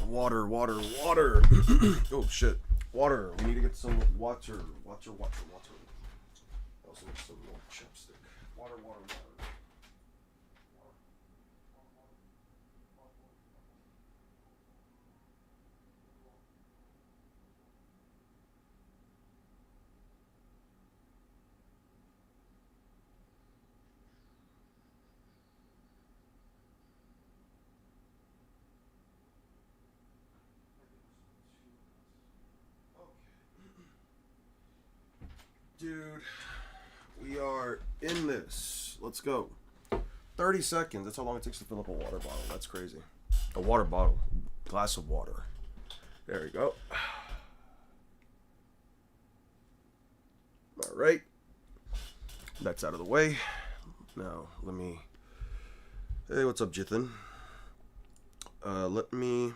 Water, water, water. Oh shit. Water. We need to get some water. Water, water, water. I also need some more chapstick. Water, water, water. Dude, we are in this. Let's go. 30 seconds. That's how long it takes to fill up a water bottle. That's crazy. A water bottle. Glass of water. There we go. All right. That's out of the way. Now, let me... Hey, what's up, Jithan? Let me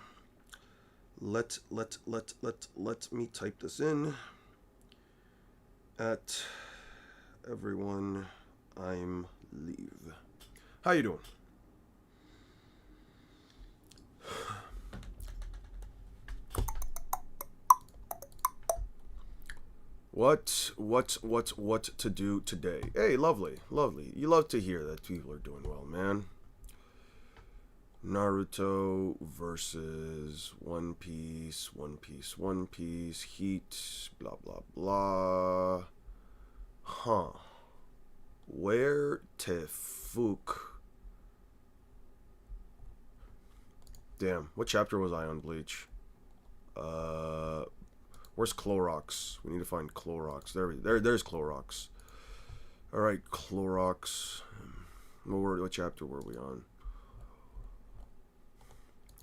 type this in. At everyone, I'm leave. How you doing? What to do today? Hey, lovely. You love to hear that people are doing well, man. Naruto versus One Piece, Heat, blah, blah, blah. Huh. Where te fuck? Damn, what chapter was I on Bleach? Where's Clorox? We need to find Clorox. There's Clorox. Alright, Clorox. What chapter were we on?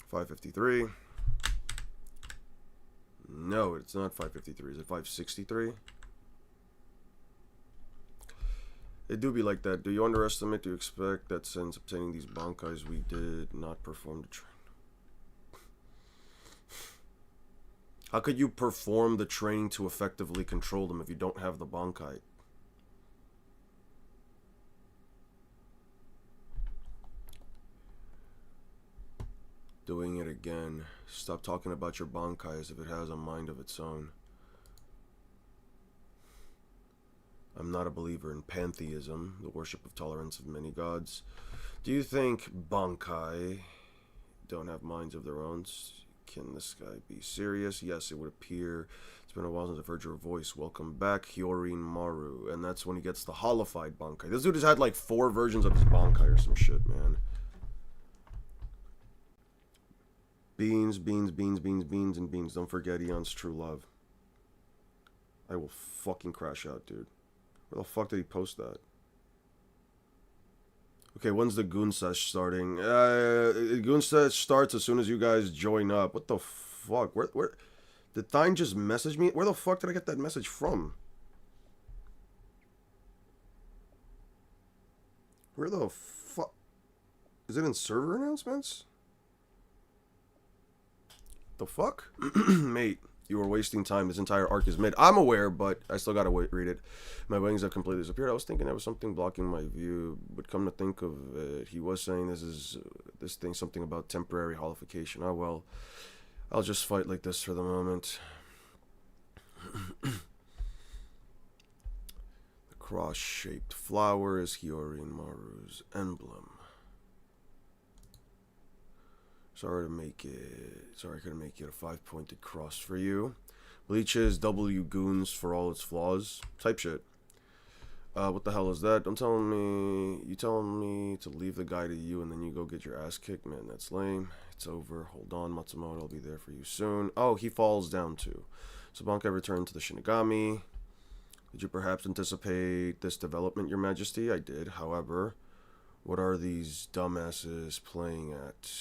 553. No, it's not 553. Is it 563? It do be like that. Do you underestimate? Do you expect that since obtaining these bankais we did not perform the training? How could you perform the training to effectively control them if you don't have the bankai? Doing it again. Stop talking about your bankai as if it has a mind of its own. I'm not a believer in pantheism, the worship of tolerance of many gods. Do you think bankai don't have minds of their own? Can this guy be serious? Yes, it would appear. It's been a while since I've heard your voice. Welcome back, Hyorin Maru. And that's when he gets the holified bankai. This dude has had like 4 versions of his bankai or some shit, man. Beans, and beans. Don't forget Eon's true love. I will fucking crash out, dude. Where the fuck did he post that? Okay, when's the Goon Sesh starting? Goon Sesh starts as soon as you guys join up. What the fuck? Where? Did Thine just message me? Where the fuck did I get that message from? Where the fuck? Is it in server announcements? The fuck? Mate, you are wasting time. This entire arc is mid. I'm aware, but I still gotta read it. My wings have completely disappeared. I was thinking there was something blocking my view, but come to think of it, he was saying this thing something about temporary holification. Oh well, I'll just fight like this for the moment. The cross-shaped flower is Hyorin Maru's emblem. Sorry I couldn't make it a 5-pointed cross for you. Bleach's W goons for all its flaws. Type shit. What the hell is that? You telling me to leave the guy to you and then you go get your ass kicked? Man, that's lame. It's over. Hold on, Matsumoto. I'll be there for you soon. Oh, he falls down too. So Bankai returned to the Shinigami. Did you perhaps anticipate this development, Your Majesty? I did. However, what are these dumbasses playing at?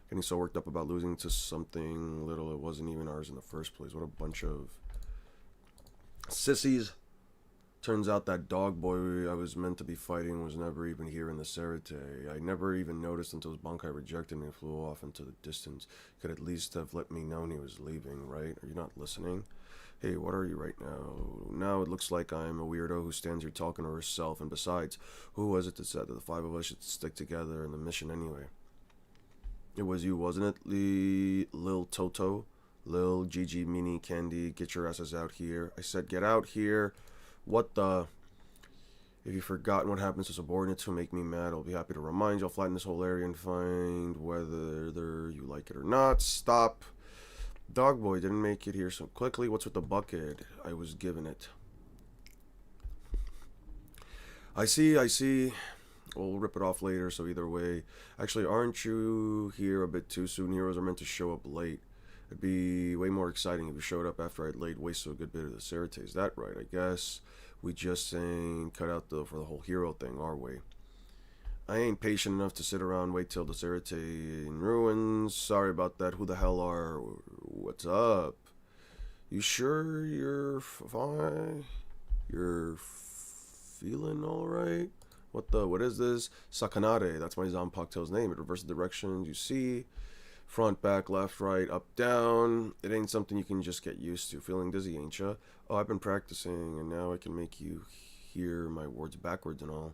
Getting so worked up about losing to something little it wasn't even ours in the first place. What a bunch of sissies. Turns out that dog boy I was meant to be fighting was never even here in the Serite. I never even noticed until his Bankai rejected me and flew off into the distance. Could at least have let me know he was leaving, right? Are you not listening? Hey, what are you right now? Now it looks like I'm a weirdo who stands here talking to herself. And besides, who was it that said that the 5 of us should stick together in the mission anyway? It was you, wasn't it? Lil Toto. Lil Gigi Mini Candy. Get your asses out here. I said get out here. What the... If you've forgotten what happens to subordinates who make me mad, I'll be happy to remind you. I'll flatten this whole area and find whether you like it or not. Stop. Dog boy didn't make it here so quickly. What's with the bucket? I was given it. I see. We'll rip it off later, so either way. Actually, aren't you here a bit too soon? Heroes are meant to show up late. It'd be way more exciting if you showed up after I'd laid waste to a good bit of the Cerate. Is that right? I guess we just ain't cut out for the whole hero thing, are we? I ain't patient enough to sit around wait till the Cerate in ruins. Sorry about that. Who the hell are... What's up? You sure you're fine? You're feeling alright? What is this? Sakanare, that's my Zanpakuto's name. It reverses directions, you see. Front, back, left, right, up, down. It ain't something you can just get used to. Feeling dizzy, ain't ya? Oh, I've been practicing, and now I can make you hear my words backwards and all.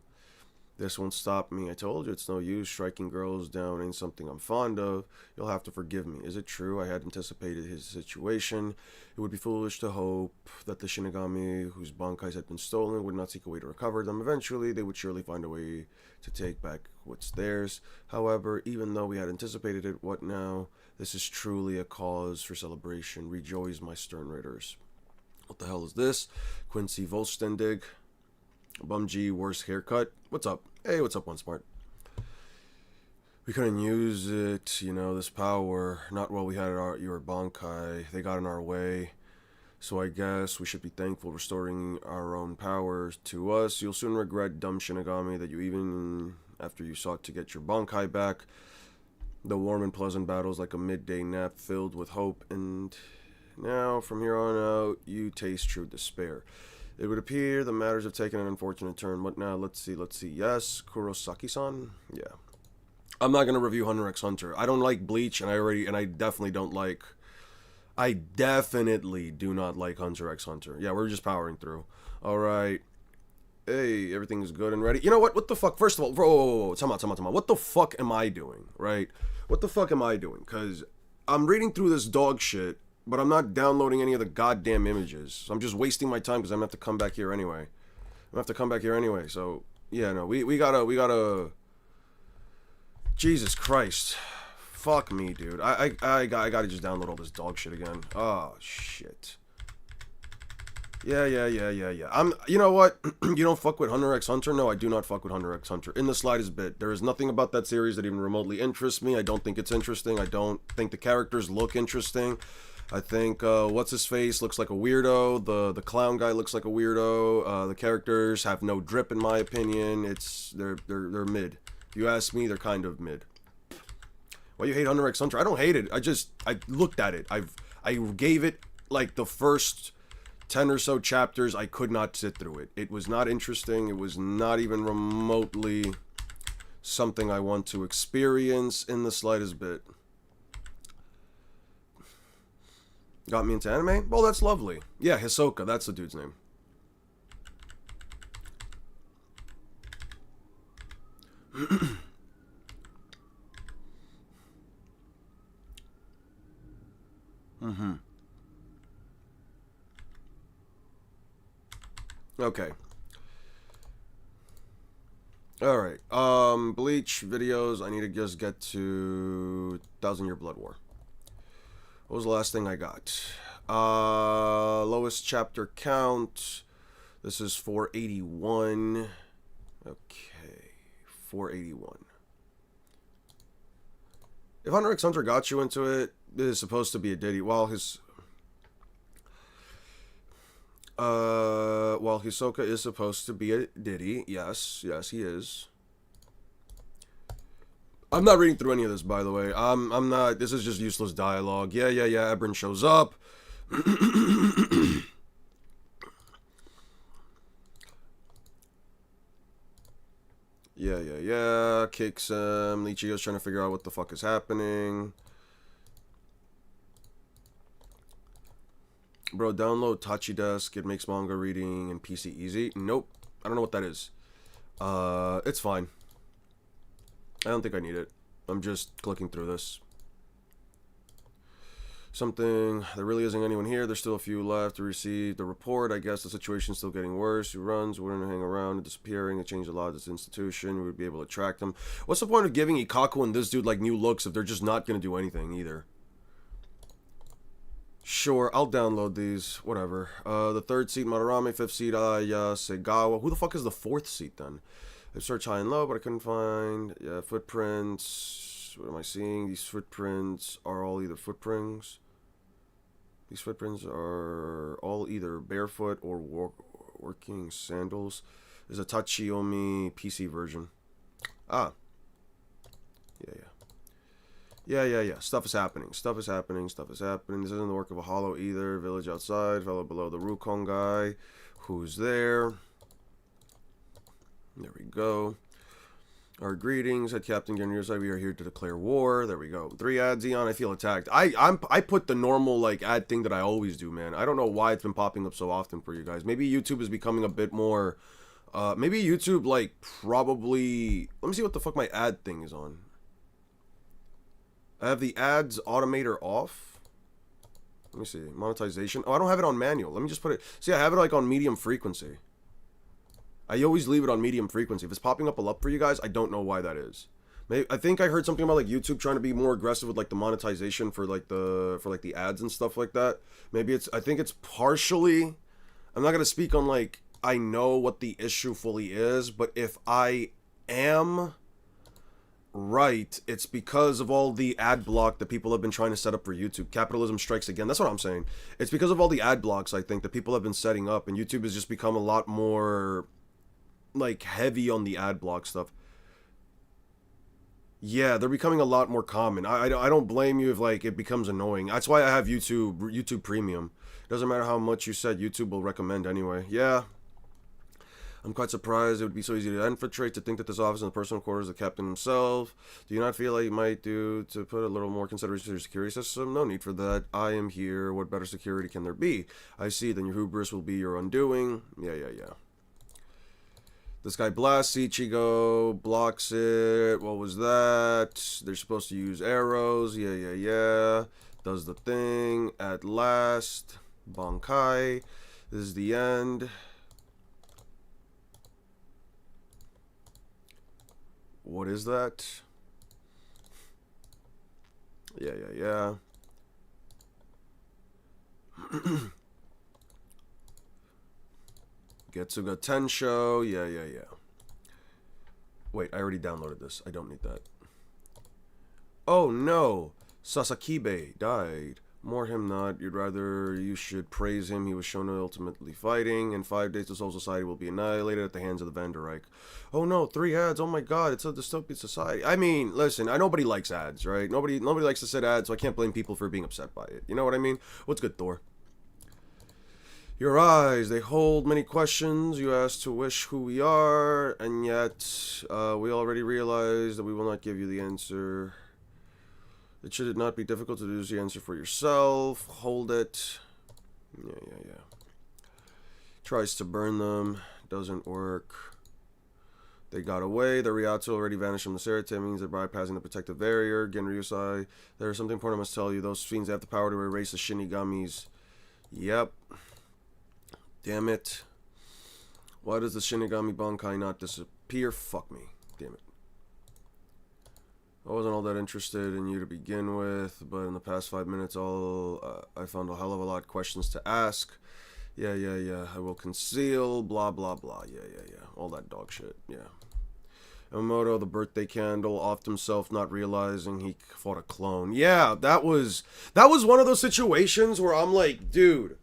This won't stop me. I told you it's no use. Striking girls down ain't something I'm fond of. You'll have to forgive me. Is it true? I had anticipated his situation. It would be foolish to hope that the Shinigami, whose bankais had been stolen, would not seek a way to recover them. Eventually, they would surely find a way to take back what's theirs. However, even though we had anticipated it, what now? This is truly a cause for celebration. Rejoice, my stern ridders. What the hell is this? Quincy Volstendig. Bumg, worst haircut. What's up? Hey, what's up, One Smart? We couldn't use it, this power. Not while we had your Bankai. They got in our way. So I guess we should be thankful restoring our own powers to us. You'll soon regret, dumb Shinigami, that you even after you sought to get your Bankai back. The warm and pleasant battles like a midday nap filled with hope. And now, from here on out, you taste true despair. It would appear the matters have taken an unfortunate turn. What now? Let's see. Yes, Kurosaki-san? Yeah. I'm not going to review Hunter x Hunter. I don't like Bleach, and I definitely don't like... I definitely do not like Hunter x Hunter. Yeah, we're just powering through. Alright. Hey, everything's good and ready. You know what? What the fuck? First of all, whoa. Time out. What the fuck am I doing, right? What the fuck am I doing? Because I'm reading through this dog shit, but I'm not downloading any of the goddamn images. So I'm just wasting my time because I'm going to have to come back here anyway. So, yeah, no, we gotta... Jesus Christ. Fuck me, dude. I gotta just download all this dog shit again. Oh, shit. Yeah. You know what? You don't fuck with Hunter x Hunter? No, I do not fuck with Hunter x Hunter. In the slightest bit. There is nothing about that series that even remotely interests me. I don't think it's interesting. I don't think the characters look interesting. I think, what's-his-face looks like a weirdo. The clown guy looks like a weirdo. The characters have no drip, in my opinion. They're mid. If you ask me, they're kind of mid. Why you hate Hunter x Hunter? I don't hate it. I looked at it. I gave it, like, the first 10 or so chapters. I could not sit through it. It was not interesting. It was not even remotely something I want to experience in the slightest bit. Got me into anime? Well, that's lovely. Yeah, Hisoka, that's the dude's name. Okay. Alright. Bleach videos. I need to just get to 1000-Year Blood War. What was the last thing I got? Lowest chapter count. This is 481. Okay. 481. If Hunter x Hunter got you into it, it is supposed to be a ditty. While Hisoka is supposed to be a ditty. Yes, he is. I'm not reading through any of this, by the way. I'm not. This is just useless dialogue. Yeah. Ebrin shows up. Yeah. Kicks him. Ichigo's trying to figure out what the fuck is happening. Bro, download Tachi Desk. It makes manga reading and PC easy. Nope. I don't know what that is. It's fine. I don't think I need it. I'm just clicking through this. Something, there really isn't anyone here. There's still a few left to receive the report. I guess the situation's still getting worse. Who runs, wouldn't hang around and disappearing. They changed a lot of this institution. We would be able to track them. What's the point of giving Ikaku and this dude like new looks if they're just not going to do anything either? Sure, I'll download these. Whatever. The third seat, Madarame. Fifth seat, Segawa. Who the fuck is the fourth seat then? I searched high and low, but I couldn't find. Yeah, footprints. What am I seeing? These footprints are all either footprints. These footprints are all either barefoot or working sandals. There's a Tachiomi PC version. Ah. Yeah. Stuff is happening. Stuff is happening. This isn't the work of a hollow either. Village outside. Fellow below the Rukon guy. Who's there? There we go. Our greetings, Head Captain Genryusai. We are here to declare war. There we go. 3 ads, Eon. I feel attacked. I put the normal like ad thing that I always do, man. I don't know why it's been popping up so often for you guys. Maybe YouTube is becoming a bit more. Maybe YouTube like probably. Let me see what the fuck my ad thing is on. I have the ads automator off. Let me see. Monetization. Oh, I don't have it on manual. Let me just put it. See, I have it like on medium frequency. I always leave it on medium frequency. If it's popping up a lot for you guys, I don't know why that is. Maybe, I think I heard something about like YouTube trying to be more aggressive with like the monetization for the ads and stuff like that. Maybe it's, I think it's partially, I'm not going to speak on like, I know what the issue fully is, but if I am right, it's because of all the ad block that people have been trying to set up for YouTube. Capitalism strikes again. That's what I'm saying. It's because of all the ad blocks, I think, that people have been setting up, and YouTube has just become a lot more like heavy on the ad block stuff. Yeah, they're becoming a lot more common. I don't blame you if like it becomes annoying. That's why I have YouTube Premium. Doesn't matter how much you said, YouTube will recommend anyway. Yeah. I'm quite surprised it would be so easy to infiltrate, to think that this office in the personal quarters of the captain himself. Do you not feel like you might do to put a little more consideration to your security system? No need for that. I am here. What better security can there be? I see. Then your hubris will be your undoing. Yeah. This guy blasts Ichigo, blocks it. What was that? They're supposed to use arrows. Yeah. Does the thing. At last. Bankai. This is the end. What is that? Yeah. Getsuga Tensho. Yeah. Wait, I already downloaded this. I don't need that. Oh no! Sasakibe died. More him not. You should praise him. He was shown ultimately fighting. In 5 days, the Soul Society will be annihilated at the hands of the Vanderreich. Oh no, 3 ads. Oh my god, it's a dystopian society. I mean, listen, nobody likes ads, right? Nobody likes to sit ads, so I can't blame people for being upset by it. You know what I mean? What's good, Thor? Your eyes, they hold many questions. You ask to wish who we are, and yet we already realize that we will not give you the answer. It should not be difficult to deduce the answer for yourself. Hold it. Yeah. Tries to burn them. Doesn't work. They got away. The Ryatsu already vanished from the Serite. Means they're bypassing the protective barrier. Genryusai, there's something important I must tell you. Those fiends have the power to erase the Shinigamis. Yep. Damn it. Why does the Shinigami Bankai not disappear? Fuck me. Damn it. I wasn't all that interested in you to begin with, but in the past 5 minutes, I found a hell of a lot of questions to ask. Yeah. I will conceal, blah, blah, blah. Yeah. All that dog shit, yeah. Yamamoto, the birthday candle, offed himself, not realizing he fought a clone. Yeah, that was one of those situations where I'm like, dude,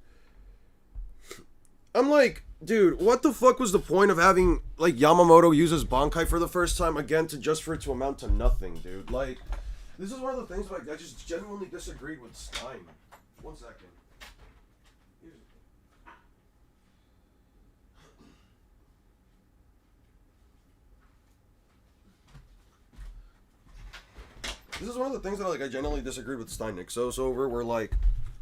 what the fuck was the point of having, like, Yamamoto use his Bankai for the first time again just for it to amount to nothing, dude? Like, this is one of the things where I just genuinely disagreed with Stein. 1 second. This is one of the things that I genuinely disagreed with Steinnick. So it's over where, like,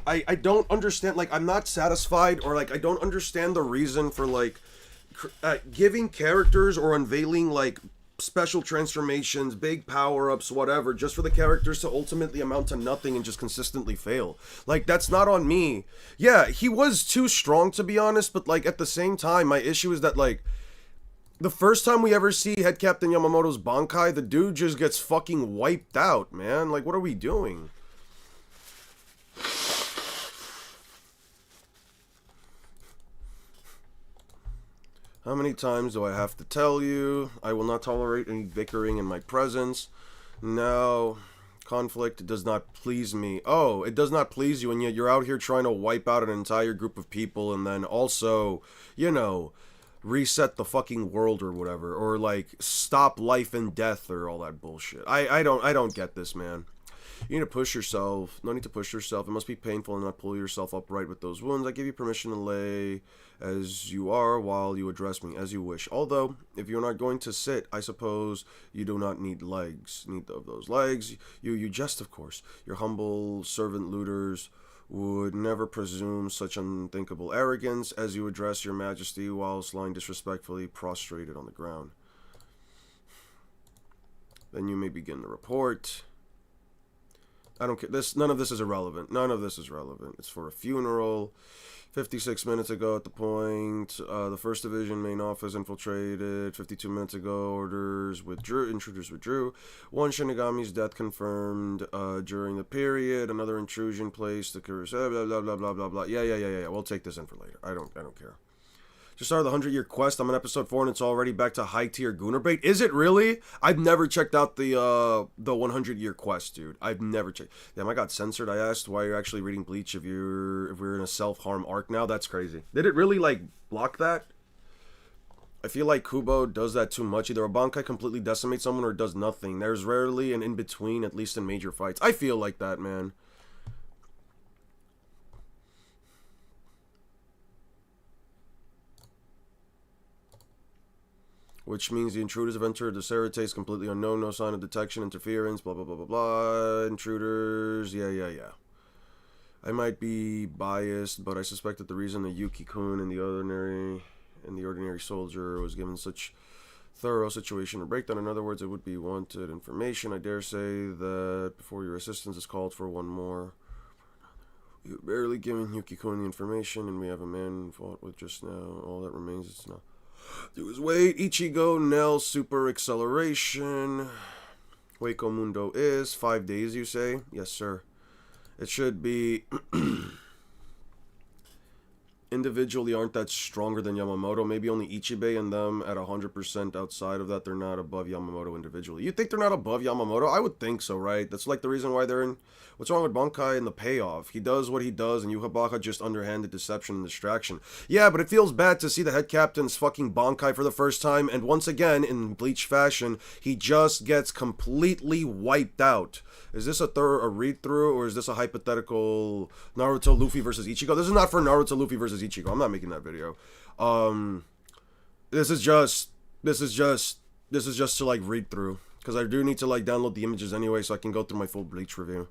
I don't understand, like, I'm not satisfied, or, like, I don't understand the reason for, like, giving characters or unveiling, like, special transformations, big power-ups, whatever, just for the characters to ultimately amount to nothing and just consistently fail. Like, that's not on me. Yeah, he was too strong, to be honest, but, like, at the same time, my issue is that, like, the first time we ever see Head Captain Yamamoto's Bankai, the dude just gets fucking wiped out, man. Like, what are we doing? How many times do I have to tell you? I will not tolerate any bickering in my presence. No, conflict does not please me. Oh, it does not please you, and yet you're out here trying to wipe out an entire group of people and then also, you know, reset the fucking world or whatever, or like stop life and death or all that bullshit. I don't get this, man. You need to push yourself. No need to push yourself. It must be painful and not pull yourself upright with those wounds. I give you permission to lay as you are while you address me as you wish. Although, if you're not going to sit, I suppose you do not need legs. Need of those legs. You jest, of course. Your humble servant looters would never presume such unthinkable arrogance as you address your majesty whilst lying disrespectfully prostrated on the ground. Then you may begin the report. I don't care. None of this is irrelevant. None of this is relevant. It's for a funeral. 56 minutes ago at the point, the 1st Division main office infiltrated. 52 minutes ago, orders withdrew. Intruders withdrew. One Shinigami's death confirmed during the period. Another intrusion placed. The blah blah blah blah blah blah. Yeah. We'll take this in for later. I don't care. Just started the 100-year quest. I'm on episode 4 and it's already back to high-tier Gooner bait. Is it really? I've never checked out the 100-year quest, dude. I've never checked. Damn, I got censored. I asked why you're actually reading Bleach if we're in a self-harm arc now. That's crazy. Did it really, like, block that? I feel like Kubo does that too much. Either a Bankai completely decimates someone or it does nothing. There's rarely an in-between, at least in major fights. I feel like that, man. Which means the intruders have entered the Cerates completely unknown, no sign of detection, interference, blah, blah, blah, blah, blah. Intruders, yeah. I might be biased, but I suspect that the reason that Yuki-kun and the ordinary soldier was given such thorough situation or breakdown, in other words, it would be wanted information. I dare say that before your assistance is called for one more. You've barely given Yuki-kun the information, and we have a man we fought with just now. All that remains is now. Do his weight. Ichigo, Nell, super acceleration. Hueco Mundo is 5 days, you say? Yes, sir. It should be individually aren't that stronger than Yamamoto. Maybe only Ichibei and them at 100% outside of that. They're not above Yamamoto individually. You think they're not above Yamamoto? I would think so, right? That's like the reason why they're in... What's wrong with Bankai and the payoff? He does what he does, and Yukabaka just underhanded deception and distraction. Yeah, but it feels bad to see the head captain's fucking Bankai for the first time, and once again, in Bleach fashion, he just gets completely wiped out. Is this a read-through, or is this a hypothetical Naruto Luffy versus Ichigo? This is not for Naruto Luffy versus Ichigo. I'm not making that video. This is just to like read through, because I do need to like download the images anyway, so I can go through my full Bleach review.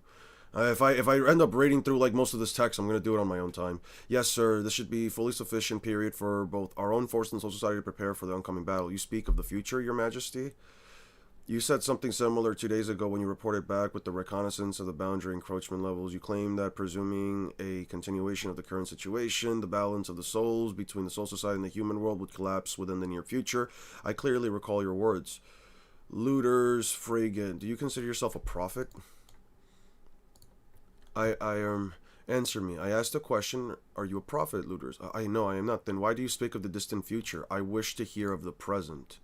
If I end up reading through like most of this text, I'm gonna do it on my own time. Yes, sir. This should be fully sufficient period for both our own force and Soul Society to prepare for the oncoming battle. You speak of the future, Your Majesty. You said something similar 2 days ago when you reported back with the reconnaissance of the boundary encroachment levels. You claimed that presuming a continuation of the current situation, the balance of the souls between the Soul Society and the human world would collapse within the near future. I clearly recall your words. Looters, Fragant, do you consider yourself a prophet? Answer me. I asked a question. Are you a prophet, Looters? I know I am not. Then why do you speak of the distant future? I wish to hear of the present.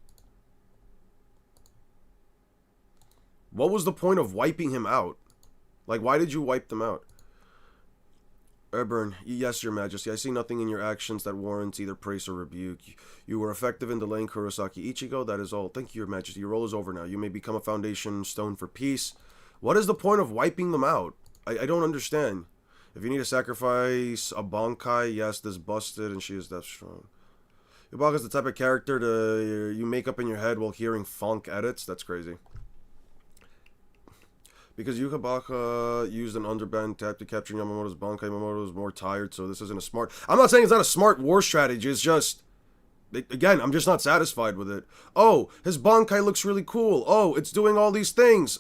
What was the point of wiping him out? Like, why did you wipe them out? Erbern, yes, Your Majesty. I see nothing in your actions that warrants either praise or rebuke. You were effective in delaying Kurosaki Ichigo. That is all. Thank you, Your Majesty. Your role is over now. You may become a foundation stone for peace. What is the point of wiping them out? I don't understand. If you need to sacrifice a Bankai, yes, this busted and she is that strong. Yubaka's the type of character you make up in your head while hearing funk edits. That's crazy. Because Yukabaka used an underband tap to capture Yamamoto's Bankai. Yamamoto is more tired, so this isn't a smart... I'm not saying it's not a smart war strategy, it's just... Again, I'm just not satisfied with it. Oh, his Bankai looks really cool. Oh, it's doing all these things.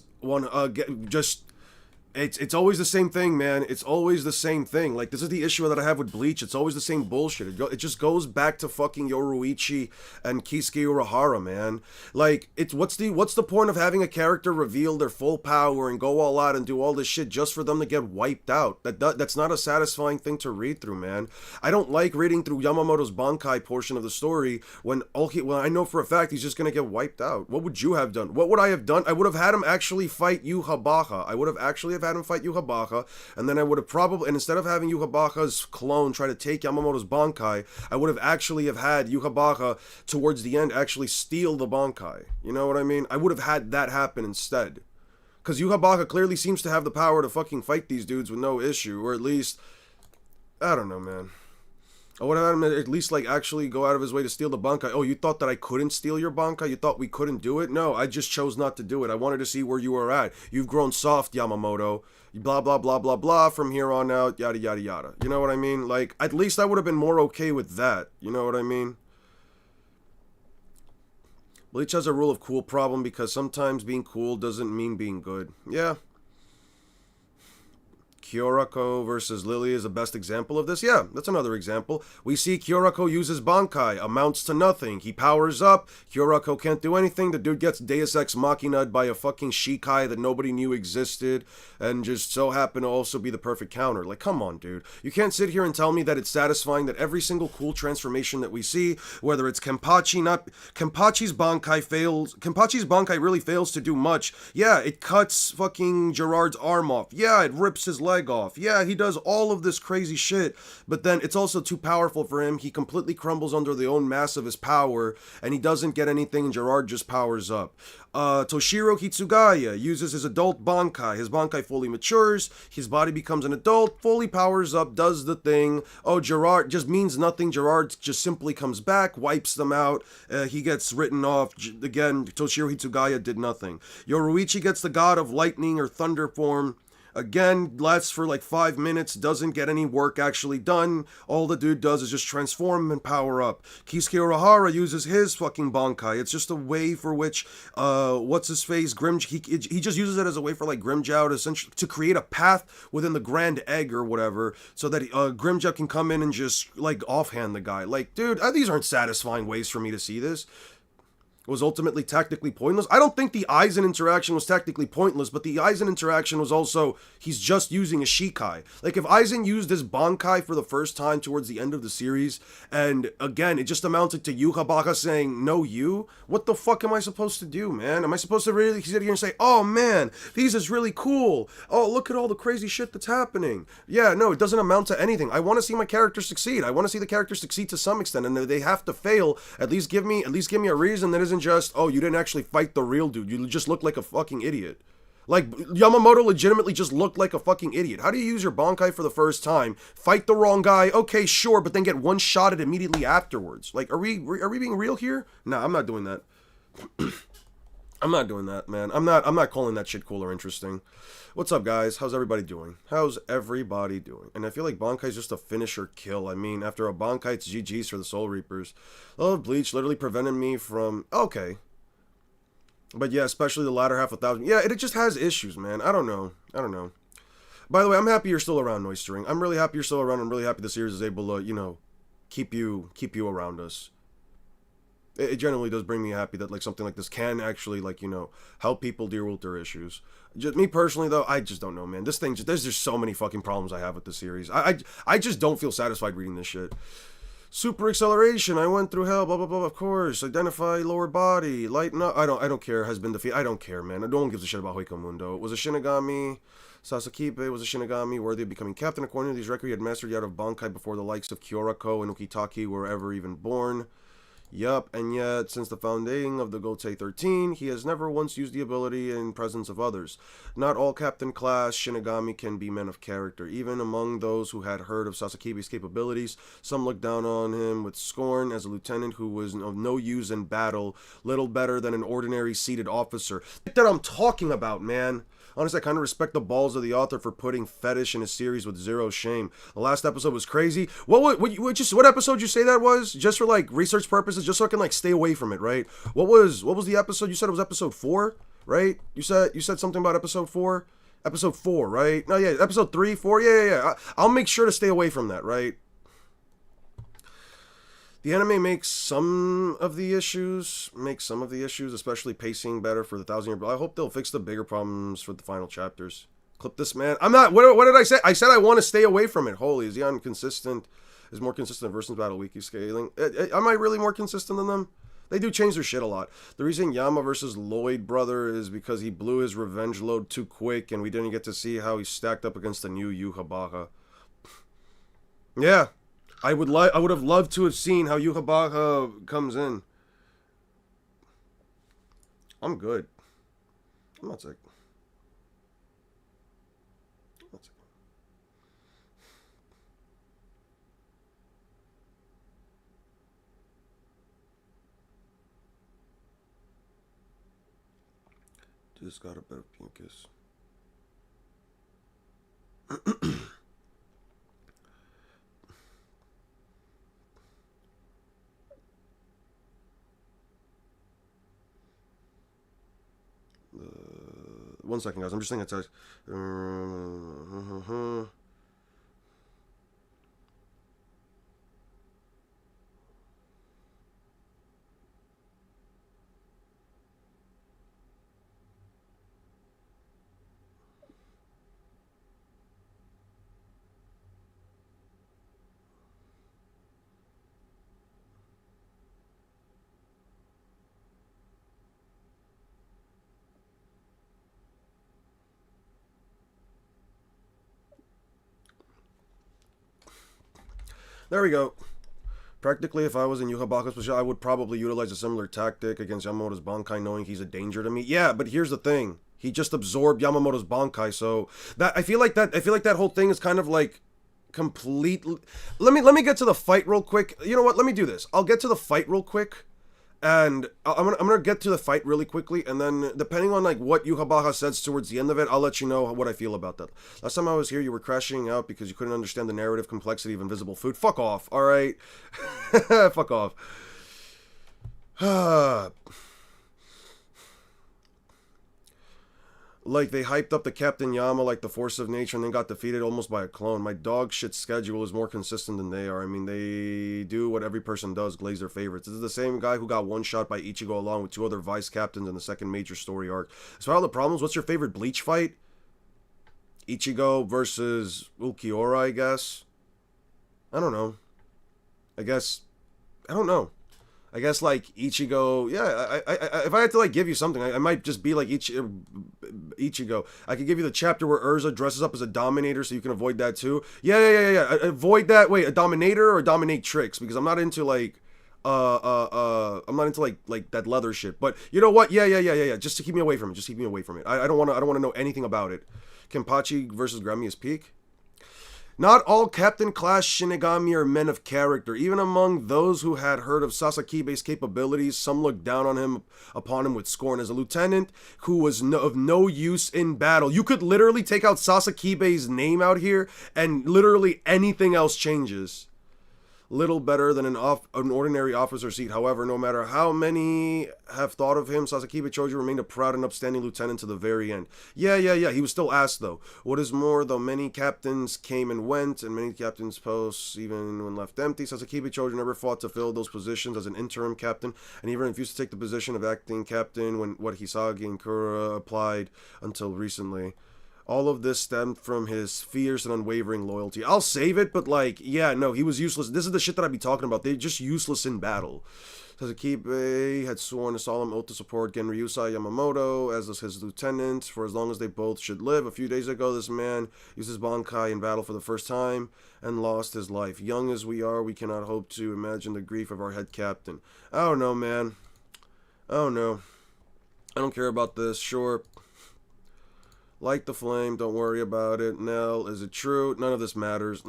It's always the same thing, man. It's always the same thing. Like, this is the issue that I have with Bleach. It's always the same bullshit. It just goes back to fucking Yoruichi and Kisuke Urahara, man. Like, what's the point of having a character reveal their full power and go all out and do all this shit just for them to get wiped out? That's not a satisfying thing to read through, man. I don't like reading through Yamamoto's Bankai portion of the story when I know for a fact he's just gonna get wiped out. What would you have done? What would I have done? I would have had him actually fight Yhwach. I would have actually had him fight Yhwach, and then I would have probably, and instead of having Yhwach's clone try to take Yamamoto's Bankai, I would have actually had Yhwach towards the end actually steal the Bankai. You know what I mean? I would have had that happen instead. Because Yhwach clearly seems to have the power to fucking fight these dudes with no issue, or at least, I don't know, man. I would have had him at least, like, actually go out of his way to steal the Bankai. Oh, you thought that I couldn't steal your Bankai? You thought we couldn't do it? No, I just chose not to do it. I wanted to see where you were at. You've grown soft, Yamamoto. Blah, blah, blah, blah, blah, from here on out, yada, yada, yada. You know what I mean? Like, at least I would have been more okay with that. You know what I mean? Bleach has a rule of cool problem because sometimes being cool doesn't mean being good. Yeah. Kyorako versus Lily is the best example of this. Yeah, that's another example. We see Kyorako uses Bankai, amounts to nothing. He powers up, Kyorako can't do anything. The dude gets Deus Ex Machina'd by a fucking Shikai that nobody knew existed, and just so happened to also be the perfect counter. Like, come on, dude. You can't sit here and tell me that it's satisfying that every single cool transformation that we see, whether it's Kenpachi's Bankai fails. Kenpachi's Bankai really fails to do much. Yeah, it cuts fucking Gerard's arm off. Yeah, it rips his leg off. Yeah, he does all of this crazy shit, but then it's also too powerful for him. He completely crumbles under the own mass of his power, and he doesn't get anything, and Gerard just powers up. Toshiro Hitsugaya uses his adult Bankai. His Bankai fully matures, his body becomes an adult, fully powers up, does the thing. Oh, Gerard just means nothing. Gerard just simply comes back, wipes them out. He gets written off. Again, Toshiro Hitsugaya did nothing. Yoruichi gets the god of lightning or thunder form. Again, lasts for like 5 minutes, doesn't get any work actually done. All the dude does is just transform and power up. Kisuke Urahara uses his fucking Bankai. It's just a way for which, what's-his-face, he just uses it as a way for like Grimmjow to essentially to create a path within the Grand Egg or whatever, so that Grimmjow can come in and just like offhand the guy. Like, dude, these aren't satisfying ways for me to see this. Was ultimately tactically pointless. I don't think the Aizen interaction was tactically pointless, but the Aizen interaction was also, he's just using a Shikai. Like, if Aizen used his Bankai for the first time towards the end of the series, and again, it just amounted to Yhwach saying, no you, what the fuck am I supposed to do, man? Am I supposed to really sit here and say, oh man, these is really cool. Oh, look at all the crazy shit that's happening. Yeah, no, it doesn't amount to anything. I want to see my character succeed. I want to see the character succeed to some extent, and if they have to fail, at least give me a reason that isn't just, oh, you didn't actually fight the real dude. You just look like a fucking idiot. Like, Yamamoto legitimately just looked like a fucking idiot. How do you use your Bankai for the first time, fight the wrong guy, okay, sure, but then get one shot at immediately afterwards? Like, are we being real here? Nah, I'm not doing that. I'm not doing that, man. I'm not calling that shit cool or interesting. What's up, guys? How's everybody doing? And I feel like Bankai's just a finisher kill. I mean, after a Bankai, it's GG's for the Soul Reapers. Oh, Bleach literally prevented me from... Okay. But yeah, especially the latter half of 1,000. Yeah, it just has issues, man. I don't know. By the way, I'm happy you're still around, Noistering. I'm really happy you're still around. I'm really happy the series is able to, you know, keep you around us. It generally does bring me happy that, like, something like this can actually, like, you know, help people deal with their issues. Just me personally, though, I just don't know, man. This thing, there's just so many fucking problems I have with the series. I just don't feel satisfied reading this shit. Super acceleration, I went through hell, blah, blah, blah, of course. Identify lower body, lighten up. I don't care, has been defeated. I don't care, man. No one gives a shit about Hoikamundo. It was a Shinigami. Sasakibe was a Shinigami worthy of becoming captain. According to these records, he had mastered the art of Bankai before the likes of Kyorako and Ukitake were ever even born. Yup, and yet, since the founding of the Gotei 13, he has never once used the ability in presence of others. Not all Captain Class Shinigami can be men of character. Even among those who had heard of Sasakibe's capabilities, some looked down on him with scorn as a lieutenant who was of no use in battle, little better than an ordinary seated officer. That I'm talking about, man. Honestly, I kind of respect the balls of the author for putting fetish in his series with zero shame. The last episode was crazy. What episode you say that was? Just for, like, research purposes? is just so I can like stay away from it, right? What was the episode? You said it was episode 4, right? You said something about episode 4. Episode 4, right? No, yeah, episode 3, 4. Yeah. I'll make sure to stay away from that, right? The anime makes some of the issues, especially pacing better for the 1,000 Year. I hope they'll fix the bigger problems for the final chapters. Clip this, man. I'm not. What did I say? I said I want to stay away from it. Holy, is he inconsistent? Is more consistent versus Battle Wiki scaling? Am I really more consistent than them? They do change their shit a lot. The reason Yama versus Lloyd brother is because he blew his revenge load too quick, and we didn't get to see how he stacked up against the new Yhwach. Yeah. I would have loved to have seen how Yhwach comes in. I'm good. I'm not sick. Just got a bit of mucus. One second, guys. I'm just thinking. There we go. Practically, if I was in Yhwach's position, I would probably utilize a similar tactic against Yamamoto's Bankai, knowing he's a danger to me. Yeah, but here's the thing: he just absorbed Yamamoto's Bankai, so that I feel like that whole thing is kind of like complete. Let me get to the fight real quick. You know what? Let me do this. I'll get to the fight real quick. And I'm gonna get to the fight really quickly, and then depending on like what Yhwach says towards the end of it, I'll let you know what I feel about that. Last time I was here, you were crashing out because you couldn't understand the narrative complexity of invisible food. Fuck off, all right? Fuck off. Like, they hyped up the Captain Yama like the force of nature and then got defeated almost by a clone. My dog shit schedule is more consistent than they are. I mean, they do what every person does, glaze their favorites. This is the same guy who got one shot by Ichigo along with 2 other vice captains in the second major story arc. So all the problems, what's your favorite Bleach fight? Ichigo versus Ulquiorra, I guess. I don't know. I guess like Ichigo. Yeah, if I had to like give you something, I might just be like Ichigo. I could give you the chapter where Urza dresses up as a Dominator, so you can avoid that too. Yeah. Avoid that. Wait, a Dominator or Dominatrix? Because I'm not into like I'm not into like that leather shit. But you know what? Yeah. Just to keep me away from it. I don't want to know anything about it. Kenpachi versus Gramius Peak. Not all Captain Class Shinigami are men of character. Even among those who had heard of Sasakibe's capabilities, some looked down upon him with scorn. As a lieutenant who was of no use in battle, you could literally take out Sasakibe's name out here, and literally anything else changes. Little better than an ordinary officer seat. However, no matter how many have thought of him, Sasakibe Choji remained a proud and upstanding lieutenant to the very end. Yeah. He was still asked, though. What is more, though many captains came and went, and many captains' posts, even when left empty, Sasakibe Choji never fought to fill those positions as an interim captain, and even refused to take the position of acting captain when what Hisagi and Kura applied until recently. All of this stemmed from his fierce and unwavering loyalty. I'll save it, but like, yeah, no, he was useless. This is the shit that I'd be talking about. They're just useless in battle. Sasakibe had sworn a solemn oath to support Genryusai Yamamoto as his lieutenant for as long as they both should live. A few days ago, this man used his Bankai in battle for the first time and lost his life. Young as we are, we cannot hope to imagine the grief of our head captain. I don't know, man. Oh no. I don't care about this. Sure. Light the flame, don't worry about it. Nell, is it true? None of this matters.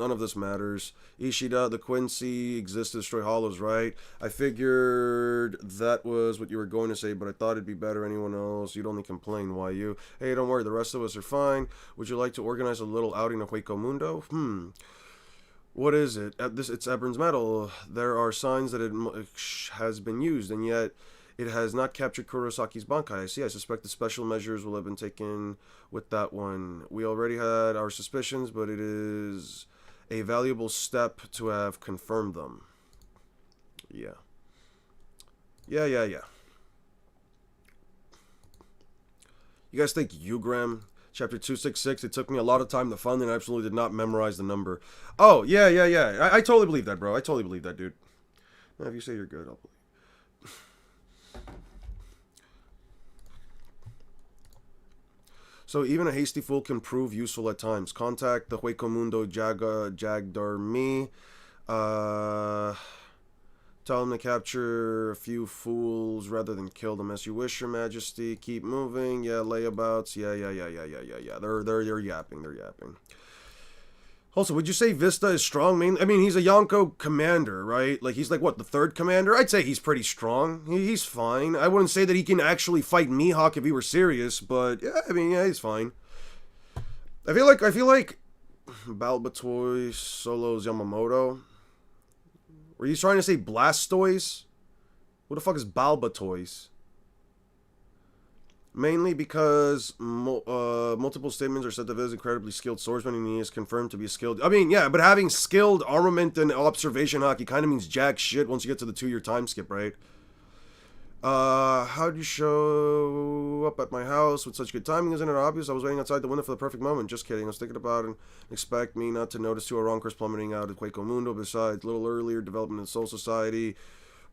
Ishida, the Quincy exists to destroy hollows, right? I figured that was what you were going to say, but I thought it'd be better anyone else. You'd only complain, why you? Hey, don't worry, the rest of us are fine. Would you like to organize a little outing to Hueco Mundo? What is it? It's Ebron's medal. There are signs that it has been used, and yet it has not captured Kurosaki's Bankai. I see. I suspect the special measures will have been taken with that one. We already had our suspicions, but it is a valuable step to have confirmed them. Yeah. Yeah. You guys think Ugram Chapter 266, it took me a lot of time to find and I absolutely did not memorize the number. Oh, yeah. I totally believe that, bro. I totally believe that, dude. Now, if you say you're good, I'll believe. So even a hasty fool can prove useful at times. Contact the Huecomundo Jagdarmi. Tell them to capture a few fools rather than kill them as you wish, Your Majesty. Keep moving. Yeah, layabouts. Yeah. They're yapping. They're yapping. Also, would you say Vista is strong? I mean, he's a Yonko commander, right? Like, he's like, what, the third commander? I'd say he's pretty strong. He's fine. I wouldn't say that he can actually fight Mihawk if he were serious, but, yeah, I mean, yeah, he's fine. I feel like Balbatoy solos Yamamoto. Were you trying to say Blastoise? What the fuck is Balbatoise? Mainly because multiple statements are said that Viz is incredibly skilled swordsman and he is confirmed to be skilled. I mean, yeah, but having skilled armament and observation hockey kind of means jack shit once you get to the 2-year time skip, right? How'd you show up at my house with such good timing? Isn't it obvious? I was waiting outside the window for the perfect moment. Just kidding. I was thinking about it and expect me not to notice two Aronkers plummeting out at Huecomundo. Besides, a little earlier development in Soul Society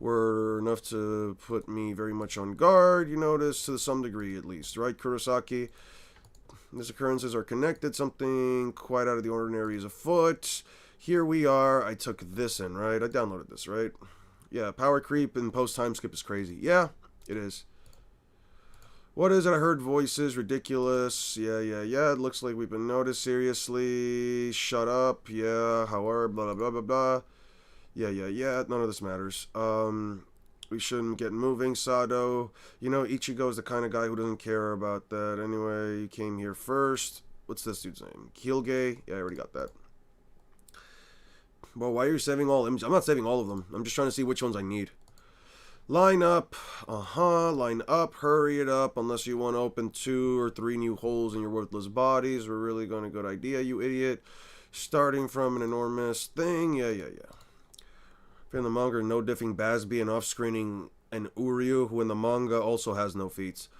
were enough to put me very much on guard, you notice, to some degree at least. Right, Kurosaki? These occurrences are connected. Something quite out of the ordinary is afoot. Here we are. I took this in, right? I downloaded this, right? Yeah, power creep and post-time skip is crazy. Yeah, it is. What is it? I heard voices. Ridiculous. Yeah. It looks like we've been noticed. Seriously. Shut up. Yeah, however, blah. Yeah. None of this matters. We shouldn't get moving, Sado. You know, Ichigo is the kind of guy who doesn't care about that. Anyway, you came here first. What's this dude's name? Kyuge? Yeah, I already got that. Well, why are you saving all images? I'm not saving all of them. I'm just trying to see which ones I need. Line up. Line up. Hurry it up. Unless you want to open 2 or 3 new holes in your worthless bodies. We're really going a good idea, you idiot. Starting from an enormous thing. Yeah. In the manga, no diffing Basby and off-screening an Uryu, who in the manga also has no feats.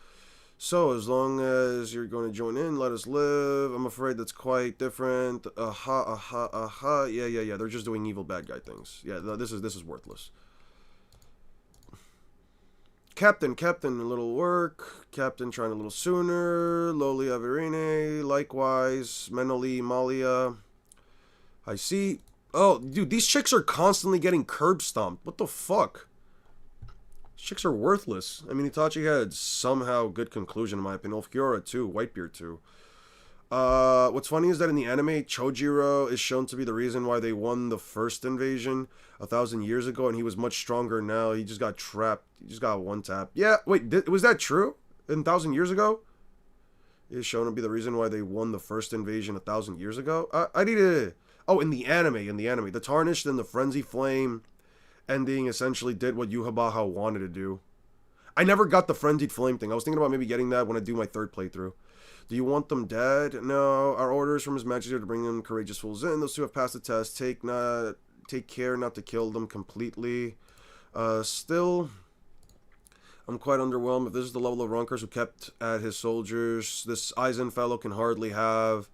So, as long as you're going to join in, let us live. I'm afraid that's quite different. Yeah. They're just doing evil bad guy things. Yeah, this is worthless. Captain, a little work. Captain trying a little sooner. Loli Averine, likewise. Menoli, Malia. I see. Oh, dude, these chicks are constantly getting curb stomped. What the fuck? Chicks are worthless. I mean, Itachi had somehow good conclusion, in my opinion. Ulfkiora, too. Whitebeard, too. What's funny is that in the anime, Chojiro is shown to be the reason why they won the first invasion 1,000 years ago, and he was much stronger now. He just got trapped. He just got one tap. Yeah, wait, was that true? 1,000 years ago? Is shown to be the reason why they won the first invasion 1,000 years ago? I need to... Oh, in the anime. The Tarnished and the Frenzy Flame ending essentially did what Yuhabaha wanted to do. I never got the Frenzied Flame thing. I was thinking about maybe getting that when I do my 3rd playthrough. Do you want them dead? No. Our orders from His Majesty are to bring them courageous fools in. Those 2 have passed the test. Take care not to kill them completely. Still, I'm quite underwhelmed. If this is the level of Ronkers who kept at his soldiers, this Aizen fellow can hardly have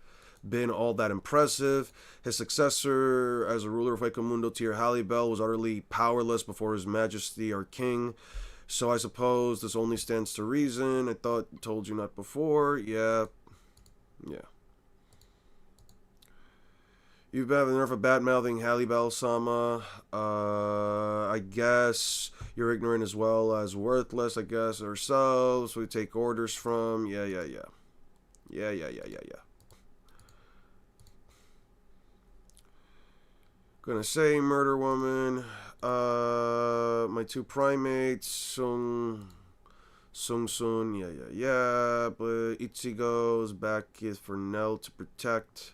been all that impressive. His successor as a ruler of Huecomundo, Tyr Halibel, was utterly powerless before His Majesty, our king. So I suppose this only stands to reason. I told you not before. Yeah. You've been having enough of bad-mouthing Halibel-sama. I guess you're ignorant as well as worthless. I guess ourselves we take orders from. Yeah. Gonna say murder woman. My 2 primates, Sung Sun, yeah. But Ichigo's back is for Nell to protect.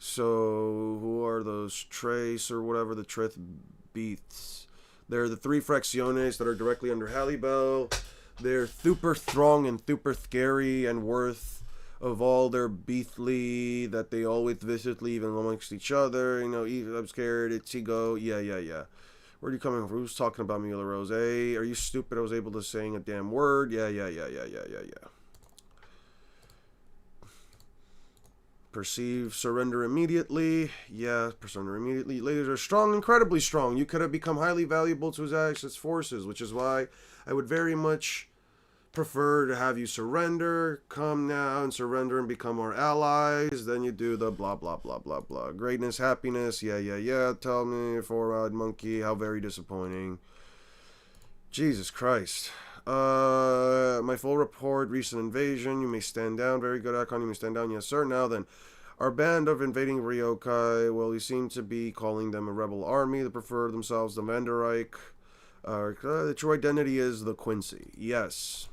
So, who are those? Trace or whatever the Trith beats. They're the three fracciones that are directly under Hallibel. They're super strong and super scary and worth of all their beathly that they always visit, even amongst each other. You know, even I'm scared, it's ego. Yeah. Where are you coming from? Who's talking about me, La Rose? Hey, are you stupid? I was able to saying a damn word. Yeah. Perceive surrender immediately. Yeah, surrender immediately. Ladies are strong, incredibly strong. You could have become highly valuable to his Axis forces, which is why I would very much prefer to have you surrender. Come now and surrender and become our allies. Then you do the blah, blah, blah, blah, blah. Greatness, happiness. Yeah. Tell me, four-eyed monkey, how very disappointing. Jesus Christ. My full report, recent invasion. You may stand down. Very good, Akon. You may stand down. Yes, sir. Now then. Our band of invading Ryokai, well, you seem to be calling them a rebel army that prefer themselves the Vanderreich. The true identity is the Quincy. Yes.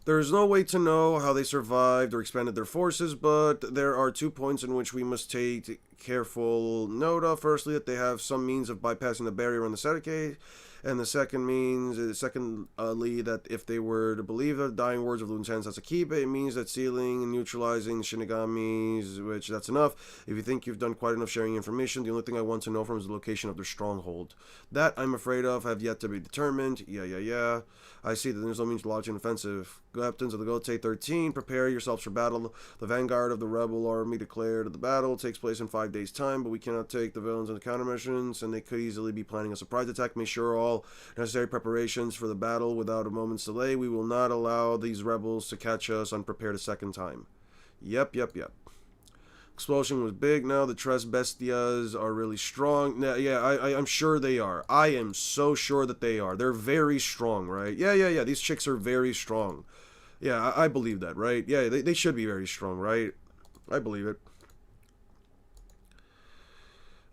There is no way to know how they survived or expanded their forces, but there are 2 points in which we must take careful note of. Firstly, that they have some means of bypassing the barrier on the Setteke, and the secondly, that if they were to believe the dying words of Lieutenant Sasakiba, it means that sealing and neutralizing Shinigamis, which that's enough. If you think you've done quite enough sharing information, the only thing I want to know from is the location of their stronghold. That, I'm afraid of, have yet to be determined. Yeah. I see that there's no means to launch an offensive. Captains of the Gote 13, prepare yourselves for battle. The vanguard of the rebel army declared the battle takes place in 5 days' time, but we cannot take the villains into countermeasures, and they could easily be planning a surprise attack. Make sure all necessary preparations for the battle without a moment's delay. We will not allow these rebels to catch us unprepared a second time. Yep. Explosion was big. Now the Tres Bestias are really strong. Yeah, I'm sure they are. I am so sure that they are. They're very strong, right? Yeah. These chicks are very strong. Yeah, I believe that, right? Yeah, they should be very strong, right? I believe it.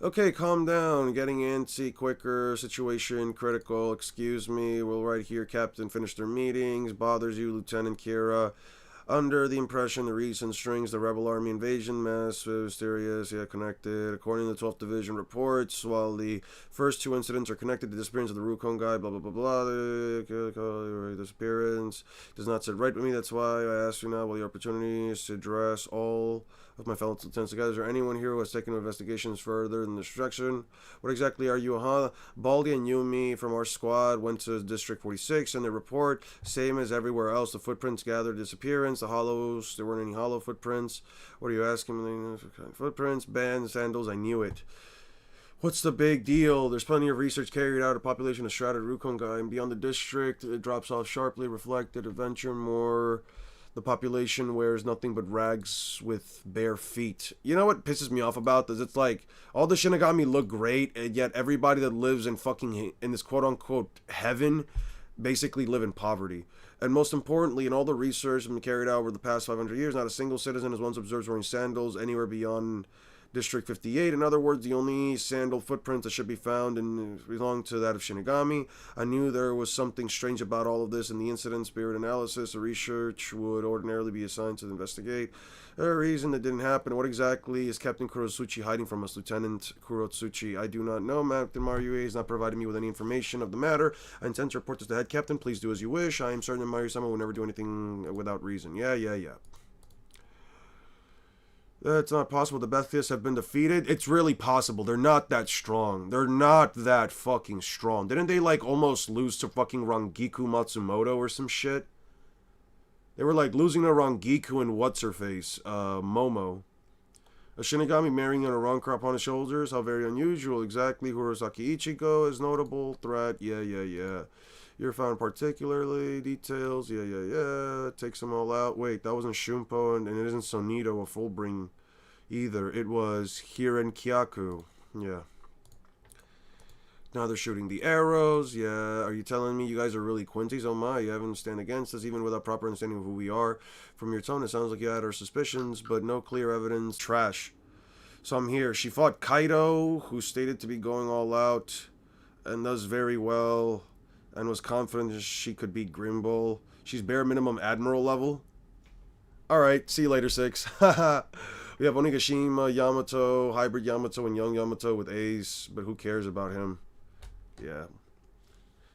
Okay, calm down. Getting antsy quicker. Situation critical. Excuse me. We'll right here, Captain. Finish their meetings. Bothers you, Lieutenant Kira. Under the impression the recent strings, the rebel army invasion, mass, mysterious, connected. According to the 12th Division reports, while the first 2 incidents are connected to the disappearance of the Rukon guy, blah, the disappearance does not sit right with me. That's why I ask you now, will the opportunities to address all of my fellow lieutenants together. Is there anyone here who has taken investigations further than this direction? What exactly are you, huh? Baldi and Yumi from our squad went to District 46, and they report, same as everywhere else, the footprints gathered disappearance, the hollows, there weren't any hollow footprints. What are you asking? Footprints, bands, sandals, I knew it. What's the big deal? There's plenty of research carried out. A population of shrouded Rukongai, and beyond the district, it drops off sharply, reflected, adventure more. The population wears nothing but rags with bare feet. You know what pisses me off about this? It's like, all the Shinigami look great, and yet everybody that lives in this quote-unquote heaven basically live in poverty. And most importantly, in all the research been carried out over the past 500 years, not a single citizen is once observed wearing sandals anywhere beyond District 58. In other words, the only sandal footprints that should be found and belong to that of Shinigami. I knew there was something strange about all of this, and the incident spirit analysis or research would ordinarily be assigned to investigate. A reason that didn't happen. What exactly is Captain Kurotsuchi hiding from us, Lieutenant Kurotsuchi? I do not know. Captain Marui has not provided me with any information of the matter. I intend to report this to head captain. Please do as you wish. I am certain that Maru-sama will never do anything without reason. Yeah. It's not possible the Bethias have been defeated. It's really possible. They're not that strong. They're not that fucking strong. Didn't they, like, almost lose to fucking Rangiku Matsumoto or some shit? They were, like, losing to Rangiku and what's-her-face, Momo. A Shinigami marrying on a wrong crop on his shoulders. How very unusual. Exactly. Horosaki Ichigo is notable. Threat. Yeah. You're found particularly. Details. Yeah. Takes them all out. Wait, that wasn't Shumpo, and it isn't Sonito, a full bring either. It was Hiren Kyaku. Yeah. Now they're shooting the arrows. Yeah. Are you telling me you guys are really Quincies? Oh my, you haven't stand against us even without proper understanding of who we are. From your tone, it sounds like you had our suspicions, but no clear evidence. Trash. So I'm here. She fought Kaido, who stated to be going all out, and does very well, and was confident she could beat Grimble. She's bare minimum Admiral level. Alright, see you later, 6. We have Onigashima, Yamato, Hybrid Yamato, and Young Yamato with Ace, but who cares about him? Yeah.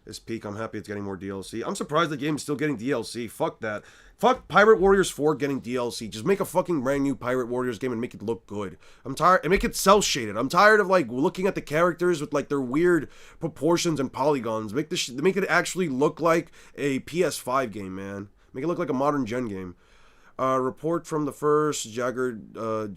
This peak, I'm happy it's getting more DLC. I'm surprised the game is still getting DLC. Fuck that. Fuck Pirate Warriors 4 getting DLC. Just make a fucking brand new Pirate Warriors game and make it look good. I'm tired, and make it cel-shaded. I'm tired of like looking at the characters with like their weird proportions and polygons. Make it actually look like a PS5 game, man. Make it look like a modern gen game. Report from the first Jagdarmi.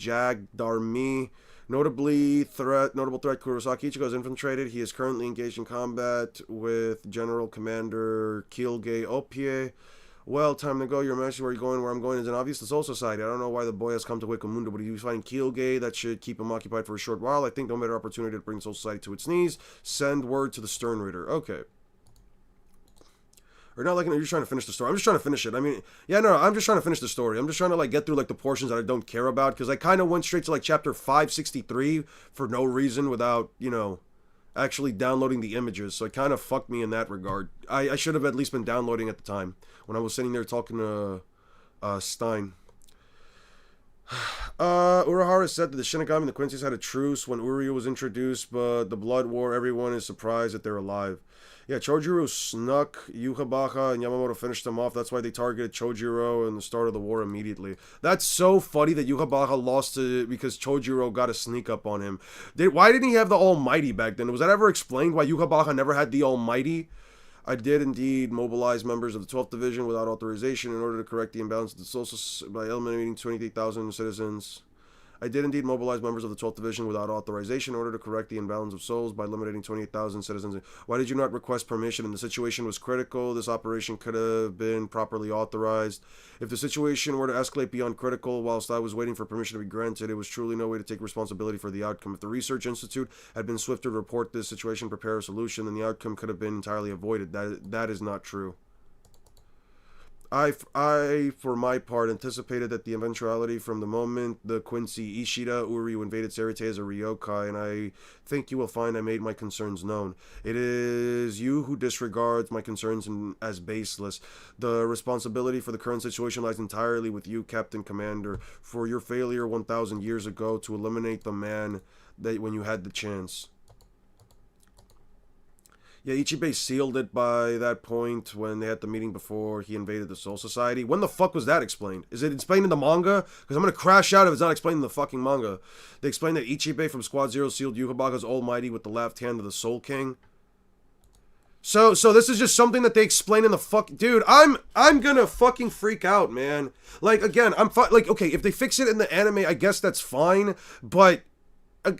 Notable threat Kurosaki Ichigo is infiltrated. He is currently engaged in combat with General Commander Kyuuge Oppie. Well, time to go. You're mentioning where you're going. Where I'm going is an obvious. The Soul Society. I don't know why the boy has come to Hueco but he's fighting Kyuuge. That should keep him occupied for a short while. I think no better opportunity to bring the Soul Society to its knees. Send word to the Stern Reader. Okay. Or not like you're just trying to finish the story. I'm just trying to finish it. I mean, yeah, no, I'm just trying to finish the story. I'm just trying to like get through like the portions that I don't care about because I kind of went straight to like chapter 563 for no reason without, you know, actually downloading the images. So it kind of fucked me in that regard. I should have at least been downloading at the time when I was sitting there talking to Stein. Urahara said that the Shinigami and the Quincy's had a truce when Uryu was introduced, but the Blood War, everyone is surprised that they're alive. Yeah, Chojuro snuck Yukabaka and Yamamoto finished them off. That's why they targeted Chojuro in the start of the war immediately. That's so funny that Yukabaka lost to because Chojuro got a sneak up on him. Why didn't he have the Almighty back then? Was that ever explained why Yukabaka never had the Almighty? I did indeed mobilize members of the 12th Division without authorization in order to correct the imbalance of the social by eliminating 23,000 citizens. I did indeed mobilize members of the 12th Division without authorization in order to correct the imbalance of souls by eliminating 28,000 citizens. Why did you not request permission? And the situation was critical. This operation could have been properly authorized. If the situation were to escalate beyond critical whilst I was waiting for permission to be granted, it was truly no way to take responsibility for the outcome. If the Research Institute had been swifter to report this situation, prepare a solution, then the outcome could have been entirely avoided. That is not true. I, for my part, anticipated that the eventuality from the moment the Quincy Ishida Uryu invaded Serite as a Ryokai, and I think you will find I made my concerns known. It is you who disregards my concerns as baseless. The responsibility for the current situation lies entirely with you, Captain Commander, for your failure 1,000 years ago to eliminate the man that when you had the chance. Yeah, Ichibei sealed it by that point when they had the meeting before he invaded the Soul Society. When the fuck was that explained? Is it explained in the manga? Because I'm going to crash out if it's not explained in the fucking manga. They explained that Ichibei from Squad Zero sealed Yukabaka's Almighty with the left hand of the Soul King. So this is just something that they explain in the fuck... Dude, I'm gonna fucking freak out, man. Like, again, like, okay, if they fix it in the anime, I guess that's fine. But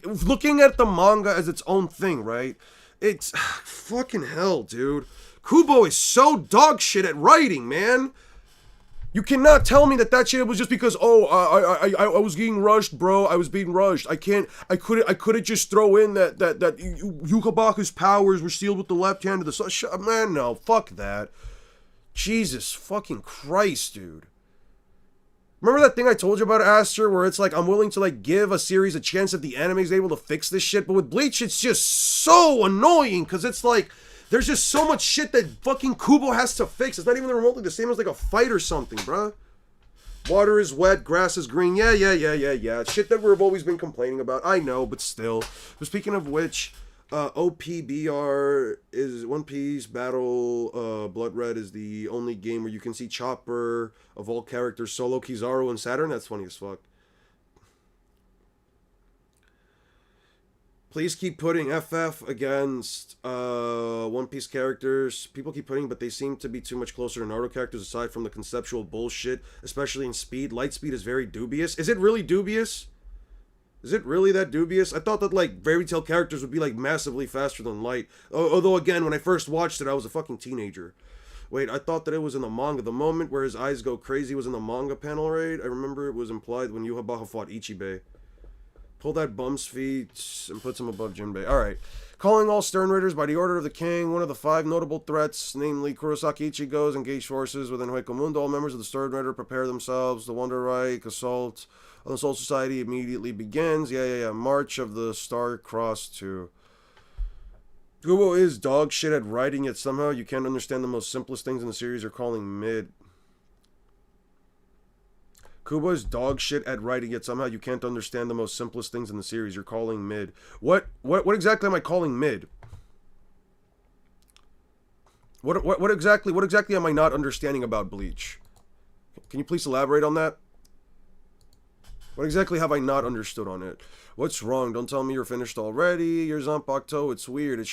looking at the manga as its own thing, right? It's fucking hell, dude. Kubo is so dog shit at writing, man. You cannot tell me that shit was just because, oh, I was getting rushed, bro. I was being rushed. I couldn't just throw in that Yukabaka's powers were sealed with the left hand of the sun. Man, no, fuck that. Jesus fucking Christ, dude. Remember that thing I told you about, Aster, where it's like, I'm willing to, like, give a series a chance if the anime's able to fix this shit, but with Bleach, it's just so annoying, because it's like, there's just so much shit that fucking Kubo has to fix. It's not even remotely the same as, like, a fight or something, bruh. Water is wet, grass is green, yeah. Shit that we've always been complaining about, I know, but still. But speaking of which... OPBR is One Piece Battle Blood Red is the only game where you can see Chopper of all characters solo Kizaru and Saturn. That's funny as fuck. Please keep putting FF against One Piece characters. People keep putting, but they seem to be too much closer to Naruto characters aside from the conceptual bullshit, especially in speed. Light speed is very dubious. Is it really dubious? Is it really that dubious? I thought that, like, Fairy Tail characters would be, like, massively faster than Light. Although, again, when I first watched it, I was a fucking teenager. Wait, I thought that it was in the manga. The moment where his eyes go crazy was in the manga panel, right? I remember it was implied when Yukabaka fought Ichibei. Pull that bum's feet and puts him above Jinbei. Alright. Calling all Stern Raiders by the order of the king. One of the 5 notable threats, namely Kurosaki Ichigo's engaged forces within Hueco Mundo. All members of the Stern Raider prepare themselves. The Wonder Reich assault on the Soul Society immediately begins. Yeah. March of the Star Cross 2. Kubo is dog shit at writing, yet somehow you can't understand the most simplest things in the series are calling mid. Kubo is dog shit at writing, yet somehow you can't understand the most simplest things in the series. You're calling mid. What exactly am I calling mid? What exactly am I not understanding about Bleach? Can you please elaborate on that? What exactly have I not understood on it? What's wrong? Don't tell me you're finished already. You're Zanpakuto. It's weird. I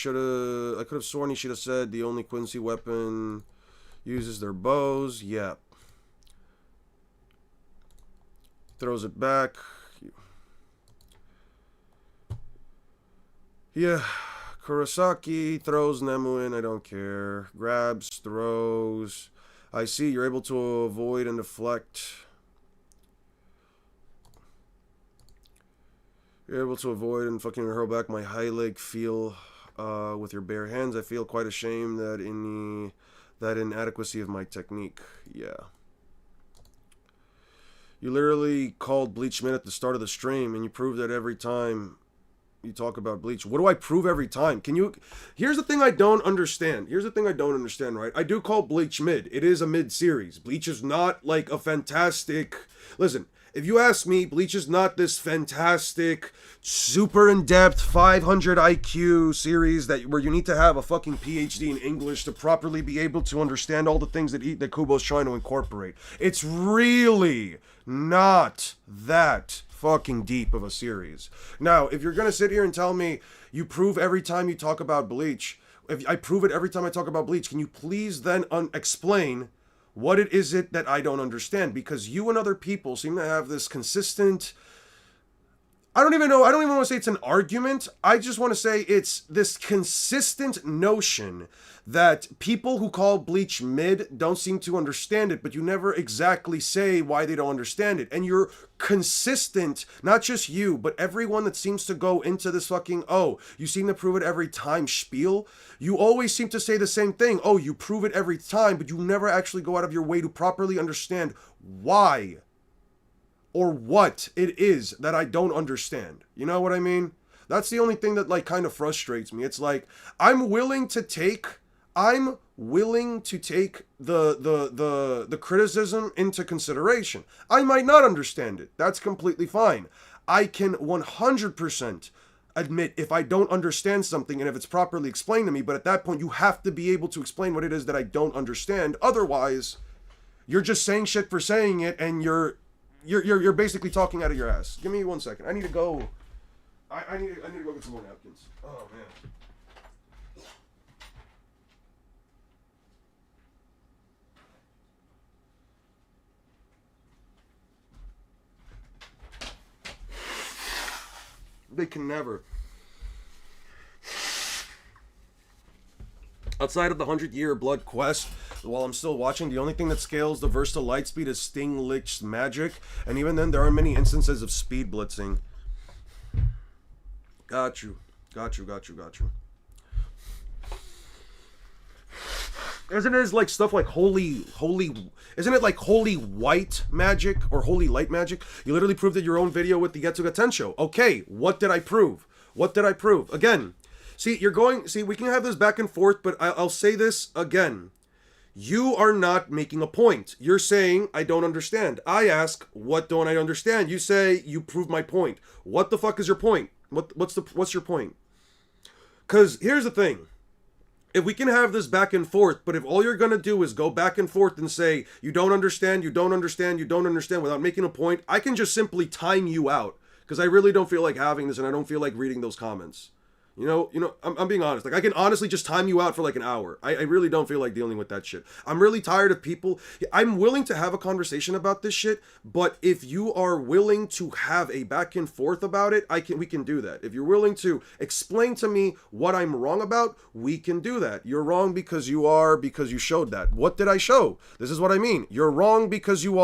could have sworn he should have said the only Quincy weapon uses their bows. Yep. Throws it back. Yeah. Kurosaki throws Nemu in. I don't care. Grabs, throws. I see. You're able to avoid and deflect. You're able to avoid and fucking hurl back my high leg feel with your bare hands. I feel quite ashamed that inadequacy of my technique. Yeah. You literally called Bleach mid at the start of the stream, and you prove that every time you talk about Bleach. What do I prove every time? Here's the thing I don't understand. Right? I do call Bleach mid. It is a mid series. Bleach is not like a fantastic... Listen, if you ask me, Bleach is not this fantastic, super in-depth, 500 IQ series where you need to have a fucking PhD in English to properly be able to understand all the things that Kubo's trying to incorporate. It's really not that fucking deep of a series. Now, if you're gonna sit here and tell me you prove every time you talk about Bleach, if I prove it every time I talk about Bleach, can you please then explain what it is that I don't understand? Because you and other people seem to have this consistent... I don't even want to say it's an argument. I just want to say it's this consistent notion that people who call Bleach mid don't seem to understand it, but you never exactly say why they don't understand it. And you're consistent, not just you, but everyone that seems to go into this fucking, oh, you seem to prove it every time spiel. You always seem to say the same thing. Oh, you prove it every time, but you never actually go out of your way to properly understand why or what it is that I don't understand. You know what I mean? That's the only thing that like kind of frustrates me. It's like I'm willing to take the criticism into consideration. I might not understand it. That's completely fine. I can 100% admit if I don't understand something and if it's properly explained to me, but at that point you have to be able to explain what it is that I don't understand. Otherwise, you're just saying shit for saying it, and you're basically talking out of your ass. Give me 1 second. I need to go. I need to go get some more napkins. Oh man. They can never. Outside of the 100-year blood quest, while I'm still watching, the only thing that scales the Versa Lightspeed is Sting Lich's magic, and even then there are many instances of speed blitzing. Got you. Isn't it like stuff like isn't it like holy white magic or holy light magic? You literally proved it your own video with the Getsuga Tensho. Okay, what did I prove? Again, we can have this back and forth, but I'll say this again. You are not making a point. You're saying, I don't understand. I ask, what don't I understand? You say, you prove my point. What the fuck is your point? What's your point? Because here's the thing. If we can have this back and forth, but if all you're going to do is go back and forth and say, you don't understand without making a point, I can just simply time you out. Because I really don't feel like having this, and I don't feel like reading those comments. You know, I'm being honest. Like, I can honestly just time you out for like an hour. I really don't feel like dealing with that shit. I'm really tired of people. I'm willing to have a conversation about this shit, but if you are willing to have a back and forth about it, we can do that. If you're willing to explain to me what I'm wrong about, we can do that. You're wrong because you showed that. What did I show? This is what I mean. You're wrong because you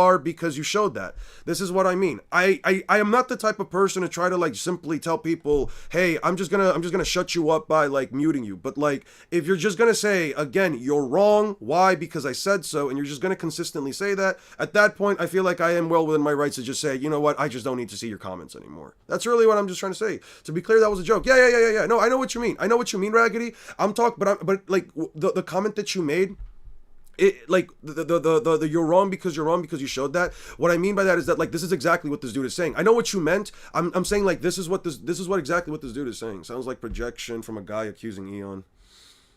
showed that. This is what I mean. I am not the type of person to try to like simply tell people, hey, I'm just gonna shut you up by like muting you. But like, if you're just gonna say again, you're wrong, why? Because I said so, and you're just gonna consistently say that, at that point I feel like I am well within my rights to just say, you know what, I just don't need to see your comments anymore. That's really what I'm just trying to say. To be clear, that was a joke. Yeah. No, I know what you mean, Raggedy. I'm talking, but like the comment that you made, it, like the you're wrong because you're wrong because you showed that. What I mean by that is that like this is exactly what this dude is saying. I know what you meant. I'm saying like this is what exactly what this dude is saying. Sounds like projection from a guy accusing Eon.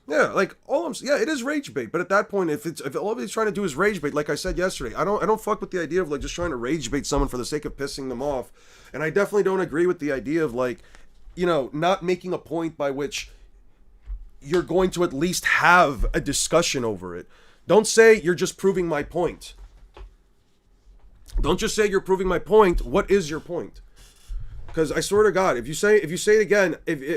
Yeah, like yeah, it is rage bait. But at that point, if all he's trying to do is rage bait, like I said yesterday, I don't fuck with the idea of like just trying to rage bait someone for the sake of pissing them off. And I definitely don't agree with the idea of like, not making a point by which you're going to at least have a discussion over it. Don't say you're just proving my point. Don't just say you're proving my point. What is your point? Because I swear to God, if you say it again,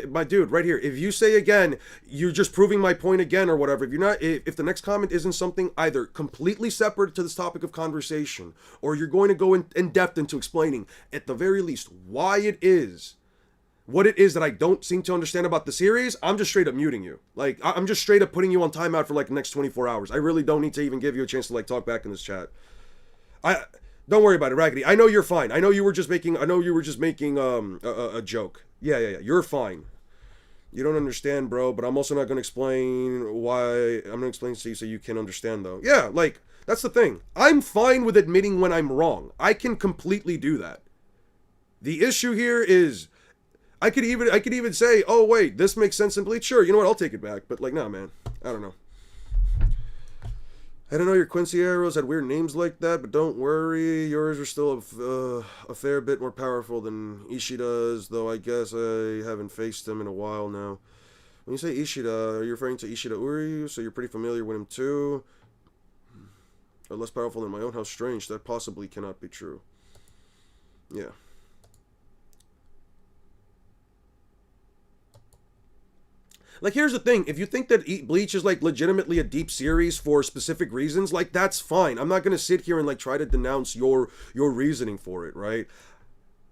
my dude, right here, if you say again, you're just proving my point again or whatever. If the next comment isn't something either completely separate to this topic of conversation, or you're going to go in depth into explaining, at the very least, why it is, what it is that I don't seem to understand about the series, I'm just straight up muting you. Like, I'm just straight up putting you on timeout for like the next 24 hours. I really don't need to even give you a chance to like talk back in this chat. Don't worry about it, Raggedy. I know you're fine. I know you were just making a joke. Yeah. You're fine. You don't understand, bro, but I'm also not going to explain why. I'm going to explain to you so you can understand, though. Yeah, like, that's the thing. I'm fine with admitting when I'm wrong. I can completely do that. The issue here is I could even say, "Oh, wait, this makes sense in Bleach." Sure, you know what? I'll take it back. But like, nah, man. I don't know. I don't know your Quincy arrows had weird names like that, but don't worry, yours are still a fair bit more powerful than Ishida's, though I guess I haven't faced him in a while now. When you say Ishida, are you referring to Ishida Uryu? So you're pretty familiar with him too? Or less powerful than my own? How strange, that possibly cannot be true. Yeah. Like, here's the thing. If you think that Bleach is, like, legitimately a deep series for specific reasons, like, that's fine. I'm not going to sit here and, like, try to denounce your reasoning for it, right?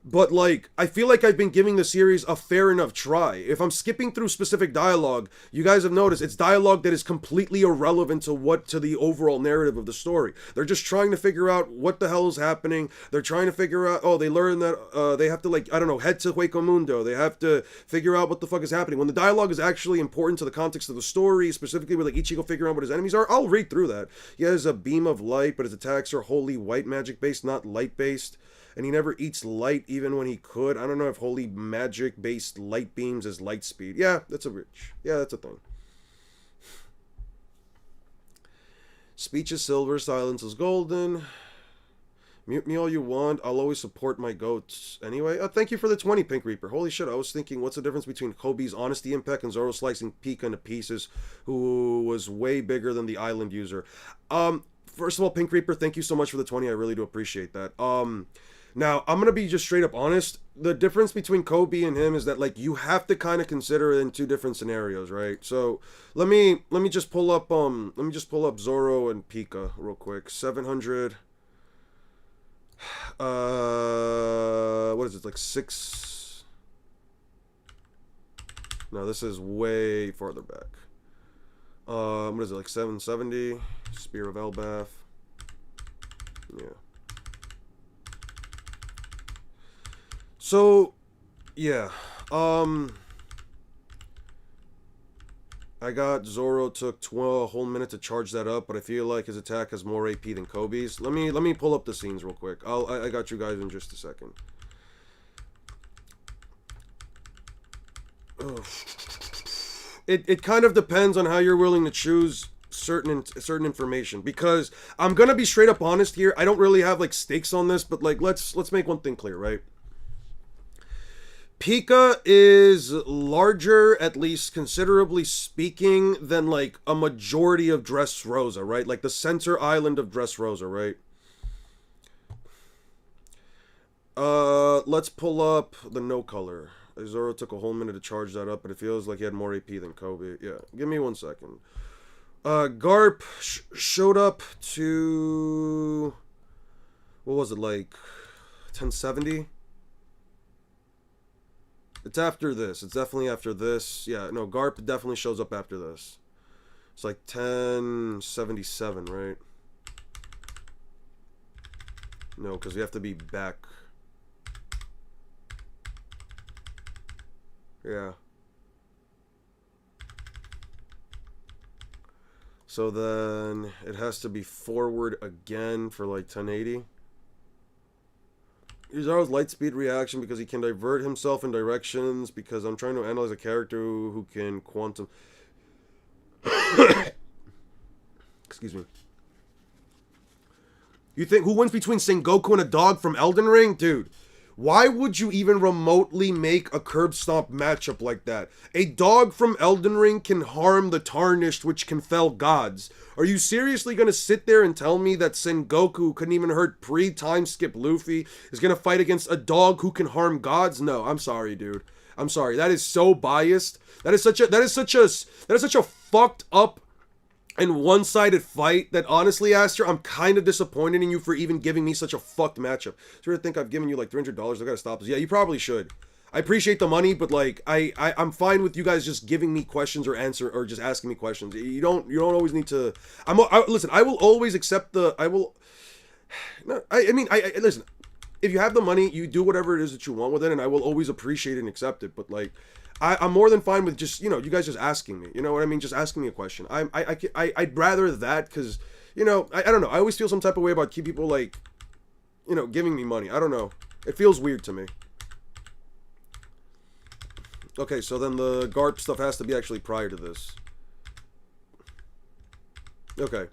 But, like, I feel like I've been giving the series a fair enough try. If I'm skipping through specific dialogue, you guys have noticed it's dialogue that is completely irrelevant to the overall narrative of the story. They're just trying to figure out what the hell is happening. They're trying to figure out, they learn that they have to, like, I don't know, head to Hueco Mundo. They have to figure out what the fuck is happening. When the dialogue is actually important to the context of the story, specifically with, like, Ichigo figuring out what his enemies are, I'll read through that. He has a beam of light, but his attacks are wholly white magic based, not light based. And he never eats light even when he could. I don't know if holy magic based light beams is light speed. Yeah, that's a thing. Speech is silver, silence is golden. Mute me all you want. I'll always support my goats. Anyway, thank you for the 20, Pink Reaper. Holy shit, I was thinking, what's the difference between Kobe's honesty impact and Zoro slicing Pika into pieces, who was way bigger than the island user? First of all, Pink Reaper, thank you so much for the 20. I really do appreciate that. Now, I'm going to be just straight up honest. The difference between Kobe and him is that, like, you have to kind of consider it in two different scenarios, right? So, let me just pull up Zoro and Pika real quick. 700 what is it? Like 6. No, this is way farther back. What is it? Like 770 Spear of Elbaf. Yeah. So, yeah, I got Zoro took a whole minute to charge that up, but I feel like his attack has more AP than Kobe's. Let me pull up the scenes real quick. I got you guys in just a second. Ugh. It kind of depends on how you're willing to choose certain information, because I'm gonna be straight up honest here. I don't really have like stakes on this, but like let's make one thing clear, right? Pika is larger, at least considerably speaking, than like a majority of Dressrosa, right? Like the center island of Dressrosa, right? Let's pull up the no color. Zoro took a whole minute to charge that up, but it feels like he had more AP than Kobe. Yeah, give me 1 second. Garp showed up to, what was it, like 1070? It's after this. It's definitely after this. Yeah, no, Garp definitely shows up after this. It's like 1077, right? No, because we have to be back. Yeah. So then it has to be forward again for like 1080. Uzaro's light speed reaction because he can divert himself in directions because I'm trying to analyze a character who can quantum... Excuse me. You think who wins between Sengoku and a dog from Elden Ring? Dude, why would you even remotely make a curb stomp matchup like that? A dog from Elden Ring can harm the Tarnished, which can fell gods. Are you seriously going to sit there and tell me that Sengoku, who couldn't even hurt pre-time skip Luffy, is going to fight against a dog who can harm gods? No, I'm sorry, dude. I'm sorry. That is so biased. That is such a fucked up and one-sided fight that honestly, Aster, I'm kind of disappointed in you for even giving me such a fucked matchup. So you think I've given you like $300? I gotta stop this. Yeah, you probably should. I appreciate the money, but like I'm fine with you guys just giving me questions or just asking me questions. You don't always need to. Listen. I will always accept the. I will. No, I mean listen. If you have the money, you do whatever it is that you want with it, and I will always appreciate and accept it. But like, I'm more than fine with just, you guys just asking me. You know what I mean? Just asking me a question. I'd rather that because, I don't know. I always feel some type of way about people like, giving me money. I don't know. It feels weird to me. Okay, so then the Garp stuff has to be actually prior to this. Okay.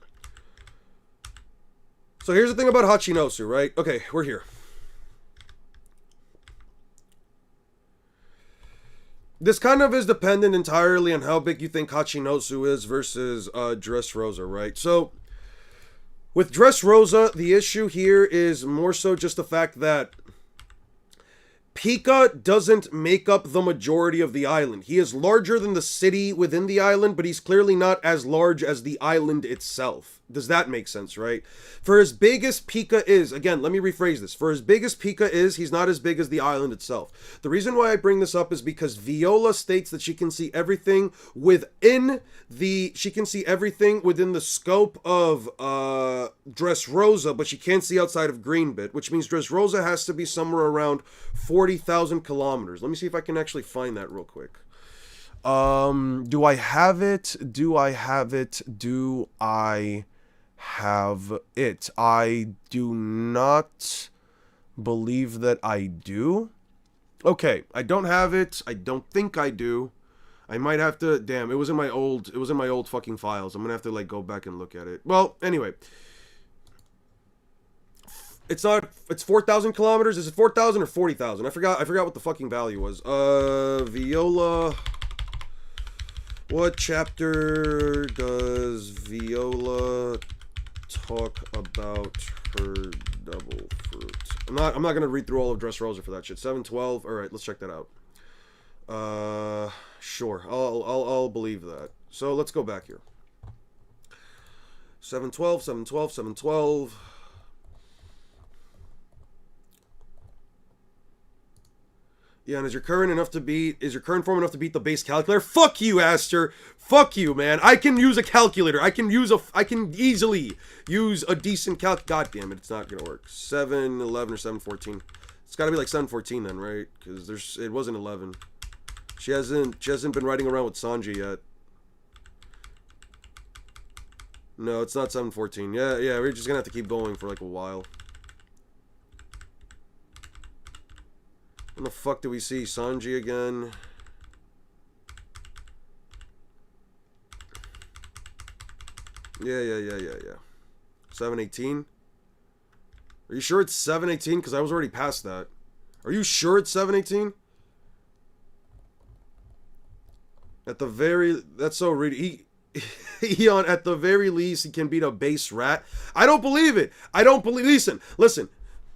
So here's the thing about Hachinosu, right? Okay, we're here. This kind of is dependent entirely on how big you think Hachinosu is versus Dressrosa, right? So, with Dressrosa, the issue here is more so just the fact that Pika doesn't make up the majority of the island. He is larger than the city within the island, but he's clearly not as large as the island itself. Does that make sense, right? For as big as Pika is, again, let me rephrase this. For as big as Pika is, he's not as big as the island itself. The reason why I bring this up is because Viola states that she can see everything within the scope of Dressrosa, but she can't see outside of Greenbit, which means Dressrosa has to be somewhere around 40,000 kilometers. Let me see if I can actually find that real quick. Do I have it? I do not believe that I do. Okay, I don't have it. I don't think I do. I might have to. Damn, it was in my old fucking files. I'm gonna have to like go back and look at it. Well, anyway, it's 4,000 kilometers. Is it 4,000 or 40,000? I forgot what the fucking value was. Viola. What chapter does Viola talk about her double fruit? I'm not gonna read through all of Dressrosa for that shit. 712. All right, let's check that out. Sure. I'll believe that. So let's go back here. 712, 712, 712. Yeah, and is your current form enough to beat the base calculator? Fuck you, Aster. Fuck you, man. I can use a calculator. I can easily use a decent God damn it, it's not gonna work. 711 or 714. It's gotta be like 714 then, right? Because it wasn't 11. She hasn't been riding around with Sanji yet. No, it's not 714. Yeah, we're just gonna have to keep going for like a while. When the fuck do we see Sanji again? Yeah. 718? Are you sure it's 718? Because I was already past that. Are you sure it's 718? That's so rude. Eon, at the very least, he can beat a base rat. I don't believe it. Listen.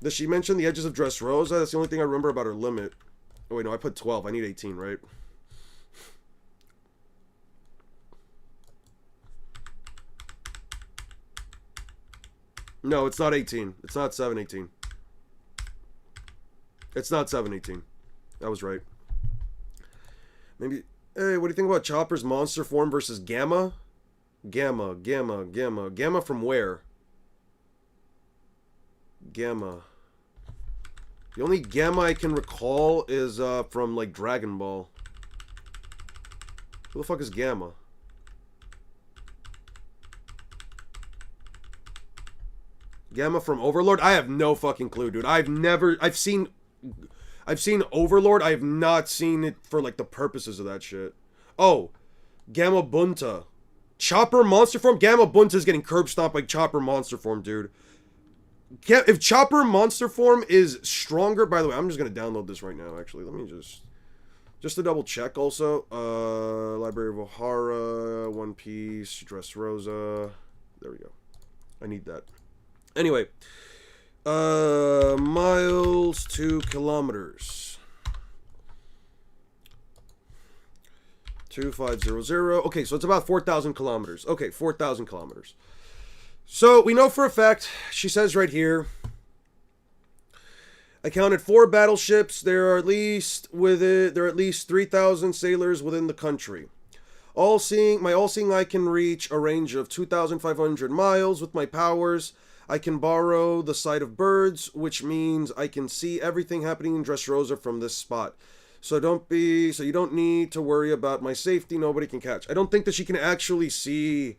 Does she mention the edges of Dressrosa? That's the only thing I remember about her limit. Oh, wait, no, I put 12. I need 18, right? No, it's not 18. It's not 718. It's not 718. I was right. Maybe... Hey, what do you think about Chopper's monster form versus Gamma? Gamma from where? Gamma. The only Gamma I can recall is from like Dragon Ball. Who the fuck is Gamma? Gamma from Overlord? I have no fucking clue, dude. I've seen Overlord. I have not seen it for, like, the purposes of that shit. Oh, Gamma Bunta. Chopper Monster Form? Gamma Bunta is getting curb stomped by Chopper Monster Form, dude. If Chopper Monster Form is stronger... By the way, I'm just going to download this right now, actually. Let me just to double check also. Library of Ohara, One Piece, Dressrosa. There we go. I need that. Anyway. Miles to kilometers. 2500. Okay, so it's about 4,000 kilometers. Okay, 4,000 kilometers. So we know for a fact, she says right here, I counted 4 battleships. There are at least 3,000 sailors within the country. My all-seeing eye can reach a range of 2,500 miles. With my powers, I can borrow the sight of birds, which means I can see everything happening in Dressrosa from this spot. So you don't need to worry about my safety. Nobody can catch. I don't think that she can actually see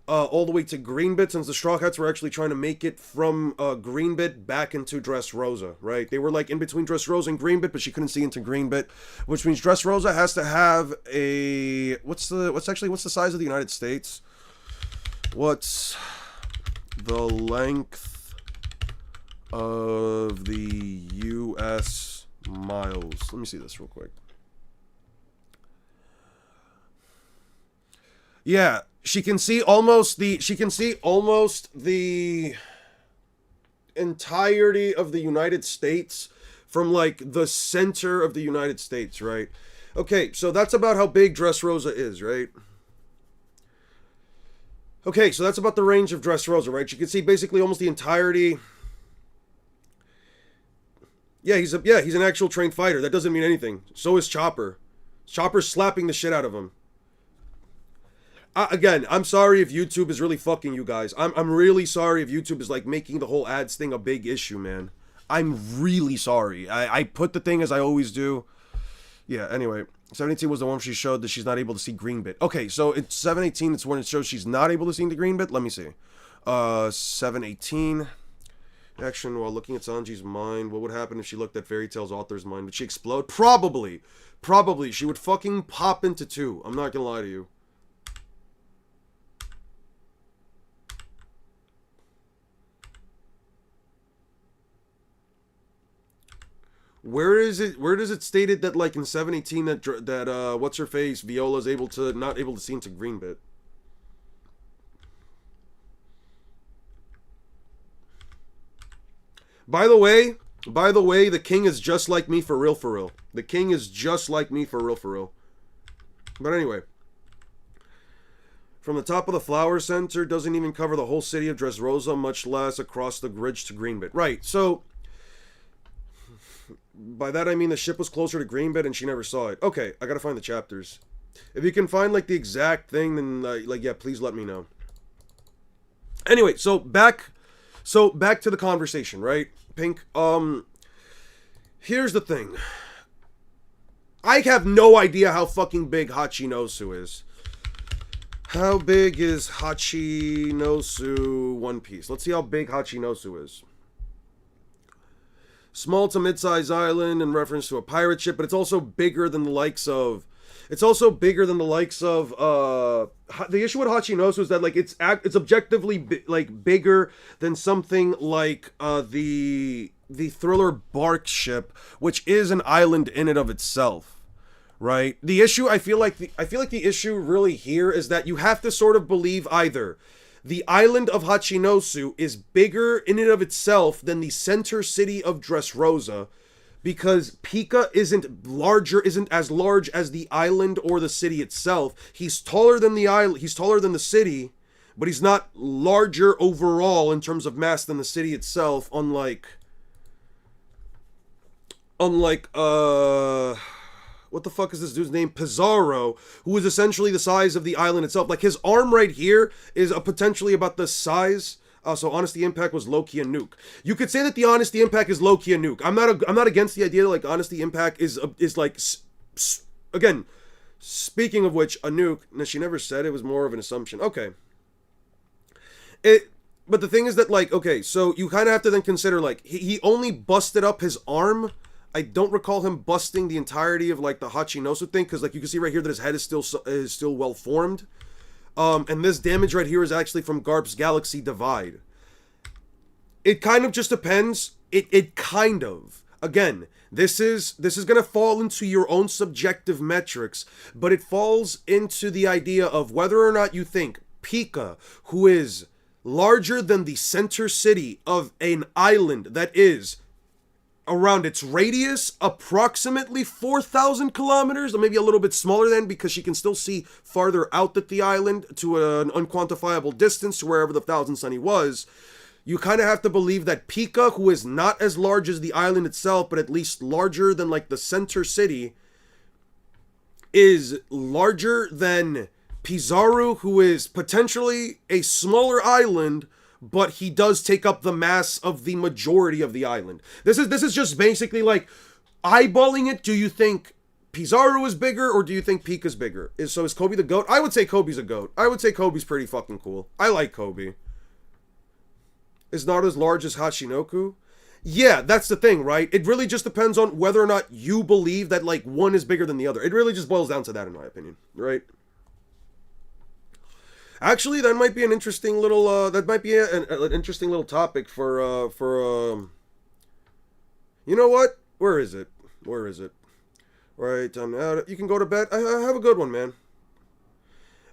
all the way to Greenbit, since the Straw Hats were actually trying to make it from Greenbit back into Dressrosa, right? They were like in between Dressrosa and Greenbit, but she couldn't see into Greenbit, which means Dressrosa has to have a what's the size of the United States? What's the length of the U.S. miles? Let me see this real quick. Yeah, she can see almost the entirety of the United States from, like, the center of the United States, right? Okay, so that's about how big Dressrosa is, right? Okay, so that's about the range of Dressrosa, right? You can see basically almost the entirety. Yeah, he's an actual trained fighter. That doesn't mean anything. So is Chopper. Chopper's slapping the shit out of him. Again, I'm sorry if YouTube is really fucking you guys. I'm really sorry if YouTube is, like, making the whole ads thing a big issue, man. I'm really sorry. I put the thing as I always do. Yeah, anyway. 718 was the one she showed that she's not able to see Greenbit. Okay, so it's 718. It's when it shows she's not able to see the Greenbit. Let me see. 718. Action while looking at Sanji's mind. What would happen if she looked at Fairy Tail's author's mind? Would she explode? Probably. Probably. She would fucking pop into 2. I'm not gonna lie to you. Where does it stated that, like, in 718 that what's her face Viola's not able to see into Greenbit? By the way, the king is just like me for real, for real. The king is just like me for real, for real. But anyway, from the top of the flower center doesn't even cover the whole city of Dressrosa, much less across the bridge to Greenbit. Right. So by that I mean the ship was closer to Greenbit and she never saw it. Okay, I gotta find the chapters. If you can find, like, the exact thing, then like, yeah, please let me know. Anyway, so back to the conversation, right? Pink. Here's the thing. I have no idea how fucking big Hachinosu is. How big is Hachinosu One Piece? Let's see how big Hachinosu is. Small to mid-sized island in reference to a pirate ship, but it's also bigger than the likes of... the issue with Hachinosu is that, like, it's objectively bigger than something like the Thriller Bark ship, which is an island in and of itself, right? The issue, I feel like the issue really here is that you have to sort of believe either the island of Hachinosu is bigger in and of itself than the center city of Dressrosa, because Pika isn't as large as the island or the city itself. He's taller than the island, he's taller than the city, but he's not larger overall in terms of mass than the city itself, unlike what the fuck is this dude's name? Pizarro, who is essentially the size of the island itself. Like, his arm right here is potentially about the size. So Honesty Impact was Loki and Nuke. You could say that the Honesty Impact is Loki and Nuke. I'm not against the idea that, like, Honesty Impact is like, again, speaking of which, a nuke. Now, she never said it, was more of an assumption. Okay. But the thing is that, like, okay, so you kind of have to then consider, like, he only busted up his arm. I don't recall him busting the entirety of, like, the Hachinosu thing, because, like, you can see right here that his head is still well formed. And this damage right here is actually from Garp's Galaxy Divide. It kind of just depends. It kind of. Again, this is going to fall into your own subjective metrics, but it falls into the idea of whether or not you think Pika, who is larger than the center city of an island that is around its radius approximately 4,000 kilometers, or maybe a little bit smaller than, because she can still see farther out at the island to an unquantifiable distance to wherever the Thousand Sunny was. You kind of have to believe that Pika, who is not as large as the island itself, but at least larger than, like, the center city, is larger than Pizarro, who is potentially a smaller island, but he does take up the mass of the majority of the island. This is just basically like eyeballing it. Do you think Pizarro is bigger, or do you think Pika's bigger? Is Kobe the GOAT? I would say Kobe's a GOAT. I would say Kobe's pretty fucking cool. I like Kobe. Is not as large as Hachinoku. Yeah, that's the thing, right? It really just depends on whether or not you believe that, like, one is bigger than the other. It really just boils down to that, in my opinion, right? Actually, that might be an interesting little, an interesting little topic for, you know what? Where is it? Right, you can go to bed. Have a good one, man.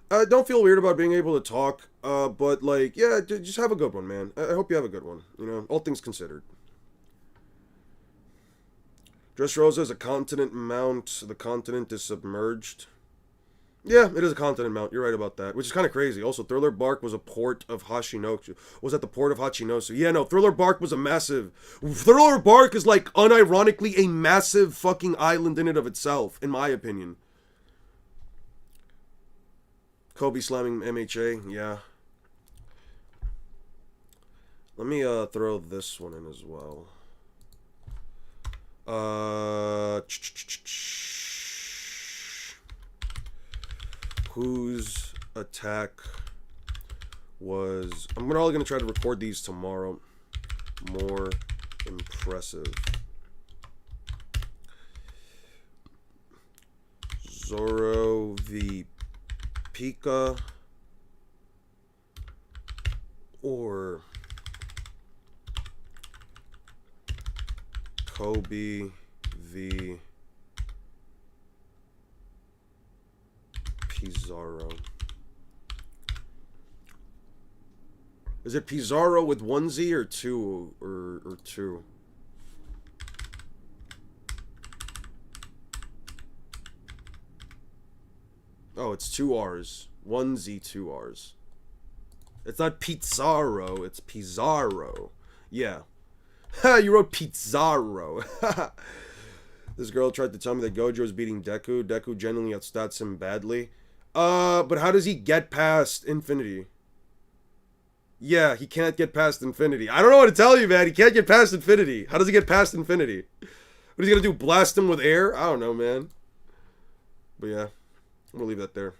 Don't feel weird about being able to talk, but, like, yeah, just have a good one, man. I hope you have a good one, you know, all things considered. Dressrosa is a continent mount. The continent is submerged. Yeah, it is a continent mount. You're right about that, which is kind of crazy. Also, Thriller Bark was a port of Hachinosu. Was at the port of Hachinosu. Yeah, no, Thriller Bark was a massive... Thriller Bark is, like, unironically a massive fucking island in and of itself, in my opinion. Kobe slamming MHA, yeah. Let me throw this one in as well. Whose attack was... I'm probably going to try to record these tomorrow. More impressive. Zoro v Pika, or Kobe v Pizarro. Is it Pizarro with one Z or two, or two? Oh, it's two R's. One Z, two R's. It's not Pizarro, it's Pizarro. Yeah. Ha, you wrote Pizarro. This girl tried to tell me that Gojo is beating Deku. Deku genuinely outstats him badly. But how does he get past Infinity? Yeah, he can't get past Infinity. I don't know what to tell you, man. He can't get past Infinity. How does he get past Infinity? What is he gonna do, blast him with air? I don't know, man. But yeah. I'm gonna leave that there.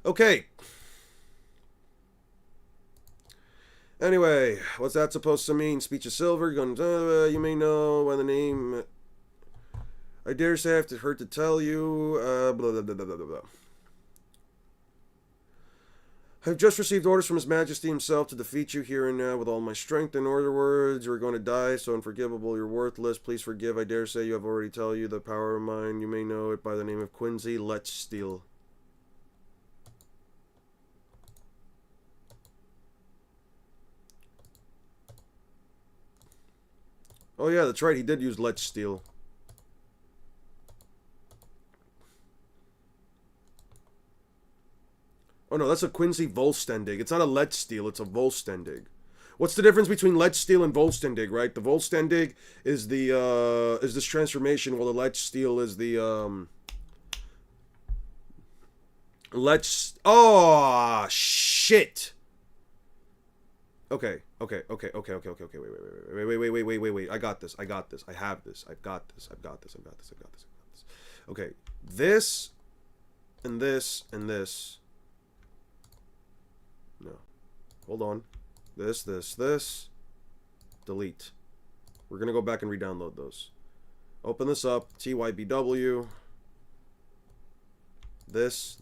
Okay. Anyway, what's that supposed to mean? Speech of Silver, you may know by the name. I dare say I have to hurt to tell you. Blah, blah, blah, blah, blah, blah. I've just received orders from His Majesty himself to defeat you here and now with all my strength. In other words, you are going to die, so unforgivable, you're worthless. Please forgive. I dare say you have already tell you the power of mine. You may know it by the name of Quincy. Let's steal. Oh yeah, that's right. He did use Let's Steal. Oh no, that's a Quincy Volstendig. It's not a Let's Steal, it's a Volstendig. What's the difference between Let's Steal and Volstendig, right? The Volstendig is the, is this transformation, while the Let's Steal is the, Oh, shit! Okay, wait. I got this. I have this. I've got this. Okay, this, and this, and this Hold on. This. Delete. We're going to go back and re-download those. Open this up. TYBW. This.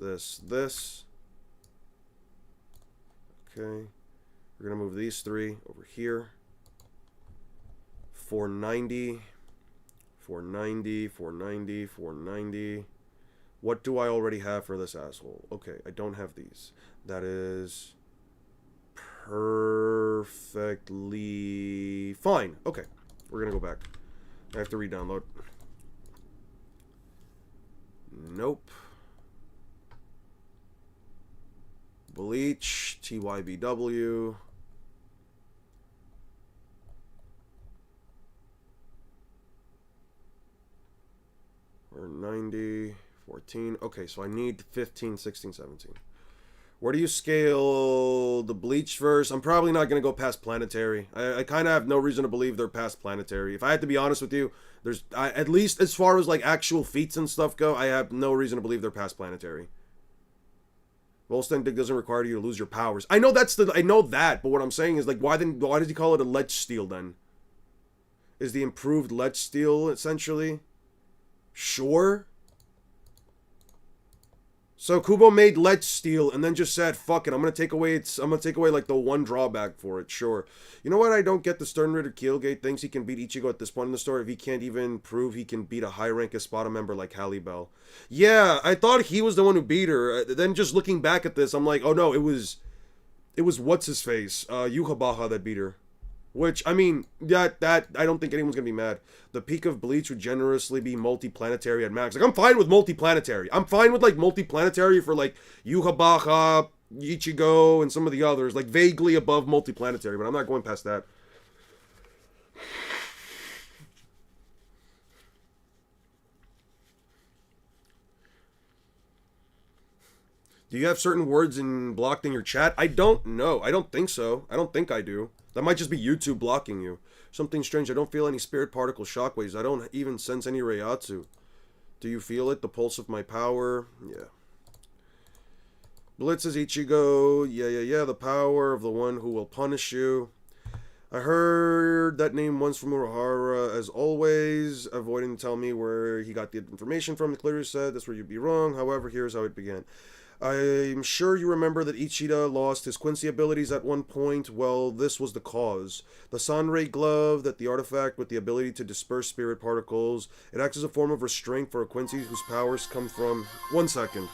Okay. We're going to move these three over here. 490. 490. What do I already have for this asshole? Okay, I don't have these. That is perfectly fine. Okay, we're gonna go back. I have to re-download. Nope. Bleach, TYBW. Or 90, 14. Okay, so I need 15, 16, 17. Where do you scale the Bleach verse? I'm probably not going to go past Planetary. I kind of have no reason to believe they're past Planetary. If I had to be honest with you, at least as far as like actual feats and stuff go, I have no reason to believe they're past Planetary. Volstein Dig doesn't require you to lose your powers. I know that, but what I'm saying is like why does he call it a Lich Steel then? Is the improved Lich Steel essentially? Sure. So Kubo made Lich Steel and then just said, "Fuck it, I'm gonna take away like the one drawback for it." Sure. You know what? I don't get the Sternritter Keelgate thinks he can beat Ichigo at this point in the story if he can't even prove he can beat a high rank Espada member like Halle Bell. Yeah, I thought he was the one who beat her. Then just looking back at this, I'm like, oh no, it was what's his face, Yuhabaha that beat her. Which, I mean, that I don't think anyone's going to be mad. The peak of Bleach would generously be multiplanetary at max. Like, I'm fine with multiplanetary. I'm fine with, like, multiplanetary for, like, Yuhabaha, Ichigo, and some of the others. Like, vaguely above multiplanetary, but I'm not going past that. Do you have certain words blocked in your chat? I don't know. I don't think so. I don't think I do. That might just be YouTube blocking you. Something strange. I don't feel any spirit particle shockwaves. I don't even sense any Reiatsu. Do you feel it? The pulse of my power? Yeah. Blitz is Ichigo. Yeah. The power of the one who will punish you. I heard that name once from Urahara. As always, avoiding to tell me where he got the information from. He clearly said that's where you'd be wrong. However, here's how it began. I'm sure you remember that Ichida lost his Quincy abilities at one point. Well, this was the cause. The Sanrei glove, that the artifact with the ability to disperse spirit particles. It acts as a form of restraint for a Quincy whose powers come from... 1 second.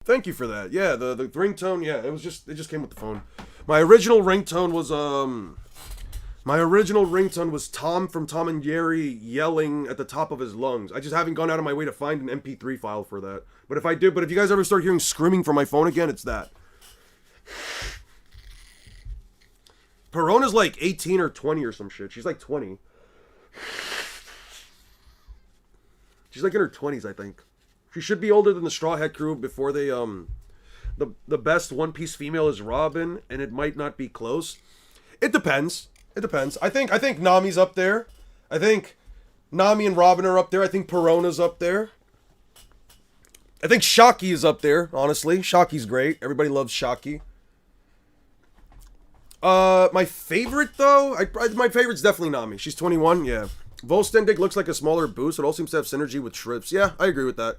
Thank you for that. Yeah, the ringtone, yeah, it just came with the phone. My original ringtone was Tom from Tom and Jerry yelling at the top of his lungs. I just haven't gone out of my way to find an MP3 file for that. But if you guys ever start hearing screaming from my phone again, it's that. Perona's like 18 or 20 or some shit. She's like 20. She's like in her 20s, I think. She should be older than the Straw Hat Crew before they, the best One Piece female is Robin, and it might not be close. It depends. I think Nami's up there. I think Nami and Robin are up there. I think Perona's up there. I think Shaki is up there, honestly. Shaki's great. Everybody loves Shaki. My favorite, though? My favorite's definitely Nami. She's 21, yeah. Volstendig looks like a smaller boost. It all seems to have synergy with Shrips. Yeah, I agree with that.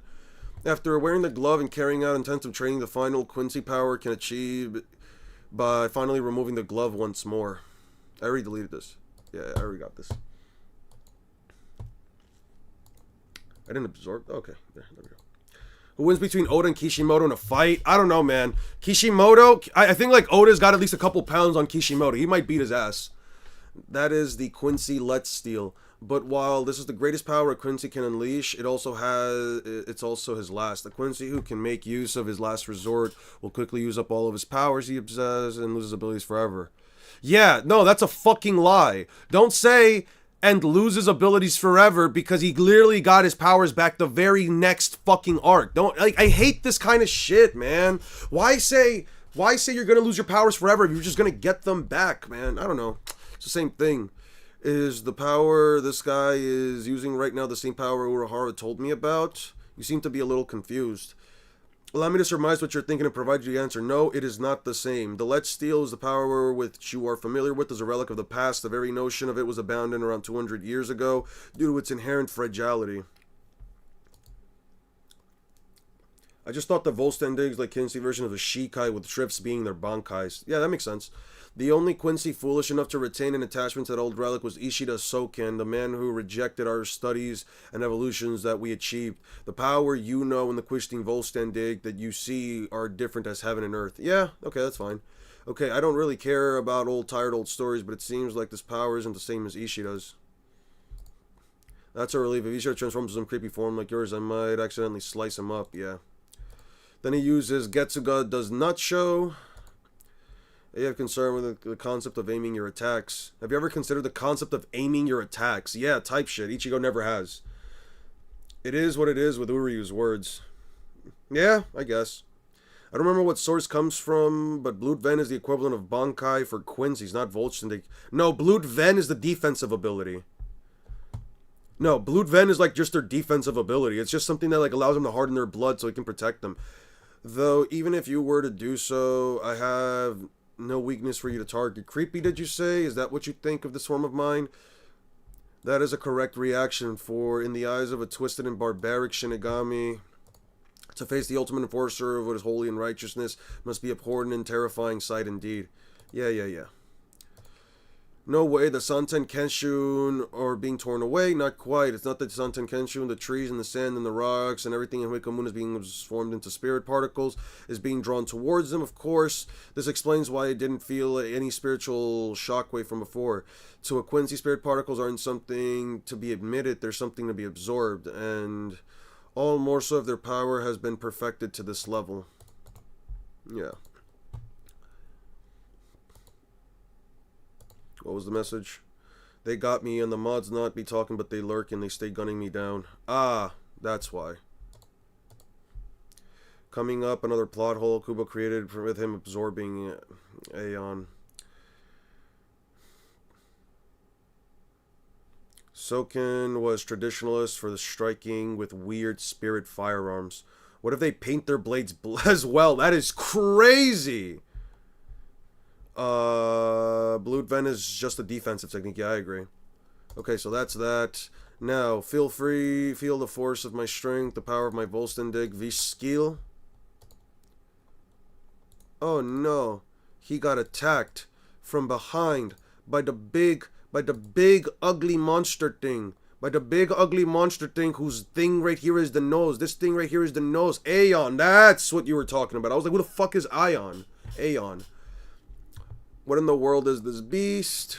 After wearing the glove and carrying out intensive training, the final Quincy power can achieve by finally removing the glove once more. I already deleted this. Yeah, I already got this. I didn't absorb. Okay, there we go. Who wins between Oda and Kishimoto in a fight? I don't know, man. Kishimoto, I think like Oda's got at least a couple pounds on Kishimoto. He might beat his ass. That is the Quincy Let's Steal. But while this is the greatest power a Quincy can unleash, it's also his last. A Quincy who can make use of his last resort will quickly use up all of his powers he possesses and lose his abilities forever. Yeah, no, that's a fucking lie. Don't say and lose his abilities forever because he clearly got his powers back the very next fucking arc. Don't, like, I hate this kind of shit, man. Why say you're gonna lose your powers forever if you're just gonna get them back, man? I don't know. It's the same thing. Is the power this guy is using right now the same power Urahara told me about? You seem to be a little confused. Allow me to surmise what you're thinking and provide you the answer. No, it is not the same. The Let Steel is the power which you are familiar with as a relic of the past. The very notion of it was abandoned around 200 years ago due to its inherent fragility. I just thought the Volstendig's like Quincy version of a Shikai with Trips being their Bankais. Yeah, that makes sense. The only Quincy foolish enough to retain an attachment to that old relic was Ishida Soken, the man who rejected our studies and evolutions that we achieved. The power you know in the Quisting Volstendig that you see are different as heaven and earth. Yeah, okay, that's fine. Okay, I don't really care about tired old stories, but it seems like this power isn't the same as Ishida's. That's a relief. If Ishida transforms into some creepy form like yours, I might accidentally slice him up, yeah. Then he uses Getsuga does not show. You have concern with the concept of aiming your attacks. Have you ever considered the concept of aiming your attacks? Yeah, type shit. Ichigo never has. It is what it is with Uryu's words. Yeah, I guess. I don't remember what source comes from, but Blutven is the equivalent of Bankai for Quincy's, not Volstendig. No, Blutven is the defensive ability. No, Blutven is like just their defensive ability. It's just something that like allows them to harden their blood so it can protect them. Though, even if you were to do so, I have no weakness for you to target. Creepy, did you say? Is that what you think of this form of mine? That is a correct reaction, for in the eyes of a twisted and barbaric Shinigami, to face the ultimate enforcer of what is holy and righteousness must be abhorrent and terrifying sight indeed. Yeah. No way, the Santen Kenshin are being torn away. Not quite. It's not the Santen Kenshin, the trees and the sand and the rocks and everything in Hueco Moon is being formed into spirit particles, is being drawn towards them, of course. This explains why I didn't feel any spiritual shockwave from before. To a Quincy, spirit particles aren't something to be admitted, they're something to be absorbed, and all more so if their power has been perfected to this level. Yeah. What was the message? They got me and the mods not be talking but they lurk and they stay gunning me down. Ah, that's why. Coming up, another plot hole Kubo created with him absorbing Aeon. Soken was traditionalist for the striking with weird spirit firearms. What if they paint their blades as well? That is crazy! Blutven is just a defensive technique. Yeah, I agree. Okay, so that's that. Now, feel free, feel the force of my strength, the power of my Volstendig Vish-skill. Oh no, he got attacked from behind by the big ugly monster thing. By the big ugly monster thing whose thing right here is the nose. This thing right here is the nose. Aeon, that's what you were talking about. I was like, who the fuck is Ion? Aeon. What in the world is this beast?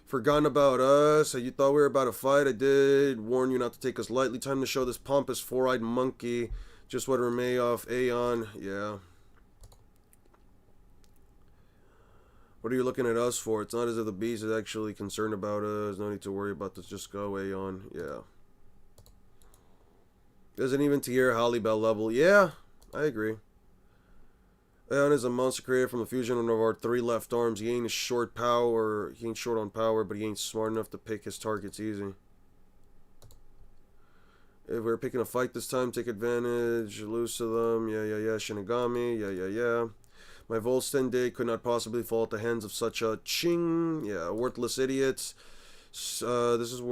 Forgotten about us. You thought we were about to fight. I did warn you not to take us lightly. Time to show this pompous four-eyed monkey just what remain of Aeon. Yeah. What are you looking at us for? It's not as if the beast is actually concerned about us. No need to worry about this. Just go, Aeon. Yeah. Isn't even Tier Hallibell level. Yeah, I agree. Aeon is a monster created from the fusion of our three left arms. He ain't short on power, but he ain't smart enough to pick his targets easy. If we're picking a fight this time, take advantage, lose to them. Yeah. Shinigami. Yeah. My Volstendig could not possibly fall at the hands of such a worthless idiots. This is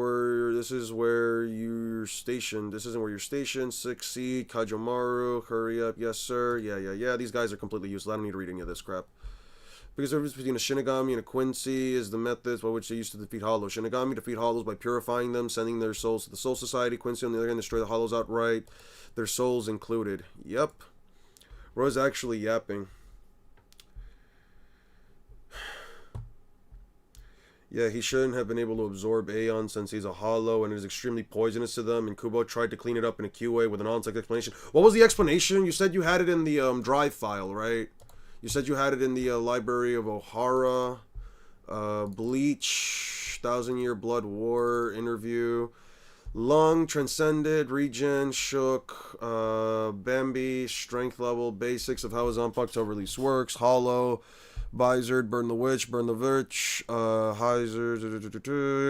where you're stationed. This isn't where you're stationed. Succeed, Kajomaru, hurry up, yes sir. Yeah. These guys are completely useless. I don't need to read any of this crap. Because the difference between a Shinigami and a Quincy is the methods by which they used to defeat Hollows. Shinigami defeat Hollows by purifying them, sending their souls to the Soul Society. Quincy, on the other hand, destroy the Hollows outright, their souls included. Yep. Roy's actually yapping. Yeah, he shouldn't have been able to absorb Aeon since he's a hollow and it is extremely poisonous to them. And Kubo tried to clean it up in a QA with an on-site explanation. What was the explanation? You said you had it in the drive file, right? You said you had it in the Library of Ohara, Bleach, Thousand Year Blood War interview, Lung, Transcended, Regen, Shook, Bambi, Strength Level, Basics of how his Zanpakuto release works, Hollow, Bizard, Burn the Witch, Burn the Virch, Heiser,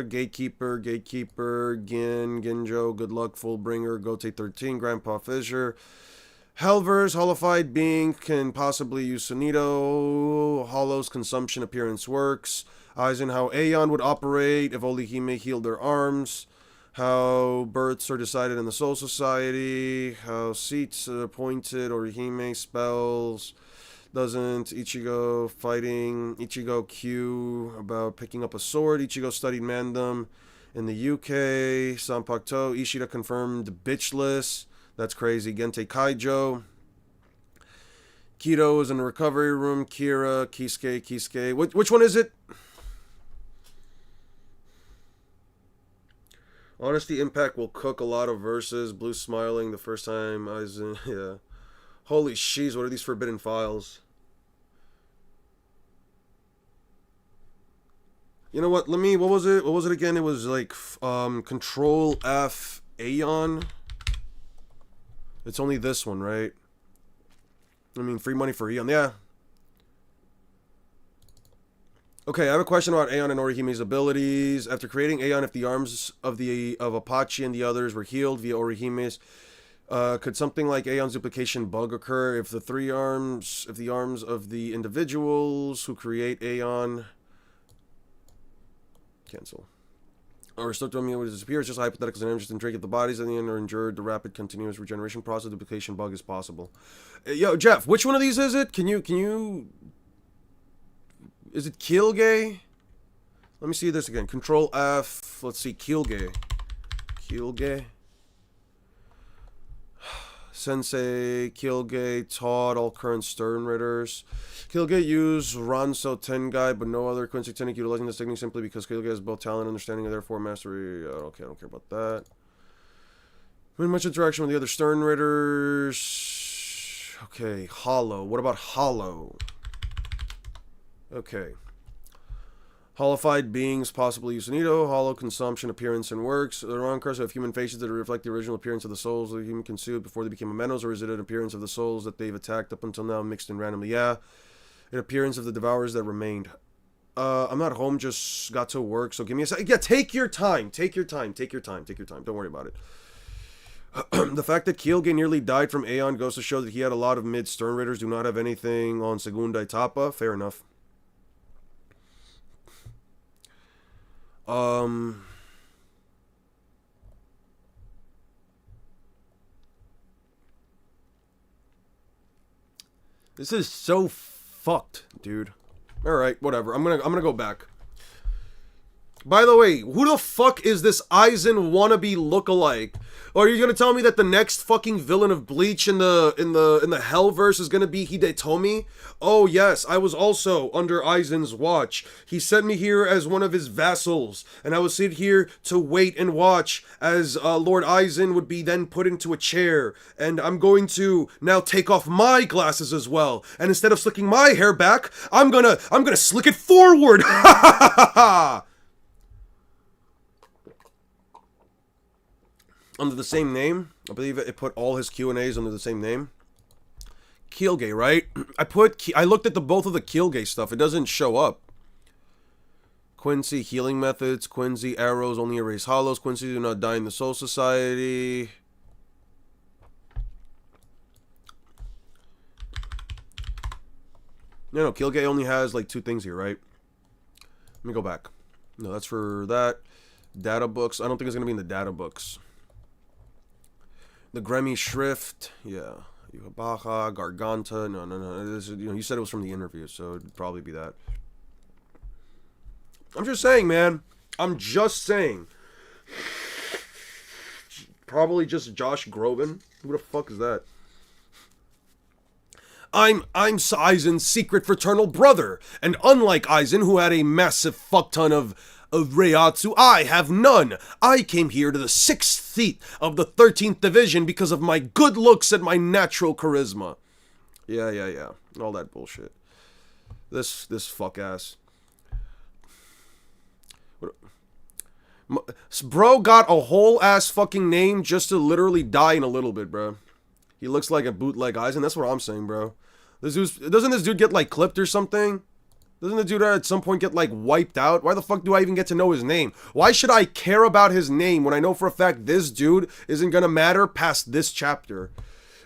Gatekeeper, Gin, Ginjo, Good Luck, Fullbringer, Gote 13, Grandpa Fissure, Helvers, Holified Being, can possibly use Sunito, Hollow's consumption appearance works, Aizen, how Aeon would operate if Orihime healed their arms, how births are decided in the Soul Society, how seats are appointed, Orihime spells, doesn't, Ichigo fighting, Ichigo Q about picking up a sword, Ichigo studied Mandem in the UK, Zanpakuto, Ishida confirmed bitchless, that's crazy, Gente Kaijo, Kido is in the recovery room, Kira, Kisuke, which one is it? Honesty Impact will cook a lot of verses, Blue smiling the first time, Aizen, yeah. Holy sheesh, what are these forbidden files? You know what, what was it again? It was like, Control F Aeon. It's only this one, right? I mean, free money for Aeon, yeah. Okay, I have a question about Aeon and Orihime's abilities. After creating Aeon, if the arms of Apache and the others were healed via Orihime's, could something like Aeon's duplication bug occur if the arms of the individuals who create Aeon cancel or restored to would disappear? It's just hypothetical and interesting trick. If the bodies of the end are injured, the rapid continuous regeneration process duplication bug is possible. Yo, Jeff, which one of these is it? Can you is it Kyuuge? Let me see this again. Control F. Let's see, Kyuuge. Sensei Kyuuge taught all current Stern Ritters. Kyuuge used Ranso Tengai, but no other Quincy technique utilizing this technique simply because Kyuuge has both talent and understanding and therefore mastery. Okay, I don't care about that. When much interaction with the other Stern Ritters. Okay, Hollow. What about Hollow? Okay. Holified beings possibly use Sunito, hollow consumption, appearance, and works. The wrong curse of human faces that reflect the original appearance of the souls the human consumed before they became Amenos, or is it an appearance of the souls that they've attacked up until now mixed in randomly? Yeah. An appearance of the devourers that remained. I'm not home, just got to work, so give me a second. Yeah, take your time. Don't worry about it. The fact that Kyuuge nearly died from Aeon goes to show that he had a lot of mid-Stern Ritters do not have anything on Segunda Etapa. Fair enough. This is so fucked, dude. Alright, whatever. I'm gonna go back. By the way, who the fuck is this Aizen wannabe lookalike? Or are you gonna tell me that the next fucking villain of Bleach in the Hellverse is gonna be Hidetomi? Oh yes, I was also under Aizen's watch. He sent me here as one of his vassals, and I would sit here to wait and watch as Lord Aizen would be then put into a chair, and I'm going to now take off my glasses as well, and instead of slicking my hair back, I'm gonna slick it forward. Ha ha ha ha. Under the same name. I believe it put all his Q&As under the same name. Kyuuge, right? I looked at both of the Kyuuge stuff. It doesn't show up. Quincy healing methods. Quincy arrows only erase hollows. Quincy do not die in the Soul Society. No, Kyuuge only has like 2 things here, right? Let me go back. No, that's for that. Data books. I don't think it's going to be in the data books. The Gremmy Shrift, yeah. Yuhabaha, Garganta, no. This is, you said it was from the interview, so it'd probably be that. I'm just saying, man. I'm just saying. Probably just Josh Groban. Who the fuck is that? I'm Aizen's secret fraternal brother, and unlike Aizen, who had a massive fuck ton of Reiatsu, I have none. I came here to the 6th seat of the 13th division because of my good looks and my natural charisma. Yeah. All that bullshit. This fuck ass. Bro got a whole ass fucking name just to literally die in a little bit, bro. He looks like a bootleg Aizen. That's what I'm saying, bro. Doesn't this dude get like clipped or something? Doesn't the dude at some point get like wiped out? Why the fuck do I even get to know his name? Why should I care about his name when I know for a fact this dude isn't gonna matter past this chapter?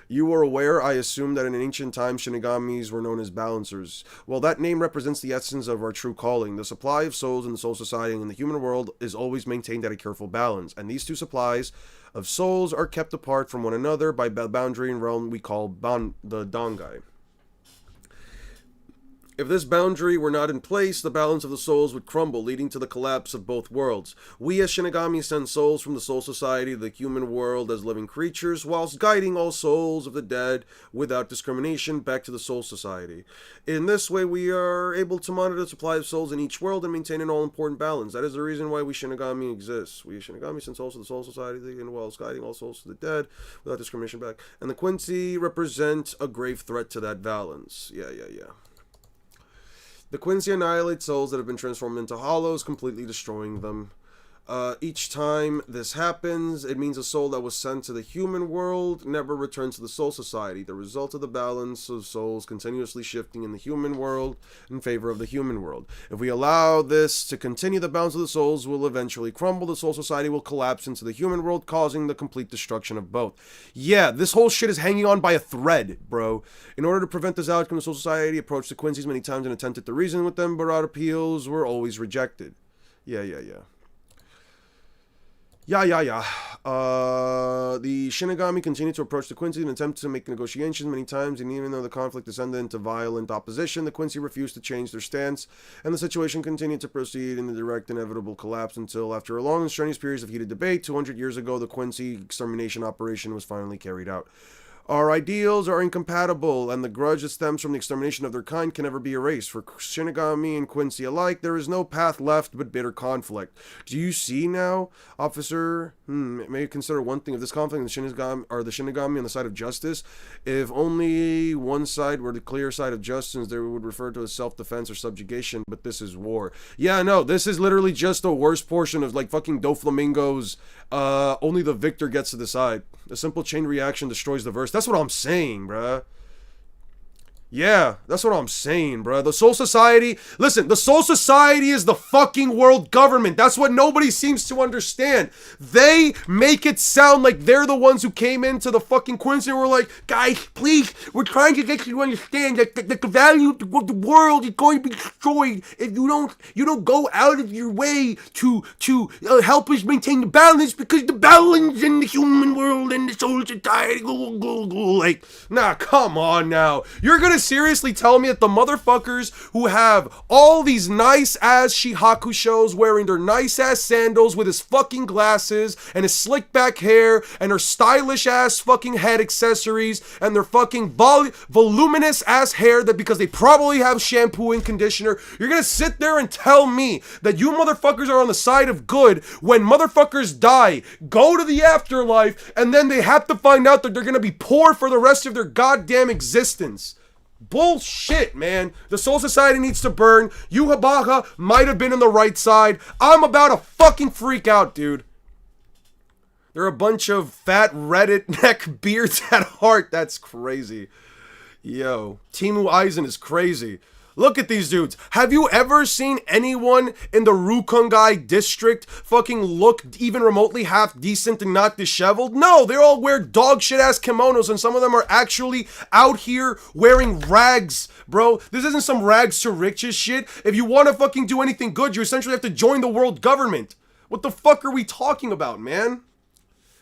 You were aware, I assume, that in ancient times Shinigamis were known as balancers. Well, that name represents the essence of our true calling. The supply of souls in the Soul Society and in the human world is always maintained at a careful balance, and these two supplies of souls are kept apart from one another by the boundary and realm we call the Dangai. If this boundary were not in place, the balance of the souls would crumble, leading to the collapse of both worlds. We as Shinigami send souls from the Soul Society to the human world as living creatures, whilst guiding all souls of the dead without discrimination back to the Soul Society. In this way, we are able to monitor the supply of souls in each world and maintain an all-important balance. That is the reason why we Shinigami exist. We as Shinigami send souls to the Soul Society whilst guiding all souls to the dead without discrimination back. And the Quincy represent a grave threat to that balance. Yeah. The Quincy annihilates souls that have been transformed into hollows, completely destroying them. Each time this happens, it means a soul that was sent to the human world never returns to the Soul Society. The result of the balance of souls continuously shifting in the human world in favor of the human world. If we allow this to continue, the balance of the souls will eventually crumble. The Soul Society will collapse into the human world, causing the complete destruction of both. Yeah, this whole shit is hanging on by a thread, bro. In order to prevent this outcome, the Soul Society approached the Quincy's many times and attempted to reason with them, but our appeals were always rejected. Yeah. The Shinigami continued to approach the Quincy and attempt to make negotiations many times, and even though the conflict descended into violent opposition, the Quincy refused to change their stance, and the situation continued to proceed in the direct inevitable collapse until, after a long and strenuous period of heated debate, 200 years ago, the Quincy extermination operation was finally carried out. Our ideals are incompatible, and the grudge that stems from the extermination of their kind can never be erased. For Shinigami and Quincy alike, there is no path left but bitter conflict. Do you see now, officer? May you consider one thing. If this conflict the Shinigami on the side of justice, if only one side were the clear side of justice, they would refer to as self-defense or subjugation, but this is war. Yeah, no, this is literally just the worst portion of, like, fucking Doflamingo's, only the victor gets to decide. A simple chain reaction destroys the verse. That's what I'm saying, bruh. Yeah, that's what I'm saying, bro. The Soul Society, listen, the Soul Society is the fucking world government. That's what nobody seems to understand. They make it sound like they're the ones who came into the fucking Quincy and were like, guys, please, we're trying to get you to understand that the value of the world is going to be destroyed if you don't go out of your way to help us maintain the balance, because the balance in the human world and the Soul Society go. Like, nah, come on now. You're gonna seriously tell me that the motherfuckers who have all these nice ass Shihaku shows wearing their nice ass sandals with his fucking glasses and his slick back hair and their stylish ass fucking head accessories and their fucking voluminous ass hair, that because they probably have shampoo and conditioner, you're gonna sit there and tell me that you motherfuckers are on the side of good when motherfuckers die, go to the afterlife, and then they have to find out that they're gonna be poor for the rest of their goddamn existence? Bullshit, man. The Soul Society needs to burn. Yhwach might have been on the right side. I'm about to fucking freak out, dude. They're a bunch of fat Reddit neck beards at heart. That's crazy. Yo, Timu Aizen is crazy. Look at these dudes. Have you ever seen anyone in the Rukongai district fucking look even remotely half decent and not disheveled? No, they all wear dog shit ass kimonos, and some of them are actually out here wearing rags, bro. This isn't some rags to riches shit. If you want to fucking do anything good, you essentially have to join the world government. What the fuck are we talking about, man?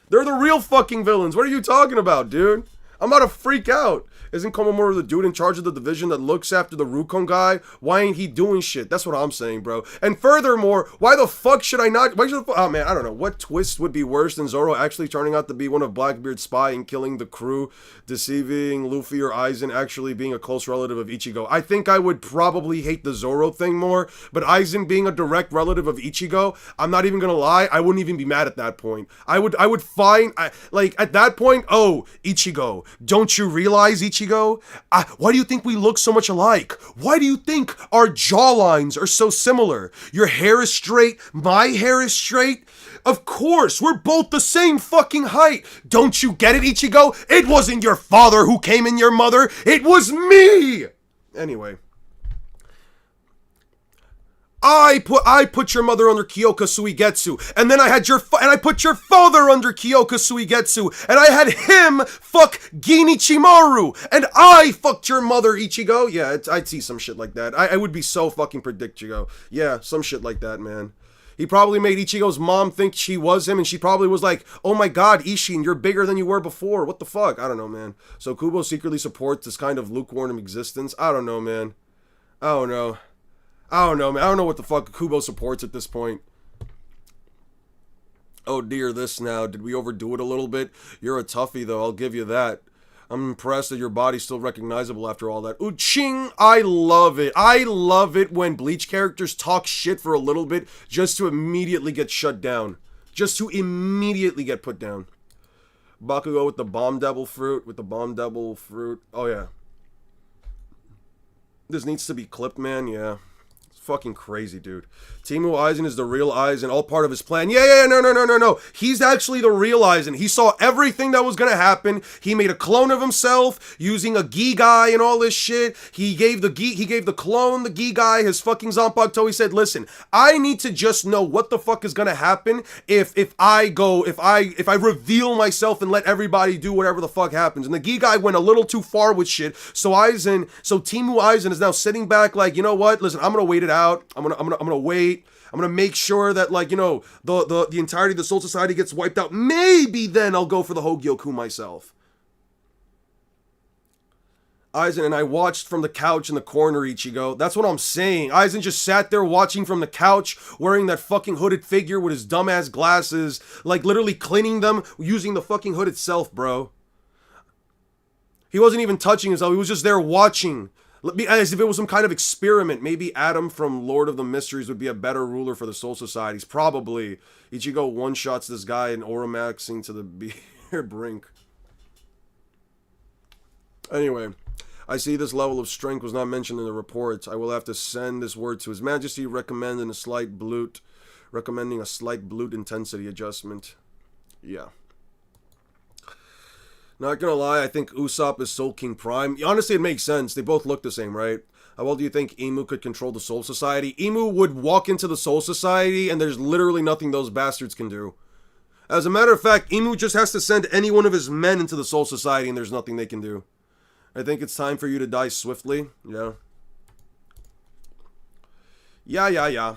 They're the real fucking villains. What are you talking about, dude? I'm about to freak out. Isn't Komamura the dude in charge of the division that looks after the Rukon guy? Why ain't he doing shit? That's what I'm saying, bro. And furthermore, why the fuck should I not? Oh man, I don't know. What twist would be worse than Zoro actually turning out to be one of Blackbeard's spy and killing the crew, deceiving Luffy or Aizen, actually being a close relative of Ichigo? I think I would probably hate the Zoro thing more, but Aizen being a direct relative of Ichigo, I'm not even gonna lie, I wouldn't even be mad at that point. I would find, like, at that point, oh, Ichigo, don't you realize, Ichigo? Why do you think we look so much alike? Why do you think our jawlines are so similar? Your hair is straight, my hair is straight. Of course, we're both the same fucking height. Don't you get it, Ichigo? It wasn't your father who came in your mother. It was me. Anyway. I put your mother under Kyoka Suigetsu, and then I put your father under Kyoka Suigetsu, and I had him fuck Ginichimaru, and I fucked your mother, Ichigo. Yeah, I'd see some shit like that. I would be so fucking predictable. Yeah, some shit like that, man. He probably made Ichigo's mom think she was him, and she probably was like, oh my god, Ishin, you're bigger than you were before. What the fuck? I don't know, man. So Kubo secretly supports this kind of lukewarm existence? I don't know, man. I don't know, man. I don't know what the fuck Kubo supports at this point. Oh dear, this now. Did we overdo it a little bit? You're a toughie, though. I'll give you that. I'm impressed that your body's still recognizable after all that. Uching, I love it. I love it when Bleach characters talk shit for a little bit just to immediately get shut down. Just to immediately get put down. Bakugo with the bomb devil fruit. Oh, yeah. This needs to be clipped, man. Yeah. Fucking crazy, dude. Temu Aizen is the real Aizen, all part of his plan. Yeah, no. He's actually the real Aizen. He saw everything that was gonna happen. He made a clone of himself using a Gi guy and all this shit. He gave the clone, the Gi guy, his fucking Zanpakuto. He said, listen, I need to just know what the fuck is gonna happen if I reveal myself and let everybody do whatever the fuck happens. And the Gi guy went a little too far with shit. So Temu Aizen is now sitting back like, you know what? Listen, I'm gonna wait it out. I'm gonna wait. I'm gonna make sure that, like, you know, the entirety of the Soul Society gets wiped out. Maybe then I'll go for the Hogyoku myself. Aizen, and I watched from the couch in the corner, Ichigo. That's what I'm saying. Aizen just sat there watching from the couch, wearing that fucking hooded figure with his dumbass glasses, like literally cleaning them using the fucking hood itself, bro. He wasn't even touching himself. He was just there watching. As if it was some kind of experiment. Maybe Adam from Lord of the Mysteries would be a better ruler for the Soul Societies. Probably. Ichigo one-shots this guy and Oromaxing to the beer brink. Anyway, I see this level of strength was not mentioned in the reports. I will have to send this word to His Majesty recommending a slight bloat intensity adjustment. Yeah. Not gonna lie, I think Usopp is Soul King Prime. Honestly, it makes sense. They both look the same, right? How well do you think Imu could control the Soul Society? Imu would walk into the Soul Society, and there's literally nothing those bastards can do. As a matter of fact, Imu just has to send any one of his men into the Soul Society, and there's nothing they can do. I think it's time for you to die swiftly. Yeah. Yeah.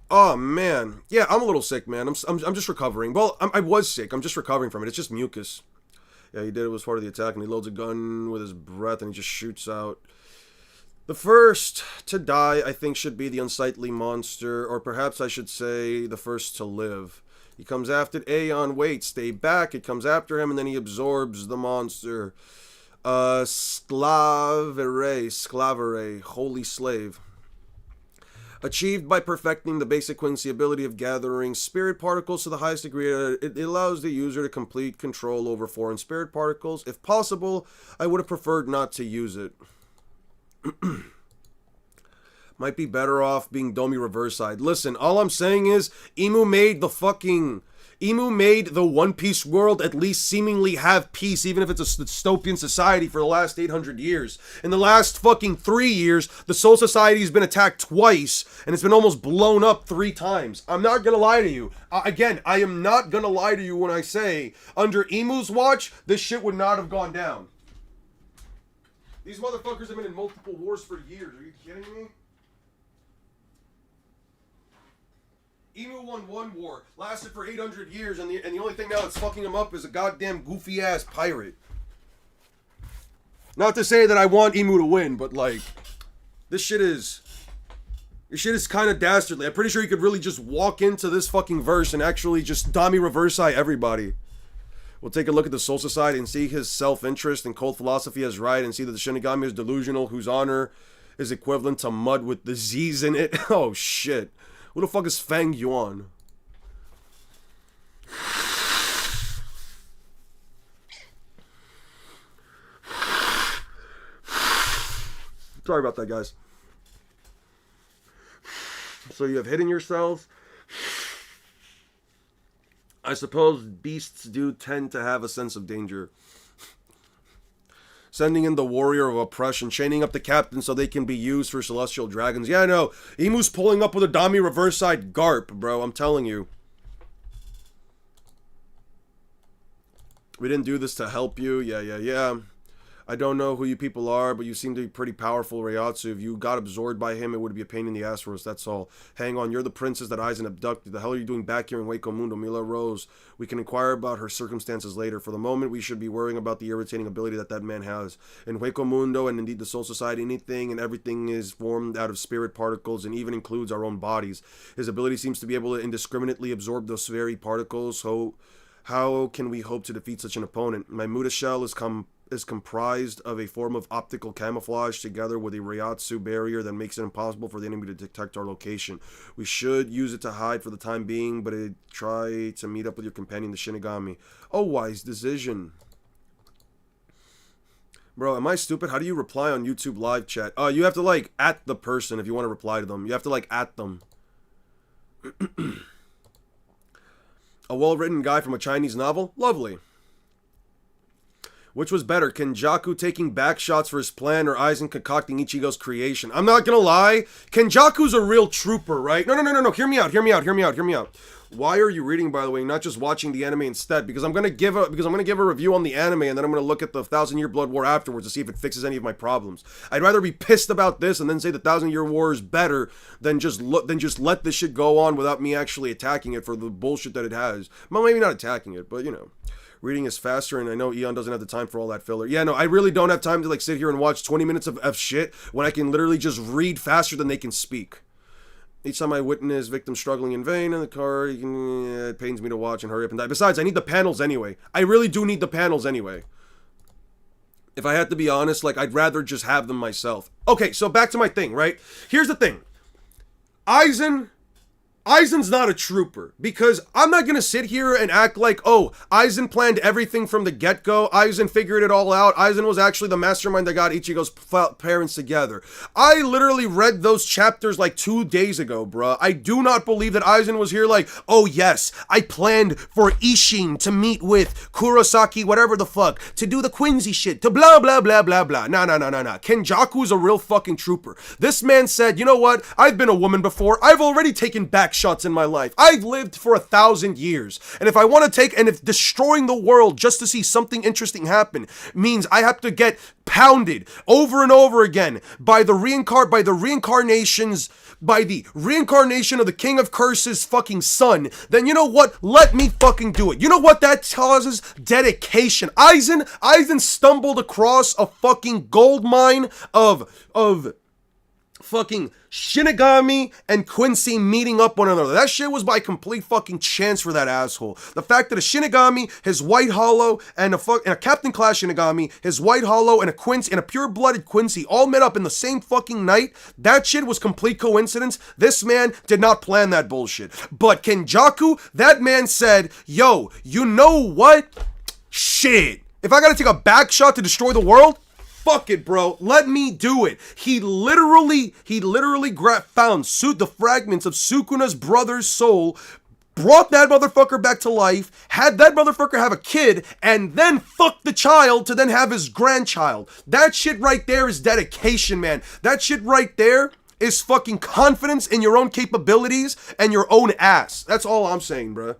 Oh, man. Yeah, I'm a little sick, man. I'm just recovering. Well, I was sick. I'm just recovering from it. It's just mucus. Yeah, he did it was part of the attack, and he loads a gun with his breath, and he just shoots out. The first to die, I think, should be the unsightly monster, or perhaps I should say the first to live. He comes after Aeon. Wait, stay back. It comes after him, and then he absorbs the monster. Sclavere, holy slave. Achieved by perfecting the basic Quincy ability of gathering spirit particles to the highest degree, it allows the user to complete control over foreign spirit particles. If possible, I would have preferred not to use it. Might be better off being Domi reverse-eyed. Listen, all I'm saying is, Imu made the One Piece world at least seemingly have peace, even if it's a dystopian society, for the last 800 years. In the last fucking 3 years, the Soul Society has been attacked twice, and it's been almost blown up 3 times. I'm not gonna lie to you. Again, I am not gonna lie to you when I say, under Imu's watch, this shit would not have gone down. These motherfuckers have been in multiple wars for years. Are you kidding me? Emu won one war, lasted for 800 years, and the only thing now that's fucking him up is a goddamn goofy ass pirate. Not to say that I want Emu to win, but like, this shit is kind of dastardly. I'm pretty sure you could really just walk into this fucking verse and actually just Dami reverse-eye everybody. We'll take a look at the Soul Society and see his self-interest and cold philosophy as right, and see that the Shinigami is delusional, whose honor is equivalent to mud with disease in it. Oh shit. Who the fuck is Fang Yuan? Sorry about that, guys. So you have hidden yourselves. I suppose beasts do tend to have a sense of danger. Sending in the warrior of oppression, chaining up the captain so they can be used for celestial dragons. Yeah, I know. Emu's pulling up with a Dami reverse-side Garp, bro. I'm telling you. We didn't do this to help you. Yeah. I don't know who you people are, but you seem to be pretty powerful, Reiatsu. If you got absorbed by him, it would be a pain in the ass for us, that's all. Hang on, you're the princess that Aizen abducted. The hell are you doing back here in Hueco Mundo? Mila Rose. We can inquire about her circumstances later. For the moment, we should be worrying about the irritating ability that man has. In Hueco Mundo, and indeed the Soul Society, anything and everything is formed out of spirit particles, and even includes our own bodies. His ability seems to be able to indiscriminately absorb those very particles, so how can we hope to defeat such an opponent? My Muda shell is comprised of a form of optical camouflage together with a Reiatsu barrier that makes it impossible for the enemy to detect our location. We should use it to hide for the time being, but try to meet up with your companion, the Shinigami. Oh, wise decision. Bro, am I stupid? How do you reply on YouTube live chat? You have to, like, at the person if you want to reply to them. You have to, like, at them. A well-written guy from a Chinese novel? Lovely. Which was better, Kenjaku taking back shots for his plan or Aizen concocting Ichigo's creation? I'm not gonna lie, Kenjaku's a real trooper, right? No, hear me out. Why are you reading, by the way, not just watching the anime instead? Because I'm gonna give a review on the anime, and then I'm gonna look at the 1,000-Year Blood War afterwards to see if it fixes any of my problems. I'd rather be pissed about this and then say the 1,000-Year War is better than just let this shit go on without me actually attacking it for the bullshit that it has. Well, maybe not attacking it, but you know. Reading is faster, and I know Eon doesn't have the time for all that filler. Yeah, no, I really don't have time to like sit here and watch 20 minutes of shit when I can literally just read faster than they can speak. Each time I witness victims struggling in vain in the car, it pains me to watch and hurry up and die. Besides, I need the panels anyway. I really do need the panels anyway. If I had to be honest, like, I'd rather just have them myself. Okay, so back to my thing, right? Here's the thing. Aizen's not a trooper, because I'm not going to sit here and act like, oh, Aizen planned everything from the get-go, Aizen figured it all out, Aizen was actually the mastermind that got Ichigo's parents together. I literally read those chapters like 2 days ago, bruh. I do not believe that Aizen was here like, oh yes, I planned for Ishin to meet with Kurosaki, whatever the fuck, to do the Quincy shit, to blah blah blah blah blah. Nah. Kenjaku's a real fucking trooper. This man said, you know what, I've been a woman before, I've already taken back shots in my life. I've lived for 1,000 years. And if I want to if destroying the world just to see something interesting happen means I have to get pounded over and over again by the reincarnation of the King of Curses fucking son, then you know what? Let me fucking do it. You know what that causes? Dedication. Aizen stumbled across a fucking gold mine of fucking Shinigami and Quincy meeting up one another. That shit was by complete fucking chance for that asshole. The fact that a Shinigami, his White Hollow, and a Captain Class Shinigami, his White Hollow, and a Quincy, and a pure-blooded Quincy all met up in the same fucking night, that shit was complete coincidence. This man did not plan that bullshit. But Kenjaku, that man said, yo, you know what? Shit. If I gotta take a back shot to destroy the world, fuck it, bro. Let me do it. He literally found the fragments of Sukuna's brother's soul, brought that motherfucker back to life, had that motherfucker have a kid, and then fucked the child to then have his grandchild. That shit right there is dedication, man. That shit right there is fucking confidence in your own capabilities and your own ass. That's all I'm saying, bro.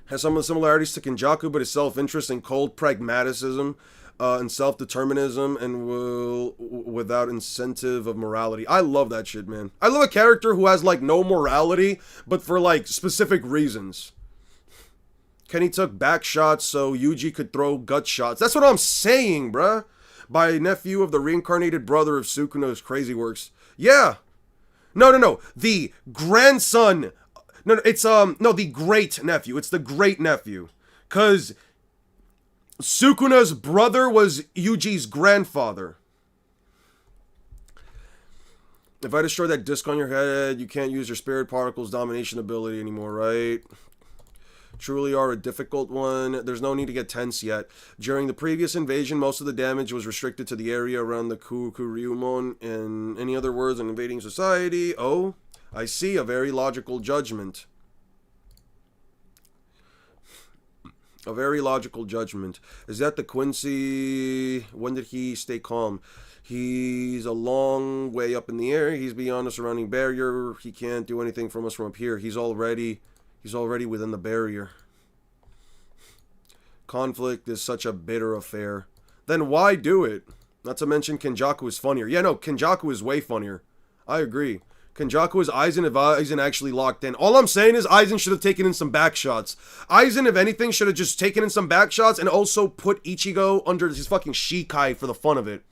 Has some of the similarities to Kenjaku, but his self-interest and cold pragmatism and self-determinism and will without incentive of morality. I love that shit, man. I love a character who has like no morality, but for like specific reasons. Kenny took back shots so Yuji could throw gut shots. That's what I'm saying, bruh. By nephew of the reincarnated brother of Sukuno's Crazy Works. Yeah. No. The grandson. No, it's no, the great nephew. It's the great nephew. 'Cause Sukuna's brother was Yuji's grandfather. If I destroy that disc on your head, you can't use your spirit particles domination ability anymore, right? Truly are a difficult one. There's no need to get tense yet. During the previous invasion, most of the damage was restricted to the area around the Kuryumon. In any other words, an invading society. Oh, I see. A very logical judgment. A very logical judgment. Is that the Quincy? When did he stay calm? He's a long way up in the air. He's beyond the surrounding barrier. He can't do anything from us from up here. He's already within the barrier. Conflict is such a bitter affair. Then why do it? Not to mention Kenjaku is funnier. Yeah, no, Kenjaku is way funnier. I agree. Kenjaku is Aizen if Aizen actually locked in. All I'm saying is Aizen should have taken in some back shots. Aizen, if anything, should have just taken in some back shots and also put Ichigo under his fucking Shikai for the fun of it.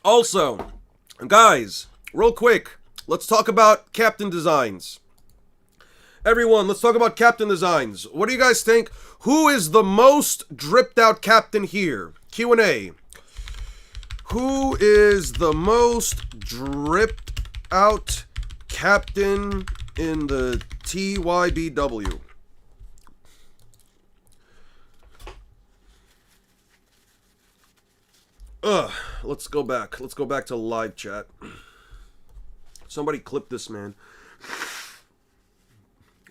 Also, guys, real quick, let's talk about Captain Designs. Everyone, let's talk about Captain Designs. What do you guys think? Who is the most dripped out captain here? Q&A. Who is the most dripped out captain in the TYBW? Let's go back. Let's go back to live chat. Somebody clip this, man.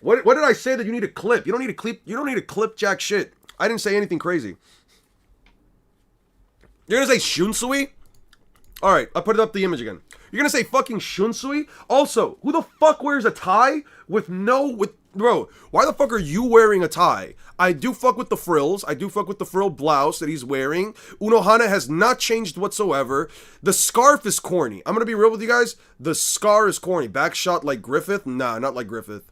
What did I say that you need to clip? You don't need to clip. You don't need to clip jack shit. I didn't say anything crazy. You're gonna say Shunsui? Alright, I'll put it up the image again. You're gonna say fucking Shunsui? Also, who the fuck wears a tie with bro, why the fuck are you wearing a tie? I do fuck with the frills. I do fuck with the frill blouse that he's wearing. Unohana has not changed whatsoever. The scarf is corny. I'm gonna be real with you guys. The scar is corny. Back shot like Griffith? Nah, not like Griffith.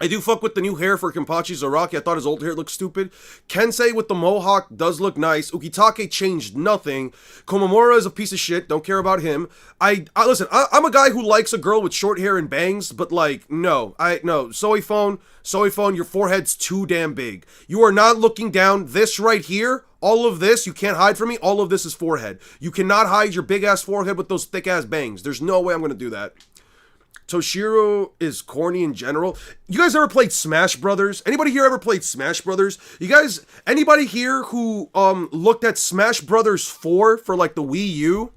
I do fuck with the new hair for Kenpachi Zaraki. I thought his old hair looked stupid. Kensei with the mohawk does look nice. Ukitake changed nothing. Komamura is a piece of shit. Don't care about him. Listen, I'm a guy who likes a girl with short hair and bangs, but like, no. Soe phone, your forehead's too damn big. You are not looking down. This right here, all of this, you can't hide from me. All of this is forehead. You cannot hide your big ass forehead with those thick ass bangs. There's no way I'm gonna do that. Toshiro is corny in general. You guys ever played Smash Brothers? Anybody here ever played Smash Brothers? You guys, anybody here who looked at Smash Brothers 4 for like the Wii U?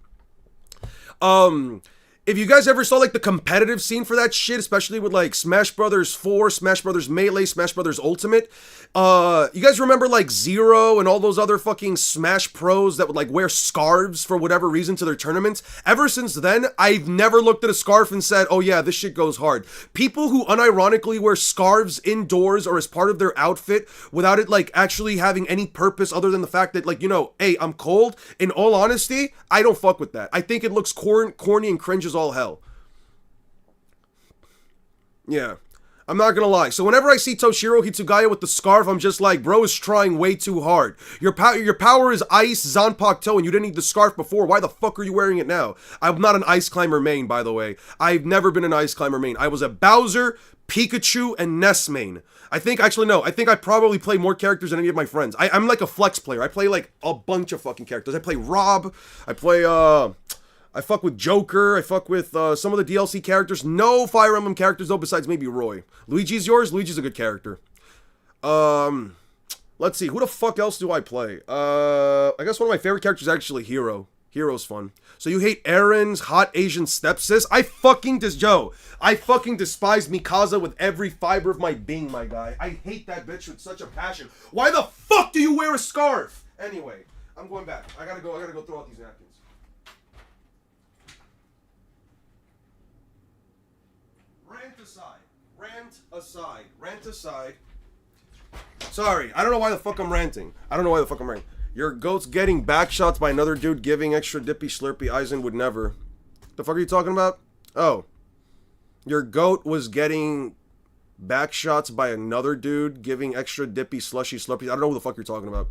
If you guys ever saw like the competitive scene for that shit, especially with like Smash Brothers 4, Smash Brothers Melee, Smash Brothers Ultimate, you guys remember like Zero and all those other fucking Smash pros that would like wear scarves for whatever reason to their tournaments? Ever since then, I've never looked at a scarf and said, oh yeah, this shit goes hard. People who unironically wear scarves indoors or as part of their outfit without it like actually having any purpose other than the fact that like, you know, hey, I'm cold. In all honesty, I don't fuck with that. I think it looks corny and cringe as all hell. Yeah, I'm not gonna lie. So whenever I see Toshiro Hitsugaya with the scarf, I'm just like, bro is trying way too hard. Your power is Ice Zanpakuto, and you didn't need the scarf before. Why the fuck are you wearing it now? I'm not an Ice Climber main, by the way. I've never been an Ice Climber main. I was a Bowser, Pikachu, and Ness main. I think I probably play more characters than any of my friends. I'm like a flex player. I play like a bunch of fucking characters. I play Rob. I fuck with Joker. I fuck with some of the DLC characters. No Fire Emblem characters though, besides maybe Roy. Luigi's yours? Luigi's a good character. Let's see. Who the fuck else do I play? I guess one of my favorite characters is actually Hero. Hero's fun. So you hate Erin's hot Asian stepsis? I fucking despise Mikasa with every fiber of my being, my guy. I hate that bitch with such a passion. Why the fuck do you wear a scarf? Anyway, I'm going back. I gotta go throw out these napkins. Rant aside. Sorry, I don't know why the fuck I'm ranting. Your goat's getting back shots by another dude giving extra dippy slurpy. Aizen would never. The fuck are you talking about? Oh. Your goat was getting back shots by another dude giving extra dippy slushy slurpy. I don't know who the fuck you're talking about.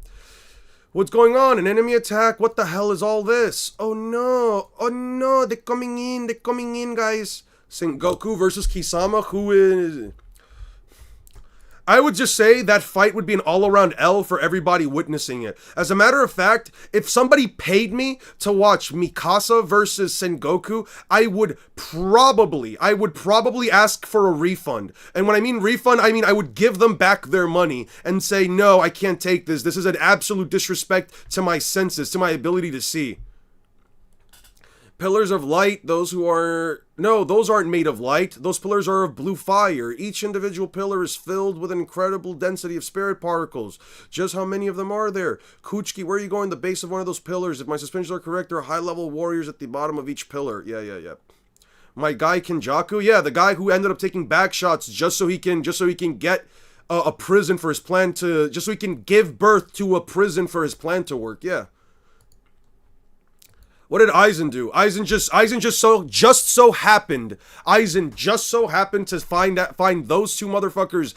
What's going on? An enemy attack? What the hell is all this? Oh no, they're coming in, guys. Sengoku versus Kisama, who is... I would just say that fight would be an all-around L for everybody witnessing it. As a matter of fact, if somebody paid me to watch Mikasa versus Sengoku, I would probably ask for a refund. And when I mean refund, I mean I would give them back their money and say, no, I can't take this. This is an absolute disrespect to my senses, to my ability to see. Pillars of light, those aren't made of light. Those pillars are of blue fire. Each individual pillar is filled with an incredible density of spirit particles. Just how many of them are there? Kuchiki, where are you going? The base of one of those pillars. If my suspicions are correct, there are high-level warriors at the bottom of each pillar. Yeah. My guy Kinjaku? Yeah, the guy who ended up taking back shots just so he can get a prison for his plan to... Just so he can give birth to a prison for his plan to work, yeah. What did Aizen do? Aizen just so happened to find those two motherfuckers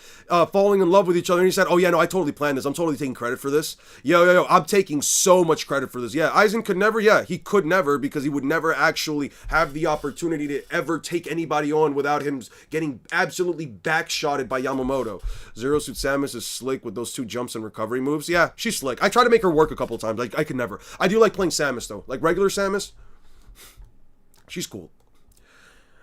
falling in love with each other, and he said, "Oh yeah, no, I totally planned this. I'm totally taking credit for this. Yo, I'm taking so much credit for this." Yeah, Aizen could never. Yeah, he could never, because he would never actually have the opportunity to ever take anybody on without him getting absolutely backshotted by Yamamoto. Zero Suit Samus is slick with those two jumps and recovery moves. Yeah, she's slick. I tried to make her work a couple times. Like I could never. I do like playing Samus though. Like regular Samus, she's cool.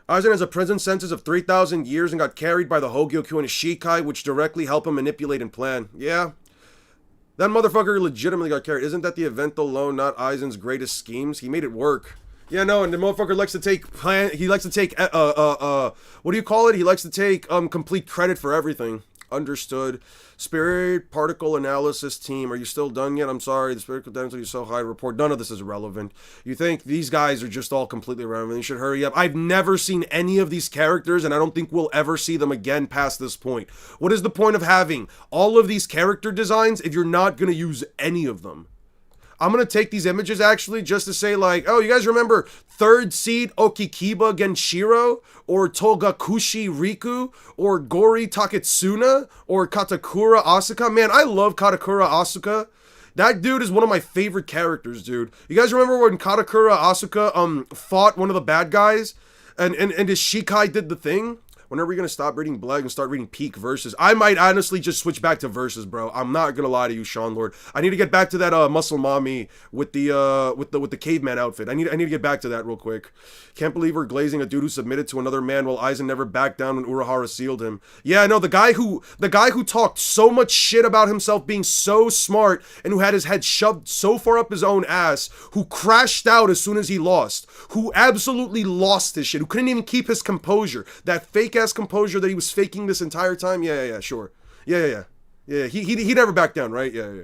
Aizen has a prison sentence of 3,000 years and got carried by the Hogyoku and a Shikai, which directly help him manipulate and plan. Yeah. That motherfucker legitimately got carried. Isn't that the event alone, not Aizen's greatest schemes? He made it work. Yeah, no, and the motherfucker likes to take what do you call it? He likes to take complete credit for everything. Understood. Spirit particle analysis team, are you still done yet? I'm sorry, the spirit density is so high to report. None of this is relevant. You think these guys are just all completely irrelevant? You should hurry up. I've never seen any of these characters, and I don't think we'll ever see them again past this point. What is the point of having all of these character designs if you're not going to use any of them? I'm going to take these images actually just to say like, oh, you guys remember third seed Okikiba Genshiro? Or Togakushi Riku? Or Gori Taketsuna? Or Katakura Asuka? Man, I love Katakura Asuka. That dude is one of my favorite characters, dude. You guys remember when Katakura Asuka fought one of the bad guys? And his Shikai did the thing? When are we going to stop reading Bleg and start reading Peak Versus? I might honestly just switch back to Versus, bro. I'm not going to lie to you, Sean Lord. I need to get back to that Muscle Mommy with the caveman outfit. I need to get back to that real quick. Can't believe we're glazing a dude who submitted to another man while Aizen never backed down when Urahara sealed him. Yeah, no, the guy who talked so much shit about himself being so smart and who had his head shoved so far up his own ass, who crashed out as soon as he lost, who absolutely lost his shit, who couldn't even keep his composure. That fake ass composure that he was faking this entire time. Yeah, sure. Yeah. He never backed down, right? Yeah.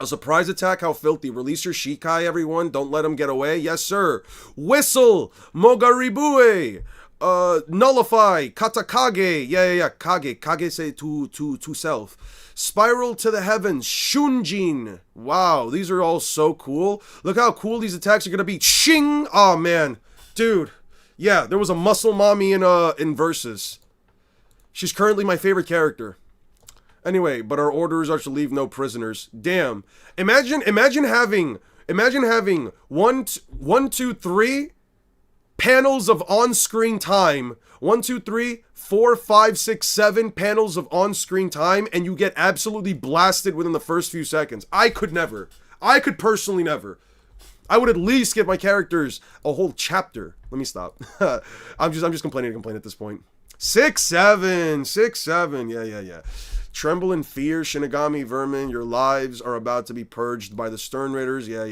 A surprise attack, how filthy. Release your Shikai, everyone. Don't let him get away. Yes, sir. Whistle. Mogaribue. Nullify. Katakage. Yeah. Kage say to self. Spiral to the heavens. Shunjin. Wow, these are all so cool. Look how cool these attacks are gonna be. Ching. Oh man, dude. Yeah, there was a Muscle Mommy in Versus. She's currently my favorite character. Anyway, but our orders are to leave no prisoners. Damn. Imagine having 1, 2, 3 panels of on-screen time. 1, 2, 3, 4, 5, 6, 7 panels of on-screen time, and you get absolutely blasted within the first few seconds. I could never. I could personally never. I would at least give my characters a whole chapter. Let me stop. I'm just complaining to complain at this point. 6, 7. Yeah. Tremble in fear, Shinigami vermin. Your lives are about to be purged by the Stern Raiders. Yeah.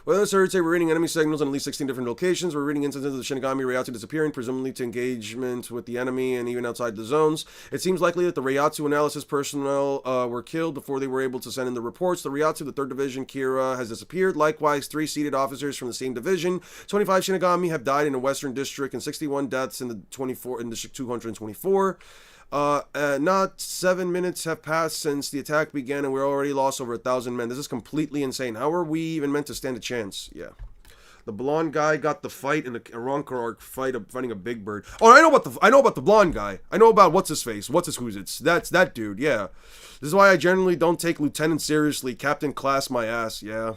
Well, this Urte, we're reading enemy signals in at least 16 different locations. We're reading instances of the Shinigami Reiatsu disappearing, presumably to engagement with the enemy and even outside the zones. It seems likely that the Reiatsu analysis personnel were killed before they were able to send in the reports. The Reiatsu, the 3rd Division, Kira, has disappeared. Likewise, 3 seated officers from the same division. 25 Shinigami have died in the Western District and 61 deaths in the 224. Not 7 minutes have passed since the attack began and we're already lost over 1,000 men. This is completely insane. How are we even meant to stand a chance? Yeah. The blonde guy got the fight in a Ronker arc fight of fighting a big bird. Oh, I know about the blonde guy. I know about what's his face. What's his who's it's. That's that dude. Yeah. This is why I generally don't take Lieutenant seriously. Captain class my ass. Yeah.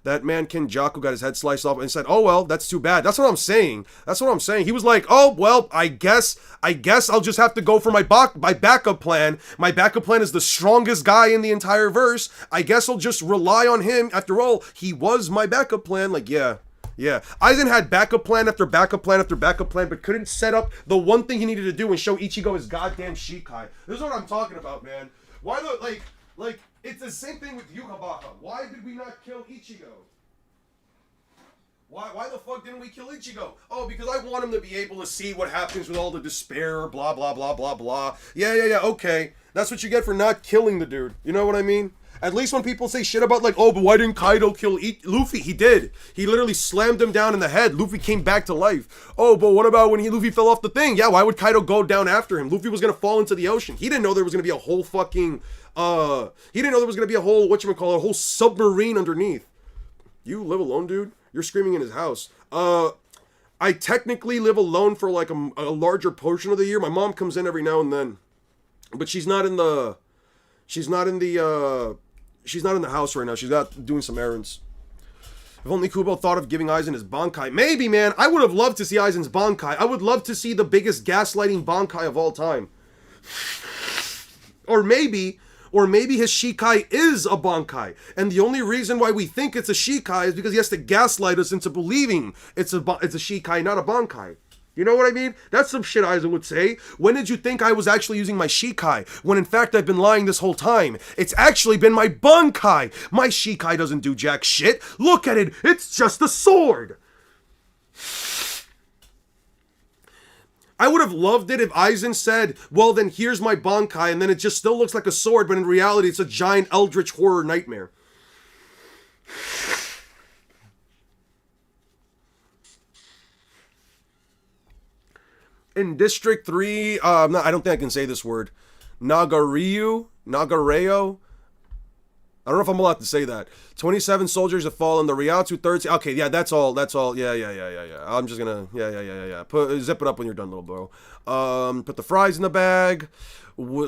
That man Kenjaku got his head sliced off and said, "Oh well, that's too bad." That's what I'm saying. That's what I'm saying. He was like, "Oh well, I guess I'll just have to go for my backup plan. My backup plan is the strongest guy in the entire verse. I guess I'll just rely on him. After all, he was my backup plan." Like, yeah. Yeah, Aizen had backup plan after backup plan after backup plan, but couldn't set up the one thing he needed to do and show Ichigo his goddamn Shikai. This is what I'm talking about, man. Why the, like, it's the same thing with Yukabaka. Why did we not kill Ichigo? Why the fuck didn't we kill Ichigo? Oh, because I want him to be able to see what happens with all the despair, blah, blah, blah, blah, blah. Yeah, okay. That's what you get for not killing the dude. You know what I mean? At least when people say shit about, like, oh, but why didn't Kaido kill Luffy? He did. He literally slammed him down in the head. Luffy came back to life. Oh, but what about when Luffy fell off the thing? Yeah, why would Kaido go down after him? Luffy was going to fall into the ocean. He didn't know there was going to be a whole fucking, he didn't know there was going to be a whole, a whole submarine underneath. You live alone, dude? You're screaming in his house. I technically live alone for, like, a larger portion of the year. My mom comes in every now and then. But she's not in the house right now. She's out doing some errands. If only Kubo thought of giving Aizen his Bankai. Maybe, man. I would have loved to see Aizen's Bankai. I would love to see the biggest gaslighting Bankai of all time. Or maybe his Shikai is a Bankai. And the only reason why we think it's a Shikai is because he has to gaslight us into believing it's a Shikai, not a Bankai. You know what I mean? That's some shit Aizen would say. When did you think I was actually using my Shikai? When in fact I've been lying this whole time. It's actually been my Bankai. My Shikai doesn't do jack shit. Look at it. It's just a sword. I would have loved it if Aizen said, well then here's my Bankai, and then it just still looks like a sword, but in reality it's a giant eldritch horror nightmare. In District 3, I don't think I can say this word. Nagareo? I don't know if I'm allowed to say that. 27 soldiers have fallen. The Ryotsu 13. Okay, yeah, that's all. Yeah. I'm just gonna, yeah. Zip it up when you're done, little bro. Put the fries in the bag.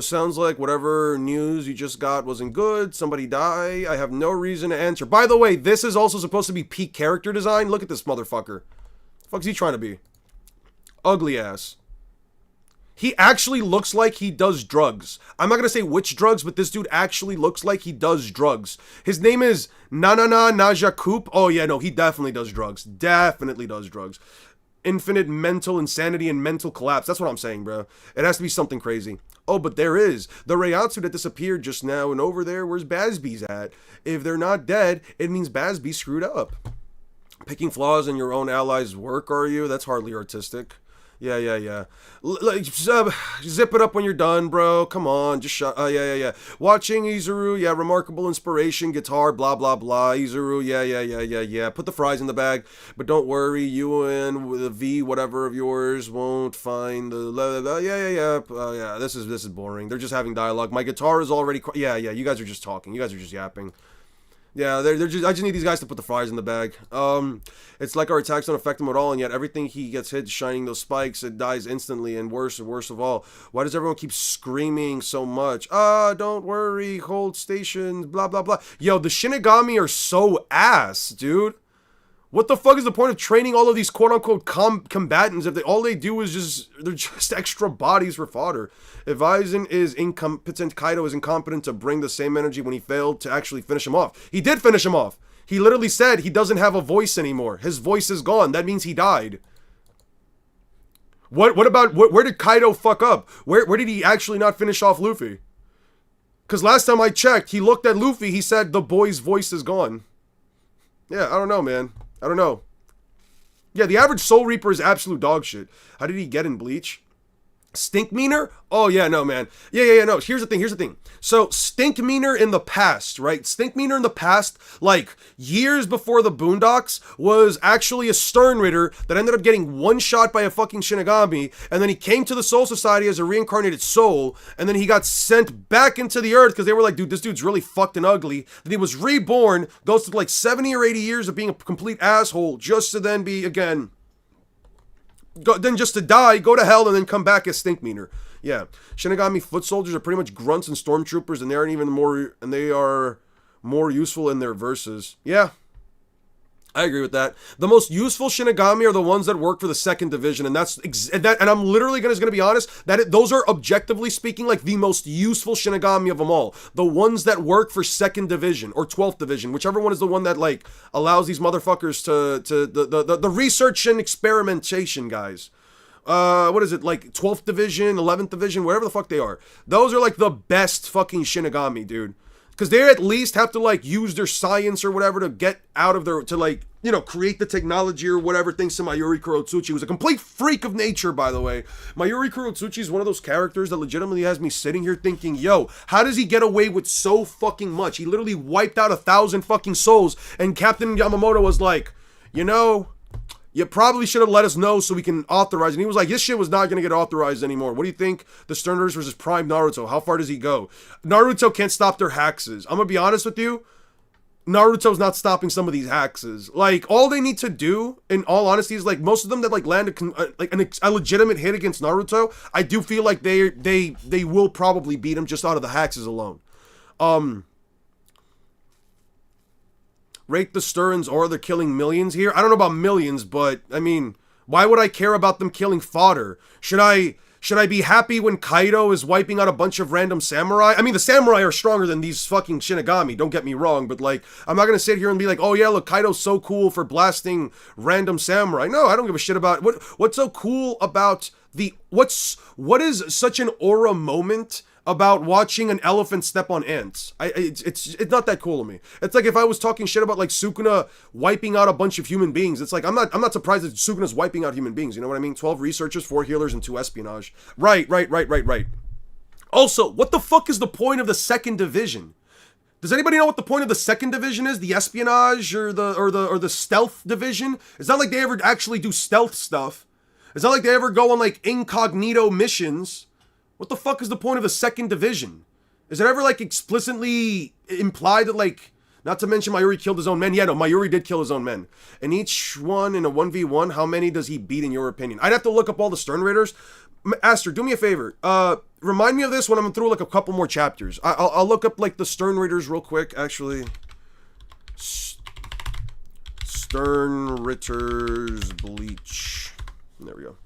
Sounds like whatever news you just got wasn't good. Somebody die. I have no reason to answer. By the way, this is also supposed to be peak character design. Look at this motherfucker. The fuck's he trying to be? Ugly ass. He actually looks like he does drugs. I'm not gonna say which drugs, but this dude actually looks like he does drugs. His name is Nanana Najakoop. Oh yeah, no, he definitely does drugs. Definitely does drugs. Infinite mental insanity and mental collapse. That's what I'm saying, bro. It has to be something crazy. Oh, but there is. The Reiatsu that disappeared just now, and over there, where's Bazby's at? If they're not dead, it means Bazby screwed up. Picking flaws in your own allies' work, are you? That's hardly artistic. Yeah. Zip it up when you're done, bro. Come on, just shut. Yeah. Watching Izuru, yeah, remarkable inspiration, guitar, blah, blah, blah. Izuru, yeah. Put the fries in the bag, but don't worry, you and with a V, whatever of yours, won't find the. Yeah. This is boring. They're just having dialogue. My guitar is already. Yeah. You guys are just talking. You guys are just yapping. Yeah, they're just. I just need these guys to put the fries in the bag. It's like our attacks don't affect him at all, and yet everything he gets hit shining those spikes, it dies instantly. And worst of all, why does everyone keep screaming so much? Don't worry, hold stations, blah blah blah. Yo, the Shinigami are so ass, dude. What the fuck is the point of training all of these quote-unquote combatants if all they do is they're just extra bodies for fodder? If Aizen is incompetent, Kaido is incompetent to bring the same energy when he failed to actually finish him off. He did finish him off. He literally said he doesn't have a voice anymore. His voice is gone. That means he died. What about, where did Kaido fuck up? Where did he actually not finish off Luffy? Because last time I checked, he looked at Luffy, he said the boy's voice is gone. Yeah, I don't know, man. I don't know. Yeah, the average Soul Reaper is absolute dog shit. How did he get in Bleach? Stinkmeaner? Oh yeah, no man. Yeah. No. Here's the thing. So Stinkmeaner in the past, right? Stinkmeaner in the past, like years before the Boondocks, was actually a Stern Ritter that ended up getting one shot by a fucking Shinigami, and then he came to the Soul Society as a reincarnated soul, and then he got sent back into the earth because they were like, dude, this dude's really fucked and ugly. Then he was reborn, goes through like 70 or 80 years of being a complete asshole, just to then be again. Then just to die, go to hell, and then come back as Stinkmeaner. Yeah, Shinigami foot soldiers are pretty much grunts and stormtroopers, and they are more useful in their verses. Yeah, I agree with that. The most useful Shinigami are the ones that work for the second division, and and I'm literally gonna be honest that those are objectively speaking like the most useful Shinigami of them all. The ones that work for second division or 12th division, whichever one is the one that like allows these motherfuckers to the research and experimentation guys. What is it, like 12th division, 11th division, whatever the fuck they are. Those are like the best fucking Shinigami, dude. Because they at least have to like use their science or whatever to get out of their, to like, you know, create the technology or whatever. Thanks to Mayuri Kurotsuchi, who's a complete freak of nature, by the way. Mayuri Kurotsuchi is one of those characters that legitimately has me sitting here thinking, yo, how does he get away with so fucking much? He literally wiped out 1,000 fucking souls, and Captain Yamamoto was like, you know, you probably should have let us know so we can authorize. And he was like, this shit was not going to get authorized anymore. What do you think? The Stern Ritters versus Prime Naruto. How far does he go? Naruto can't stop their haxes. I'm going to be honest with you. Naruto's not stopping some of these haxes. Like, all they need to do, in all honesty, is like most of them that like land a legitimate hit against Naruto. I do feel like they will probably beat him just out of the haxes alone. Rate the Sterns, or they're killing millions here. I don't know about millions, but I mean, why would I care about them killing fodder? Should I be happy when Kaido is wiping out a bunch of random samurai? I mean, the samurai are stronger than these fucking Shinigami, don't get me wrong, but like, I'm not gonna sit here and be like, oh yeah, look, Kaido's so cool for blasting random samurai. No, I don't give a shit about what's so cool about what is such an aura moment about watching an elephant step on ants. It's not that cool to me. It's like if I was talking shit about like Sukuna wiping out a bunch of human beings. It's like I'm not surprised that Sukuna's wiping out human beings. You know what I mean? 12 researchers, 4 healers, and 2 espionage. Right. Also, what the fuck is the point of the second division? Does anybody know what the point of the second division is? The espionage or the stealth division? It's not like they ever actually do stealth stuff. It's not like they ever go on like incognito missions. What the fuck is the point of the second division? Is it ever like explicitly implied that like, not to mention Mayuri killed his own men? Yeah, no, Mayuri did kill his own men. And each one in a 1v1, how many does he beat in your opinion? I'd have to look up all the Stern Raiders. Aster, do me a favor. Remind me of this when I'm through like a couple more chapters. I'll look up like the Stern Raiders real quick, actually. Stern Ritters Bleach. There we go.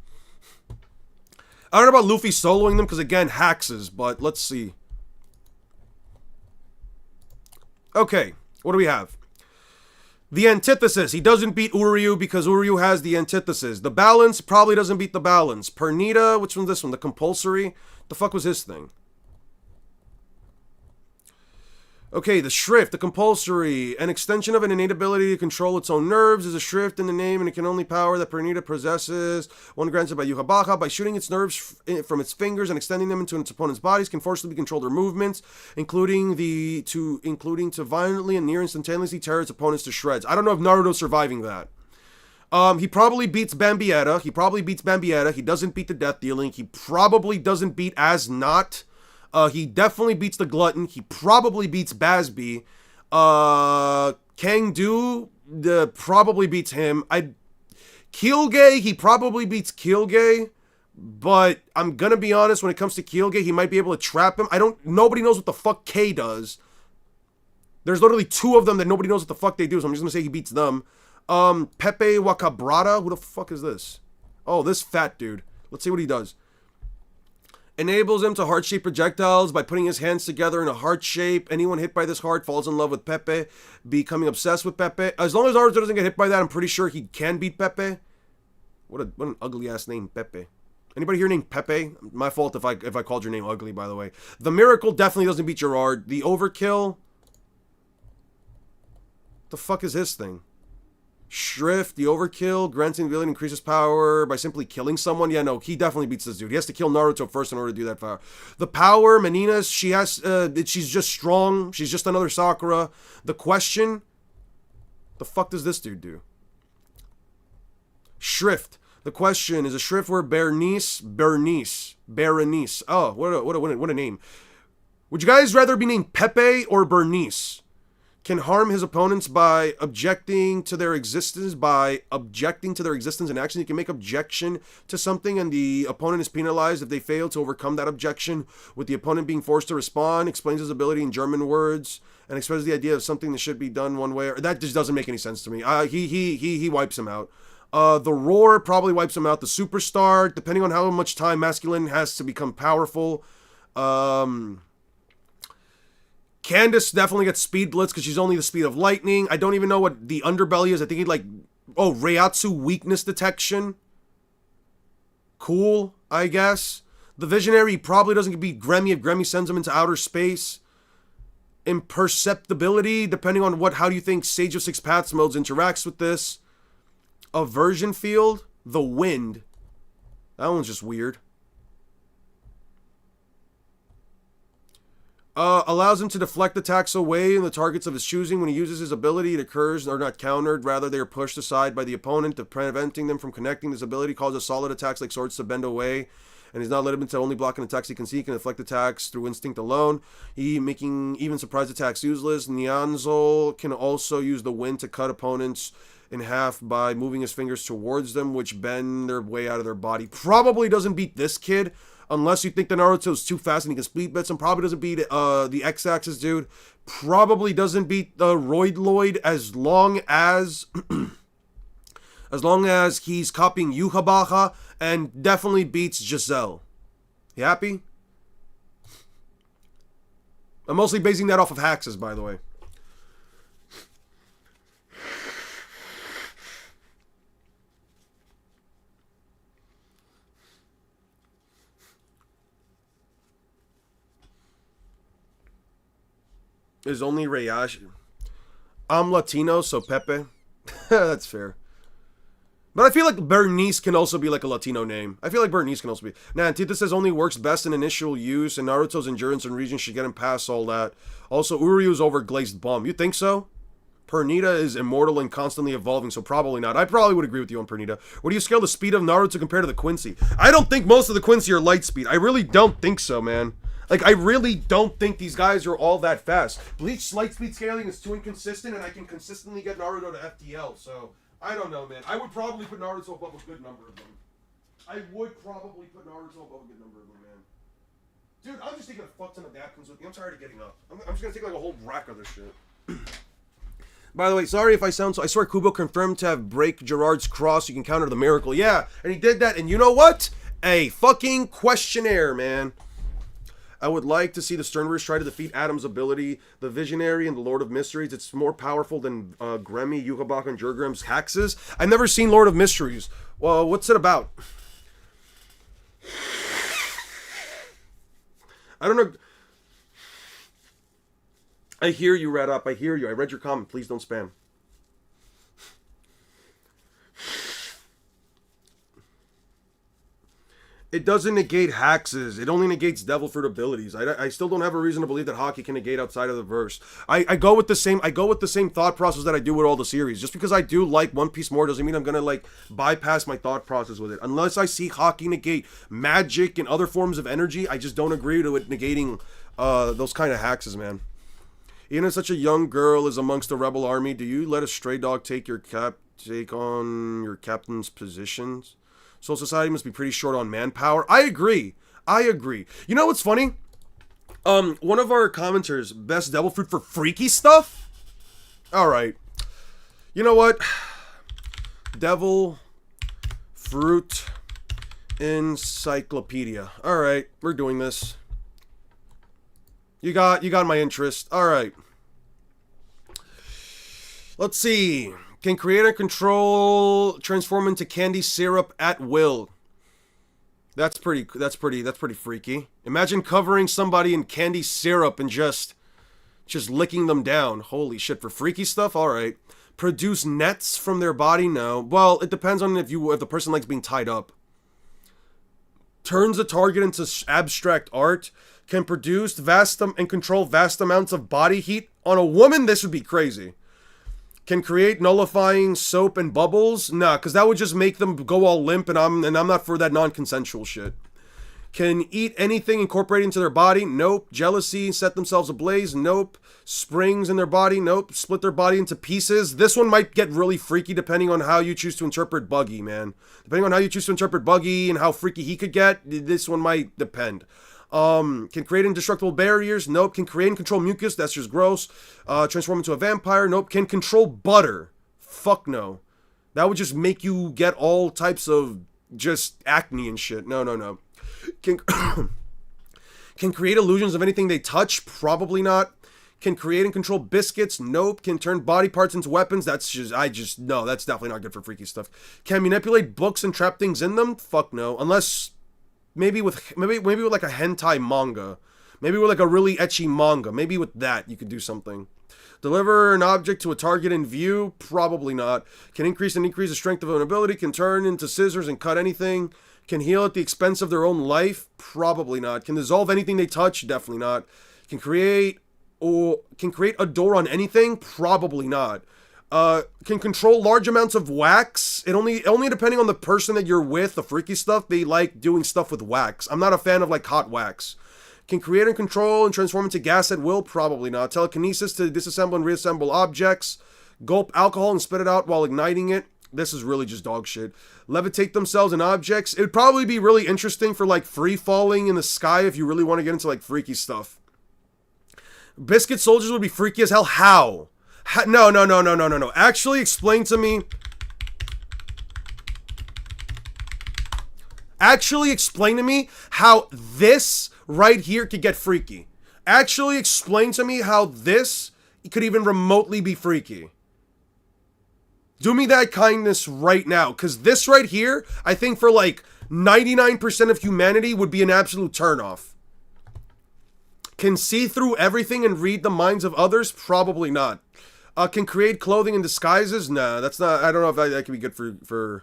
I don't know about Luffy soloing them, because again, haxes, but let's see. Okay, what do we have? The antithesis. He doesn't beat Uryu because Uryu has the antithesis. The balance probably doesn't beat the balance. Pernita, which one's this one? The compulsory? The fuck was his thing? Okay, the Shrift, the compulsory, an extension of an innate ability to control its own nerves, is a Shrift in the name, and it can only power that Pernita possesses. One granted by Yukabaka. By shooting its nerves from its fingers and extending them into its opponent's bodies, can forcibly control their movements, including to violently and near instantaneously tear its opponents to shreds. I don't know if Naruto's surviving that. He probably beats Bambietta. He doesn't beat the Death Dealing. He probably doesn't beat As Not. He definitely beats the Glutton. He probably beats Basby. Kangdu probably beats him. Kyuuge, he probably beats Kyuuge. But I'm gonna be honest, when it comes to Kyuuge, he might be able to trap him. Nobody knows what the fuck K does. There's literally 2 of them that nobody knows what the fuck they do, so I'm just gonna say he beats them. Pepe Wakabrata, who the fuck is this? Oh, this fat dude. Let's see what he does. Enables him to heart-shaped projectiles by putting his hands together in a heart shape. Anyone hit by this heart falls in love with Pepe, becoming obsessed with Pepe. As long as Naruto doesn't get hit by that, I'm pretty sure he can beat Pepe. What an ugly-ass name, Pepe. Anybody here named Pepe? My fault if I called your name ugly, by the way. The Miracle definitely doesn't beat Gerard. The Overkill... The fuck is his thing? Shrift, the overkill, granting the ability increases power by simply killing someone. Yeah, no, he definitely beats this dude. He has to kill Naruto first in order to do that power. The power, Menina's, she's just strong. She's just another Sakura. The question, the fuck does this dude do? Shrift. The question, is a Shrift word Bernice? Oh, what a name. Would you guys rather be named Pepe or Bernice? Can harm his opponents by objecting to their existence, in action. You can make objection to something and the opponent is penalized if they fail to overcome that objection, with the opponent being forced to respond. Explains his ability in German words and expresses the idea of something that should be done one way. That just doesn't make any sense to me. He wipes him out. The Roar probably wipes him out. The Superstar, depending on how much time Masculine has to become powerful. Candace definitely gets Speed Blitz because she's only the speed of lightning. I don't even know what the underbelly is. I think he'd like... Oh, Reiatsu weakness detection. Cool, I guess. The Visionary probably doesn't beat Gremmy if Gremmy sends him into outer space. Imperceptibility, depending on how do you think Sage of Six Paths modes interacts with this. Aversion Field. The Wind. That one's just weird. Allows him to deflect attacks away in the targets of his choosing. When he uses his ability, it occurs are not countered. Rather, they are pushed aside by the opponent, preventing them from connecting. This ability causes solid attacks like swords to bend away, and is not limited to only blocking attacks he can see. He can deflect attacks through instinct alone, making even surprise attacks useless. Nyanzol can also use the wind to cut opponents in half by moving his fingers towards them, which bend their way out of their body. Probably doesn't beat this kid. Unless you think the Naruto's too fast and he can speed bits, and probably doesn't beat the X-Axis dude. Probably doesn't beat the Roid Lloyd as long as he's copying Yhwach, and definitely beats Giselle. You happy? I'm mostly basing that off of Haxes, by the way. Is only Reiashi. I'm Latino, so Pepe. That's fair. But I feel like Bernice can also be like a Latino name. I feel like Bernice can also be. Nah, Antithesis only works best in initial use, and Naruto's endurance and region should get him past all that. Also, Uryu's over Glazed Bomb. You think so? Pernita is immortal and constantly evolving, so probably not. I probably would agree with you on Pernita. What do you scale the speed of Naruto compared to the Quincy? I don't think most of the Quincy are light speed. I really don't think so, man. Like, I really don't think these guys are all that fast. Bleach light speed scaling is too inconsistent, and I can consistently get Naruto to FTL, so I don't know, man. I would probably put Naruto above a good number of them. man. Dude, I'm just taking a fuck ton of napkins with me. I'm tired of getting up. I'm just gonna take like a whole rack of this shit. By the way, sorry if I sound so... I swear Kubo confirmed to have break Gerard's cross. You can counter the miracle. Yeah, and he did that, and you know what? A fucking questionnaire, man. I would like to see the Sternverse try to defeat Adam's ability, the Visionary and the Lord of Mysteries. It's more powerful than Gremmy, Yhwach, and Jurgrim's Haxes. I've never seen Lord of Mysteries. Well, what's it about? I don't know. I hear you, Red Up. I hear you. I read your comment. Please don't spam. It doesn't negate Haxes. It only negates Devil Fruit abilities. I still don't have a reason to believe that Haki can negate outside of the verse. I go with the same thought process that I do with all the series. Just because I do like One Piece more doesn't mean I'm gonna like bypass my thought process with it. Unless I see Haki negate magic and other forms of energy, I just don't agree to it negating those kind of Haxes, man. Even if such a young girl is amongst the rebel army, do you let a stray dog take on your captain's positions? Soul Society must be pretty short on manpower. I agree. You know what's funny? One of our commenters, best Devil Fruit for freaky stuff? Alright. You know what? Devil Fruit Encyclopedia. Alright, we're doing this. You got my interest. Alright. Let's see. Can create and control transform into candy syrup at will. That's pretty freaky. Imagine covering somebody in candy syrup and just licking them down. Holy shit, for freaky stuff? Alright. Produce nets from their body? No. Well, it depends on if the person likes being tied up. Turns a target into abstract art. Can produce and control vast amounts of body heat. On a woman, this would be crazy. Can create nullifying soap and bubbles? Nah, because that would just make them go all limp, and I'm not for that non-consensual shit. Can eat anything incorporated into their body? Nope. Jealousy, set themselves ablaze? Nope. Springs in their body? Nope. Split their body into pieces? This one might get really freaky depending on how you choose to interpret Buggy, man. Depending on how you choose to interpret Buggy and how freaky he could get, this one might depend. Can create indestructible barriers? Nope. Can create and control mucus? That's just gross. Transform into a vampire? Nope. Can control butter? Fuck no. That would just make you get all types of just acne and shit. No. Can create illusions of anything they touch? Probably not. Can create and control biscuits? Nope. Can turn body parts into weapons? No, that's definitely not good for freaky stuff. Can manipulate books and trap things in them? Fuck no. Unless maybe with like a hentai manga. Maybe with like a really ecchi manga. Maybe with that you could do something. Deliver an object to a target in view? Probably not. Can increase and decrease the strength of an ability? Can turn into scissors and cut anything? Can heal at the expense of their own life? Probably not. Can dissolve anything they touch? Definitely not. Can create a door on anything? Probably not. Can control large amounts of wax? It only depending on the person that you're with, the freaky stuff, they like doing stuff with wax. I'm not a fan of like hot wax. Can create and control and transform into gas at will? Probably not. Telekinesis to disassemble and reassemble objects. Gulp alcohol and spit it out while igniting it. This is really just dog shit. Levitate themselves in objects. It would probably be really interesting for like free falling in the sky if you really want to get into like freaky stuff. Biscuit soldiers would be freaky as hell. How? No. Actually explain to me. Actually explain to me how this right here could get freaky. Actually explain to me how this could even remotely be freaky. Do me that kindness right now, because this right here, I think for like 99% of humanity would be an absolute turnoff. Can see through everything and read the minds of others? Probably not. Can create clothing and disguises? Nah, that's not, I don't know if that could be good for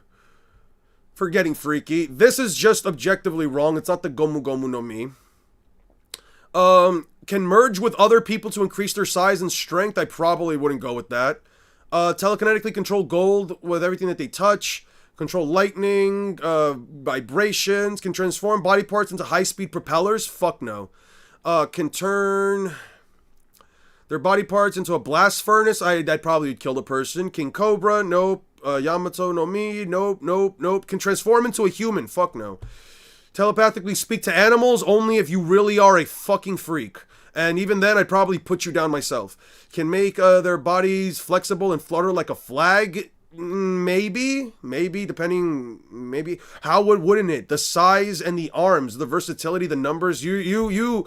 getting freaky. This is just objectively wrong. It's not the Gomu Gomu no Mi. Can merge with other people to increase their size and strength? I probably wouldn't go with that. Telekinetically control gold with everything that they touch. Control lightning, vibrations. Can transform body parts into high-speed propellers? Fuck no. Can turn their body parts into a blast furnace? I'd probably kill the person. King Cobra? Nope. Yamato no Mi? Nope. Can transform into a human? Fuck no. Telepathically speak to animals? Only if you really are a fucking freak. And even then, I'd probably put you down myself. Can make their bodies flexible and flutter like a flag? Maybe, depending, maybe. How wouldn't it? The size and the arms, the versatility, the numbers. You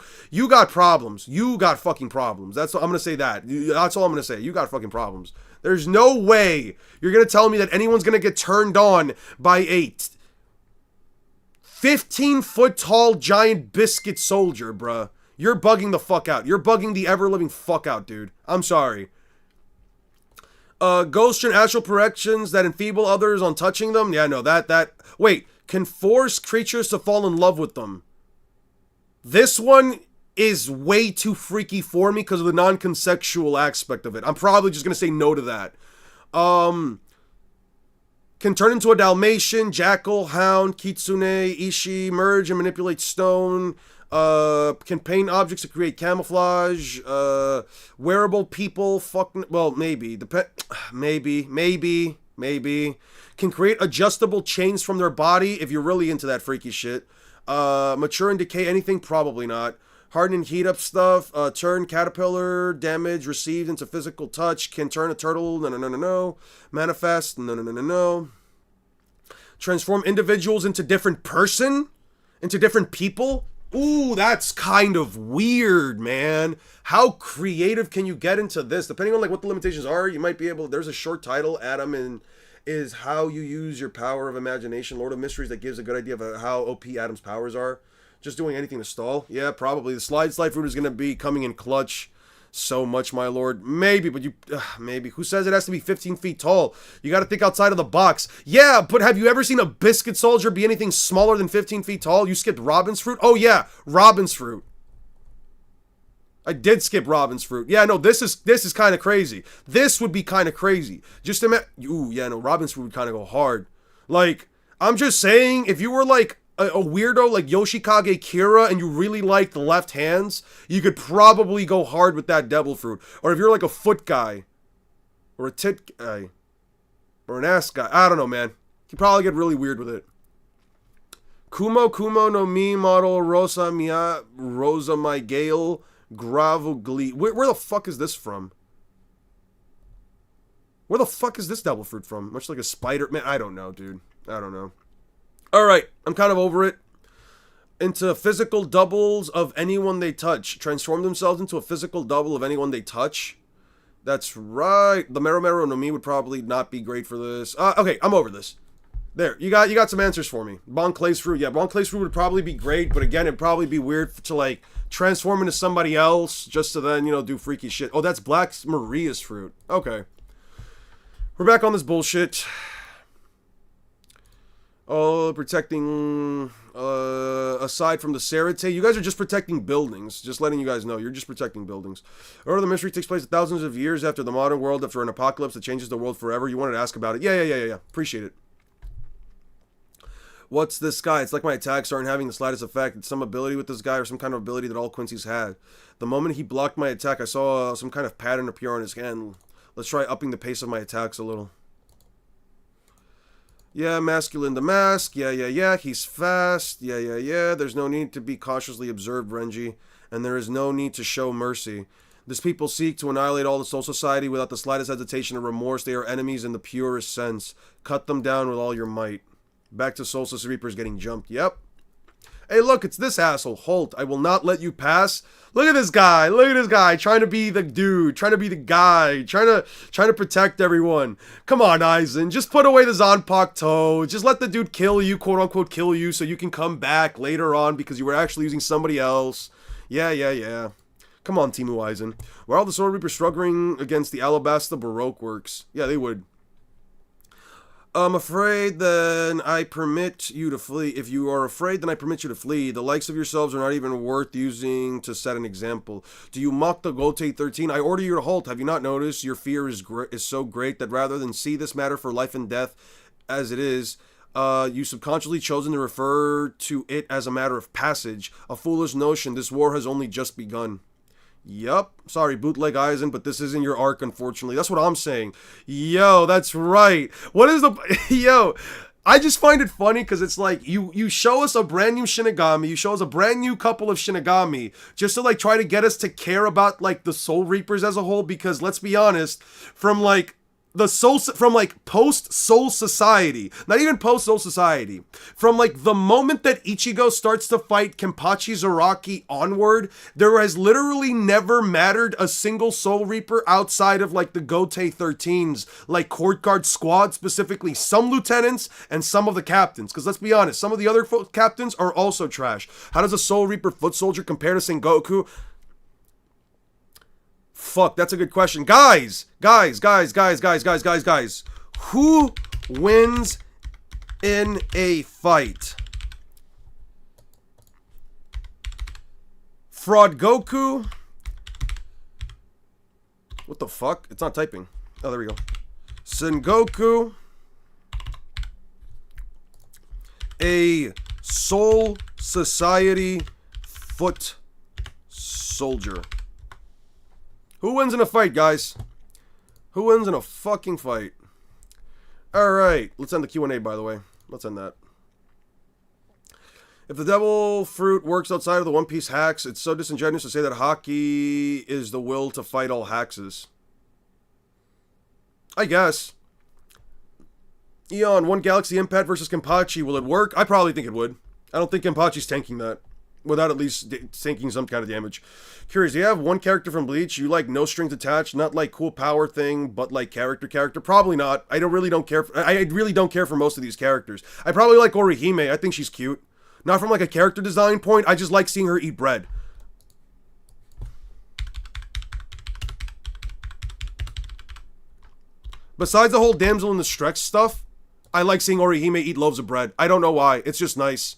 got problems. You got fucking problems. I'm gonna say that. That's all I'm gonna say. You got fucking problems. There's no way you're gonna tell me that anyone's gonna get turned on by a 15-foot tall giant biscuit soldier, bruh. You're bugging the fuck out. You're bugging the ever-living fuck out, dude. I'm sorry. Ghost and astral projections that enfeeble others on touching them? Yeah, no, that... Wait, can force creatures to fall in love with them. This one is way too freaky for me because of the non-consensual aspect of it. I'm probably just going to say no to that. Can turn into a Dalmatian, jackal, hound, kitsune, ishi, merge and manipulate stone... can paint objects to create camouflage, wearable people, maybe. Can create adjustable chains from their body if you're really into that freaky shit. Mature and decay anything? Probably not. Harden and heat up stuff, turn caterpillar, damage received into physical touch, can turn a turtle, no. Manifest, no. Transform individuals into different people? Ooh, that's kind of weird, man. How creative can you get into this? Depending on like what the limitations are, you might be able... There's a short title, Adam, is how you use your power of imagination. Lord of Mysteries, that gives a good idea of how OP Adam's powers are. Just doing anything to stall. Yeah, probably. The slide fruit is going to be coming in clutch. so much, my lord. Maybe, but maybe. Who says it has to be 15 feet tall? You got to think outside of the box. Yeah, but have you ever seen a biscuit soldier be anything smaller than 15 feet tall? You skipped robin's fruit? Oh, yeah, robin's fruit. I did skip robin's fruit. Yeah, no, this is kind of crazy. This would be kind of crazy. Just imagine. Ooh, yeah, no, robin's fruit would kind of go hard. Like, I'm just saying, if you were like a weirdo like Yoshikage Kira and you really liked the left hands, you could probably go hard with that devil fruit. Or if you're like a foot guy, or a tit guy, or an ass guy, I don't know, man. You could probably get really weird with it. Kumo no Mi model Rosa Miguel Gravugli. Where the fuck is this from? Where the fuck is this devil fruit from? Much like a spider. Man, I don't know, dude. I don't know. Alright, I'm kind of over it. Into physical doubles of anyone they touch. Transform themselves into a physical double of anyone they touch. That's right. The Meru no Mi would probably not be great for this. Okay, I'm over this. There, you got some answers for me. Bon Clay's fruit. Yeah, Bon Clay's fruit would probably be great, but again, it'd probably be weird to, like, transform into somebody else just to then, you know, do freaky shit. Oh, that's Black Maria's fruit. Okay. We're back on this bullshit. Oh, protecting, aside from the Serite, you guys are just protecting buildings. Just letting you guys know, you're just protecting buildings. Or the mystery takes place thousands of years after the modern world, after an apocalypse that changes the world forever. You wanted to ask about it. Yeah. Appreciate it. What's this guy? It's like my attacks aren't having the slightest effect. It's some ability with this guy or some kind of ability that all Quincy's had. The moment he blocked my attack, I saw some kind of pattern appear on his hand. Let's try upping the pace of my attacks a little. Yeah, masculine the mask. Yeah. He's fast. Yeah. There's no need to be cautiously observed, Renji. And there is no need to show mercy. This people seek to annihilate all the Soul Society without the slightest hesitation or remorse. They are enemies in the purest sense. Cut them down with all your might. Back to Solstice Reapers getting jumped. Yep. Hey, look, it's this asshole, Holt. I will not let you pass. Look at this guy. Look at this guy trying to be the dude, trying to be the guy, trying to protect everyone. Come on, Aizen. Just put away the Zanpakuto. Just let the dude kill you, quote unquote, kill you, so you can come back later on because you were actually using somebody else. Yeah. Come on, Temu Aizen. Why are all the Sword Reapers struggling against the Alabasta Baroque works? Yeah, they would. I'm afraid then I permit you to flee. If you are afraid, then I permit you to flee. The likes of yourselves are not even worth using to set an example. Do you mock the Gote 13? I order you to halt. Have you not noticed? Your fear is so great that rather than see this matter for life and death as it is, you subconsciously chosen to refer to it as a matter of passage. A foolish notion. This war has only just begun. Yup. Sorry, Bootleg Aizen, but this isn't your arc, unfortunately. That's what I'm saying. Yo, that's right. What is the... Yo, I just find it funny because it's like, you show us a brand new Shinigami, you show us a brand new couple of Shinigami, just to, like, try to get us to care about, like, the Soul Reapers as a whole, because, let's be honest, from, like... post Soul Society, not even post Soul Society, from like the moment that Ichigo starts to fight Kenpachi Zaraki onward, there has literally never mattered a single Soul Reaper outside of like the Gote 13s, like Court Guard Squad, specifically some lieutenants and some of the captains, because let's be honest, some of the other captains are also trash. How does a Soul Reaper foot soldier compare to Sengoku? Fuck, that's a good question. Guys. Who wins in a fight? Fraud Goku? What the fuck? It's not typing. Oh, there we go. Sengoku? A Soul Society foot soldier. Who wins in a fight, guys? Who wins in a fucking fight? Alright, let's end the Q&A, by the way. Let's end that. If the devil fruit works outside of the One Piece hacks, it's so disingenuous to say that Haki is the will to fight all haxes. I guess. Eon, One Galaxy Impact versus Kenpachi. Will it work? I probably think it would. I don't think Kenpachi's tanking that. Without at least taking some kind of damage. Curious, do you have one character from Bleach you like no strings attached, not like cool power thing, but like character? Probably not. I really don't care for most of these characters. I probably like Orihime. I think she's cute. Not from like a character design point. I just like seeing her eat bread. Besides the whole damsel in distress stuff, I like seeing Orihime eat loaves of bread. I don't know why. It's just nice.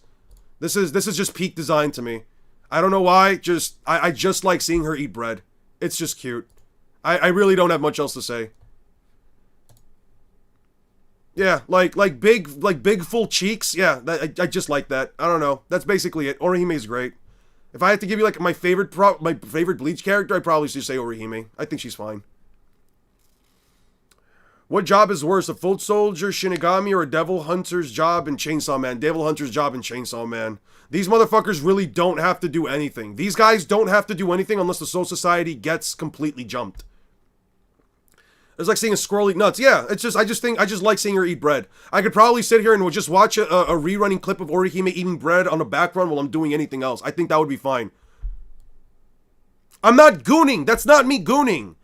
This is just peak design to me. I don't know why. I just like seeing her eat bread. It's just cute. I really don't have much else to say. Yeah, like big full cheeks. Yeah, I just like that. I don't know. That's basically it. Orihime's great. If I had to give you like my favorite Bleach character, I'd probably just say Orihime. I think she's fine. What job is worse, a foot soldier, Shinigami, or a devil hunter's job in Chainsaw Man? Devil hunter's job in Chainsaw Man. These motherfuckers really don't have to do anything. These guys don't have to do anything unless the Soul Society gets completely jumped. It's like seeing a squirrel eat nuts. Yeah, it's just, I just like seeing her eat bread. I could probably sit here and just watch a rerunning clip of Orihime eating bread on the background while I'm doing anything else. I think that would be fine. I'm not gooning. That's not me gooning.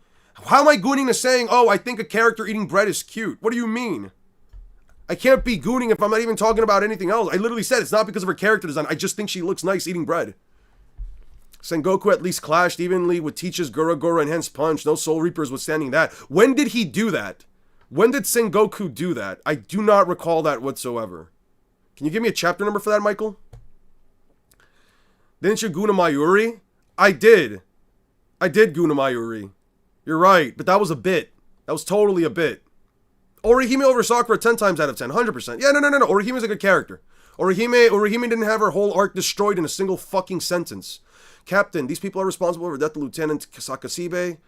How am I gooning to saying, oh, I think a character eating bread is cute? What do you mean? I can't be gooning if I'm not even talking about anything else. I literally said it's not because of her character design. I just think she looks nice eating bread. Sengoku at least clashed evenly with Teach's Gura Gura and hence punch. No Soul Reapers withstanding that. When did he do that? When did Sengoku do that? I do not recall that whatsoever. Can you give me a chapter number for that, Michael? Didn't you Guna Mayuri? I did. I did Guna Mayuri. You're right, but that was a bit. That was totally a bit. Orihime over Sakura 10 times out of 10. 100%. Yeah, no. Orihime's a good character. Orihime didn't have her whole arc destroyed in a single fucking sentence. Captain, these people are responsible for the death of Lieutenant Sasakibe.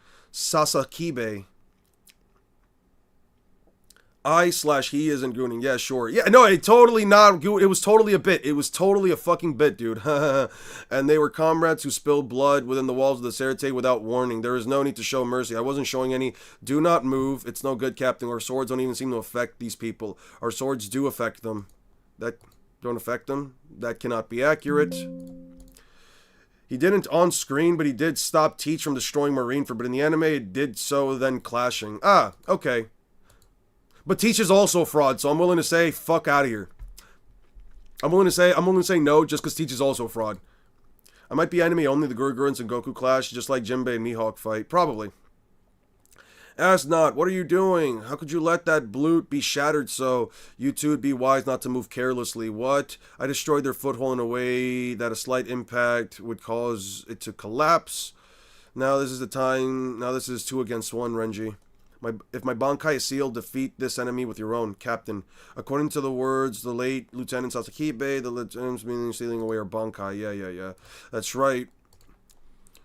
I/he isn't gooning. Yeah, sure. Yeah, no, it totally not. It was totally a bit. It was totally a fucking bit, dude. And they were comrades who spilled blood within the walls of the Cerete without warning. There is no need to show mercy. I wasn't showing any. Do not move. It's no good, Captain. Our swords don't even seem to affect these people. Our swords do affect them. That don't affect them? That cannot be accurate. He didn't on screen, but he did stop Teach from destroying Marineford. But in the anime, it did so then clashing. Ah, okay. But Teach is also a fraud, so I'm willing to say, fuck out of here. I'm willing to say no, just because Teach is also a fraud. I might be anime only, the Guruguru and Sengoku clash, just like Jinbei and Mihawk fight. Probably. Ask not, what are you doing? How could you let that blute be shattered so? You two would be wise not to move carelessly. What? I destroyed their foothold in a way that a slight impact would cause it to collapse. Now this is the time. Now this is 2 against 1, Renji. If my Bankai is sealed, defeat this enemy with your own, Captain. According to the words, the late Lieutenant Sasakibe, the lieutenant's meaning sealing away our Bankai. Yeah. That's right.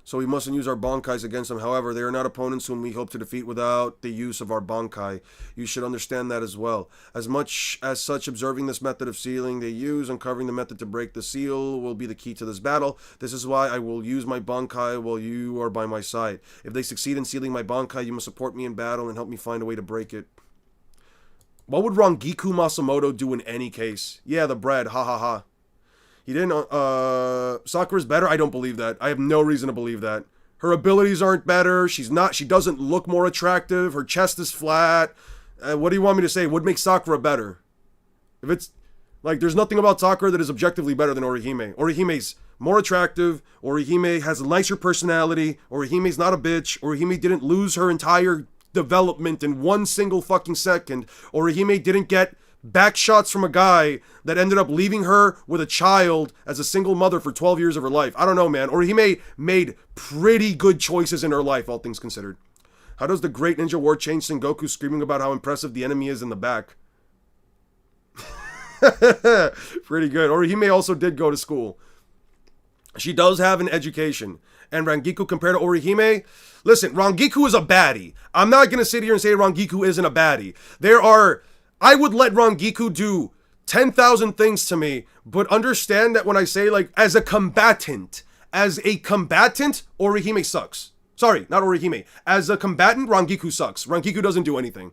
So we mustn't use our Bankais against them. However, they are not opponents whom we hope to defeat without the use of our Bankai. You should understand that as well. As much as such, observing this method of sealing they use, uncovering the method to break the seal will be the key to this battle. This is why I will use my Bankai while you are by my side. If they succeed in sealing my Bankai, you must support me in battle and help me find a way to break it. What would Rangiku Masamoto do in any case? Yeah, the bread. Ha ha ha. He didn't, Sakura's better? I don't believe that. I have no reason to believe that. Her abilities aren't better. She doesn't look more attractive. Her chest is flat. What do you want me to say? What makes Sakura better? If it's, like, there's nothing about Sakura that is objectively better than Orihime. Orihime's more attractive. Orihime has a nicer personality. Orihime's not a bitch. Orihime didn't lose her entire development in one single fucking second. Orihime didn't get back shots from a guy that ended up leaving her with a child as a single mother for 12 years of her life. I don't know, man. Orihime made pretty good choices in her life, all things considered. How does the Great Ninja War change Sengoku screaming about how impressive the enemy is in the back? Pretty good. Orihime also did go to school. She does have an education. And Rangiku compared to Orihime, listen, Rangiku is a baddie. I'm not going to sit here and say Rangiku isn't a baddie. I would let Rangiku do 10,000 things to me, but understand that when I say, like, as a combatant, Orihime sucks. Sorry, not Orihime. As a combatant, Rangiku sucks. Rangiku doesn't do anything.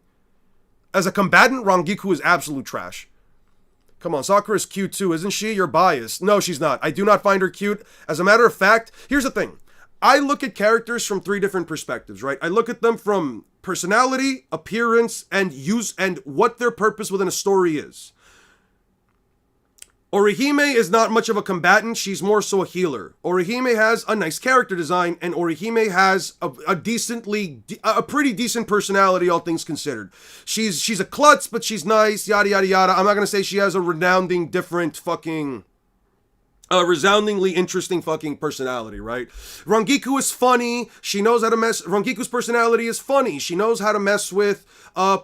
As a combatant, Rangiku is absolute trash. Come on, Sakura's cute too, isn't she? You're biased. No, she's not. I do not find her cute. As a matter of fact, here's the thing. I look at characters from 3 different perspectives, right? I look at them from personality, appearance, and use, and what their purpose within a story is. Orihime is not much of a combatant, she's more so a healer. Orihime has a nice character design, and Orihime has a pretty decent personality, all things considered. She's a klutz, but she's nice, yada yada yada. I'm not gonna say she has a resoundingly interesting fucking personality, right? Rangiku is funny. She knows how to Rangiku's personality is funny. She knows how to mess with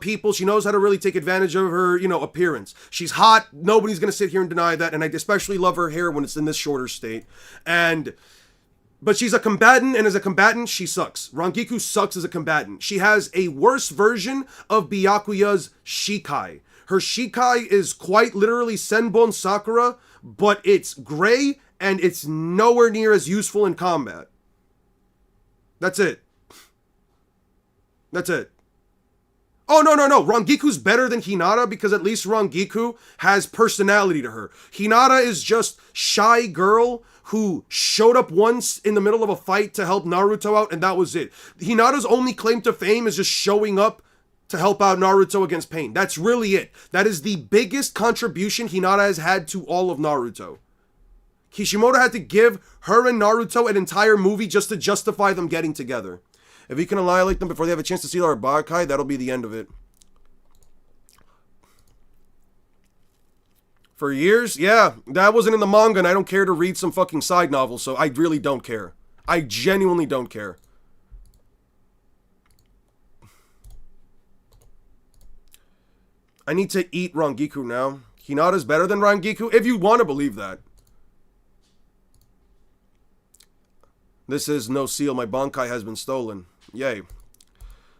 people. She knows how to really take advantage of her, appearance. She's hot. Nobody's gonna sit here and deny that. And I especially love her hair when it's in this shorter state. But she's a combatant, and as a combatant, she sucks. Rangiku sucks as a combatant. She has a worse version of Byakuya's Shikai. Her Shikai is quite literally Senbon Sakura, but it's gray, and it's nowhere near as useful in combat. That's it. Oh, no. Rangiku's better than Hinata because at least Rangiku has personality to her. Hinata is just shy girl who showed up once in the middle of a fight to help Naruto out, and that was it. Hinata's only claim to fame is just showing up to help out Naruto against Pain. That's really it. That is the biggest contribution Hinata has had to all of Naruto. Kishimoto had to give her and Naruto an entire movie just to justify them getting together. If we can annihilate them before they have a chance to steal our Bankai, that'll be the end of it. For years? Yeah, that wasn't in the manga, and I don't care to read some fucking side novels, so I really don't care. I genuinely don't care. I need to eat Rangiku now. Hinata's better than Rangiku, if you want to believe that. This is no seal. My Bankai has been stolen. Yay.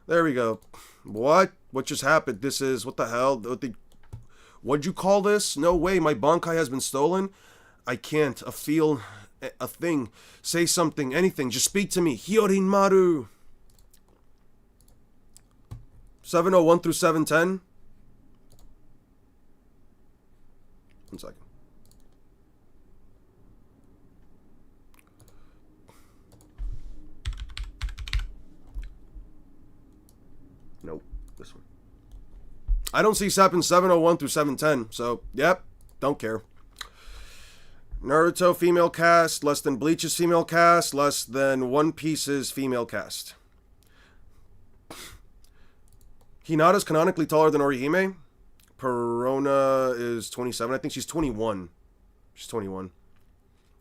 There we go. What? What just happened? This is... What the hell? What'd you call this? No way. My Bankai has been stolen? I can't. A thing. Say something. Anything. Just speak to me. Hyorin Maru. 701 through 710. 1 second. Nope, this one. I don't see Seppen 701 through 710, so, yep, don't care. Naruto female cast, less than Bleach's female cast, less than One Piece's female cast. Hinata's canonically taller than Orihime. Perona is 27. I think she's 21. She's 21.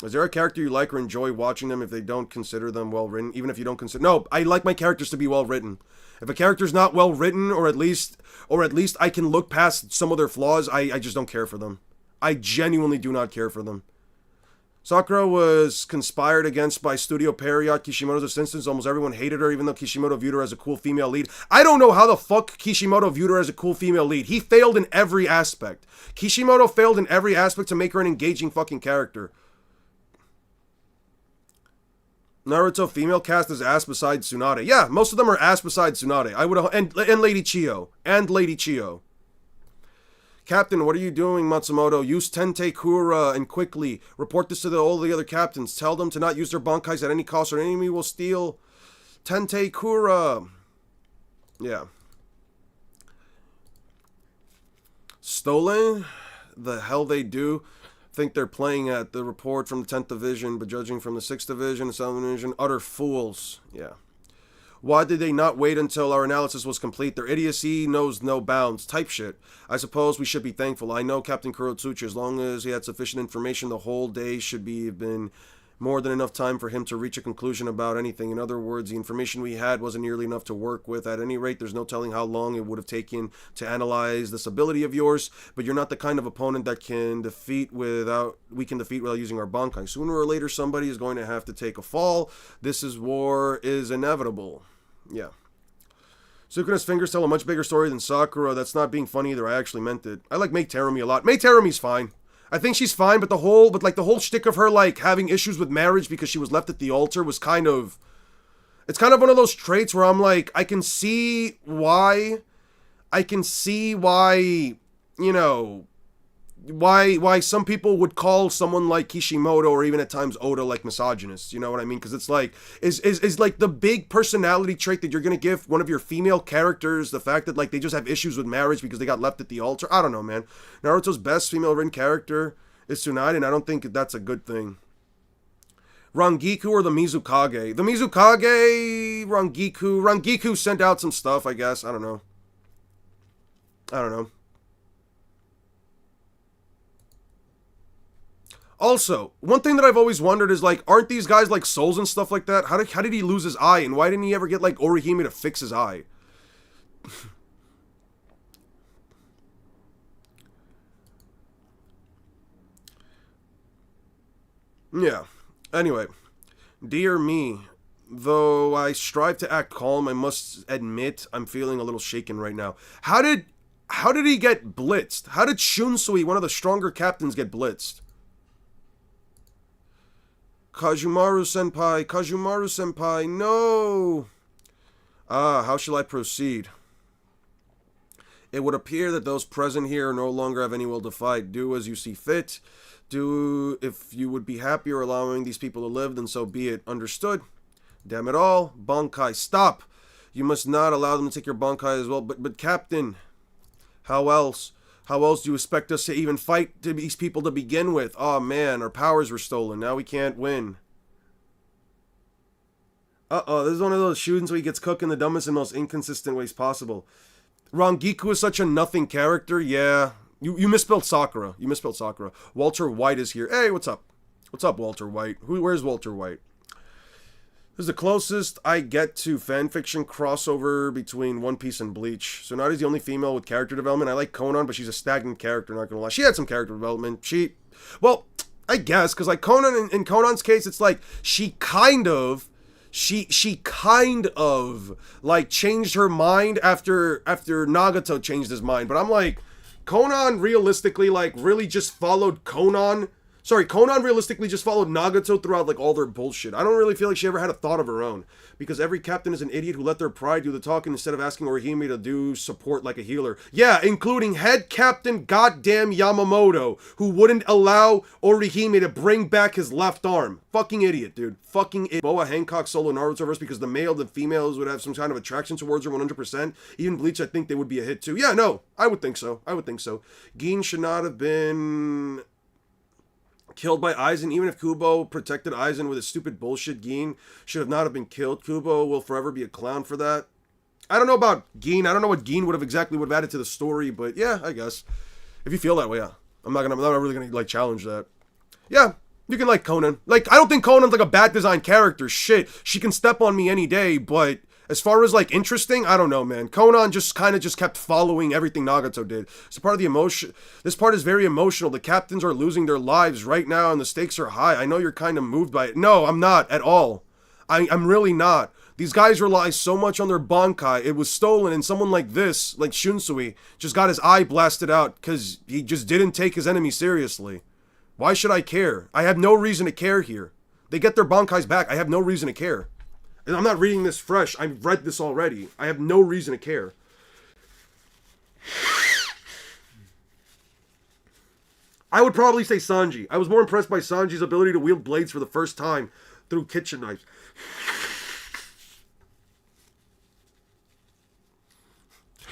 Is there a character you like or enjoy watching them if they don't consider them well written? Even if you don't consider... No, I like my characters to be well written. If a character's not well written, or at least I can look past some of their flaws, I just don't care for them. I genuinely do not care for them. Sakura was conspired against by Studio Period, Kishimoto's assistants. Almost everyone hated her, even though Kishimoto viewed her as a cool female lead. I don't know how the fuck Kishimoto viewed her as a cool female lead. He failed in every aspect. Kishimoto failed in every aspect to make her an engaging fucking character. Naruto female cast is ass besides Tsunade. Yeah, most of them are ass besides Tsunade. I would and Lady Chiyo. And Lady Chiyo. Captain, what are you doing, Matsumoto? Use Tente Kura and quickly. Report this to all the other captains. Tell them to not use their Bankais at any cost or an enemy will steal Tente Kura. Yeah. Stolen? The hell they do. Think they're playing at the report from the 10th Division, but judging from the 6th Division and 7th Division, utter fools. Yeah. Why did they not wait until our analysis was complete? Their idiocy knows no bounds. Type shit. I suppose we should be thankful. I know Captain Kurotsuchi, as long as he had sufficient information, the whole day should have been more than enough time for him to reach a conclusion about anything. In other words, the information we had wasn't nearly enough to work with. At any rate, there's no telling how long it would have taken to analyze this ability of yours, but you're not the kind of opponent that we can defeat without using our Bankai. Sooner or later, somebody is going to have to take a fall. War is inevitable. Yeah. Sukuna's fingers tell a much bigger story than Sakura. That's not being funny either. I actually meant it. I like Mei Terumi a lot. Mei Terumi's fine. I think she's fine, but the whole shtick of her, having issues with marriage because she was left at the altar was kind of... It's kind of one of those traits where I'm like, I can see why, why some people would call someone like Kishimoto or even at times Oda misogynist, you know what I mean? Because it's is the big personality trait that you're going to give one of your female characters, the fact that they just have issues with marriage because they got left at the altar. I don't know, man. Naruto's best female written character is Tsunade, and I don't think that's a good thing. Rangiku or the Mizukage? The Mizukage, Rangiku. Rangiku sent out some stuff, I guess. I don't know. Also, one thing that I've always wondered is, like, aren't these guys like souls and stuff like that? How did he lose his eye, and why didn't he ever get, like, Orihime to fix his eye? Yeah. Anyway. Dear me. Though I strive to act calm, I must admit I'm feeling a little shaken right now. How did he get blitzed? How did Shunsui, one of the stronger captains, get blitzed? Kajumaru senpai, no! Ah, how shall I proceed? It would appear that those present here no longer have any will to fight. Do as you see fit. Do, if you would be happier allowing these people to live, then so be it. Understood? Damn it all. Bankai, stop! You must not allow them to take your Bankai as well. But Captain, how else? How else do you expect us to even fight to these people to begin with? Oh man, our powers were stolen. Now we can't win. This is one of those shootings where he gets cooked in the dumbest and most inconsistent ways possible. Rangiku is such a nothing character. Yeah. You misspelled Sakura. Walter White is here. Hey, what's up? What's up, Walter White? Where's Walter White? This is the closest I get to fanfiction crossover between One Piece and Bleach. So Tsunade's the only female with character development. I like Konan, but she's a stagnant character, not gonna lie. She had some character development. Well, I guess, because like Konan, in Konan's case, it's like she kind of like changed her mind after Nagato changed his mind. But I'm like, Konan realistically like really just followed Konan realistically just followed Nagato throughout like all their bullshit. I don't really feel like she ever had a thought of her own, because every captain is an idiot who let their pride do the talking instead of asking Orihime to do support like a healer. Yeah, including head captain goddamn Yamamoto, who wouldn't allow Orihime to bring back his left arm. Fucking idiot, dude. Fucking idiot. Boa Hancock solo Naruto verse because the females would have some kind of attraction towards her 100%. Even Bleach, I think they would be a hit too. Yeah, no, I would think so. Gin should not have been killed by Aizen. Even if Kubo protected Aizen with his stupid bullshit, Gin should have not have been killed. Kubo will forever be a clown for that. I don't know about Gin. I don't know what Gin would have added to the story, but yeah, I guess. If you feel that way, yeah. I'm not really gonna like challenge that. Yeah, you can like Konan. Like, I don't think Konan's like a bad design character. Shit, she can step on me any day, but as far as like interesting, I don't know, man. Konan just kind of kept following everything Nagato did. It's part of the emotion. This part is very emotional. The captains are losing their lives right now and the stakes are high. I know you're kind of moved by it. No, I'm not at all. I'm really not. These guys rely so much on their Bankai. It was stolen, and someone like this, like Shunsui, just got his eye blasted out because he just didn't take his enemy seriously. Why should I care? I have no reason to care here. They get their Bankais back. I have no reason to care. And I'm not reading this fresh. I've read this already. I have no reason to care. I would probably say Sanji. I was more impressed by Sanji's ability to wield blades for the first time through kitchen knives.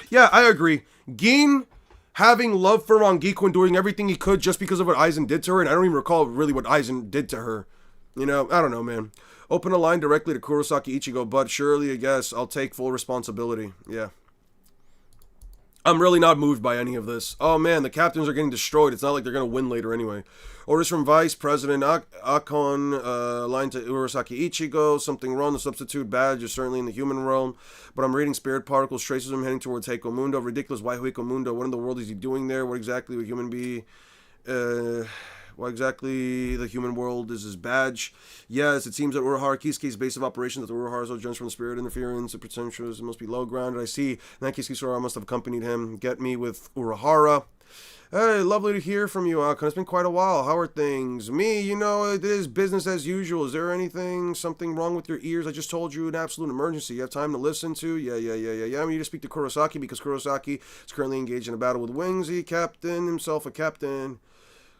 Yeah, I agree. Gin having love for Rangiku and doing everything he could just because of what Aizen did to her, and I don't even recall really what Aizen did to her. You know, I don't know, man. Open a line directly to Kurosaki Ichigo, but surely, I guess, I'll take full responsibility. Yeah. I'm really not moved by any of this. Oh man, the captains are getting destroyed. It's not like they're going to win later anyway. Orders from Vice President Akon, line to Urosaki Ichigo. Something wrong. The substitute badge is certainly in the human realm. But I'm reading Spirit Particles. Traces him heading towards Heiko Mundo. Ridiculous. Why Heiko Mundo? What in the world is he doing there? What exactly would human be? What exactly the human world is his badge? Yes, it seems that Urahara Kisuke's base of operations, that the Urahara joins from the spirit interference. The potential must be low grounded. I see. In that case, Kisora must have accompanied him. Get me with Urahara. Hey, lovely to hear from you, Akon. It's been quite a while. How are things? Me, you know, it is business as usual. Is there something wrong with your ears? I just told you an absolute emergency. You have time to listen to? Yeah. I need to speak to Kurosaki because Kurosaki is currently engaged in a battle with Wings.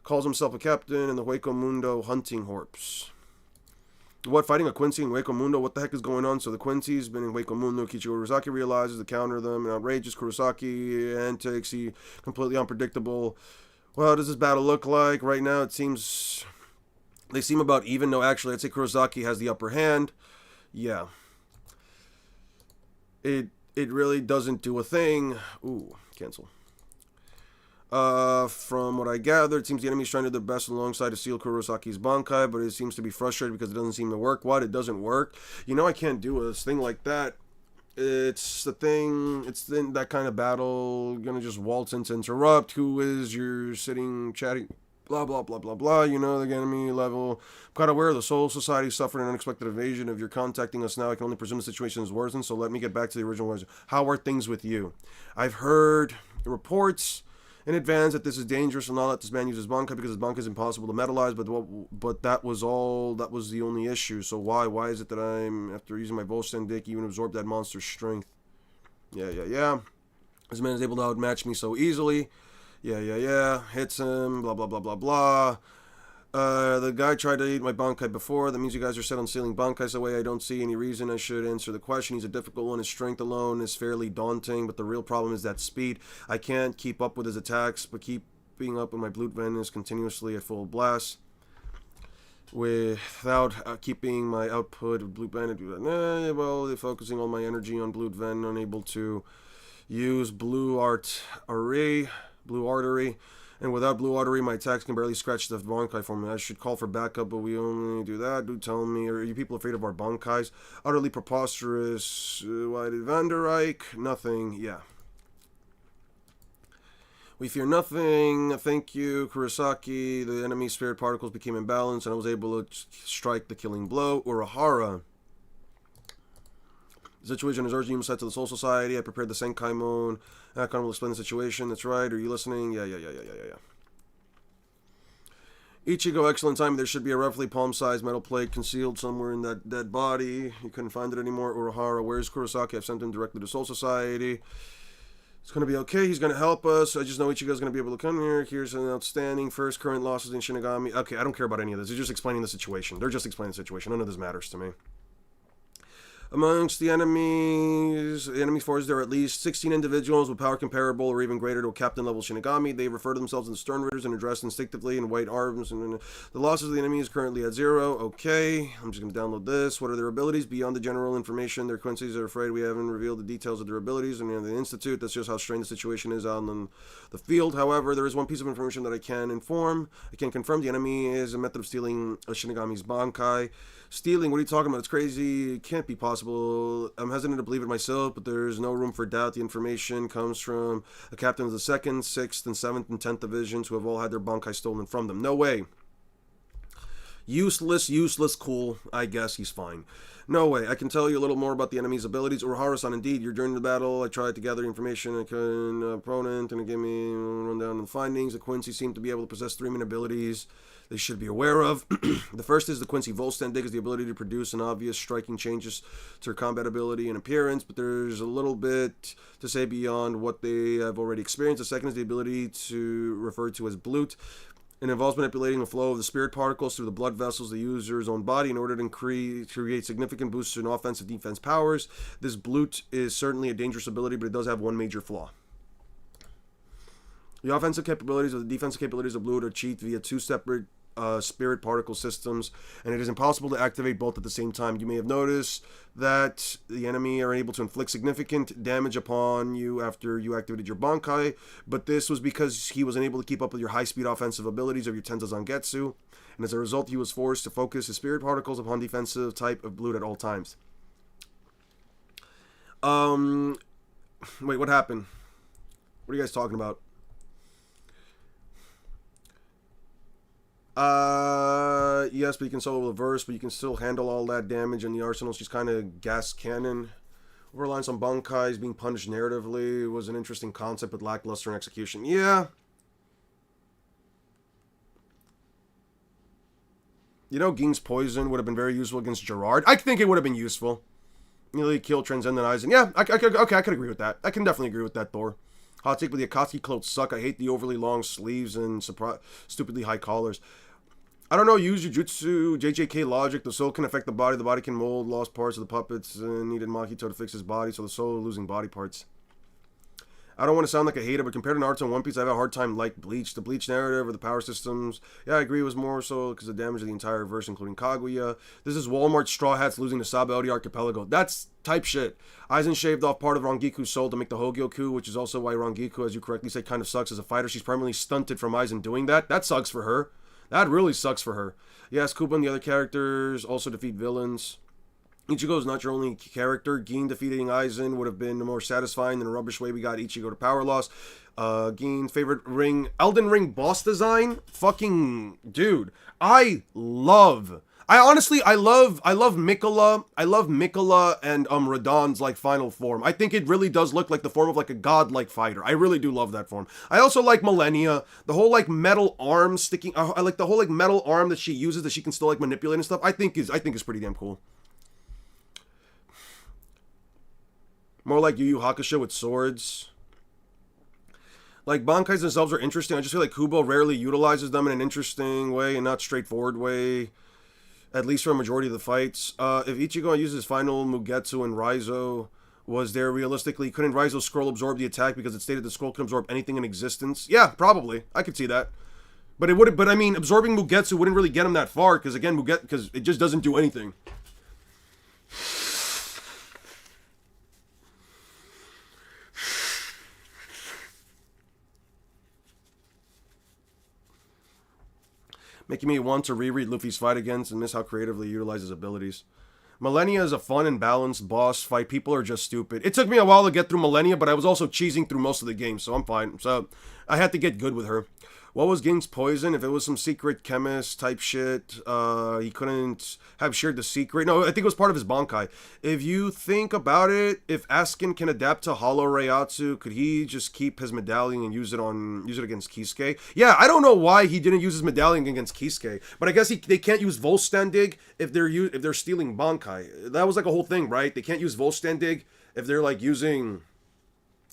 Calls himself a captain in the Hueco Mundo hunting horps. What, fighting a Quincy in Hueco Mundo? What the heck is going on? So the Quincy's been in Hueco Mundo. Kichiro Kurosaki realizes to counter them. And outrageous Kurosaki antics. He completely unpredictable. Well, how does this battle look like? Right now, it seems... They seem about even. No, actually, I'd say Kurosaki has the upper hand. Yeah. It really doesn't do a thing. Ooh, cancel. From what I gathered, it seems the enemy's trying to do their best alongside to seal Kurosaki's Bankai, but it seems to be frustrated because it doesn't seem to work. What? It doesn't work? You know I can't do a thing like that. It's the thing, it's in that kind of battle, gonna just waltz in to interrupt. Who is you're sitting, chatting, blah, blah, blah, blah, blah. You know, the enemy level. I'm quite aware the Soul Society suffered an unexpected invasion. If you're contacting us now, I can only presume the situation is worsened, so let me get back to the original words. How are things with you? I've heard reports in advance that this is dangerous and not let this man use his Bankai because his Bankai is impossible to metalize, but that was all, that was the only issue. So why is it that I'm, after using my Volstan Dick, even absorb that monster's strength? Yeah. This man is able to outmatch me so easily. Yeah. Hits him, blah, blah, blah, blah, blah. The guy tried to eat my Bankai before. That means you guys are set on stealing Bankais away. I don't see any reason I should answer the question. He's a difficult one. His strength alone is fairly daunting, but the real problem is that speed. I can't keep up with his attacks, but keeping up with my Blood Venom is continuously at full blast. Without keeping my output of Blood Venom, well, focusing all my energy on Blood Venom, unable to use Blue Artery. And without Blue Artery, my attacks can barely scratch the Bankai for me. I should call for backup, but we only do that. Do tell me, are you people afraid of our Bankais? Utterly preposterous. Why did Van der Eyck? Nothing. Yeah. We fear nothing. Thank you, Kurosaki. The enemy's spirit particles became imbalanced, and I was able to strike the killing blow. Urahara. The situation is urgent. You must head to the Soul Society. I prepared the Senkaimon. Akon will explain the situation. That's right. Are you listening? Yeah. Ichigo, excellent time. There should be a roughly palm-sized metal plate concealed somewhere in that dead body. You couldn't find it anymore. Urahara, where's Kurosaki? I've sent him directly to Soul Society. It's going to be okay. He's going to help us. I just know Ichigo's going to be able to come here. Here's an outstanding first current losses in Shinigami. Okay, I don't care about any of this. They're just explaining the situation. They're just explaining the situation. None of this matters to me. Amongst the enemy force, there are at least 16 individuals with power comparable or even greater to a captain-level Shinigami. They refer to themselves as Stern Ridders and are dressed instinctively in white arms. And the losses of the enemy is currently at 0. Okay, I'm just going to download this. What are their abilities? Beyond the general information, their Quincy's are afraid we haven't revealed the details of their abilities. And in the Institute, that's just how strained the situation is out on the field. However, there is one piece of information that I can inform. I can confirm the enemy is a method of stealing a Shinigami's Bankai. Stealing? What are you talking about? It's crazy. It can't be possible. I'm hesitant to believe it myself, but there's no room for doubt. The information comes from the captain of the 2nd, 6th, and 7th, and 10th divisions who have all had their Bankai stolen from them. No way. Useless, cool. I guess he's fine. No way. I can tell you a little more about the enemy's abilities. Urahara-san, indeed, you're during the battle. I tried to gather information on an opponent, and it gave me a rundown of the findings. The Quincy seemed to be able to possess 3 main abilities they should be aware of. The first is the Quincy Volstan Dig, is the ability to produce an obvious striking changes to her combat ability and appearance, but there's a little bit to say beyond what they have already experienced. The second is the ability to refer to as Bloot. It involves manipulating the flow of the spirit particles through the blood vessels of the user's own body in order to create significant boosts in offensive defense powers. This Bloot is certainly a dangerous ability, but it does have one major flaw. The offensive capabilities or the defensive capabilities of Bloot are achieved via 2 separate spirit particle systems, and it is impossible to activate both at the same time. You may have noticed that the enemy are able to inflict significant damage upon you after you activated your Bankai, but this was because he was unable to keep up with your high-speed offensive abilities of your Tenza Zangetsu, and as a result he was forced to focus his spirit particles upon defensive type of Bloot at all times. Wait, what happened? What are you guys talking about? Yes, but you can solo reverse, but you can still handle all that damage in the arsenal. She's kind of gas cannon. Over-reliance on Bankais being punished narratively was an interesting concept, but lackluster in execution. Yeah. You know, Ging's poison would have been very useful against Gerard. I think it would have been useful. Nearly kill Transcendent Eyes. And yeah, I could agree with that. I can definitely agree with that, Thor. Hot take, but the Akatsuki clothes suck. I hate the overly long sleeves and stupidly high collars. I don't know, use Jujutsu, JJK logic. The soul can affect the body can mold lost parts of the puppets, and needed Mahito to fix his body, so the soul losing body parts. I don't want to sound like a hater, but compared to Naruto and One Piece, I have a hard time like Bleach. The Bleach narrative or the power systems, yeah, I agree, was more so because of the damage of the entire verse, including Kaguya. This is Walmart Straw Hats losing to Sabaody Archipelago. That's type shit. Aizen shaved off part of Rangiku's soul to make the Hogyoku, which is also why Rangiku, as you correctly say, kind of sucks as a fighter. She's permanently stunted from Aizen doing that. That sucks for her. That really sucks for her. Yes, Kuba and the other characters also defeat villains. Ichigo is not your only character. Gin defeating Aizen would have been more satisfying than a rubbish way we got Ichigo to power loss. Gin's favorite ring, Elden Ring boss design? Fucking dude. I love Mikola. I love Mikola and Radahn's like final form. I think it really does look like the form of like a godlike fighter. I really do love that form. I also like Millennia. The whole like metal arm sticking. I like the whole like metal arm that she uses that she can still like manipulate and stuff. I think is pretty damn cool. More like Yu Yu Hakusho with swords. Like, Bankais themselves are interesting. I just feel like Kubo rarely utilizes them in an interesting way and not straightforward way. At least for a majority of the fights. If Ichigo uses final Mugetsu and Raizo was there realistically, couldn't Raizo's scroll absorb the attack because it stated the scroll can absorb anything in existence? Yeah, probably. I could see that. But I mean, absorbing Mugetsu wouldn't really get him that far because again, because it just doesn't do anything. Making me want to reread Luffy's fight against and miss how creatively he utilizes his abilities. Millennia is a fun and balanced boss fight. People are just stupid. It took me a while to get through Millennia, but I was also cheesing through most of the game, so I'm fine. So I had to get good with her. What was Gin's poison? If it was some secret chemist type shit, he couldn't have shared the secret. No, I think it was part of his Bankai. If you think about it, if Askin can adapt to Hollow Reiatsu, could he just keep his medallion and use it against Kisuke? Yeah, I don't know why he didn't use his medallion against Kisuke, but I guess they can't use Volstandig if they're stealing Bankai. That was like a whole thing, right? They can't use Volstandig if they're like using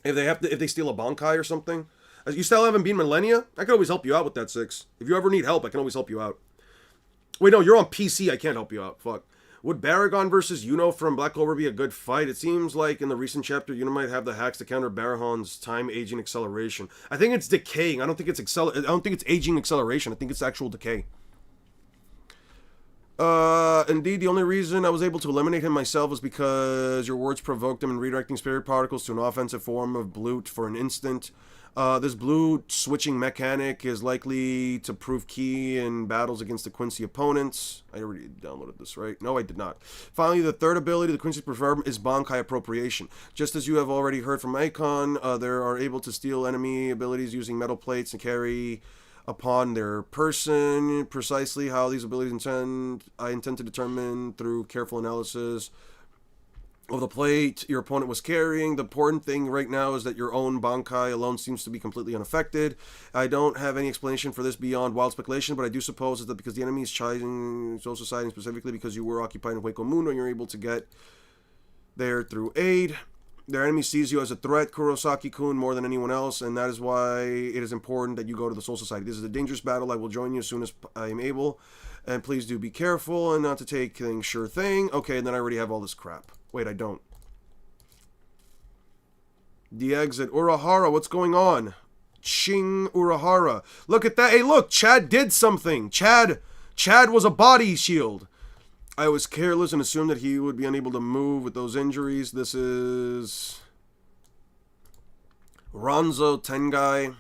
if they steal a Bankai or something. You still haven't been Millennia? I can always help you out with that, 6. If you ever need help, I can always help you out. Wait, no, you're on PC. I can't help you out. Fuck. Would Baragon versus Yuno from Black Clover be a good fight? It seems like in the recent chapter, Yuno might have the hacks to counter Baragon's time aging acceleration. I think it's decaying. I don't think it's aging acceleration. I think it's actual decay. Indeed, the only reason I was able to eliminate him myself was because your words provoked him in redirecting spirit particles to an offensive form of Blute for an instant. This blue switching mechanic is likely to prove key in battles against the Quincy opponents. I already downloaded this, right? No, I did not. Finally, the third ability the Quincy prefer is Bankai Appropriation. Just as you have already heard from Icon, they are able to steal enemy abilities using metal plates and carry upon their person. Precisely how these abilities I intend to determine through careful analysis of the plate your opponent was carrying. The important thing right now is that your own Bankai alone seems to be completely unaffected. I don't have any explanation for this beyond wild speculation, but I do suppose that because the enemy is chiding Soul Society, specifically because you were occupied in Hueco Mundo and you're able to get there through aid. Their enemy sees you as a threat, Kurosaki-kun, more than anyone else, and that is why it is important that you go to the Soul Society. This is a dangerous battle. I will join you as soon as I am able, and please do be careful and not to take things sure thing. Okay, and then I already have all this crap. Wait, I don't. The exit. Urahara, what's going on? Ching Urahara. Look at that. Hey, look, Chad did something. Chad was a body shield. I was careless and assumed that he would be unable to move with those injuries. This is Ranzo Tengai.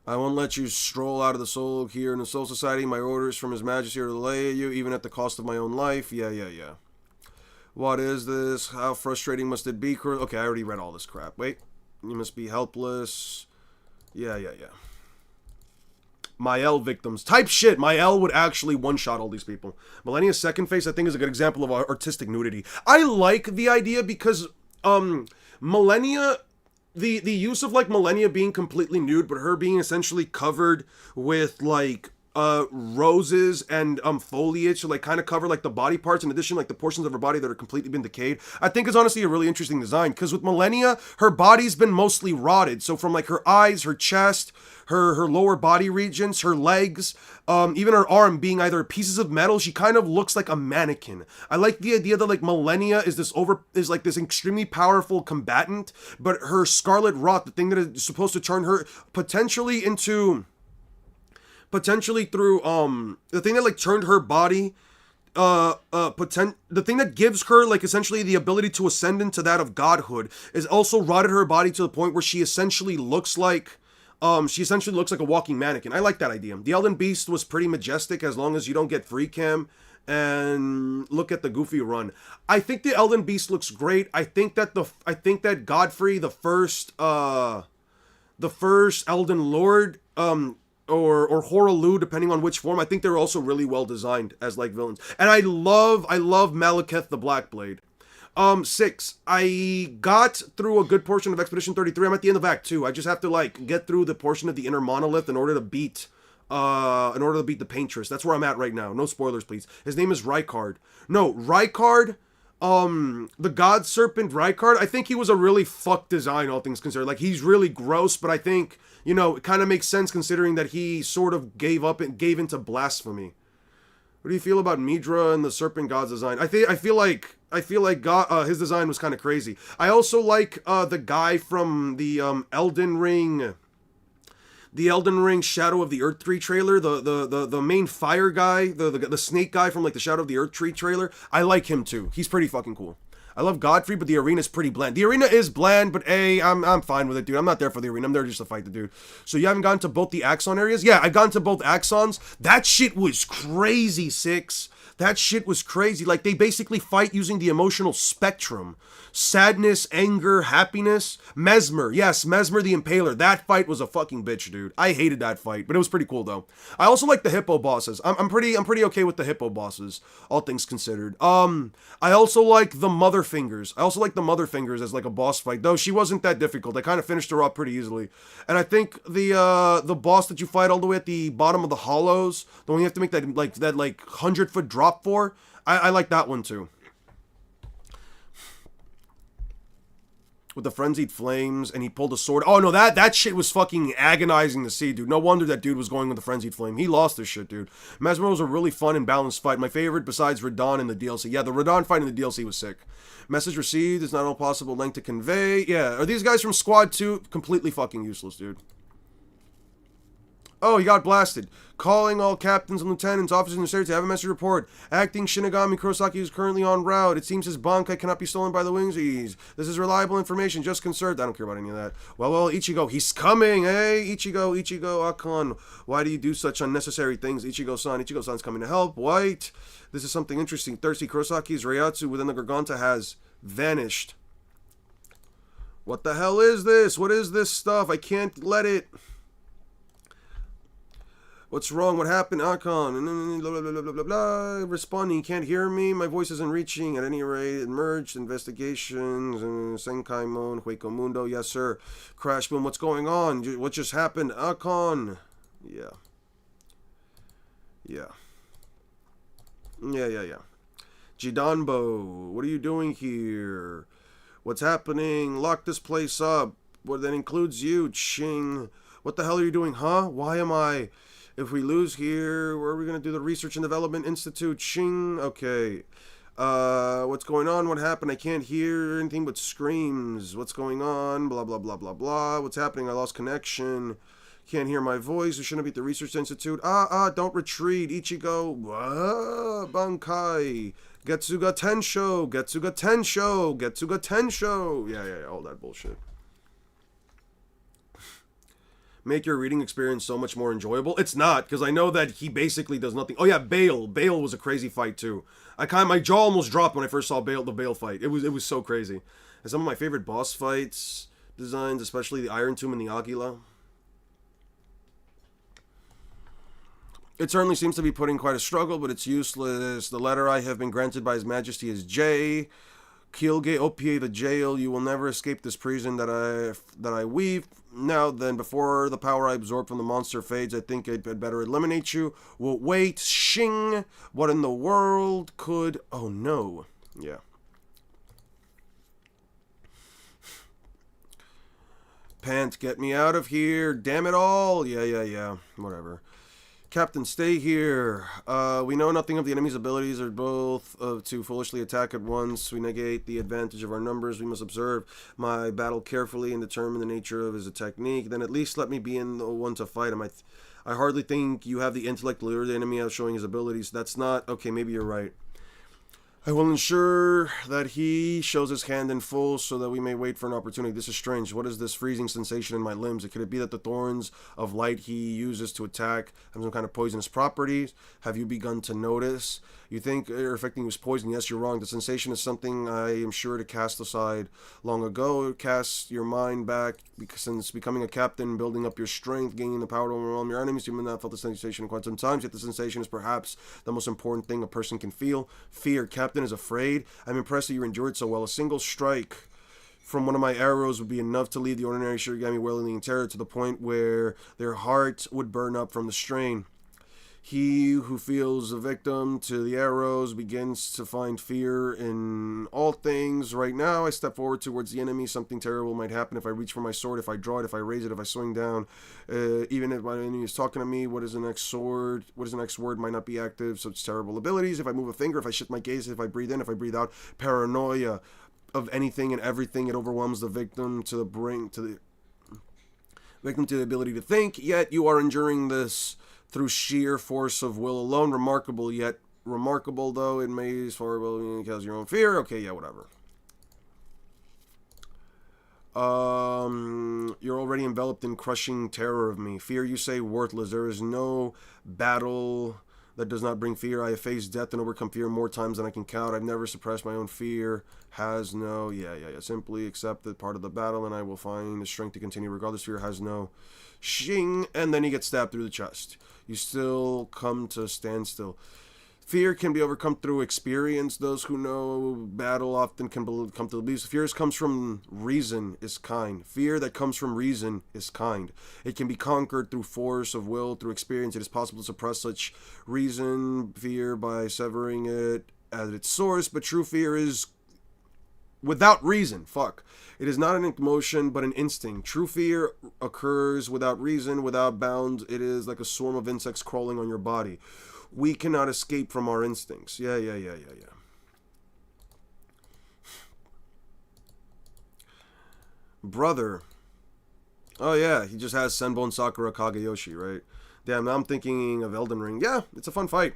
I won't let you stroll out of the soul here in the Soul Society. My orders from His Majesty are to lay you, even at the cost of my own life. Yeah. What is this? How frustrating must it be? Okay, I already read all this crap. Wait. You must be helpless. Yeah. Mael victims. Type shit. Mael would actually one-shot all these people. Millennia's second face, I think, is a good example of artistic nudity. I like the idea because, Millennia, the use of, like, Millennia being completely nude, but her being essentially covered with, like, roses and foliage to like kind of cover like the body parts, in addition like the portions of her body that are completely been decayed. I think is honestly a really interesting design, because with Malenia, her body's been mostly rotted. So from like her eyes, her chest, her lower body regions, her legs, even her arm being either pieces of metal, she kind of looks like a mannequin. I like the idea that like Malenia is like this extremely powerful combatant, but her scarlet rot, the thing that is supposed to turn her potentially through the thing that like turned her body the thing that gives her like essentially the ability to ascend into that of godhood is also rotted her body to the point where she essentially looks like a walking mannequin. I like that idea. The Elden Beast was pretty majestic, as long as you don't get free cam and look at the Goofy run. I think the Elden Beast looks great. I think that Godfrey, the first Elden Lord, or Horalu, depending on which form, I think they're also really well designed as like villains. And I love Malekith the Blackblade. 6. I got through a good portion of Expedition 33. I'm at the end of Act 2. I just have to like get through the portion of the inner monolith in order to beat the Paintress. That's where I'm at right now. No spoilers, please. His name is Rykard. No, Rykard, the God Serpent Rykard, I think he was a really fucked design, all things considered. Like, he's really gross, but I think, you know, it kind of makes sense considering that he sort of gave into blasphemy. What do you feel about Midra and the Serpent God's design? I feel like God, his design was kind of crazy. I also like the guy from the Elden Ring Shadow of the Erdtree trailer, the main fire guy, the snake guy from like the Shadow of the Erdtree trailer. I like him too. He's pretty fucking cool. I love Godfrey, but the arena's pretty bland. The arena is bland, but I'm fine with it, dude. I'm not there for the arena. I'm there just to fight the dude. So you haven't gotten to both the Axon areas? Yeah, I've gotten to both Axons. That shit was crazy, 6. That shit was crazy. Like, they basically fight using the emotional spectrum. Sadness, anger, happiness. Mesmer. Yes, Mesmer the Impaler. That fight was a fucking bitch, dude. I hated that fight, but it was pretty cool, though. I also like the hippo bosses. I'm pretty okay with the hippo bosses, all things considered. I also like the Mother Fingers. As like a boss fight, though she wasn't that difficult. I kind of finished her up pretty easily. And I think the boss that you fight all the way at the bottom of the hollows, the one you have to make that 100-foot drop for, I like that one too. With the frenzied flames, and he pulled a sword. Oh no, that shit was fucking agonizing to see, dude. No wonder that dude was going with the frenzied flame. He lost this shit, dude. Mesmer was a really fun and balanced fight. My favorite besides Radahn in the DLC. Yeah, the Radahn fight in the DLC was sick. Message received is not all possible length to convey. Yeah, are these guys from Squad 2? Completely fucking useless, dude. Oh, he got blasted. Calling all captains and lieutenants, officers and stairs to have a message report. Acting Shinigami Kurosaki is currently en route. It seems his Bankai cannot be stolen by the Wingsies. This is reliable information. Just concerned. I don't care about any of that. Well, Ichigo, he's coming. Hey, Ichigo, Akon. Why do you do such unnecessary things? Ichigo-san's coming to help. White. This is something interesting. Thirsty. Kurosaki's Reiatsu within the Garganta has vanished. What the hell is this? What is this stuff? I can't let it... What's wrong? What happened? Akon. Blah, blah, blah, blah, blah, blah. Responding. You can't hear me. My voice isn't reaching. At any rate, it merged. Investigations. Senkai Mon. Hueco Mundo. Yes, sir. Crash Boom. What's going on? What just happened? Akon. Yeah. Jidanbo. What are you doing here? What's happening? Lock this place up. Well, that includes you. Ching. What the hell are you doing, huh? Why am I... If we lose here, where are we going to do the Research and Development Institute? Shing. Okay. What's going on? What happened? I can't hear anything but screams. What's going on? Blah, blah, blah, blah, blah. What's happening? I lost connection. Can't hear my voice. We shouldn't be at the Research Institute. Don't retreat. Ichigo. Bankai. Getsuga Tensho. Yeah, all that bullshit. Make your reading experience so much more enjoyable. It's not, because I know that he basically does nothing. Oh yeah, Bale. Bale was a crazy fight too. My jaw almost dropped when I first saw the Bale fight. It was so crazy. And some of my favorite boss fights designs, especially the Iron Tomb and the Aguila. It certainly seems to be putting quite a struggle, but it's useless. The letter I have been granted by His Majesty is J. Kilge Opie the jail. You will never escape this prison that I weave. Now then, before the power I absorb from the monster fades, I think I'd better eliminate you. Well, wait, shing. What in the world could... Oh, no. Yeah. Pant, get me out of here. Damn it all. Yeah. Whatever. Captain, stay here. We know nothing of the enemy's abilities or both to foolishly attack at once. We negate the advantage of our numbers. We must observe my battle carefully and determine the nature of his technique. Then at least let me be in the one to fight him. I hardly think you have the intellect to lure the enemy out showing his abilities. That's not... Okay, maybe you're right. I will ensure that he shows his hand in full so that we may wait for an opportunity. This is strange. What is this freezing sensation in my limbs? Could it be that the thorns of light he uses to attack have some kind of poisonous properties? Have you begun to notice? You think you're affecting his poison? Yes, you're wrong. The sensation is something I am sure to cast aside long ago. Cast your mind back, because since becoming a captain, building up your strength, gaining the power to overwhelm your enemies, you may not have felt the sensation in quite some time, yet the sensation is perhaps the most important thing a person can feel. Fear. Captain is afraid. I'm impressed that you endured so well. A single strike from one of my arrows would be enough to leave the ordinary Shirigami wailing in terror to the point where their heart would burn up from the strain. He who feels a victim to the arrows begins to find fear in all things. Right now, I step forward towards the enemy. Something terrible might happen if I reach for my sword, if I draw it, if I raise it, if I swing down. Even if my enemy is talking to me, what is the next sword? What is the next word might not be active. Such terrible abilities. If I move a finger, if I shift my gaze, if I breathe in, if I breathe out. Paranoia of anything and everything. It overwhelms the victim to the ability to think. Yet you are enduring this through sheer force of will alone. Remarkable, yet remarkable though it may far well cause your own fear. Okay, yeah, whatever. You're already enveloped in crushing terror of me. Fear, you say, worthless. There is no battle that does not bring fear. I have faced death and overcome fear more times than I can count. I've never suppressed my own fear. Has no... Yeah. Simply accept that part of the battle and I will find the strength to continue regardless. Fear has no... Shing! And then he gets stabbed through the chest. You still come to a standstill. Fear can be overcome through experience. Those who know battle often can come to believe. Fear comes from reason is kind. Fear that comes from reason is kind. It can be conquered through force of will, through experience. It is possible to suppress such reason, fear, by severing it at its source. But true fear is without reason. It is not an emotion, but an instinct. True fear occurs without reason, without bounds. It is like a swarm of insects crawling on your body. We cannot escape from our instincts. Yeah. Brother. Oh, yeah. He just has Senbon Sakura Kageyoshi, right? Damn, now I'm thinking of Elden Ring. Yeah, it's a fun fight.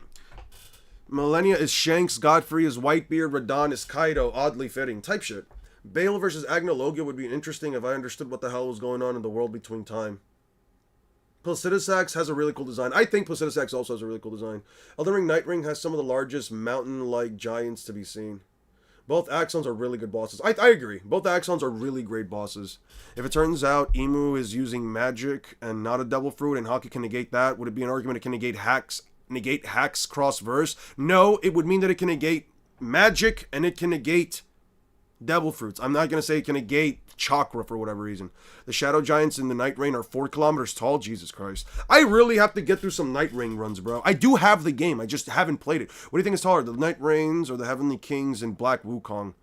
Millennia is Shanks. Godfrey is Whitebeard. Radahn is Kaido. Oddly fitting. Type shit. Bale versus Agnologia would be interesting if I understood what the hell was going on in the world between time. Placidusax has a really cool design. I think Placidusax also has a really cool design. Elden Ring Night Ring has some of the largest mountain-like giants to be seen. Both Axons are really good bosses. I agree. Both Axons are really great bosses. If it turns out Emu is using magic and not a Devil Fruit and Haki can negate that, would it be an argument it can negate Hacks cross-verse? No, it would mean that it can negate magic and it can negate Devil Fruits. I'm not going to say it can negate chakra for whatever reason. The Shadow Giants in the Night Rain are 4 kilometers tall. Jesus Christ. I really have to get through some Night Rain runs, bro. I do have the game. I just haven't played it. What do you think is taller, the Night Rains or the Heavenly Kings in Black Wukong?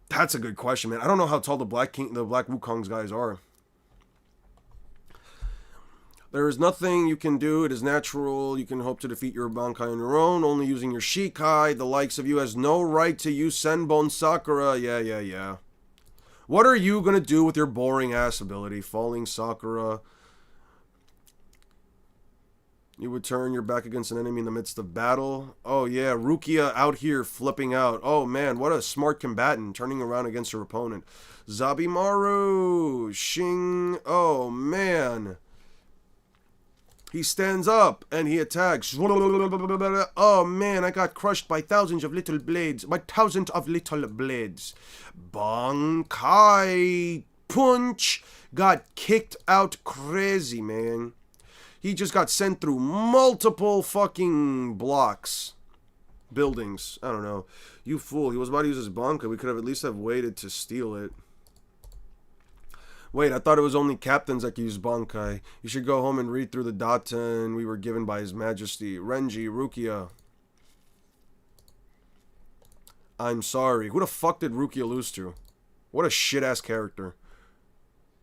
That's a good question, man. I don't know how tall the Black Wukong's guys are. There is nothing you can do. It is natural. You can hope to defeat your Bankai on your own, only using your Shikai. The likes of you has no right to use Senbon Sakura. Yeah. What are you going to do with your boring ass ability? Falling Sakura. You would turn your back against an enemy in the midst of battle. Oh yeah, Rukia out here flipping out. Oh man, what a smart combatant, turning around against her opponent. Zabimaru. Shing. Oh man. He stands up and he attacks. Oh man, I got crushed by thousands of little blades. Bankai punch. Got kicked out crazy, man. He just got sent through multiple fucking blocks. Buildings. I don't know. You fool. He was about to use his bunker. We could have at least have waited to steal it. Wait, I thought it was only captains that could use Bankai. You should go home and read through the data we were given by His Majesty. Renji, Rukia. I'm sorry. Who the fuck did Rukia lose to? What a shit-ass character.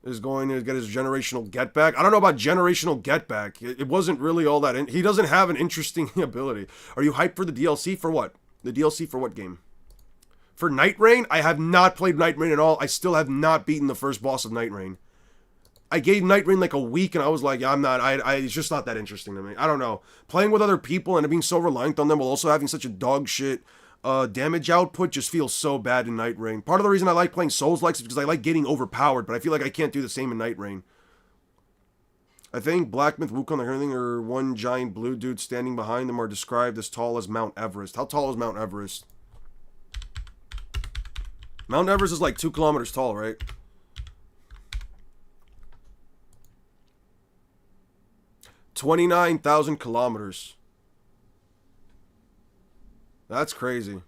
Is going to get his generational get back? I don't know about generational get back. It wasn't really all that... he doesn't have an interesting ability. Are you hyped for the DLC? For what? The DLC for what game? For Night Rain? I have not played Night Rain at all. I still have not beaten the first boss of Night Rain. I gave Night Rain like a week and I was like, yeah, I'm not... it's just not that interesting to me. I don't know. Playing with other people and being so reliant on them while also having such a dog shit... damage output just feels so bad in Night Rain. Part of the reason I like playing Souls-likes is because I like getting overpowered, but I feel like I can't do the same in Night Rain. I think Black Myth, Wukong, and everything are one giant blue dude standing behind them are described as tall as Mount Everest. How tall is Mount Everest? Mount Everest is like 2 kilometers tall, right? $29,000 kilometers. That's crazy. Or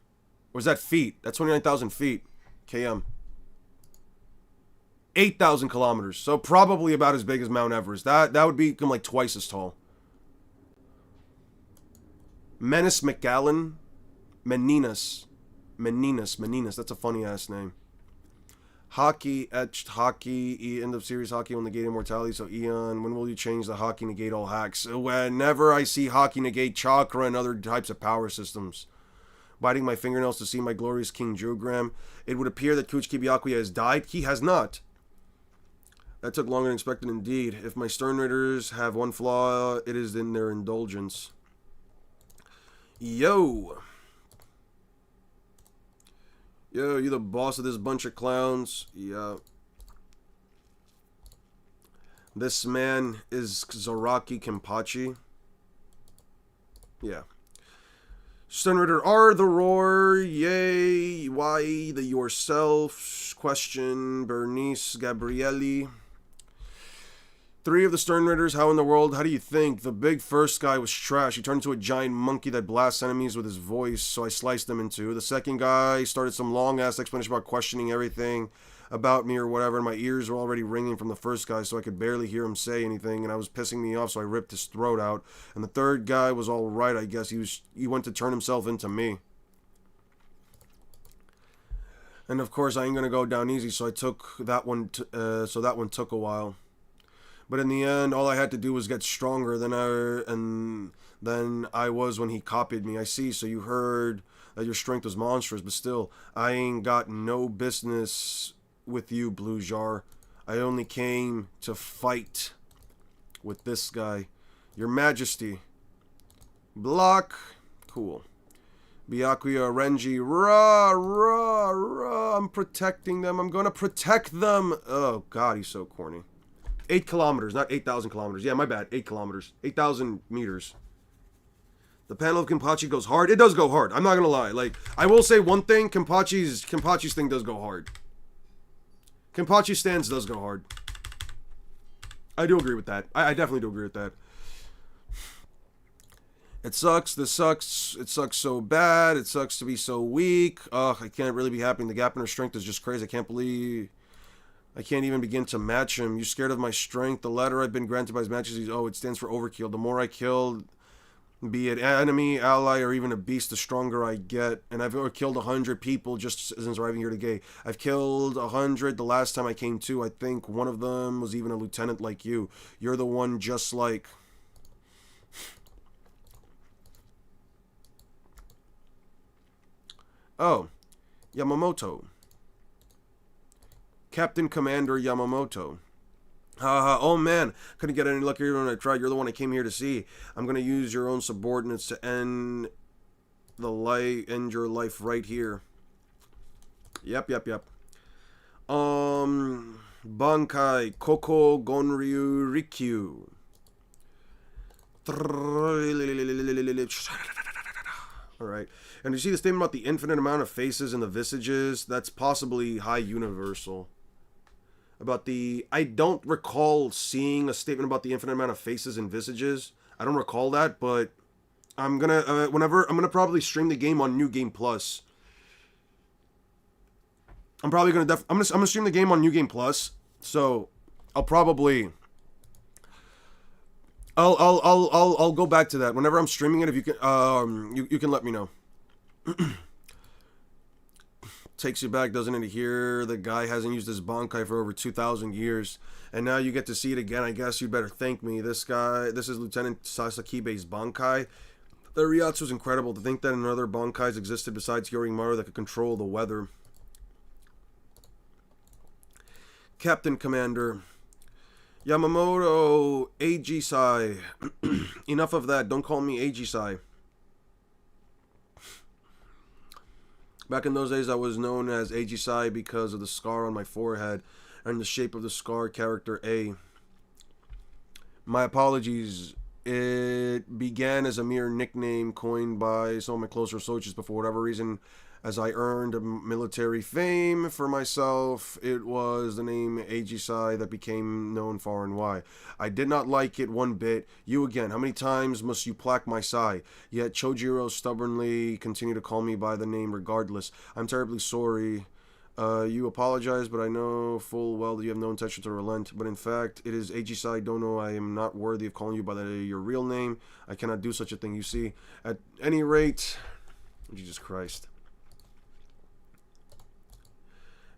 was that feet? That's 29,000 feet. KM. 8,000 kilometers. So probably about as big as Mount Everest. That would become like twice as tall. Menace McGallen. Meninas. That's a funny ass name. Hockey, etched hockey, end of series hockey will negate immortality. So Eon, when will you change the hockey negate all hacks? Whenever I see hockey negate chakra and other types of power systems. Biting my fingernails to see my glorious King Jugram. It would appear that Kuchiki Byakuya has died. He has not. That took longer than expected indeed. If my Stern Raiders have one flaw, it is in their indulgence. Yo, you the boss of this bunch of clowns? Yeah. This man is Zaraki Kenpachi. Yeah. Stern Raider are the roar. Yay. Why the yourself? Question. Bernice Gabrielli. 3 of the Stern Raiders, how in the world? How do you think? The big first guy was trash. He turned into a giant monkey that blasts enemies with his voice, so I sliced him in 2. The second guy started some long-ass explanation about questioning everything about me or whatever, and my ears were already ringing from the first guy, so I could barely hear him say anything, and I was pissing me off, so I ripped his throat out. And the third guy was all right, I guess. He went to turn himself into me. And of course, I ain't gonna go down easy, so I took that one. So that one took a while. But in the end, all I had to do was get stronger than I was when he copied me. I see, so you heard that your strength was monstrous, but still, I ain't got no business with you, Blue Jar. I only came to fight with this guy. Your Majesty. Block. Cool. Byakuya, Renji. Rah. I'm protecting them. I'm gonna protect them. Oh, God, he's so corny. 8 kilometers, not 8,000 kilometers. Yeah, my bad. 8 kilometers. 8,000 meters. The panel of Kenpachi goes hard. It does go hard. I'm not going to lie. Like, I will say one thing. Kenpachi's thing does go hard. Kenpachi's stance does go hard. I do agree with that. I definitely do agree with that. It sucks. This sucks. It sucks so bad. It sucks to be so weak. Ugh, I can't really be happy. The gap in her strength is just crazy. I can't believe... I can't even begin to match him. You scared of my strength? The letter I've been granted by His Majesty, it stands for overkill. The more I kill, be it enemy, ally, or even a beast, the stronger I get. And I've killed 100 people just since arriving here today. I've killed 100 the last time I came to. I think one of them was even a lieutenant like you. You're the one just like... Oh, Yamamoto. Captain Commander Yamamoto. Oh man, couldn't get any luckier when I tried. You're the one I came here to see. I'm gonna use your own subordinates to end your life right here. Yep. Bankai Koko Gonryu Rikyu. Alright. And you see the statement about the infinite amount of faces and the visages? That's possibly high universal. I don't recall seeing a statement about the infinite amount of faces and visages. I don't recall that, but I'm gonna probably stream the game on New Game Plus. I'm gonna stream the game on New Game Plus. So I'll probably I'll go back to that whenever I'm streaming it. If you can you can let me know. Takes you back, doesn't it? Here, the guy hasn't used his Bankai for over 2,000 years, and now you get to see it again. I guess you'd better thank me. This is Lieutenant Sasakibe's Bankai. The Ryatsu was incredible. To think that another Bankais existed besides Yorimaru that could control the weather. Captain Commander Yamamoto Aegisai. Enough of that. Don't call me Aegisai. Back in those days, I was known as Aegisai because of the scar on my forehead and the shape of the scar character A. My apologies. It began as a mere nickname coined by some of my closer associates, but for whatever reason, as I earned military fame for myself, it was the name Aegisai that became known far and wide. I did not like it one bit. You again, how many times must you plaque my sai? Yet Chojiro stubbornly continued to call me by the name regardless. I'm terribly sorry. You apologize, but I know full well that you have no intention to relent. But in fact, it is Aegisai Dono. I am not worthy of calling you by your real name. I cannot do such a thing, you see. At any rate, Jesus Christ.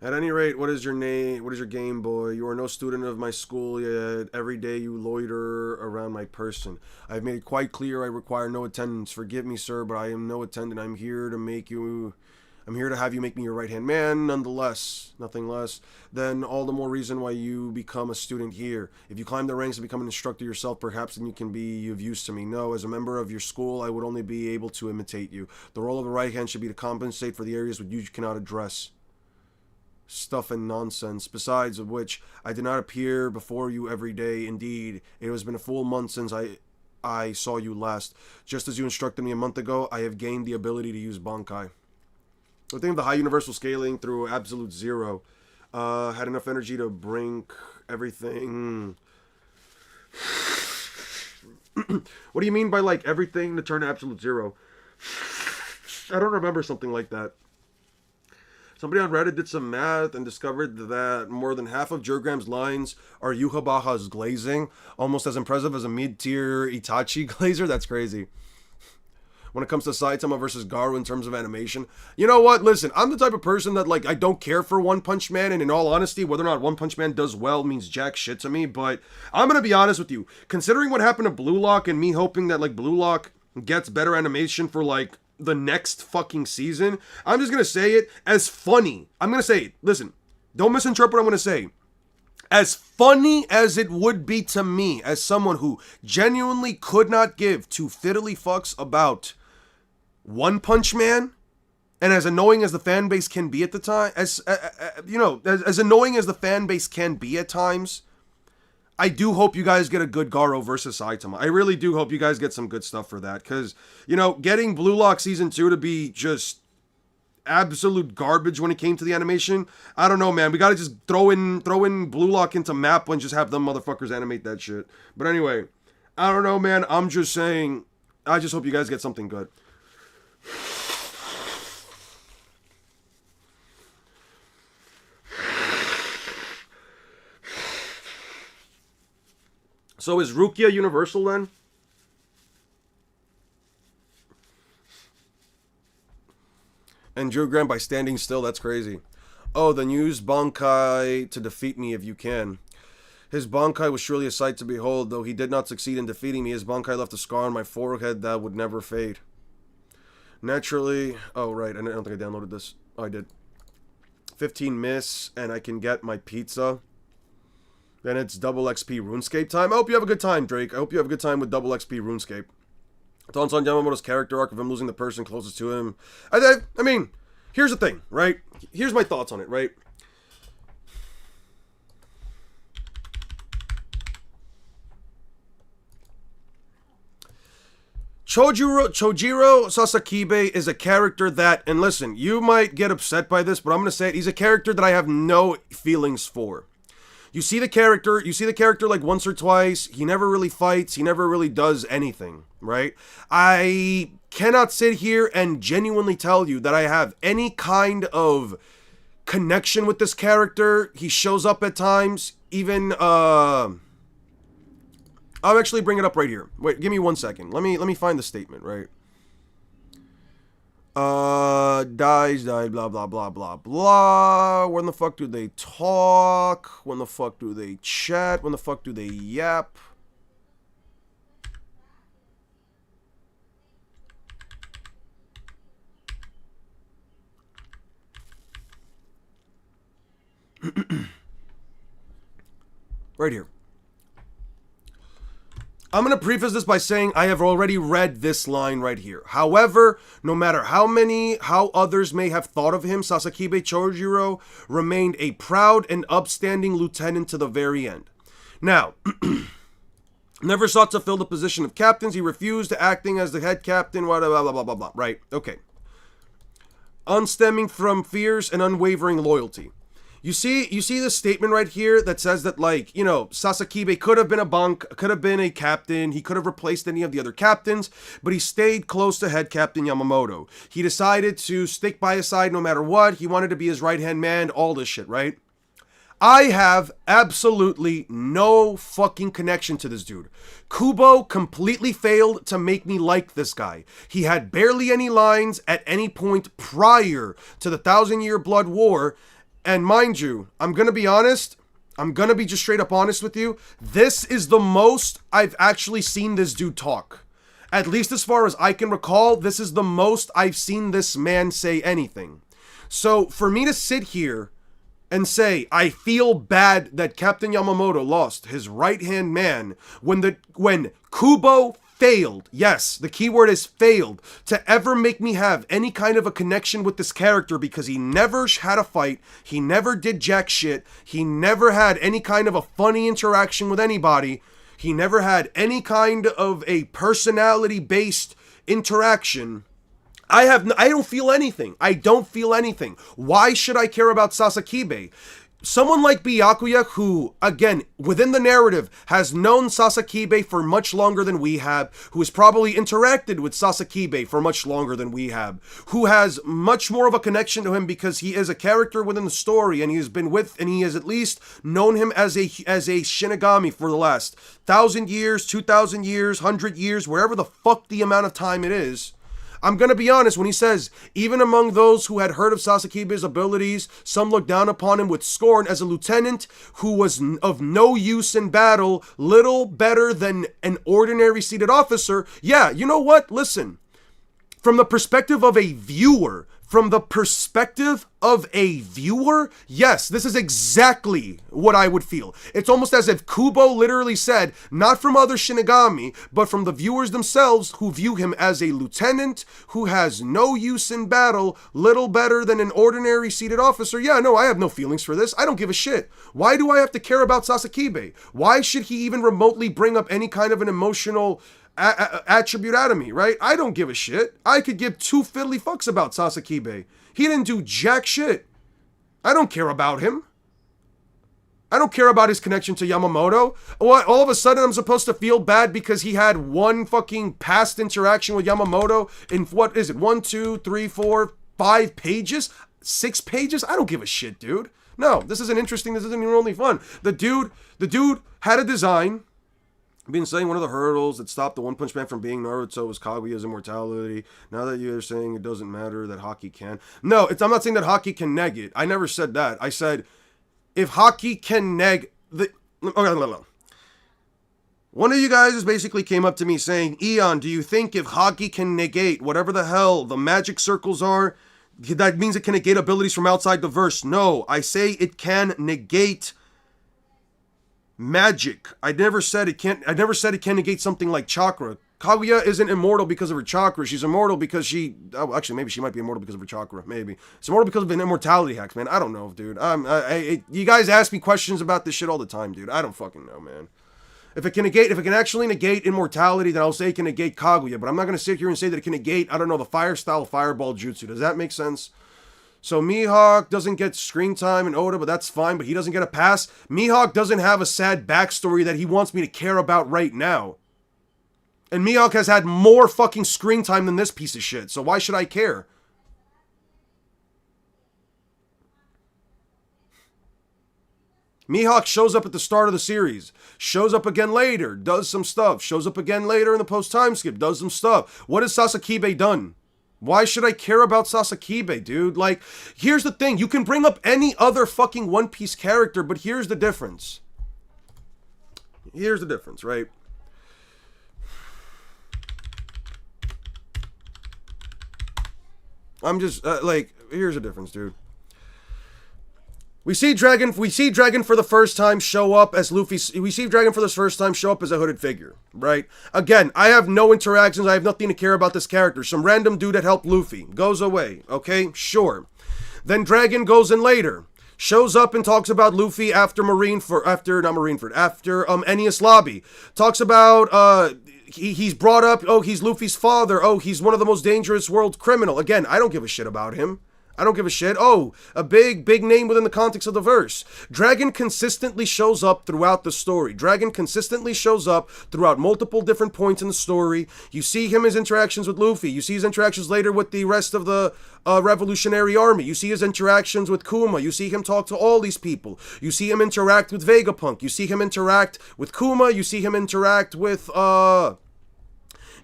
At any rate, what is your name? What is your Game Boy? You are no student of my school, yet every day you loiter around my person. I have made it quite clear I require no attendance. Forgive me, sir, but I am no attendant. I'm here to have you make me your right-hand man, nonetheless, nothing less. Then all the more reason why you become a student here. If you climb the ranks and become an instructor yourself, perhaps then you can be of use to me. No, as a member of your school, I would only be able to imitate you. The role of the right hand should be to compensate for the areas which you cannot address. Stuff and nonsense. Besides of which, I did not appear before you every day. Indeed, it has been a full month since I saw you last. Just as you instructed me a month ago, I have gained the ability to use Bankai. I think of the high universal scaling through absolute zero. Had enough energy to bring everything. What do you mean by like everything to turn to absolute zero? I don't remember something like that. Somebody on Reddit did some math and discovered that more than half of Jurgram's lines are Yuhabaha's glazing, almost as impressive as a mid-tier Itachi glazer. That's crazy. When it comes to Saitama versus Garou in terms of animation, you know what? Listen, I'm the type of person that, like, I don't care for One Punch Man, and in all honesty, whether or not One Punch Man does well means jack shit to me, but I'm gonna be honest with you. Considering what happened to Blue Lock and me hoping that, like, Blue Lock gets better animation for, like, the next fucking season, I'm just gonna say it as funny. I'm gonna say it. Listen, don't misinterpret what I'm gonna say. As funny as it would be to me, as someone who genuinely could not give two fiddly fucks about One Punch Man, and as annoying as the fan base can be at the time, as annoying as the fan base can be at times, I do hope you guys get a good Garou versus Saitama. I really do hope you guys get some good stuff for that, because, you know, getting Blue Lock Season 2 to be just absolute garbage when it came to the animation, I don't know, man. We gotta just throw in Blue Lock into Mappa and just have them motherfuckers animate that shit. But anyway, I don't know, man. I'm just saying, I just hope you guys get something good. So is Rukia universal then? And Jurgram by standing still, that's crazy. Oh, then use Bankai to defeat me if you can. His Bankai was surely a sight to behold, though he did not succeed in defeating me. His Bankai left a scar on my forehead that would never fade. Naturally, oh right, I don't think I downloaded this. Oh, I did. 15 miss, and I can get my pizza. Then it's double XP RuneScape time. I hope you have a good time, Drake. I hope you have a good time with double XP RuneScape. Thoughts on Yamamoto's character arc of him losing the person closest to him. I mean, here's the thing, right? Here's my thoughts on it, right? Chojiro Sasakibe is a character that, and listen, you might get upset by this, but I'm going to say it, he's a character that I have no feelings for. You see the character like once or twice. He never really fights. He never really does anything, right? I cannot sit here and genuinely tell you that I have any kind of connection with this character. He shows up at times, even I'll actually bring it up right here. Wait, give me 1 second. Let me find the statement, right? Died, blah, blah, blah, blah, blah. When the fuck do they talk? When the fuck do they chat? When the fuck do they yap? Right here. I'm going to preface this by saying I have already read this line right here. However, no matter how others may have thought of him, Sasakibe Chojiro remained a proud and upstanding lieutenant to the very end. Now, never sought to fill the position of captains. He refused acting as the head captain, blah, blah, blah, blah, blah, blah. Right, okay. Unstemming from fierce and unwavering loyalty. You see this statement right here that says that, like, you know, Sasakibe could have been a bank, could have been a captain, he could have replaced any of the other captains, but he stayed close to head captain Yamamoto. He decided to stick by his side no matter what. He wanted to be his right-hand man, all this shit, right? I have absolutely no fucking connection to this dude. Kubo completely failed to make me like this guy. He had barely any lines at any point prior to the 1,000-Year Blood War. And mind you, I'm going to be honest. I'm going to be just straight up honest with you. This is the most I've actually seen this dude talk. At least as far as I can recall, this is the most I've seen this man say anything. So for me to sit here and say, I feel bad that Captain Yamamoto lost his right-hand man when Kubo failed, yes, the keyword is failed, to ever make me have any kind of a connection with this character because he never had a fight, he never did jack shit, he never had any kind of a funny interaction with anybody, he never had any kind of a personality-based interaction. I don't feel anything. I don't feel anything. Why should I care about Sasakibe? Someone like Byakuya, who, again, within the narrative, has known Sasakibe for much longer than we have, who has probably interacted with Sasakibe for much longer than we have, who has much more of a connection to him because he is a character within the story, and he has at least known him as a Shinigami for the last 1,000 years, 2,000 years, 100 years, wherever the fuck the amount of time it is. I'm going to be honest when he says, even among those who had heard of Sasakibe's abilities, some looked down upon him with scorn as a lieutenant who was of no use in battle, little better than an ordinary seated officer. Yeah, you know what? Listen, from the perspective of a viewer, yes, this is exactly what I would feel. It's almost as if Kubo literally said, not from other Shinigami, but from the viewers themselves who view him as a lieutenant who has no use in battle, little better than an ordinary seated officer. Yeah, no, I have no feelings for this. I don't give a shit. Why do I have to care about Sasakibe? Why should he even remotely bring up any kind of an emotional attribute out of me, right? I don't give a shit. I could give two fiddly fucks about Sasakibe. He didn't do jack shit. I don't care about him. I don't care about his connection to Yamamoto. What, all of a sudden I'm supposed to feel bad because he had one fucking past interaction with Yamamoto in, what is it, 1, 2, 3, 4, 5 pages? 6 pages? I don't give a shit, dude. No, this isn't interesting. This isn't even only fun. The dude had a design. I've been saying one of the hurdles that stopped the One Punch Man from being Naruto was Kaguya's immortality. Now that you're saying it doesn't matter that Haki can. No, I'm not saying that Haki can neg it. I never said that. I said, if Haki can neg the... Okay, one of you guys just basically came up to me saying, Eon, do you think if Haki can negate whatever the hell the magic circles are, that means it can negate abilities from outside the verse? No, I say it can negate magic. I never said it can negate something like chakra. Kaguya isn't immortal because of her chakra. She's immortal because actually, maybe she might be immortal because of her chakra. Maybe. It's immortal because of an immortality hack, man. I don't know, dude. You guys ask me questions about this shit all the time, dude. I don't fucking know, man. If it can actually negate immortality, then I'll say it can negate Kaguya, but I'm not going to sit here and say that it can negate, I don't know, the fire style fireball jutsu. Does that make sense? So Mihawk doesn't get screen time in Oda, but that's fine, but he doesn't get a pass. Mihawk doesn't have a sad backstory that he wants me to care about right now. And Mihawk has had more fucking screen time than this piece of shit, so why should I care? Mihawk shows up at the start of the series, shows up again later, does some stuff, shows up again later in the post-time skip, does some stuff. What has Sasakibe done? Why should I care about Sasakibe, dude? Like, here's the thing. You can bring up any other fucking One Piece character, but here's the difference. Here's the difference, right? I'm just, here's the difference, dude. We see Dragon for the first time show up as Luffy. We see Dragon for the first time show up as a hooded figure, right? Again, I have no interactions. I have nothing to care about this character. Some random dude that helped Luffy goes away. Okay, sure. Then Dragon goes in later, shows up and talks about Luffy after Enies Lobby. Talks about he's brought up. Oh, he's Luffy's father. Oh, he's one of the most dangerous world criminal. Again, I don't give a shit about him. I don't give a shit. Oh, a big name within the context of the verse. Dragon consistently shows up throughout the story. Dragon consistently shows up throughout multiple different points in the story. You see him, his interactions with Luffy. You see his interactions later with the rest of the Revolutionary Army. You see his interactions with Kuma. You see him talk to all these people. You see him interact with Vegapunk. You see him interact with Kuma. You see him interact with,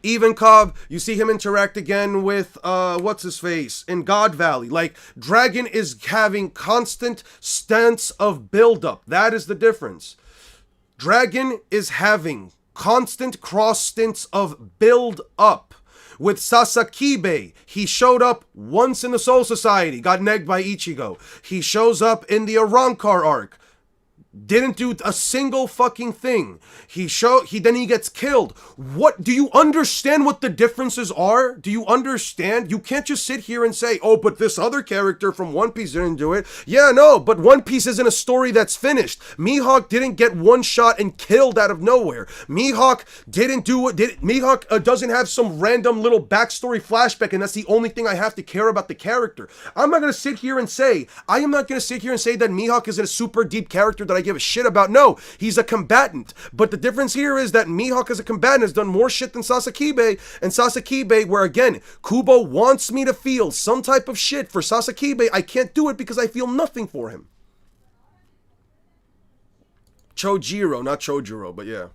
Ivankov. You see him interact again with, what's-his-face, in God Valley. Like, Dragon is having constant stints of build-up. That is the difference. Dragon is having constant cross stints of build-up. With Sasakibe, he showed up once in the Soul Society, got negged by Ichigo. He shows up in the Arrancar arc. Didn't do a single fucking thing. Then he gets killed. What, do you understand what the differences are? Do you understand? You can't just sit here and say, oh, but this other character from One Piece didn't do it. Yeah, no, but One Piece isn't a story that's finished. Mihawk didn't get one shot and killed out of nowhere. Mihawk didn't do it. Mihawk doesn't have some random little backstory flashback, and that's the only thing I have to care about the character. I'm not going to sit here and say that Mihawk is a super deep character that I give a shit about. No, he's a combatant. But the difference here is that Mihawk as a combatant has done more shit than Sasakibe, and Sasakibe, where again, Kubo wants me to feel some type of shit for Sasakibe, I can't do it because I feel nothing for him. Chojiro, not Chojuro, but yeah.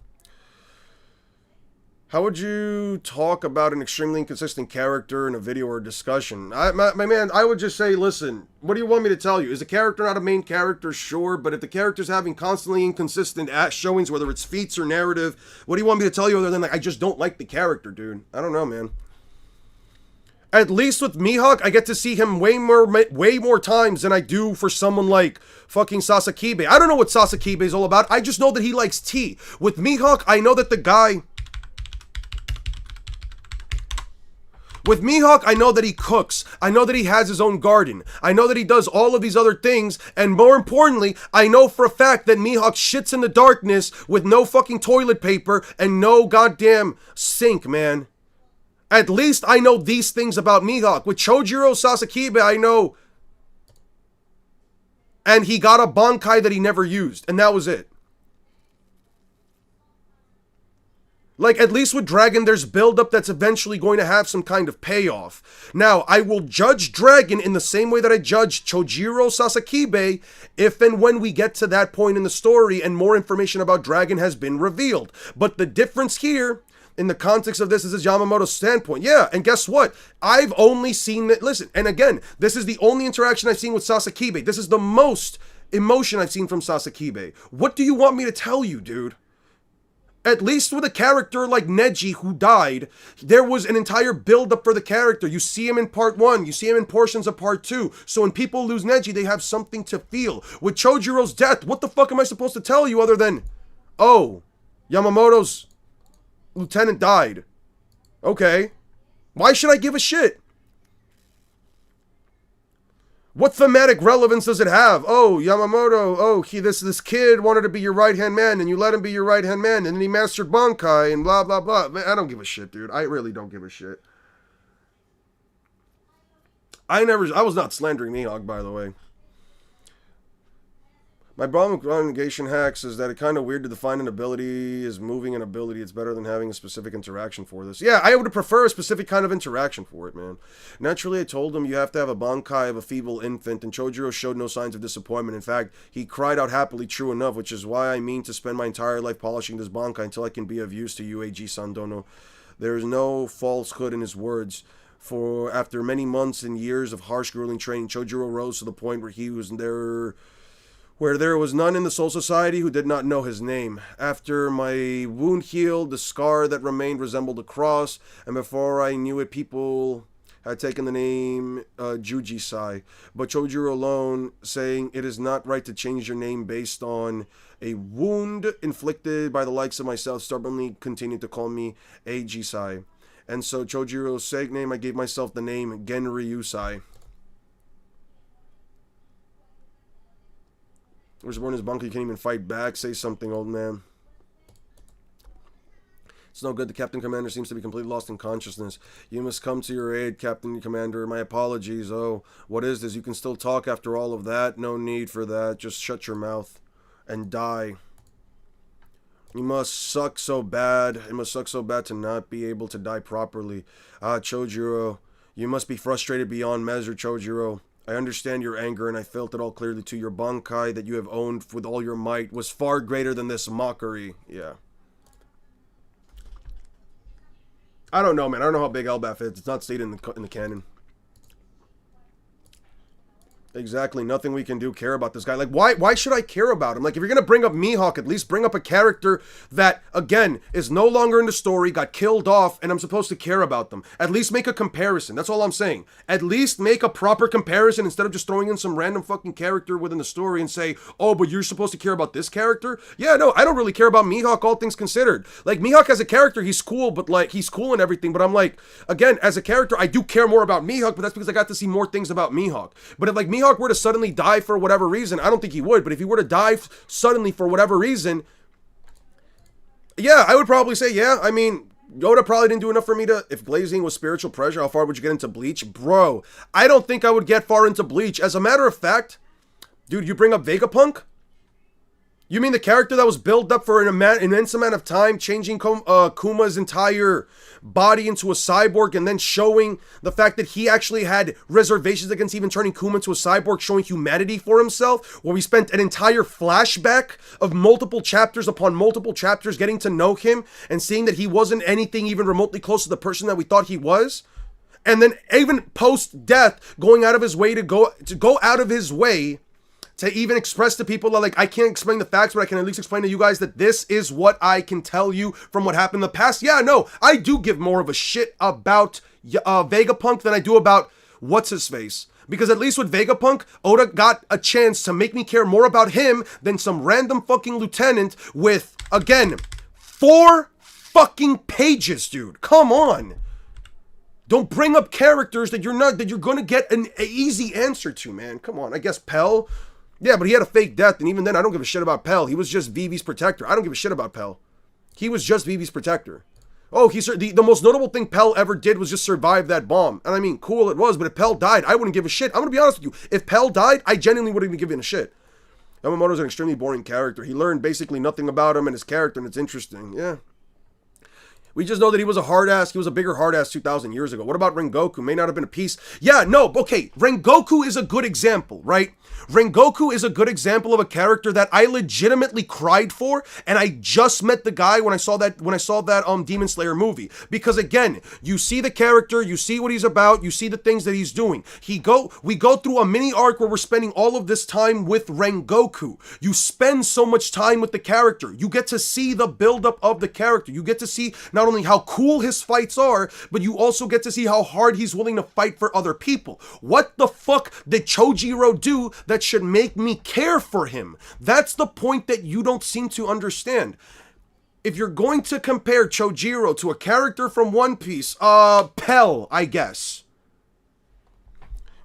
How would you talk about an extremely inconsistent character in a video or discussion? My man, I would just say, listen, what do you want me to tell you? Is the character not a main character? Sure, but if the character's having constantly inconsistent showings, whether it's feats or narrative, what do you want me to tell you other than, like, I just don't like the character, dude? I don't know, man. At least with Mihawk, I get to see him way more times than I do for someone like fucking Sasakibe. I don't know what Sasakibe is all about. I just know that he likes tea. With Mihawk, I know that the guy... With Mihawk, I know that he cooks. I know that he has his own garden. I know that he does all of these other things. And more importantly, I know for a fact that Mihawk shits in the darkness with no fucking toilet paper and no goddamn sink, man. At least I know these things about Mihawk. With Chojuro Sasakibe, I know. And he got a Bankai that he never used. And that was it. Like, at least with Dragon, there's build-up that's eventually going to have some kind of payoff. Now, I will judge Dragon in the same way that I judge Chojiro Sasakibe if and when we get to that point in the story and more information about Dragon has been revealed. But the difference here, in the context of this, is Yamamoto's standpoint. Yeah, and guess what? I've only seen it. Listen, and again, this is the only interaction I've seen with Sasakibe. This is the most emotion I've seen from Sasakibe. What do you want me to tell you, dude? At least with a character like Neji who died, there was an entire build-up for the character. You see him in part 1, you see him in portions of part 2. So when people lose Neji, they have something to feel. With Chojiro's death, what the fuck am I supposed to tell you other than, oh, Yamamoto's lieutenant died. Okay. Why should I give a shit? What thematic relevance does it have? Oh, Yamamoto, oh, this kid wanted to be your right-hand man, and you let him be your right-hand man, and then he mastered Bankai, and blah, blah, blah. Man, I don't give a shit, dude. I really don't give a shit. I was not slandering Mihawk, by the way. My problem with negation hacks is that it's kind of weird to define an ability as moving an ability. It's better than having a specific interaction for this. Yeah, I would prefer a specific kind of interaction for it, man. Naturally, I told him you have to have a Bankai of a feeble infant, and Chojiro showed no signs of disappointment. In fact, he cried out happily, true enough, which is why I mean to spend my entire life polishing this Bankai until I can be of use to UAG Sandono. There is no falsehood in his words. For after many months and years of harsh, grueling training, Chojiro rose to the point where there was none in the Soul Society who did not know his name. After my wound healed, the scar that remained resembled a cross, and before I knew it, people had taken the name Jujisai. But Chojiro alone, saying it is not right to change your name based on a wound inflicted by the likes of myself, stubbornly continued to call me Ajisai. And so Chojiro's sake name, I gave myself the name Genryusai. Was born in his bunker, you can't even fight back. Say something, old man. It's no good. The Captain Commander seems to be completely lost in consciousness. You must come to your aid, Captain Commander. My apologies. Oh, what is this? You can still talk after all of that? No need for that. Just shut your mouth and die. You must suck so bad. It must suck so bad to not be able to die properly. Ah, Chojiro. You must be frustrated beyond measure, Chojiro. I understand your anger, and I felt it all clearly too. Your Bankai that you have owned with all your might was far greater than this mockery. Yeah. I don't know, man. I don't know how big Elbaf is. It's not stated in the canon. Exactly. Nothing we can do care about this guy. Like, why should I care about him? Like, if you're going to bring up Mihawk, at least bring up a character that, again, is no longer in the story, got killed off, and I'm supposed to care about them. At least make a comparison. That's all I'm saying. At least make a proper comparison instead of just throwing in some random fucking character within the story and say, oh, but you're supposed to care about this character? Yeah, no, I don't really care about Mihawk, all things considered. Like, Mihawk as a character, he's cool, but, like, he's cool and everything, but I'm like, again, as a character, I do care more about Mihawk, but that's because I got to see more things about Mihawk. But if, like, Mihawk were to suddenly die for whatever reason, I don't think he would, but if he were to die suddenly for whatever reason, yeah, I would probably say, yeah, I mean, Yoda probably didn't do enough for me to, if Blazing was spiritual pressure, how far would you get into Bleach? Bro, I don't think I would get far into Bleach. As a matter of fact, dude, you bring up Vegapunk? You mean the character that was built up for an immense amount of time, changing Kuma's entire body into a cyborg, and then showing the fact that he actually had reservations against even turning Kuma into a cyborg, showing humanity for himself, where we spent an entire flashback of multiple chapters upon multiple chapters getting to know him and seeing that he wasn't anything even remotely close to the person that we thought he was. And then even post-death, going out of his way to go out of his way to even express to people that, like, I can't explain the facts, but I can at least explain to you guys that this is what I can tell you from what happened in the past. Yeah, no, I do give more of a shit about Vegapunk than I do about what's-his-face. Because at least with Vegapunk, Oda got a chance to make me care more about him than some random fucking lieutenant with, again, 4 fucking pages, dude. Come on. Don't bring up characters that you're gonna get an easy answer to, man. Come on. I guess Pell. Yeah, but he had a fake death, and even then, I don't give a shit about Pell. He was just Vivi's protector. I don't give a shit about Pell. He was just Vivi's protector. Oh, the most notable thing Pell ever did was just survive that bomb. And I mean, cool it was, but if Pell died, I wouldn't give a shit. I'm gonna be honest with you. If Pell died, I genuinely wouldn't even give a shit. Yamamoto's an extremely boring character. He learned basically nothing about him and his character, and it's interesting. Yeah. We just know that he was a bigger hard ass 2,000 years ago. What about Rengoku? May not have been a piece. Yeah, no, okay, Rengoku is a good example, right? Rengoku is a good example of a character that I legitimately cried for, and I just met the guy when I saw that Demon Slayer movie. Because again, you see the character, you see what he's about, you see the things that he's doing. We go through a mini arc where we're spending all of this time with Rengoku. You spend so much time with the character. You get to see the buildup of the character. You get to see not only how cool his fights are, but you also get to see how hard he's willing to fight for other people. What the fuck did Chojiro do that should make me care for him? That's the point that you don't seem to understand. If you're going to compare Chojiro to a character from One Piece, Pell, I guess.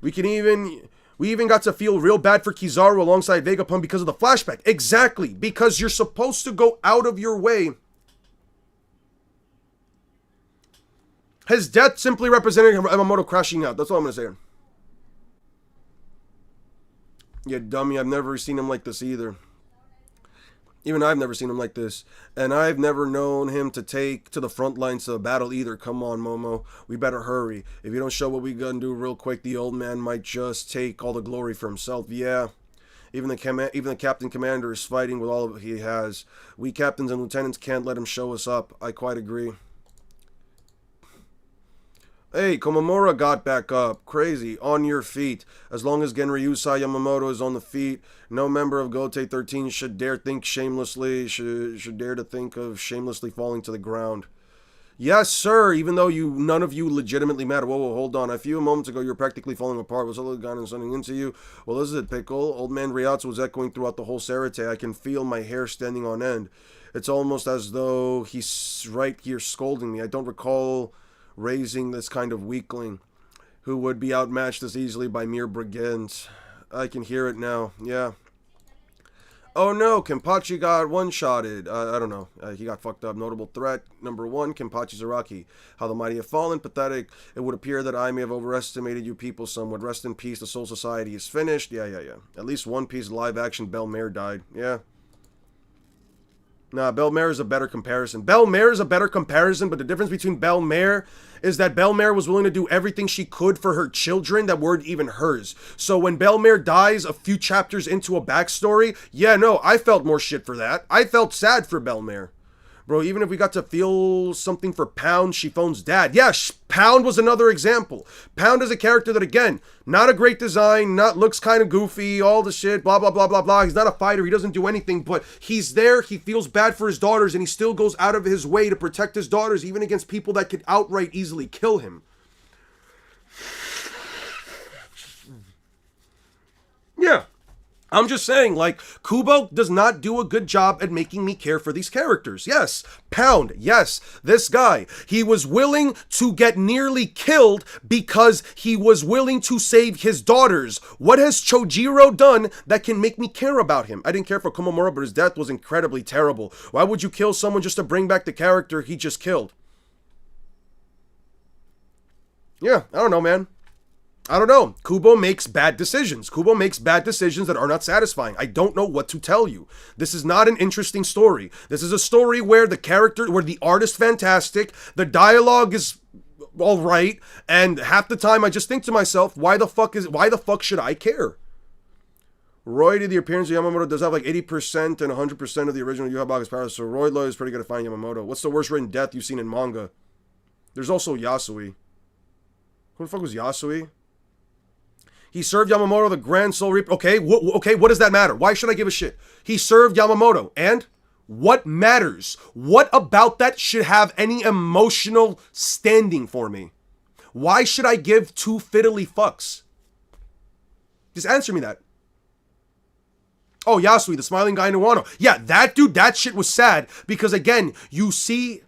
We even got to feel real bad for Kizaru alongside Vegapunk because of the flashback. Exactly, because you're supposed to go out of your way. His death simply represented Yamamoto crashing out. That's all I'm going to say. Yeah, dummy, I've never seen him like this either. Even I've never seen him like this. And I've never known him to take to the front lines of the battle either. Come on, Momo. We better hurry. If you don't show what we gonna do real quick, the old man might just take all the glory for himself. Yeah. Even the captain commander is fighting with all of he has. We captains and lieutenants can't let him show us up. I quite agree. Hey, Komamura got back up. Crazy. On your feet. As long as Genryusai Yamamoto is on the feet, no member of Gotei 13 should dare think shamelessly, should dare to think of shamelessly falling to the ground. Yes, sir, even though none of you legitimately matter. Whoa, hold on. A few moments ago, you were practically falling apart. Was all gone and something into you? Well, this is it, Pickle. Old man Ryatsu was echoing throughout the whole Sarate. I can feel my hair standing on end. It's almost as though he's right here scolding me. I don't recall raising this kind of weakling who would be outmatched as easily by mere brigands. I can hear it now. Yeah. Oh no, Kenpachi got one-shotted. I don't know. He got fucked up. Notable threat. Number 1, Kenpachi Zaraki. How the mighty have fallen. Pathetic. It would appear that I may have overestimated you people somewhat. Rest in peace. The Soul Society is finished. Yeah. At least One Piece live-action Bell Mare died. Yeah. Nah, Bell Mare is a better comparison. Bell Mare is a better comparison, but the difference between Bell Mare is that Bell Mare was willing to do everything she could for her children that weren't even hers. So when Bell Mare dies a few chapters into a backstory, yeah, no, I felt more shit for that. I felt sad for Bell Mare. Bro, even if we got to feel something for Pound, Chiffon's dad. Yeah, Pound was another example. Pound is a character that, again, not a great design, looks kind of goofy, all the shit, blah, blah, blah, blah, blah. He's not a fighter, he doesn't do anything, but he's there, he feels bad for his daughters, and he still goes out of his way to protect his daughters, even against people that could outright easily kill him. Yeah. I'm just saying, like, Kubo does not do a good job at making me care for these characters. Yes, Pound, yes, this guy. He was willing to get nearly killed because he was willing to save his daughters. What has Chojiro done that can make me care about him? I didn't care for Komamura, but his death was incredibly terrible. Why would you kill someone just to bring back the character he just killed? Yeah, I don't know, man. I don't know. Kubo makes bad decisions. Kubo makes bad decisions that are not satisfying. I don't know what to tell you. This is not an interesting story. This is a story where the artist fantastic, the dialogue is all right, and half the time I just think to myself, why the fuck should I care? Roy did the appearance of Yamamoto does have like 80% and 100% of the original Yu Habaku's powers, so Roy Lloyd is pretty good at finding Yamamoto. What's the worst written death you've seen in manga? There's also Yasui. Who the fuck was Yasui? He served Yamamoto the Grand Soul Reaper. Okay, what does that matter? Why should I give a shit? He served Yamamoto, and what matters? What about that should have any emotional standing for me? Why should I give two fiddly fucks? Just answer me that. Oh, Yasui, the smiling guy in Wano. Yeah, that dude, that shit was sad because, again, you see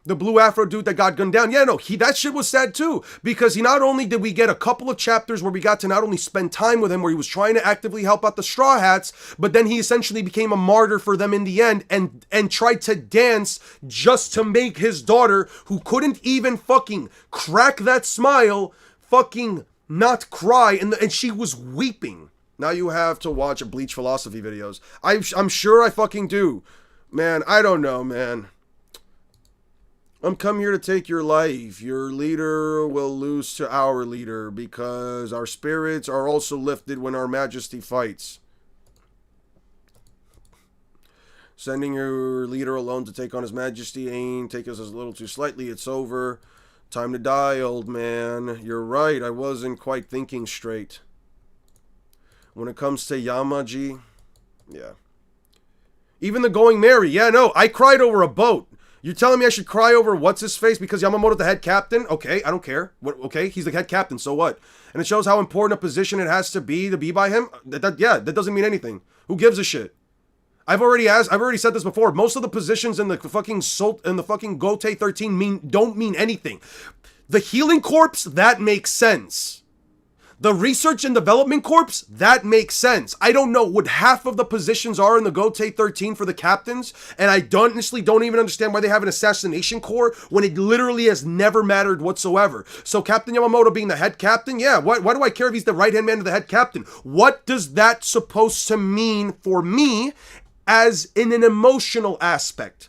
the blue afro dude that got gunned down. Yeah, no, that shit was sad too. Because not only did we get a couple of chapters where we got to not only spend time with him, where he was trying to actively help out the Straw Hats, but then he essentially became a martyr for them in the end and tried to dance just to make his daughter, who couldn't even fucking crack that smile, fucking not cry. And she was weeping. Now you have to watch Bleach Philosophy videos. I'm sure I fucking do. Man, I don't know, man. I'm come here to take your life. Your leader will lose to our leader because our spirits are also lifted when our majesty fights. Sending your leader alone to take on his majesty ain't take us a little too slightly. It's over. Time to die, old man. You're right. I wasn't quite thinking straight. When it comes to Yamaji, yeah. Even the Going Merry, yeah, no, I cried over a boat. You're telling me I should cry over what's-his-face because Yamamoto's the head captain? Okay, I don't care. Okay, he's the head captain, so what? And it shows how important a position it has to be by him? That doesn't mean anything. Who gives a shit? I've already said this before. Most of the positions in the fucking Gotei 13 don't mean anything. The Healing Corps, that makes sense. The Research and Development Corps, that makes sense. I don't know what half of the positions are in the Gotei 13 for the captains, and I honestly don't even understand why they have an assassination corps when it literally has never mattered whatsoever. So Captain Yamamoto being the head captain, yeah, why do I care if he's the right-hand man to the head captain? What does that supposed to mean for me as in an emotional aspect?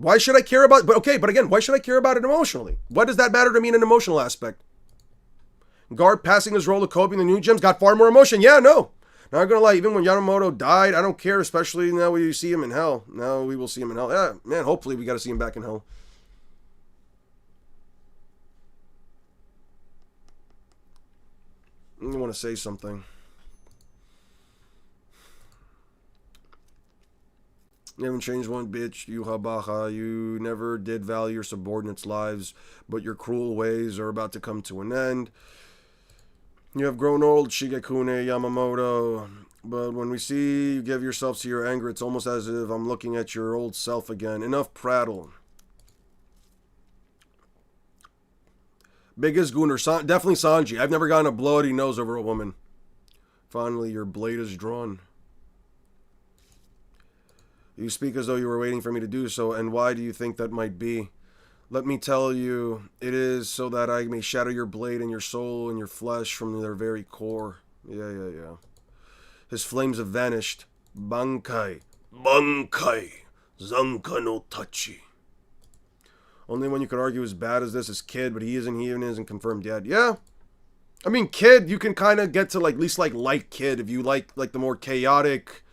Why should I care about, but again, why should I care about it emotionally? What does that matter to me in an emotional aspect? Guard passing his role to Kobe in the new gyms got far more emotion. Yeah, no. Not gonna lie, even when Yamamoto died, I don't care, especially now we see him in hell. Now we will see him in hell. Yeah, man, hopefully we gotta see him back in hell. I want to say something. You haven't changed one bitch, you habaha. You never did value your subordinates' lives, but your cruel ways are about to come to an end. You have grown old, Shigekune Yamamoto, but when we see you give yourself to your anger, it's almost as if I'm looking at your old self again. Enough prattle. Biggest gooner, definitely Sanji. I've never gotten a bloody nose over a woman. Finally, your blade is drawn. You speak as though you were waiting for me to do so, and why do you think that might be? Let me tell you, it is so that I may shatter your blade and your soul and your flesh from their very core. Yeah. His flames have vanished. Bankai. Zanka no Tachi. Only one you could argue as bad as this is Kid, but he even isn't confirmed yet. Yeah. I mean, Kid, you can kind of get to, like, at least, like Kid if you like the more chaotic...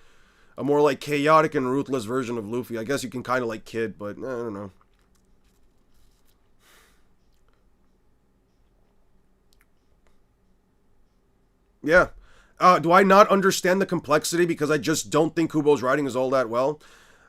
A more, like, chaotic and ruthless version of Luffy. I guess you can kind of like Kid, but I don't know. Yeah. Do I not understand the complexity because I just don't think Kubo's writing is all that well?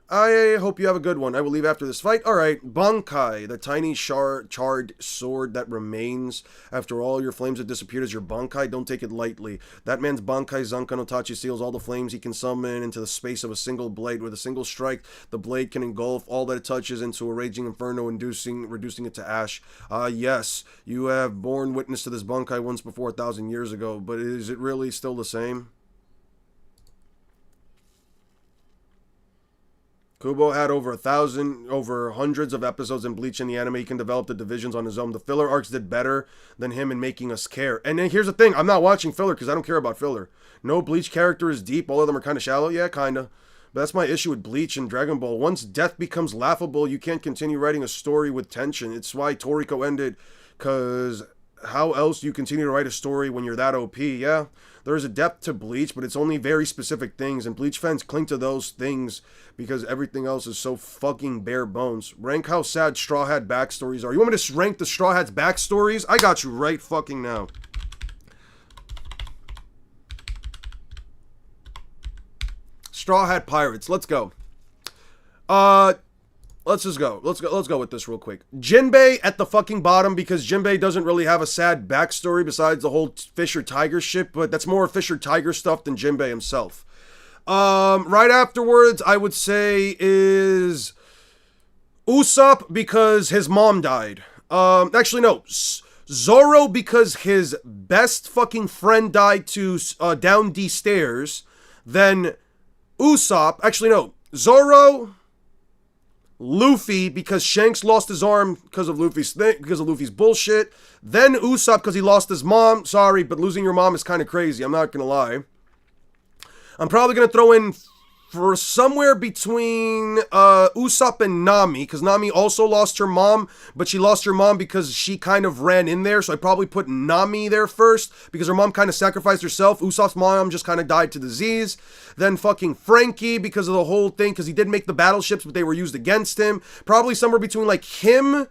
I hope you have a good one. I will leave after this fight. Alright, Bankai, the tiny charred sword that remains after all your flames have disappeared as your Bankai. Don't take it lightly. That man's Bankai Zanka no Tachi seals all the flames he can summon into the space of a single blade. With a single strike, the blade can engulf all that it touches into a raging inferno, reducing it to ash. Yes, you have borne witness to this Bankai once before 1,000 years ago, but is it really still the same? Kubo had over hundreds of episodes in Bleach in the anime. He can develop the divisions on his own. The filler arcs did better than him in making us care. And then here's the thing. I'm not watching filler because I don't care about filler. No Bleach character is deep. All of them are kind of shallow. Yeah, kind of. But that's my issue with Bleach and Dragon Ball. Once death becomes laughable, you can't continue writing a story with tension. It's why Toriko ended, because how else do you continue to write a story when you're that OP? Yeah, there's a depth to Bleach, but it's only very specific things, and Bleach fans cling to those things because everything else is so fucking bare bones. Rank how sad Straw Hat backstories are. You want me to rank the Straw Hat's backstories? I got you right fucking now. Straw Hat Pirates. Let's go. Let's just go. Let's go with this real quick. Jinbei at the fucking bottom because Jinbei doesn't really have a sad backstory besides the whole Fisher Tiger shit, but that's more Fisher Tiger stuff than Jinbei himself. Right afterwards, I would say is Usopp because his mom died. Actually no, Zoro because his best fucking friend died to down the stairs. Then Usopp, actually no, Zoro, Luffy because Shanks lost his arm because of Luffy's bullshit. Then Usopp because he lost his mom. Sorry, but losing your mom is kind of crazy. I'm not gonna lie. I'm probably gonna throw in for somewhere between Usopp and Nami, because Nami also lost her mom, but she lost her mom because she kind of ran in there, so I probably put Nami there first, because her mom kind of sacrificed herself. Usopp's mom just kind of died to disease. Then fucking Frankie, because of the whole thing, because he did make the battleships, but they were used against him. Probably somewhere between like him,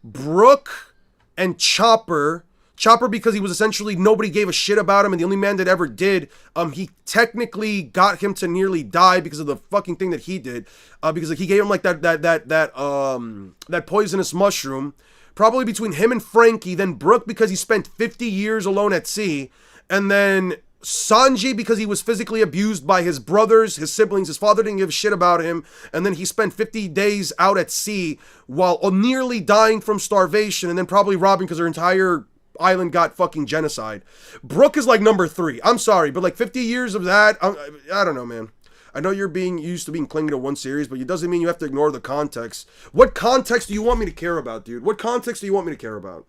Brook, and Chopper. Chopper because he was essentially, nobody gave a shit about him, and the only man that ever did, he technically got him to nearly die because of the fucking thing that he did, because like he gave him like that poisonous mushroom. Probably between him and Frankie, then Brook because he spent 50 years alone at sea, and then Sanji because he was physically abused by his brothers, his siblings. His father didn't give a shit about him. And then he spent 50 days out at sea while nearly dying from starvation, and then probably robbing because their entire island got fucking genocide. Brook is like number 3. I'm sorry, but like 50 years of that, I don't know, man. I know you're being used to being clinging to one series, but it doesn't mean you have to ignore the context. What context do you want me to care about, dude? What context do you want me to care about?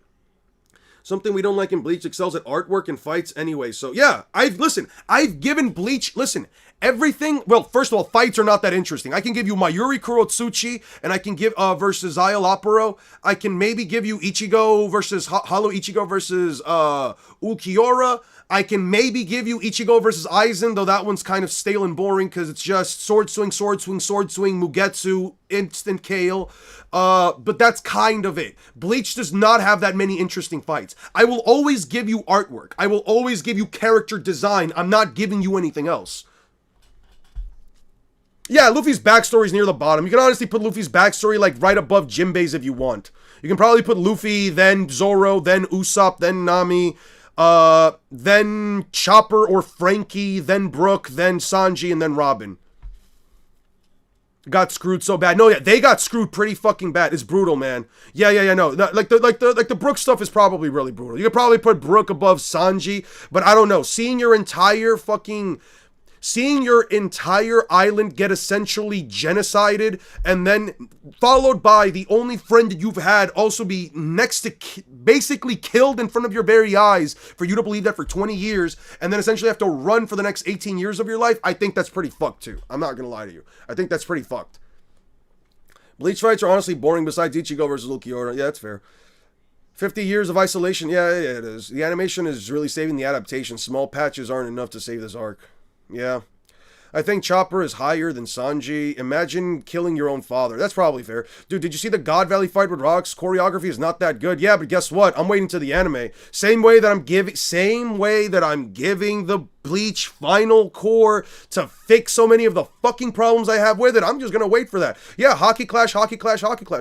Something we don't like in Bleach excels at artwork and fights anyway. So yeah, I've given Bleach, everything. Well, first of all, fights are not that interesting. I can give you Mayuri Kurotsuchi, and I can give versus Zayalapuro. I can maybe give you Ichigo versus Hollow Ichigo versus Ulquiorra. I can maybe give you Ichigo versus Aizen, though that one's kind of stale and boring because it's just sword swing, Mugetsu, instant KO. But that's kind of it. Bleach does not have that many interesting fights. I will always give you artwork. I will always give you character design. I'm not giving you anything else. Yeah, Luffy's backstory is near the bottom. You can honestly put Luffy's backstory like right above Jinbei's if you want. You can probably put Luffy, then Zoro, then Usopp, then Nami, then Chopper or Frankie, then Brook, then Sanji, and then Robin. Got screwed so bad. No, yeah, they got screwed pretty fucking bad. It's brutal, man. Yeah, no. Like the Brook stuff is probably really brutal. You could probably put Brook above Sanji, but I don't know. Seeing your entire island get essentially genocided, and then followed by the only friend that you've had also be next to basically killed in front of your very eyes for you to believe that for 20 years, and then essentially have to run for the next 18 years of your life, I think that's pretty fucked too. I'm not gonna lie to you. I think that's pretty fucked. Bleach fights are honestly boring besides Ichigo versus Ulquiorra. Yeah, that's fair. 50 years of isolation. Yeah, it is. The animation is really saving the adaptation. Small patches aren't enough to save this arc. Yeah. I think Chopper is higher than Sanji. Imagine killing your own father. That's probably fair. Dude, did you see the God Valley fight with Rocks? Choreography is not that good. Yeah, but guess what? I'm waiting to the anime. Same way that I'm giving the Bleach final core to fix so many of the fucking problems I have with it. I'm just gonna wait for that. Yeah, Hockey Clash.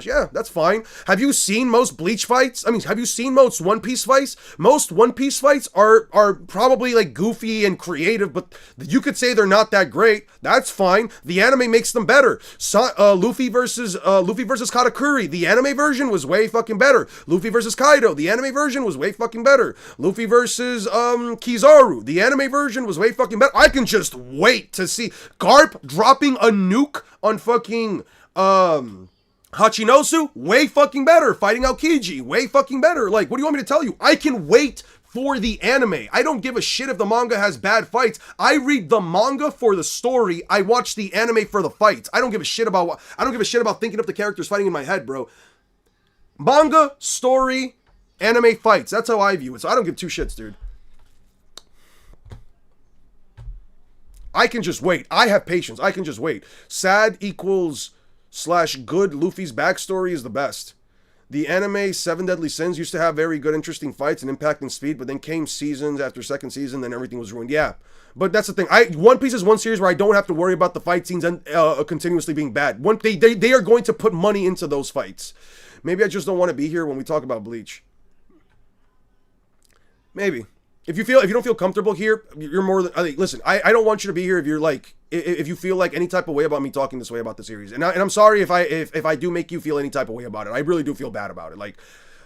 Yeah, that's fine. Have you seen most Bleach fights? I mean, have you seen most One Piece fights? Most One Piece fights are probably like goofy and creative, but you could say they're not that great. That's fine. The anime makes them better. Luffy versus Katakuri. The anime version was way fucking better. Luffy versus Kaido. The anime version was way fucking better. Luffy versus Kizaru. The anime version was way fucking better. I can just wait to see Garp dropping a nuke on fucking Hachinosu. Way fucking better. Fighting Aokiji. Way fucking better. Like, what do you want me to tell you? I can wait for the anime. I don't give a shit if the manga has bad fights. I read the manga for the story. I watch the anime for the fights. I don't give a shit about thinking up the characters fighting in my head, bro. Manga, story, anime, fights. That's how I view it. So I don't give two shits, dude. I can just wait. I have patience. I can just wait. Sad equals / good Luffy's backstory is the best. The anime Seven Deadly Sins used to have very good, interesting fights and impact and speed, but then came seasons after second season, then everything was ruined. Yeah, but that's the thing. One Piece is one series where I don't have to worry about the fight scenes and continuously being bad. They are going to put money into those fights. Maybe I just don't want to be here when we talk about Bleach. Maybe. If you don't feel comfortable here, you're more than... listen, I don't want you to be here if you're like... If you feel like any type of way about me talking this way about the series. And I'm sorry if I do make you feel any type of way about it. I really do feel bad about it.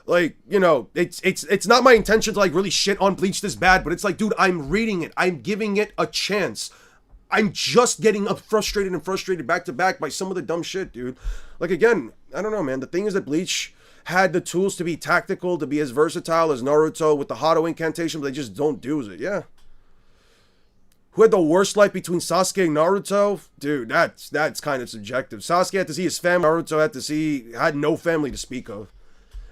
Like, you know, it's not my intention to like really shit on Bleach this bad, but it's like, dude, I'm reading it. I'm giving it a chance. I'm just getting frustrated back to back by some of the dumb shit, dude. Like, again, I don't know, man. The thing is that Bleach had the tools to be tactical, to be as versatile as Naruto with the Hado incantation, but they just don't do it. Yeah. Who had the worst life between Sasuke and Naruto? Dude, that's kind of subjective. Sasuke had to see his family. Naruto had no family to speak of.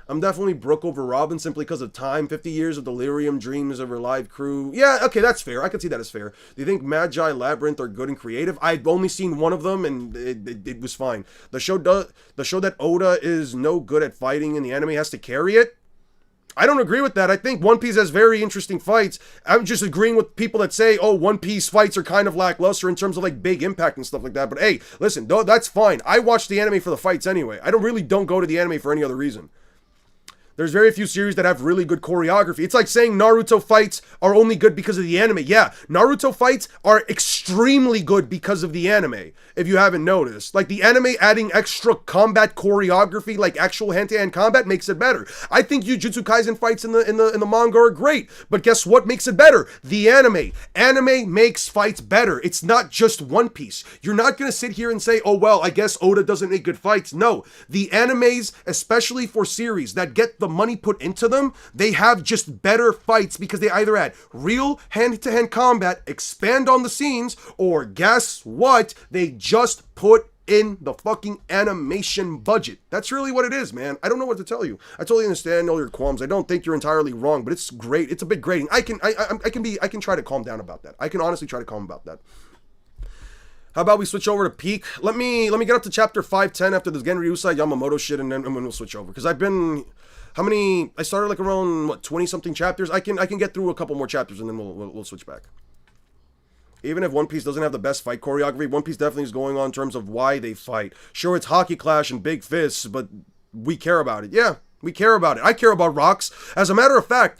I'm definitely Brook over Robin simply because of time. 50 years of delirium, dreams of her live crew. Yeah, okay, that's fair. I can see that as fair. Do you think Magi, Labyrinth are good and creative? I've only seen one of them, and it was fine. The show that Oda is no good at fighting and the anime has to carry it? I don't agree with that. I think One Piece has very interesting fights. I'm just agreeing with people that say, oh, One Piece fights are kind of lackluster in terms of like big impact and stuff like that. But hey, listen, though, that's fine. I watch the anime for the fights anyway. I don't go to the anime for any other reason. There's very few series that have really good choreography. It's like saying Naruto fights are only good because of the anime. Yeah, Naruto fights are extremely good because of the anime, if you haven't noticed. Like, the anime adding extra combat choreography, like actual hand-to-hand combat, makes it better. I think Jujutsu Kaisen fights in the manga are great, but guess what makes it better? The anime. Anime makes fights better. It's not just One Piece. You're not gonna sit here and say, oh well, I guess Oda doesn't make good fights. No, the animes, especially for series that get the money put into them, they have just better fights because they either add real hand-to-hand combat, expand on the scenes, or guess what? They just put in the fucking animation budget. That's really what it is, man. I don't know what to tell you. I totally understand all your qualms. I don't think you're entirely wrong, but it's great. It's a bit grating. I can try to calm down about that. I can honestly try to calm about that. How about we switch over to Peak? Let me get up to chapter 510 after this Genryusai Yamamoto shit, and then we'll switch over. Because I've been, I started like around, 20-something chapters? I can get through a couple more chapters, and then we'll switch back. Even if One Piece doesn't have the best fight choreography, One Piece definitely is going on in terms of why they fight. Sure, it's Hockey Clash and Big Fists, but we care about it. Yeah, we care about it. I care about Rocks. As a matter of fact,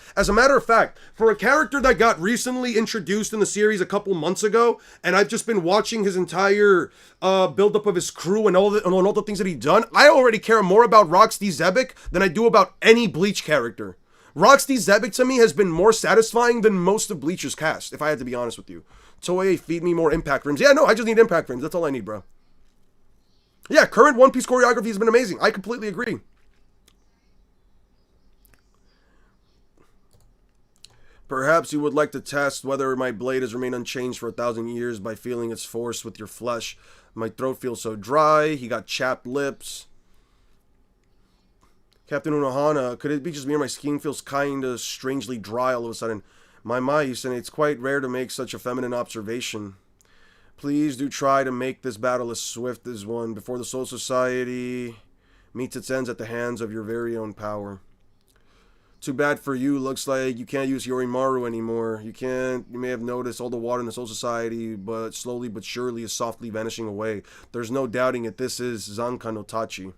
for a character that got recently introduced in the series a couple months ago, and I've just been watching his entire build-up of his crew and all the things that he's done, I already care more about Rocks D. Zebek than I do about any Bleach character. Rocks D. Zebek to me has been more satisfying than most of Bleach's cast, if I had to be honest with you. Toei, feed me more impact frames. Yeah, no, I just need impact frames. That's all I need, bro. Yeah, current One Piece choreography has been amazing. I completely agree. Perhaps you would like to test whether my blade has remained unchanged for 1,000 years by feeling its force with your flesh. My throat feels so dry. He got chapped lips. Captain Unohana, could it be just me or my skin feels kinda strangely dry all of a sudden? My mice, and it's quite rare to make such a feminine observation. Please do try to make this battle as swift as one before the Soul Society meets its ends at the hands of your very own power. Too bad for you, looks like you can't use Yorimaru anymore. You may have noticed all the water in the Soul Society, but slowly but surely is softly vanishing away. There's no doubting it, this is Zanka no Tachi.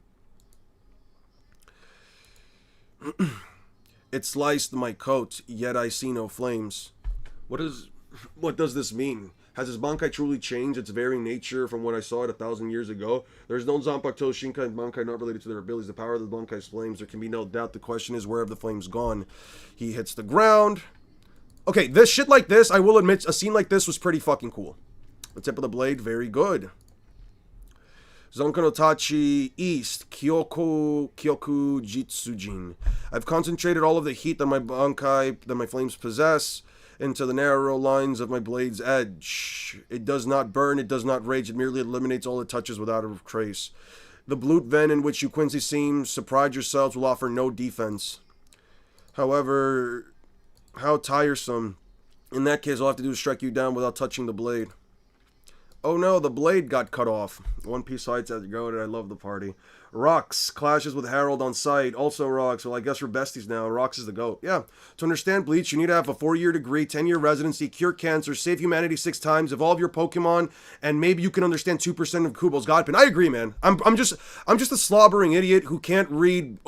It sliced my coat, yet I see no flames. What does this mean? Has his Bankai truly changed its very nature from what I saw it 1,000 years ago? There's no Zanpakuto, Shinkai, and Bankai not related to their abilities. The power of the Bankai's flames, there can be no doubt. The question is, where have the flames gone? He hits the ground. Okay, this shit like this, I will admit, a scene like this was pretty fucking cool. The tip of the blade, very good. Zanka no Tachi East, Kyoku Jitsujin. I've concentrated all of the heat that my Bankai, that my flames possess, into the narrow lines of my blade's edge. It does not burn, it does not rage, it merely eliminates all it touches without a trace. The blute vein in which you Quincy seems to pride yourselves will offer no defense. However, how tiresome. In that case, all I have to do is strike you down without touching the blade. Oh no, the blade got cut off. One Piece fights at the goat, and I love the party. Rox clashes with Harold on sight. Also Rox. Well, I guess we're besties now. Rox is the goat. Yeah. To understand Bleach, you need to have a 4-year degree, 10-year residency, cure cancer, save humanity 6 times, evolve your Pokemon, and maybe you can understand 2% of Kubo's Godpin. I agree, man. I'm just a slobbering idiot who can't read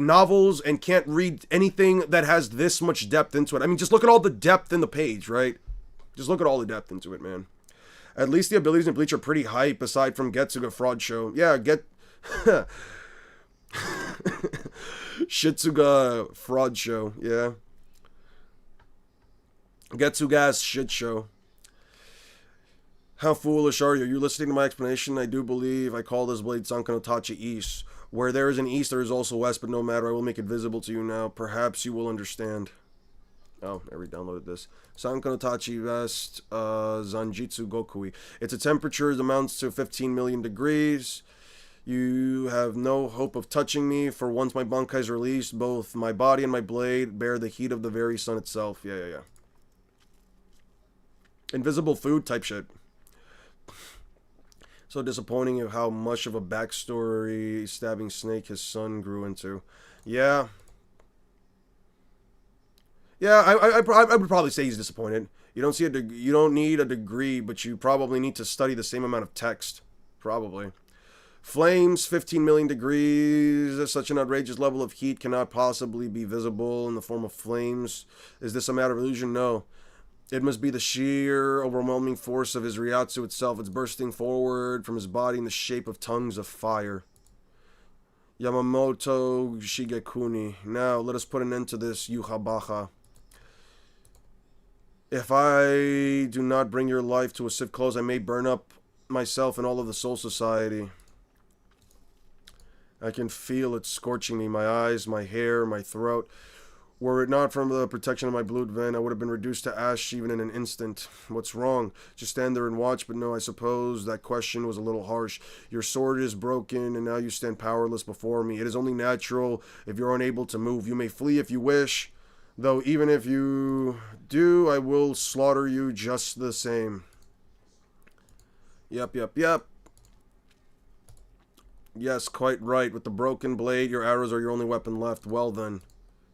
novels and can't read anything that has this much depth into it. I mean, just look at all the depth in the page, right? Just look at all the depth into it, man. At least the abilities in Bleach are pretty hype, aside from Getsuga Fraud Show. Yeah, Shitsuga Fraud Show, yeah. Getsuga's Shit Show. How foolish are you? You're listening to my explanation? I do believe I call this blade Zanka no Tachi East. Where there is an east, there is also west, but no matter, I will make it visible to you now. Perhaps you will understand. Oh, I re-downloaded this. Zanka no Tachi West, Zanjitsu Gokui. Its a temperature that amounts to 15 million degrees. You have no hope of touching me, for once my Bankai is released, both my body and my blade bear the heat of the very sun itself. Yeah. Invisible food type shit. So disappointing of how much of a backstory stabbing snake his son grew into. Yeah. Yeah, I would probably say he's disappointed. You don't need a degree, but you probably need to study the same amount of text. Probably. Flames, 15 million degrees. Such an outrageous level of heat cannot possibly be visible in the form of flames. Is this a matter of illusion? No. It must be the sheer, overwhelming force of his Ryatsu itself. It's bursting forward from his body in the shape of tongues of fire. Yamamoto Shigekuni. Now, let us put an end to this, Yuhabaha. If I do not bring your life to a swift close, I may burn up myself and all of the Soul Society. I can feel it scorching me, my eyes, my hair, my throat. Were it not from the protection of my blood vein, I would have been reduced to ash even in an instant. What's wrong? Just stand there and watch, but no, I suppose that question was a little harsh. Your sword is broken, and now you stand powerless before me. It is only natural if you're unable to move. You may flee if you wish, though even if you do, I will slaughter you just the same. Yep. Yes, quite right. With the broken blade, your arrows are your only weapon left. Well then.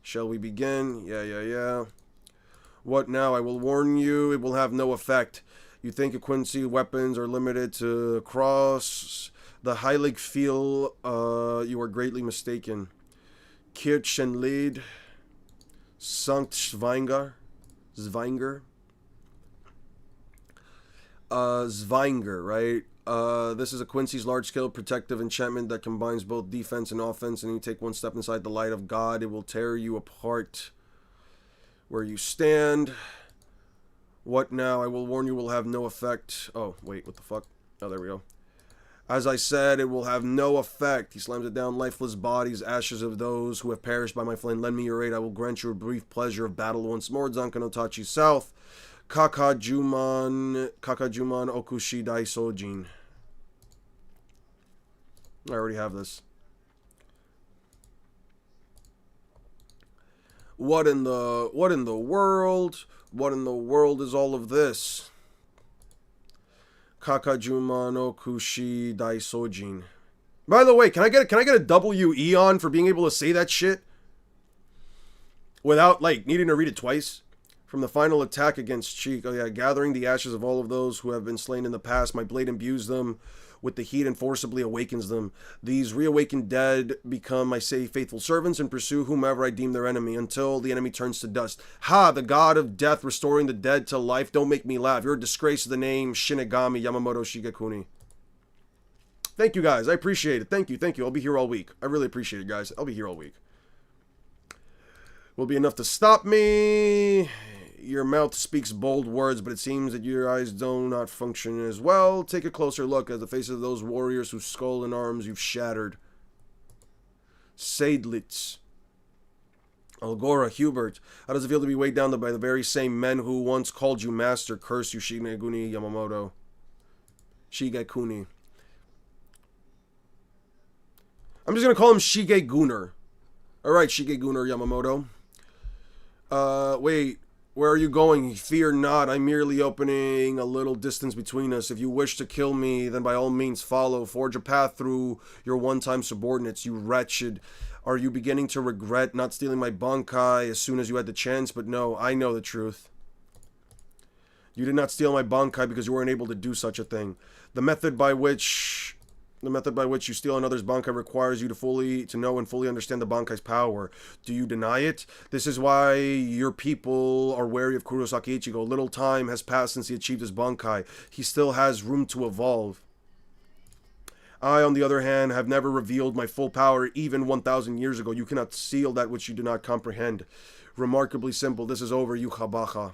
Shall we begin? Yeah. What now? I will warn you, it will have no effect. You think Quincy weapons are limited to cross the Heilig feel, you are greatly mistaken. Kirchenlied, Sankt Zwinger, right? This is a Quincy's large-scale protective enchantment that combines both defense and offense, and you take one step inside the light of God, it will tear you apart where you stand. What now? I will warn you will have no effect. Oh, wait, what the fuck? Oh, there we go. As I said, it will have no effect. He slams it down. Lifeless bodies, ashes of those who have perished by my flame. Lend me your aid. I will grant you a brief pleasure of battle once more. Zankanotachi South. Kakajuman Okushi Dai Sojin. I already have this. What in the world? What in the world is all of this? Kakajuman Okushi Dai Sojin. By the way, can I get a W Eon for being able to say that shit without like needing to read it twice? From the final attack against Cheek, oh yeah, gathering the ashes of all of those who have been slain in the past, my blade imbues them with the heat and forcibly awakens them. These reawakened dead become my faithful servants and pursue whomever I deem their enemy until the enemy turns to dust. Ha! The god of death restoring the dead to life. Don't make me laugh. You're a disgrace to the name Shinigami Yamamoto Shigekuni. Thank you guys. I appreciate it. Thank you. I'll be here all week. I really appreciate it, guys. I'll be here all week. Will be enough to stop me. Your mouth speaks bold words, but it seems that your eyes do not function as well. Take a closer look at the faces of those warriors whose skull and arms you've shattered. Seydlitz. Algora, Hubert. How does it feel to be weighed down by the very same men who once called you master? Curse you, Shigekuni Yamamoto. Shigekuni. I'm just going to call him Shigeguner. Alright, Shigeguner Yamamoto. Wait. Where are you going? Fear not, I'm merely opening a little distance between us. If you wish to kill me, then by all means follow. Forge a path through your one-time subordinates, you wretched. Are you beginning to regret not stealing my Bankai as soon as you had the chance? But no, I know the truth. You did not steal my Bankai because you weren't able to do such a thing. The method by which you steal another's Bankai requires you to know and fully understand the Bankai's power. Do you deny it? This is why your people are wary of Kurosaki Ichigo. Little time has passed since he achieved his Bankai. He still has room to evolve. I, on the other hand, have never revealed my full power even 1,000 years ago. You cannot seal that which you do not comprehend. Remarkably simple. This is over, Yuhabaha.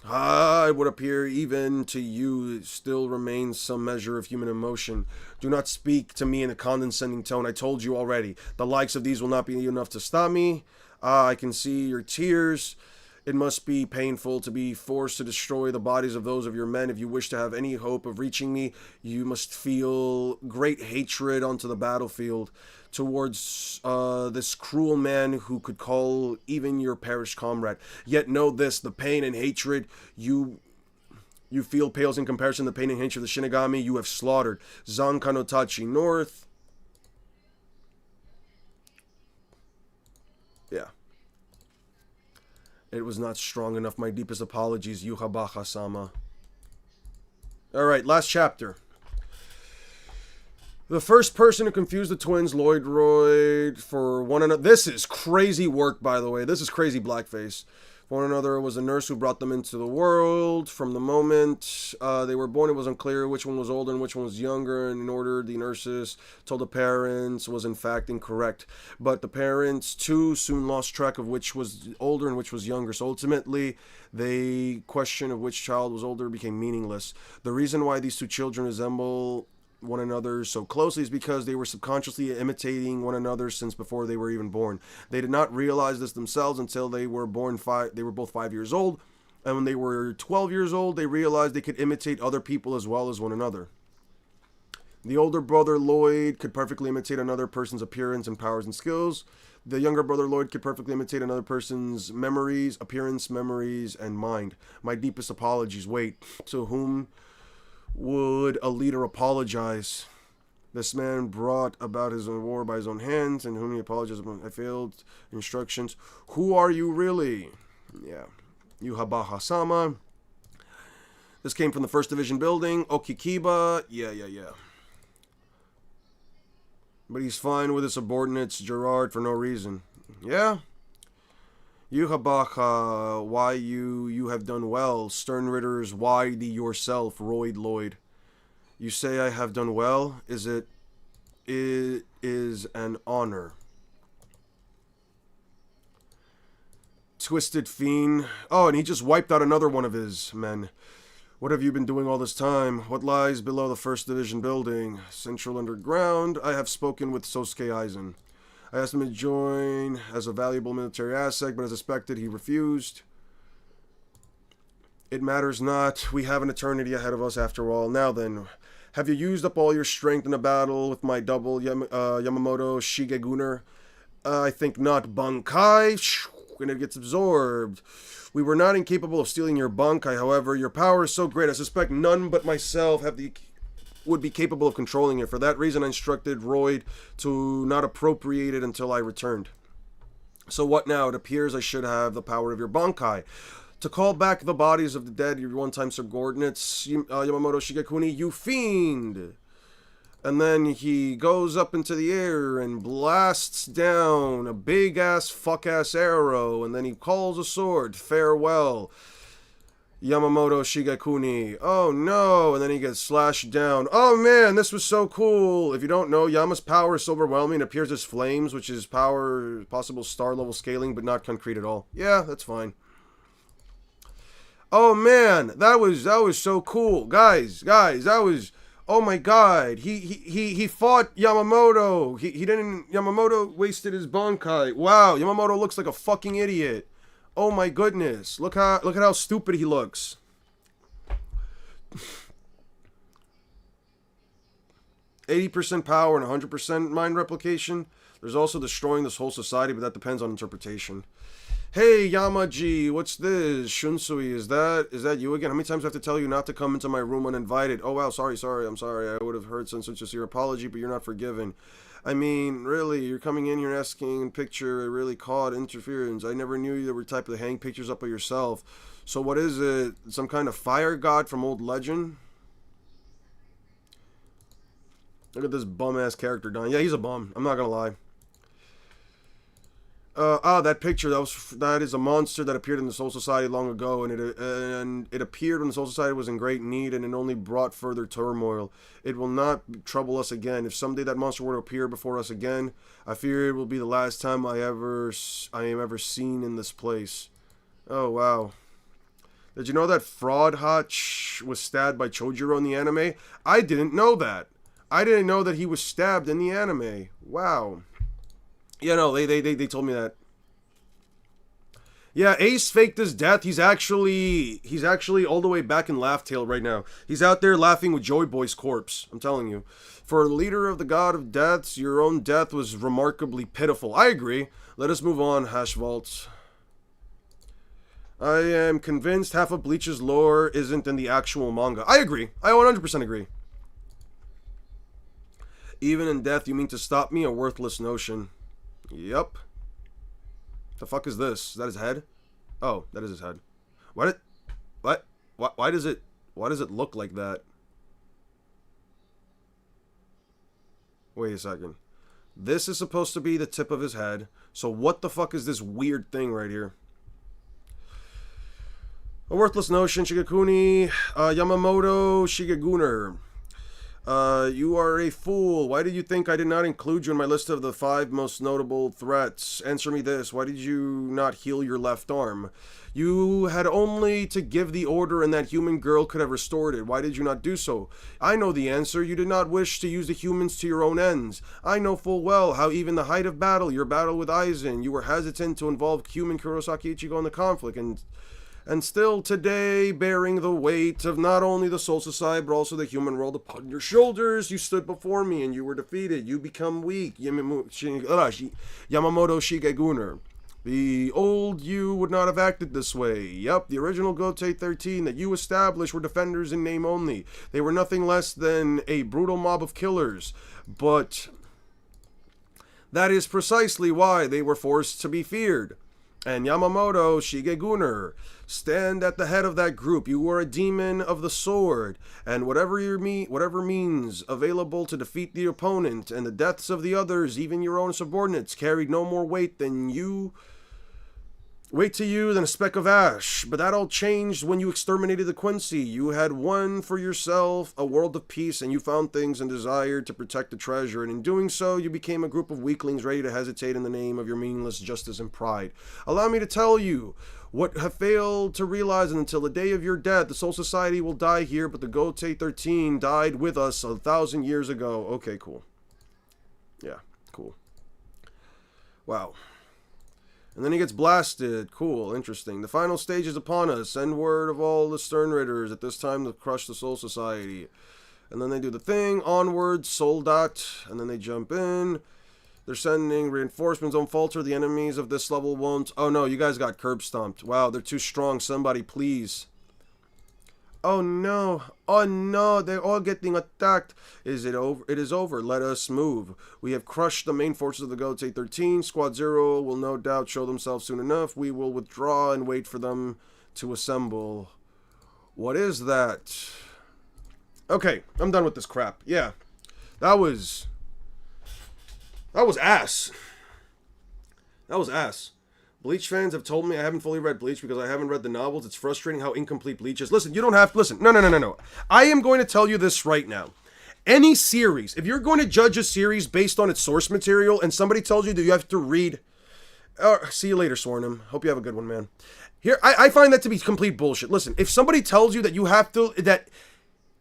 It would appear even to you still remains some measure of human emotion. Do not speak to me in a condescending tone. I told you already. The likes of these will not be enough to stop me. I can see your tears. It must be painful to be forced to destroy the bodies of those of your men. If you wish to have any hope of reaching me, you must feel great hatred onto the battlefield towards this cruel man who could call even your perished comrade. Yet know this, the pain and hatred you feel pales in comparison to the pain and hatred of the Shinigami you have slaughtered. Zankanotachi North. Yeah. It was not strong enough. My deepest apologies, Yuhabaha-sama. Alright, last chapter. The first person to confuse the twins, Lloyd for one another. This is crazy work, by the way. This is crazy blackface. For one another was a nurse who brought them into the world. From the moment they were born, it was unclear which one was older and which one was younger. And in order, the nurses told the parents was in fact incorrect. But the parents, too, soon lost track of which was older and which was younger. So ultimately, the question of which child was older became meaningless. The reason why these two children resemble one another so closely is because they were subconsciously imitating one another since before they were even born. They did not realize this themselves until they were born they were both 5 years old, and when they were 12 years old, they realized they could imitate other people as well as one another. The older brother Lloyd could perfectly imitate another person's appearance and powers and skills. The younger brother Lloyd could perfectly imitate another person's memories, appearance, memories, and mind. My deepest apologies. Wait, to whom would a leader apologize? This man brought about his own war by his own hands, and whom he apologized about. I failed instructions. Who are you really? Yeah. Yuhabaha-sama. This came from the 1st Division building. Okikiba. Yeah. But he's fine with his subordinates, Gerard, for no reason. Yeah? Yuhabaha, why you have done well. Stern Ritters, why the yourself, Royd Lloyd. You say I have done well? It is an honor. Twisted Fiend. Oh, and he just wiped out another one of his men. What have you been doing all this time? What lies below the 1st Division building? Central Underground. I have spoken with Sosuke Aizen. I asked him to join as a valuable military asset, but as expected, he refused. It matters not. We have an eternity ahead of us after all. Now then, have you used up all your strength in a battle with my double Yamamoto Shigeguner? I think not, Bankai. And it gets absorbed. We were not incapable of stealing your Bankai, however. Your power is so great, I suspect none but myself would be capable of controlling it. For that reason, I instructed Royd to not appropriate it until I returned. So what now? It appears I should have the power of your Bankai. To call back the bodies of the dead, your one-time subordinates, Yamamoto Shigekuni, you fiend! And then he goes up into the air and blasts down a big-ass fuck-ass arrow, and then he calls a sword, farewell. Yamamoto Shigekuni. Oh no, and then he gets slashed down. Oh man, this was so cool. If you don't know, Yama's power is so overwhelming. It appears as flames, which is power, possible star level scaling, but not concrete at all. Yeah, that's fine. Oh man, that was so cool. Guys, that was, oh my god. He fought Yamamoto. Yamamoto wasted his Bankai. Wow, Yamamoto looks like a fucking idiot. Oh my goodness. Look at how stupid he looks. %80 power and 100% mind replication. There's also destroying this whole society, but that depends on interpretation. Hey Yamaji, what's this? Shunsui, is that you again? How many times do I have to tell you not to come into my room uninvited? Oh wow, sorry, I'm sorry. I would have heard such your apology, but you're not forgiven. I mean, really, you're coming in here asking picture, it really caught interference. I never knew you were the type to hang pictures up of yourself. So what is it? Some kind of fire god from old legend? Look at this bum-ass character, Don. Yeah, he's a bum. I'm not gonna lie. That picture, that is a monster that appeared in the Soul Society long ago, and it appeared when the Soul Society was in great need, and it only brought further turmoil. It will not trouble us again. If someday that monster were to appear before us again, I fear it will be the last time I am ever seen in this place. Oh wow. Did you know that Fraud Hotch was stabbed by Chojiro in the anime? I didn't know that. I didn't know that he was stabbed in the anime. Wow. Yeah, no, they told me that. Yeah, Ace faked his death. He's actually all the way back in Laugh Tale right now. He's out there laughing with Joy Boy's corpse. I'm telling you. For a leader of the God of Deaths, your own death was remarkably pitiful. I agree. Let us move on, Hash Vault. I am convinced half of Bleach's lore isn't in the actual manga. I agree. I 100% agree. Even in death, you mean to stop me? A worthless notion. Yep. The fuck is this? Is that his head? Oh, that is his head. What? Why does it look like that? Wait a second. This is supposed to be the tip of his head. So what the fuck is this weird thing right here? A worthless notion, Shigekuni, Yamamoto Shigeguner. You are a fool. Why did you think I did not include you in my list of the 5 most notable threats? Answer me this. Why did you not heal your left arm? You had only to give the order and that human girl could have restored it. Why did you not do so? I know the answer. You did not wish to use the humans to your own ends. I know full well how even the height of battle, your battle with Aizen, you were hesitant to involve human Kurosaki Ichigo in the conflict, and still today, bearing the weight of not only the Soul Society, but also the human world upon your shoulders, you stood before me and you were defeated. You become weak. Yamamoto Shigeguner. The old you would not have acted this way. Yup, the original Gotei 13 that you established were defenders in name only. They were nothing less than a brutal mob of killers. But that is precisely why they were forced to be feared. And Yamamoto Shigeguner, stand at the head of that group. You were a demon of the sword, and whatever means available to defeat the opponent, and the deaths of the others, even your own subordinates, carried no more weight to you than a speck of ash. But that all changed when you exterminated the Quincy. You had won for yourself a world of peace, and you found things and desired to protect the treasure, and in doing so, you became a group of weaklings ready to hesitate in the name of your meaningless justice and pride. Allow me to tell you what have failed to realize, and until the day of your death, the Soul Society will die here, but the Gotei 13 died with us 1,000 years ago. Okay, cool. Yeah, cool. Wow. And then he gets blasted. Cool, interesting. The final stage is upon us. Send word of all the Stern Raiders at this time to crush the Soul Society. And then they do the thing. Onward, Soldat. And then they jump in. They're sending reinforcements. Don't falter. The enemies of this level won't. Oh no, you guys got curb stomped. Wow, they're too strong. Somebody please. Oh no, they're all getting attacked. Is it over? It is over. Let us move. We have crushed the main forces of the Gotei 13. Squad 0 will no doubt show themselves soon enough. We will withdraw and wait for them to assemble. What is that? Okay, I'm done with this crap. Yeah, that was ass. That was ass. Bleach fans have told me I haven't fully read Bleach because I haven't read the novels. It's frustrating how incomplete Bleach is. Listen, you don't have to listen. No. I am going to tell you this right now. Any series, if you're going to judge a series based on its source material and somebody tells you that you have to read... see you later, Swarnum. Hope you have a good one, man. Here, I find that to be complete bullshit. Listen, if somebody tells you that you have to... that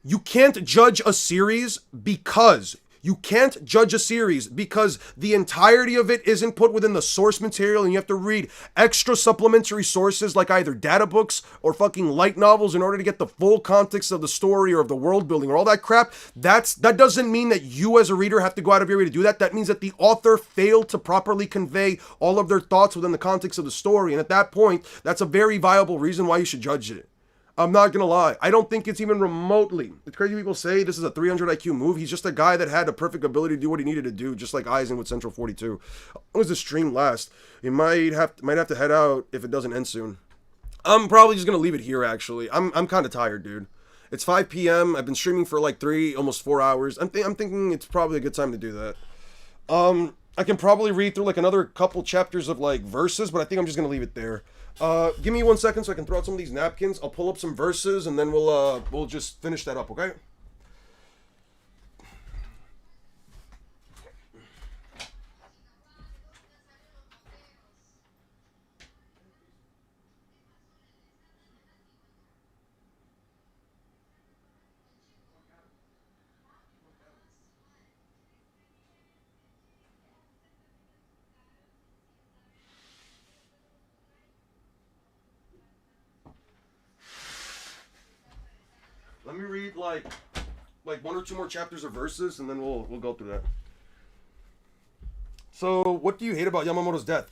you can't judge a series because... You can't judge a series because the entirety of it isn't put within the source material and you have to read extra supplementary sources like either data books or fucking light novels in order to get the full context of the story or of the world building or all that crap. That doesn't mean that you as a reader have to go out of your way to do that. That means that the author failed to properly convey all of their thoughts within the context of the story. And at that point, that's a very viable reason why you should judge it. I'm not gonna lie. I don't think it's even remotely. It's crazy people say this is a 300 IQ move. He's just a guy that had a perfect ability to do what he needed to do, just like Aizen with Central 42. How long does the stream last? He might have to head out if it doesn't end soon. I'm probably just gonna leave it here. Actually, I'm kind of tired, dude. It's 5 p.m. I've been streaming for like almost 4 hours. I'm thinking it's probably a good time to do that. I can probably read through like another couple chapters of like verses, but I think I'm just gonna leave it there. Give me 1 second so I can throw out some of these napkins. I'll pull up some verses and then we'll just finish that up, okay? Let me read like 1 or 2 more chapters of verses, and then we'll go through that. So, what do you hate about Yamamoto's death?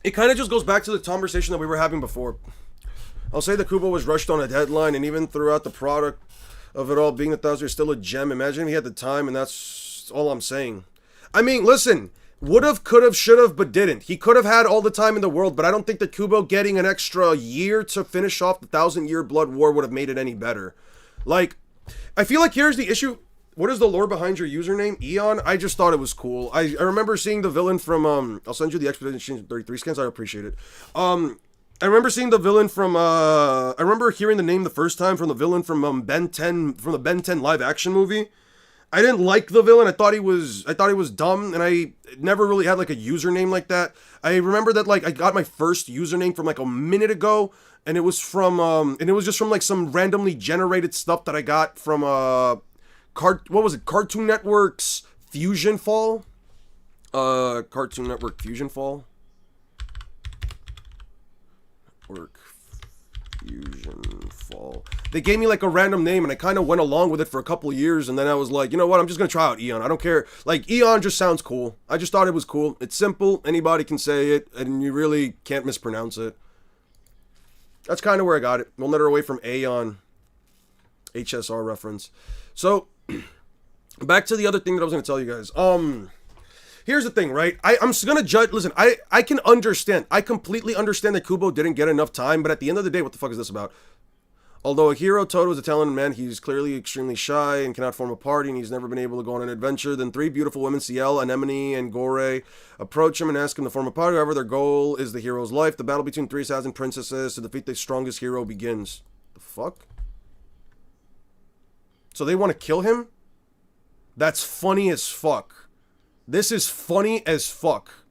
It kind of just goes back to the conversation that we were having before. I'll say that Kubo was rushed on a deadline, and even throughout the product of it all, being 1,000 is still a gem. Imagine if he had the time, and that's all I'm saying. I mean, listen, would've, could've, should've, but didn't. He could have had all the time in the world, but I don't think that Kubo getting an extra year to finish off the 1,000-year Blood War would have made it any better. Like, I feel like here's the issue. What is the lore behind your username, Eon? I just thought it was cool. I remember seeing the villain from I'll send you the Expedition 33 scans. I appreciate it. I remember seeing the villain from I remember hearing the name the first time from the villain from Ben 10, from the Ben 10 live action movie. I didn't like the villain. I thought he was dumb, and I never really had like a username like that. I remember that like I got my first username from like a minute ago, and it was just from like some randomly generated stuff that I got from what was it? Cartoon Network's Fusion Fall? Cartoon Network Fusion Fall? Fusion Fall. They gave me like a random name, and I kind of went along with it for a couple of years, and then I was like, you know what, I'm just gonna try out Eon. I don't care. Like, Eon just sounds cool. I just thought it was cool. It's simple, anybody can say it, and you really can't mispronounce it. That's kind of where I got it. One letter away from Aeon. HSR reference. So, back to the other thing that I was gonna tell you guys. Here's the thing, right? I'm just gonna judge. Listen, I can understand. I completely understand that Kubo didn't get enough time, but at the end of the day, what the fuck is this about? Although Akihiro Todo is a talented man, he's clearly extremely shy and cannot form a party, and he's never been able to go on an adventure. Then three beautiful women, Ciel, Anemone, and Gore, approach him and ask him to form a party. However, their goal is the hero's life. The battle between three assassin princesses to defeat the strongest hero begins. The fuck? So they want to kill him? That's funny as fuck. This is funny as fuck.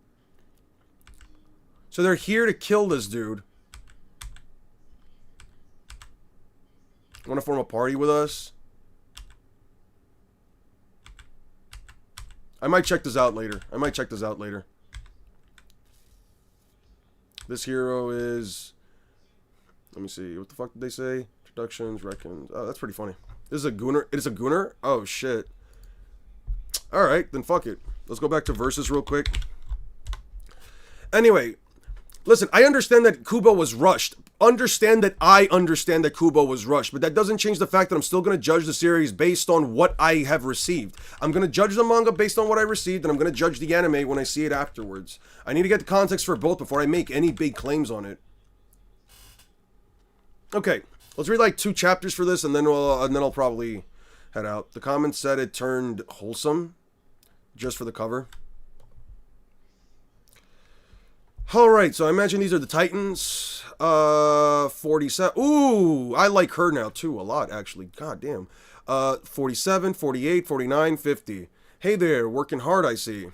So they're here to kill this dude. Want to form a party with us? I might check this out later. This hero is... Let me see. What the fuck did they say? Introductions, reckons. Oh, that's pretty funny. This is a Gunner. It is a Gunner? Oh, shit. Alright, then fuck it. Let's go back to Versus real quick. Anyway, listen, I understand that Kubo was rushed. I understand that Kubo was rushed, but that doesn't change the fact that I'm still going to judge the series based on what I have received. I'm going to judge the manga based on what I received, and I'm going to judge the anime when I see it afterwards. I need to get the context for both before I make any big claims on it. Okay, let's read like 2 chapters for this, and then I'll probably head out. The comments said it turned wholesome just for the cover. Alright, so I imagine these are the Titans. 47. Ooh, I like her now too a lot, actually. God damn. 47, 48, 49, 50. Hey there, working hard, I see.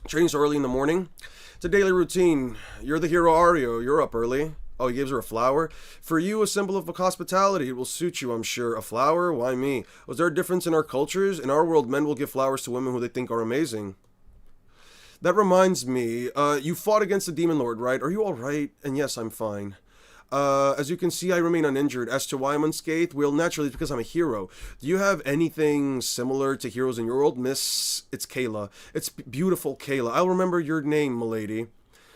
Training so early in the morning. It's a daily routine. You're the hero, Ario. You're up early. Oh, he gives her a flower. For you, a symbol of hospitality. It will suit you, I'm sure. A flower? Why me? Was there a difference in our cultures? In our world, men will give flowers to women who they think are amazing. That reminds me, you fought against the Demon Lord, right? Are you alright? And yes, I'm fine. As you can see, I remain uninjured. As to why I'm unscathed, well, naturally, it's because I'm a hero. Do you have anything similar to heroes in your world? Miss, it's Kayla. It's beautiful, Kayla. I'll remember your name, milady.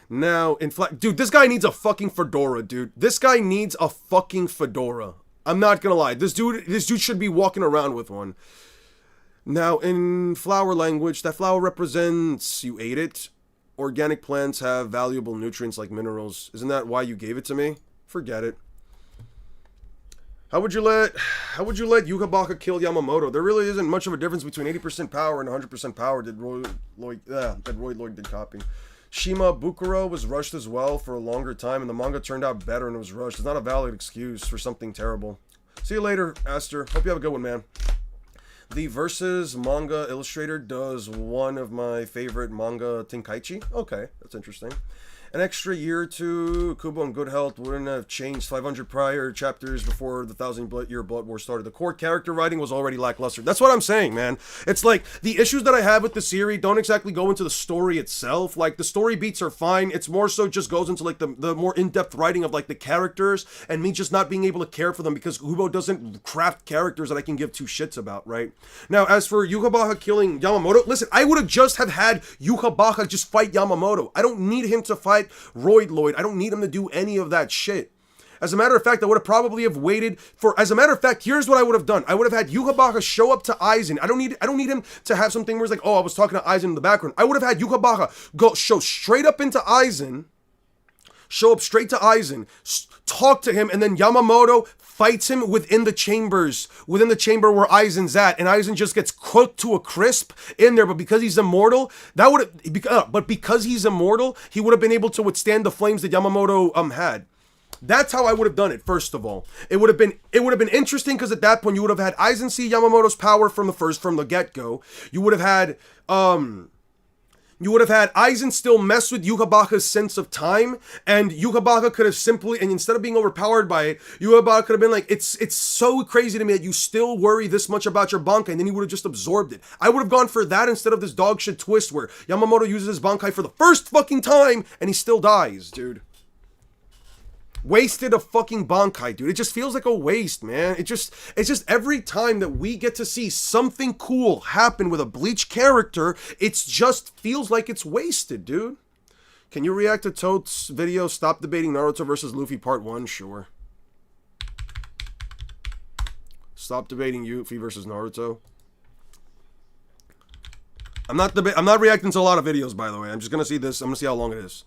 Now, dude, this guy needs a fucking fedora, dude. This guy needs a fucking fedora. I'm not gonna lie. This dude should be walking around with one. Now, in flower language, that flower represents you ate it. Organic plants have valuable nutrients like minerals. Isn't that why you gave it to me? Forget it. How would you let Yukabaka kill Yamamoto? There really isn't much of a difference between 80% power and 100% power that Roy Lloyd did copy. Shima Bukuro was rushed as well for a longer time, and the manga turned out better and it was rushed. It's not a valid excuse for something terrible. See you later, Aster. Hope you have a good one, man. The Versus manga illustrator does one of my favorite manga, Tenkaichi. Okay, that's interesting. An extra year or two, Kubo in good health wouldn't have changed 500 prior chapters before the 1,000-year Blood War started. The core character writing was already lackluster. That's what I'm saying, man. It's like, the issues that I have with the series don't exactly go into the story itself. Like, the story beats are fine. It's more so just goes into, like, the more in-depth writing of, like, the characters, and me just not being able to care for them because Kubo doesn't craft characters that I can give two shits about, right? Now, as for Yukabaka killing Yamamoto, listen, I would have just have had Yukabaka just fight Yamamoto. I don't need him to fight Roy Lloyd. I don't need him to do any of that shit. As a matter of fact, I would have probably have waited for, as a matter of fact, here's what I would have done. I would have had Yukabaka show up to Aizen. I don't need him to have something where it's like, oh, I was talking to Aizen in the background. I would have had Yukabaka show straight up into Aizen, show up straight to Aizen, talk to him, and then Yamamoto fights him within the chamber where Aizen's at, and Aizen just gets cooked to a crisp in there. But because he's immortal, because he's immortal, he would have been able to withstand the flames that Yamamoto had. That's how I would have done it. First of all, it would have been interesting because at that point you would have had Aizen see Yamamoto's power from the get-go. You would have had Aizen still mess with Yukabaka's sense of time, and Yukabaka could have simply, and instead of being overpowered by it, Yukabaka could have been like, it's so crazy to me that you still worry this much about your Bankai, and then he would have just absorbed it. I would have gone for that instead of this dog shit twist where Yamamoto uses his Bankai for the first fucking time, and he still dies, dude. Wasted a fucking Bankai, dude. It just feels like a waste, man. It's just every time that we get to see something cool happen with a Bleach character, it's just feels like it's wasted, dude. Can you react to Toad's video, Stop Debating Naruto versus Luffy Part 1? Sure. Stop debating Luffy versus Naruto. I'm not reacting to a lot of videos, by the way. I'm just gonna see this. I'm gonna see how long it is.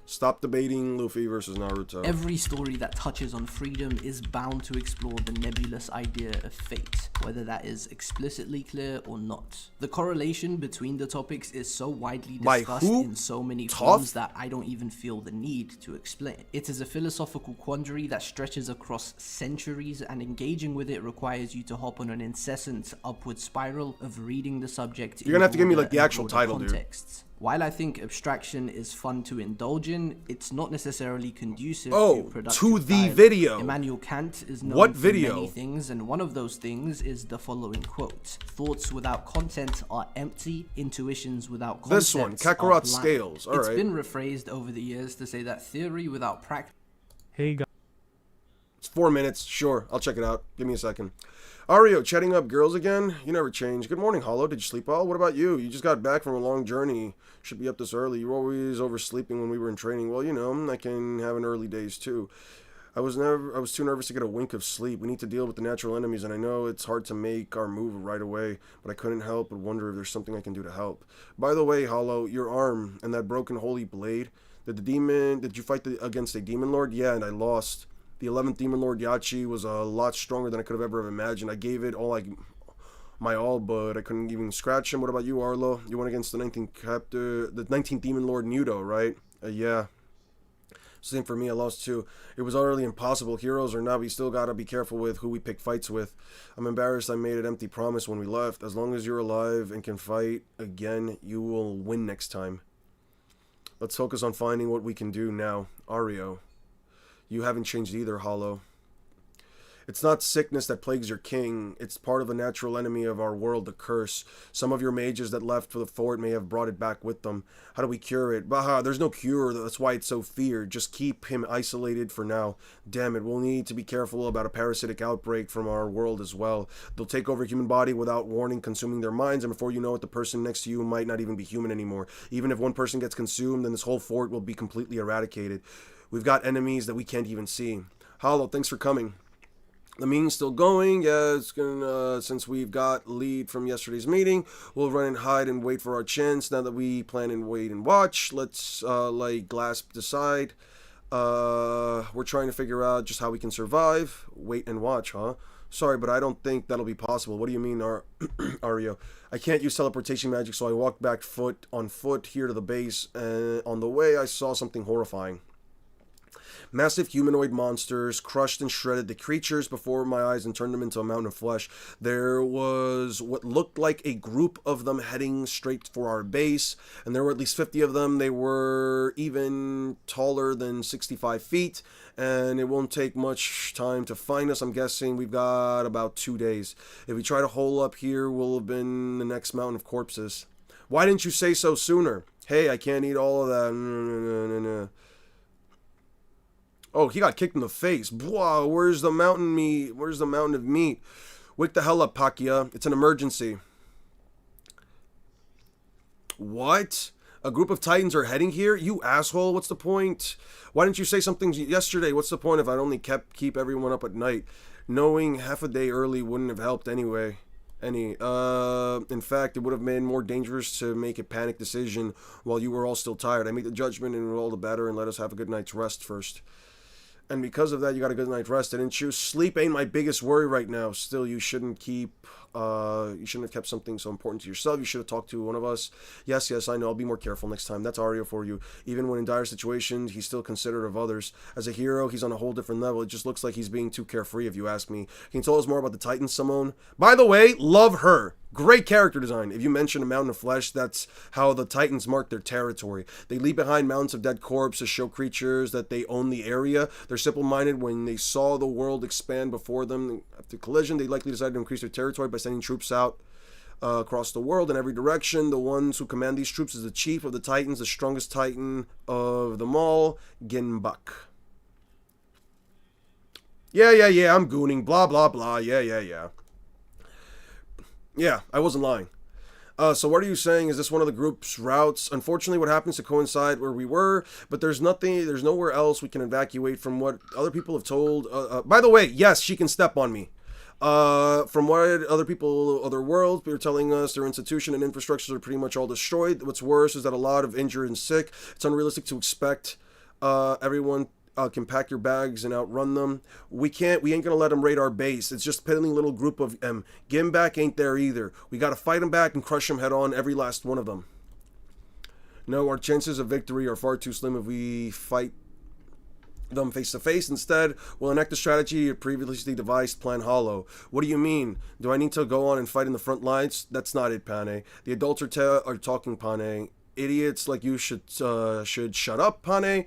Stop debating Luffy versus Naruto. Every story that touches on freedom is bound to explore the nebulous idea of fate, whether that is explicitly clear or not. The correlation between the topics is so widely discussed in so many forms that I don't even feel the need to explain. It is a philosophical quandary that stretches across centuries, and engaging with it requires you to hop on an incessant upward spiral of reading the subject. You're gonna have to give me like the actual title, contexts. Dude. While I think abstraction is fun to indulge in, it's not necessarily conducive to productive dialogue. Video. Immanuel Kant is known for many things, and one of those things is the following quote: "Thoughts without content are empty, intuitions without content This one, Kakarot Scales. All right. It's been rephrased over the years to say that theory without practice... Hey guys. It's 4 minutes. Sure, I'll check it out. Give me a second. Ario, chatting up girls again? You never change. Good morning, Hollow. Did you sleep well? What about you? You just got back from a long journey. Should be up this early. You were always oversleeping when we were in training. Well, you know, I can have an early days too. I was too nervous to get a wink of sleep. We need to deal with the natural enemies, and I know it's hard to make our move right away, but I couldn't help but wonder if there's something I can do to help. By the way, Hollow, your arm and that broken holy blade, did you fight against a demon lord? Yeah, and I lost. The 11th Demon Lord Yachi was a lot stronger than I could have ever imagined. I gave it my all, but I couldn't even scratch him. What about you, Arlo? You went against the 19th Demon Lord Nudo, right? Yeah. Same for me, I lost too. It was utterly impossible. Heroes or not, we still gotta be careful with who we pick fights with. I'm embarrassed I made an empty promise when we left. As long as you're alive and can fight again, you will win next time. Let's focus on finding what we can do now. Ario. You haven't changed either, Hollow. It's not sickness that plagues your king. It's part of a natural enemy of our world, the curse. Some of your mages that left for the fort may have brought it back with them. How do we cure it? Baha, there's no cure. That's why it's so feared. Just keep him isolated for now. Damn it, we'll need to be careful about a parasitic outbreak from our world as well. They'll take over human body without warning, consuming their minds, and before you know it, the person next to you might not even be human anymore. Even if one person gets consumed, then this whole fort will be completely eradicated. We've got enemies that we can't even see. Hollow, thanks for coming. The meeting's still going. Yeah, it's gonna, since we've got lead from yesterday's meeting, we'll run and hide and wait for our chance. Now that we plan and wait and watch, let's let Glass decide. We're trying to figure out just how we can survive. Wait and watch, huh? Sorry, but I don't think that'll be possible. What do you mean, Ario? I can't use teleportation magic, so I walked back on foot here to the base, and on the way I saw something horrifying. Massive humanoid monsters crushed and shredded the creatures before my eyes and turned them into a mountain of flesh. There was what looked like a group of them heading straight for our base, and there were at least 50 of them. They were even taller than 65 feet, and it won't take much time to find us. I'm guessing we've got about 2 days. If we try to hole up here, we'll have been the next mountain of corpses. Why didn't you say so sooner? Hey, I can't eat all of that. No. Oh, he got kicked in the face. Wow, where's the mountain meat? Where's the mountain of meat? Wake the hell up, Pakia. It's an emergency. What? A group of Titans are heading here? You asshole, what's the point? Why didn't you say something yesterday? What's the point if I'd only keep everyone up at night? Knowing half a day early wouldn't have helped anyway. In fact, it would have been more dangerous to make a panic decision while you were all still tired. I made the judgment and all the better and let us have a good night's rest first. And because of that, you got a good night's rest, didn't you? Sleep ain't my biggest worry right now. Still, you shouldn't have kept something so important to yourself. You should have talked to one of us. Yes, I know. I'll be more careful next time. That's Aryo for you. Even when in dire situations, he's still considerate of others. As a hero, he's on a whole different level. It just looks like he's being too carefree, if you ask me. Can you tell us more about the Titans, Simone? By the way, love her. Great character design. If you mention a mountain of flesh, that's how the Titans mark their territory. They leave behind mountains of dead corpses to show creatures that they own the area. They're simple-minded. When they saw the world expand before them after collision, they likely decided to increase their territory by sending troops out across the world in every direction. The ones who command these troops is the chief of the Titans, the strongest Titan of them all, Ginbuk. Yeah, I'm gooning. Blah, blah, blah. Yeah. Yeah, I wasn't lying. So what are you saying? Is this one of the group's routes? Unfortunately, what happens to coincide where we were, but there's nowhere else we can evacuate from what other people have told. By the way, yes, she can step on me. From what other worlds, they're telling us their institution and infrastructures are pretty much all destroyed. What's worse is that a lot of injured and sick. It's unrealistic to expect everyone can pack your bags and outrun them. We ain't gonna let them raid our base. It's just a piddling little group of them. Ginbuk ain't there either. We gotta fight them back and crush them head on, every last one of them. No, our chances of victory are far too slim if we fight them face to face. Instead, we'll enact the strategy of previously devised Plan Hollow. What do you mean? Do I need to go on and fight in the front lines? That's not it, Pane. The adults are talking, Pane. Idiots like you should shut up, Pane.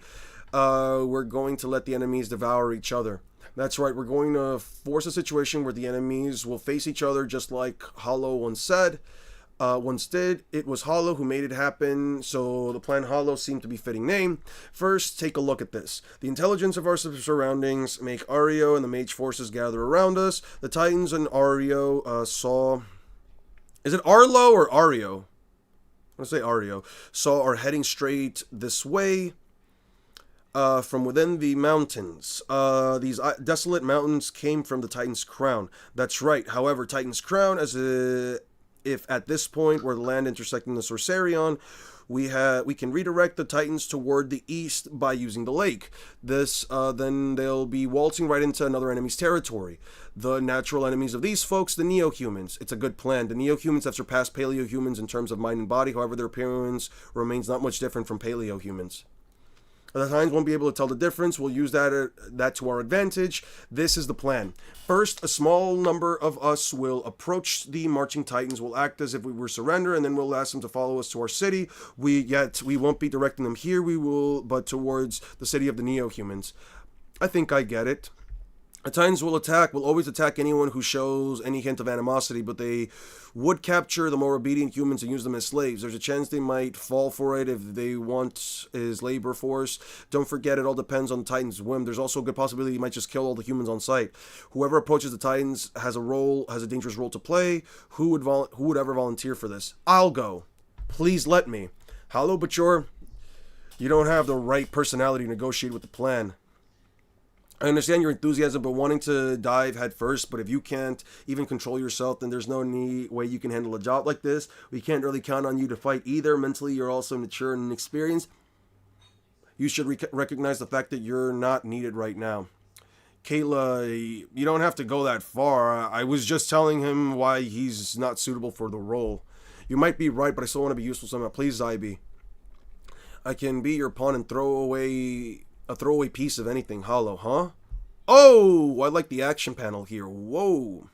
We're going to let the enemies devour each other. That's right, we're going to force a situation where the enemies will face each other, just like Hollow once did. It was Hollow who made it happen, so the Plan Hollow seemed to be a fitting name. First, take a look at this. The intelligence of our surroundings make Aryo and the mage forces gather around us. The Titans and Aryo saw... Is it Arlo or Aryo? I'm going to say Aryo. Saw are heading straight this way. From within the mountains. These desolate mountains came from the Titan's crown. That's right. However, Titan's crown, if at this point where the land intersecting the Sorcerion, we can redirect the Titans toward the east by using the lake. Then they'll be waltzing right into another enemy's territory. The natural enemies of these folks, the Neo-Humans. It's a good plan. The Neo-Humans have surpassed Paleo-Humans in terms of mind and body. However, their appearance remains not much different from Paleo-Humans. The Titans won't be able to tell the difference. We'll use that to our advantage. This is the plan. First, a small number of us will approach the marching Titans. We'll act as if we were surrender, and then we'll ask them to follow us to our city. We won't be directing them here. But towards the city of the Neo-Humans. I think I get it. The Titans will always attack anyone who shows any hint of animosity, but they would capture the more obedient humans and use them as slaves. There's a chance they might fall for it if they want his labor force. Don't forget, it all depends on the Titans' whim. There's also a good possibility he might just kill all the humans on sight. Whoever approaches the Titans has a dangerous role to play. Who would ever volunteer for this? I'll go. Please let me. Hollow, but you don't have the right personality to negotiate with the plan. I understand your enthusiasm, but wanting to dive head first. But if you can't even control yourself, then there's no way you can handle a job like this. We can't really count on you to fight either. Mentally, you're also mature and inexperienced. You should recognize the fact that you're not needed right now. Kayla, you don't have to go that far. I was just telling him why he's not suitable for the role. You might be right, but I still want to be useful somehow. Please, Zybe. I can be your pawn and a throwaway piece of anything. Hollow, huh? Oh, I like the action panel here. Whoa.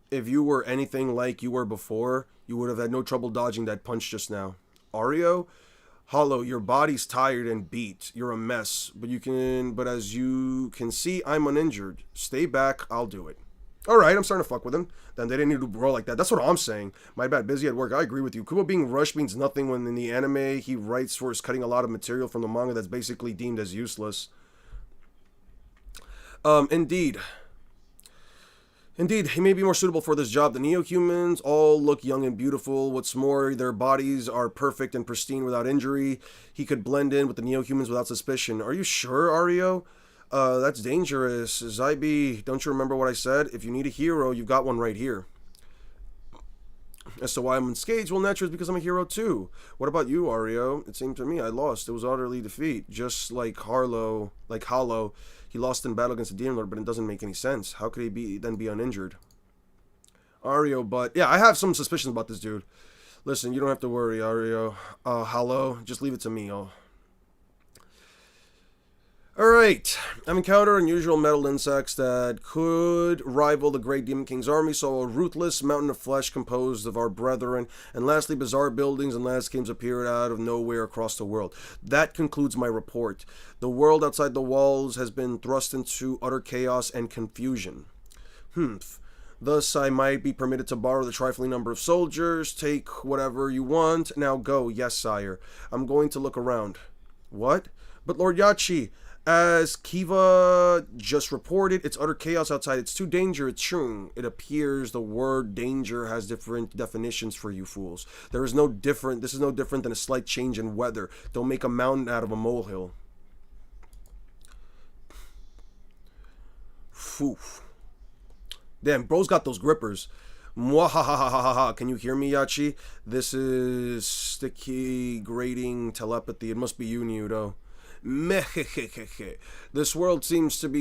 If you were anything like you were before, you would have had no trouble dodging that punch just now. Aryo? Hollow, your body's tired and beat. You're a mess, but as you can see, I'm uninjured. Stay back, I'll do it. Alright, I'm starting to fuck with him. Then they didn't need to roll like that. That's what I'm saying. My bad, busy at work. I agree with you. Kubo being rushed means nothing when in the anime he writes for is cutting a lot of material from the manga that's basically deemed as useless. Indeed, he may be more suitable for this job. The Neo-Humans all look young and beautiful. What's more, their bodies are perfect and pristine without injury. He could blend in with the Neo-Humans without suspicion. Are you sure, Aryo? That's dangerous. Zybe, don't you remember what I said? If you need a hero, you've got one right here. As to why I'm unscathed, well, naturally, it's because I'm a hero too. What about you, Ario? It seemed to me I lost. It was utterly defeat. Just like Hollow, he lost in battle against the Demon Lord, but it doesn't make any sense. How could he then be uninjured? Ario, but yeah, I have some suspicions about this dude. Listen, you don't have to worry, Ario. Hollow, just leave it to me, Alright, I've encountered unusual metal insects that could rival the Great Demon King's army, so a ruthless mountain of flesh composed of our brethren, and lastly, bizarre buildings and landscapes appeared out of nowhere across the world. That concludes my report. The world outside the walls has been thrust into utter chaos and confusion. Thus, I might be permitted to borrow the trifling number of soldiers. Take whatever you want. Now go. Yes, sire. I'm going to look around. What? But Lord Yachi, as Kiva just reported, it's utter chaos outside. It's too dangerous. It's true. It appears the word danger has different definitions for you fools. This is no different than a slight change in weather. Don't make a mountain out of a molehill. Phew. Damn, bro's got those grippers. Mwahahahaha. Can you hear me, Yachi? This is sticky, grating telepathy. It must be you, Nudo. This world seems to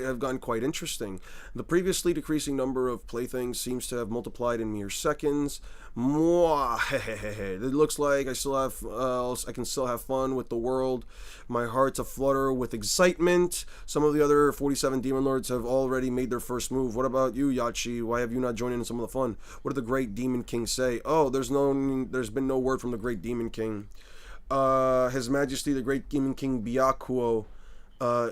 have gotten quite interesting. The previously decreasing number of playthings seems to have multiplied in mere seconds. It looks like I can still have fun with the world. My heart's aflutter with excitement. Some of the other 47 Demon Lords have already made their first move. What about you, Yachi? Why have you not joined in some of the fun? What did the Great Demon King say? Oh, there's been no word from the Great Demon King. His Majesty, the Great Demon King Byakuo,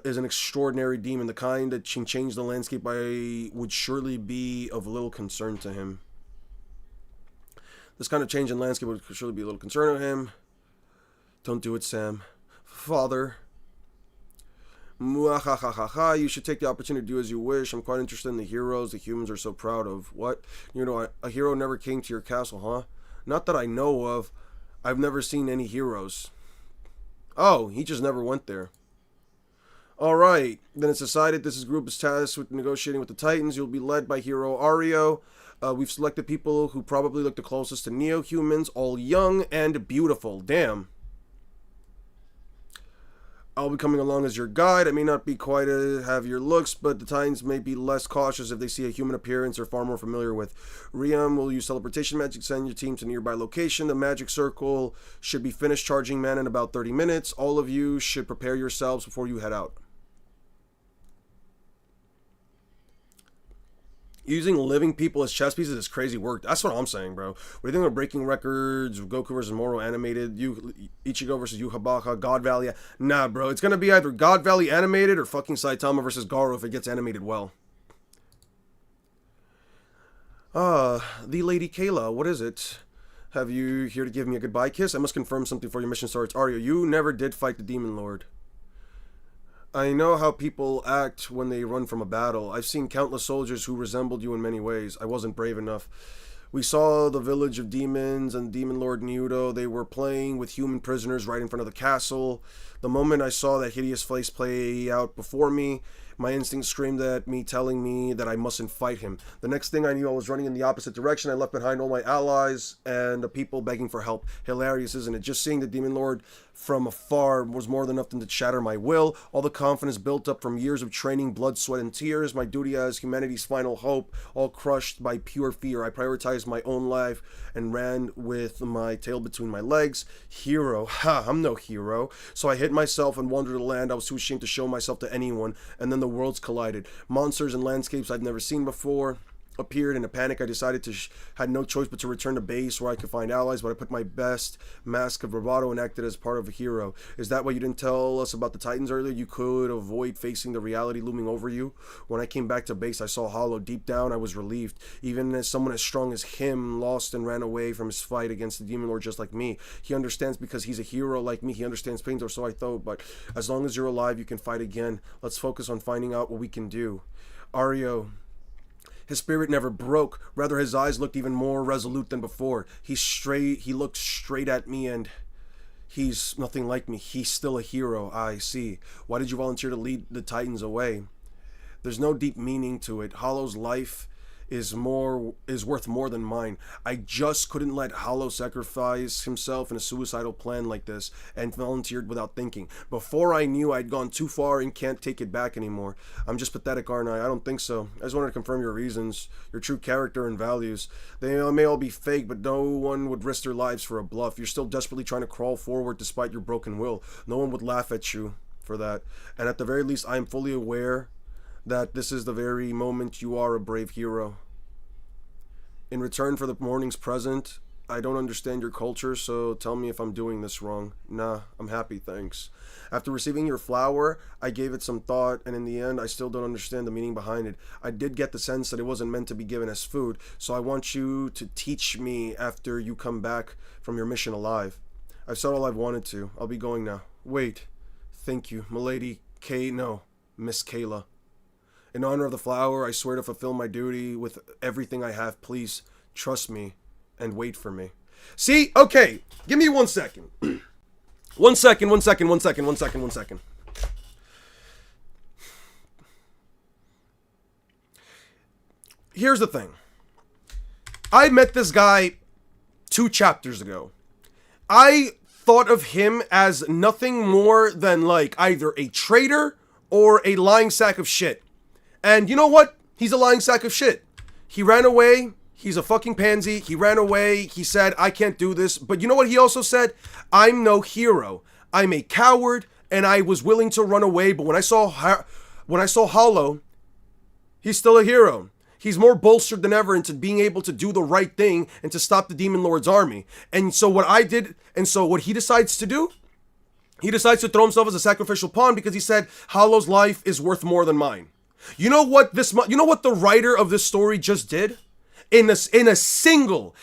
is an extraordinary demon. The kind that can change the landscape would surely be of little concern to him. This kind of change in landscape would surely be a little concern to him. Don't do it, Sam. Father. You should take the opportunity to do as you wish. I'm quite interested in the heroes the humans are so proud of. What? A hero never came to your castle, huh? Not that I know of. I've never seen any heroes. Oh, he just never went there. Alright, then it's decided this group is tasked with negotiating with the Titans. You'll be led by Hero Ario. We've selected people who probably look the closest to Neo-Humans, all young and beautiful. Damn. I'll be coming along as your guide. I may not be quite have your looks, but the Titans may be less cautious if they see a human appearance they're far more familiar with. Riam will use teleportation magic to send your team to a nearby location. The magic circle should be finished charging mana in about 30 minutes. All of you should prepare yourselves before you head out. Using living people as chess pieces is crazy work. That's what I'm saying, bro. What do you think of breaking records, Goku versus Moro animated, Ichigo versus Yukabaka, God Valley? Nah, bro. It's going to be either God Valley animated or fucking Saitama versus Garo if it gets animated well. The Lady Kayla, what is it? Have you here to give me a goodbye kiss? I must confirm something before your mission starts. Ario, you never did fight the Demon Lord. I know how people act when they run from a battle. I've seen countless soldiers who resembled you in many ways. I wasn't brave enough. We saw the village of demons and Demon Lord Nudo. They were playing with human prisoners right in front of the castle. The moment I saw that hideous face play out before me, my instinct screamed at me, telling me that I mustn't fight him. The next thing I knew, I was running in the opposite direction. I left behind all my allies and the people begging for help. Hilarious, isn't it? Just seeing the Demon Lord from afar was more than enough to shatter my will. All the confidence built up from years of training, blood, sweat, and tears. My duty as humanity's final hope, all crushed by pure fear. I prioritized my own life and ran with my tail between my legs. Hero. Ha, I'm no hero. So I hid myself and wandered the land. I was too ashamed to show myself to anyone. And then the worlds collided. Monsters and landscapes I'd never seen before appeared. In a panic, I decided had no choice but to return to base where I could find allies, but I put my best mask of bravado and acted as part of a hero. Is that why you didn't tell us about the Titans earlier? You could avoid facing the reality looming over you. When I came back to base, I saw Hollow. Deep down, I was relieved. Even as someone as strong as him lost and ran away from his fight against the Demon Lord just like me. He understands because he's a hero like me. He understands pain, or so I thought, but as long as you're alive, you can fight again. Let's focus on finding out what we can do. Ario. His spirit never broke. Rather, his eyes looked even more resolute than before. He looked straight at me and He's nothing like me. He's still a hero. I see. Why did you volunteer to lead the Titans away? There's no deep meaning to it. Hollow's life is worth more than mine. I just couldn't let Hollow sacrifice himself in a suicidal plan like this and volunteered without thinking. Before I knew, I'd gone too far and can't take it back anymore. I'm just pathetic, aren't I? I don't think so. I just wanted to confirm your reasons, your true character and values. They may all be fake, but no one would risk their lives for a bluff. You're still desperately trying to crawl forward despite your broken will. No one would laugh at you for that. And at the very least, I am fully aware that this is the very moment you are a brave hero. In return for the morning's present, I don't understand your culture, so tell me if I'm doing this wrong. Nah, I'm happy, thanks. After receiving your flower, I gave it some thought, and in the end, I still don't understand the meaning behind it. I did get the sense that it wasn't meant to be given as food, so I want you to teach me after you come back from your mission alive. I've said all I've wanted to. I'll be going now. Wait. Thank you, Milady Miss Kayla. In honor of the flower, I swear to fulfill my duty with everything I have. Please trust me and wait for me. See? Okay. Give me 1 second. 1 second. Here's the thing. I met this guy 2 chapters ago. I thought of him as nothing more than like either a traitor or a lying sack of shit. And you know what? He's a lying sack of shit. He ran away. He's a fucking pansy. He ran away. He said, I can't do this. But you know what he also said? I'm no hero. I'm a coward, and I was willing to run away. But when I saw Hollow, he's still a hero. He's more bolstered than ever into being able to do the right thing and to stop the Demon Lord's army. And so what he decides to do, he decides to throw himself as a sacrificial pawn because he said, Hollow's life is worth more than mine. You know what the writer of this story just did? In a single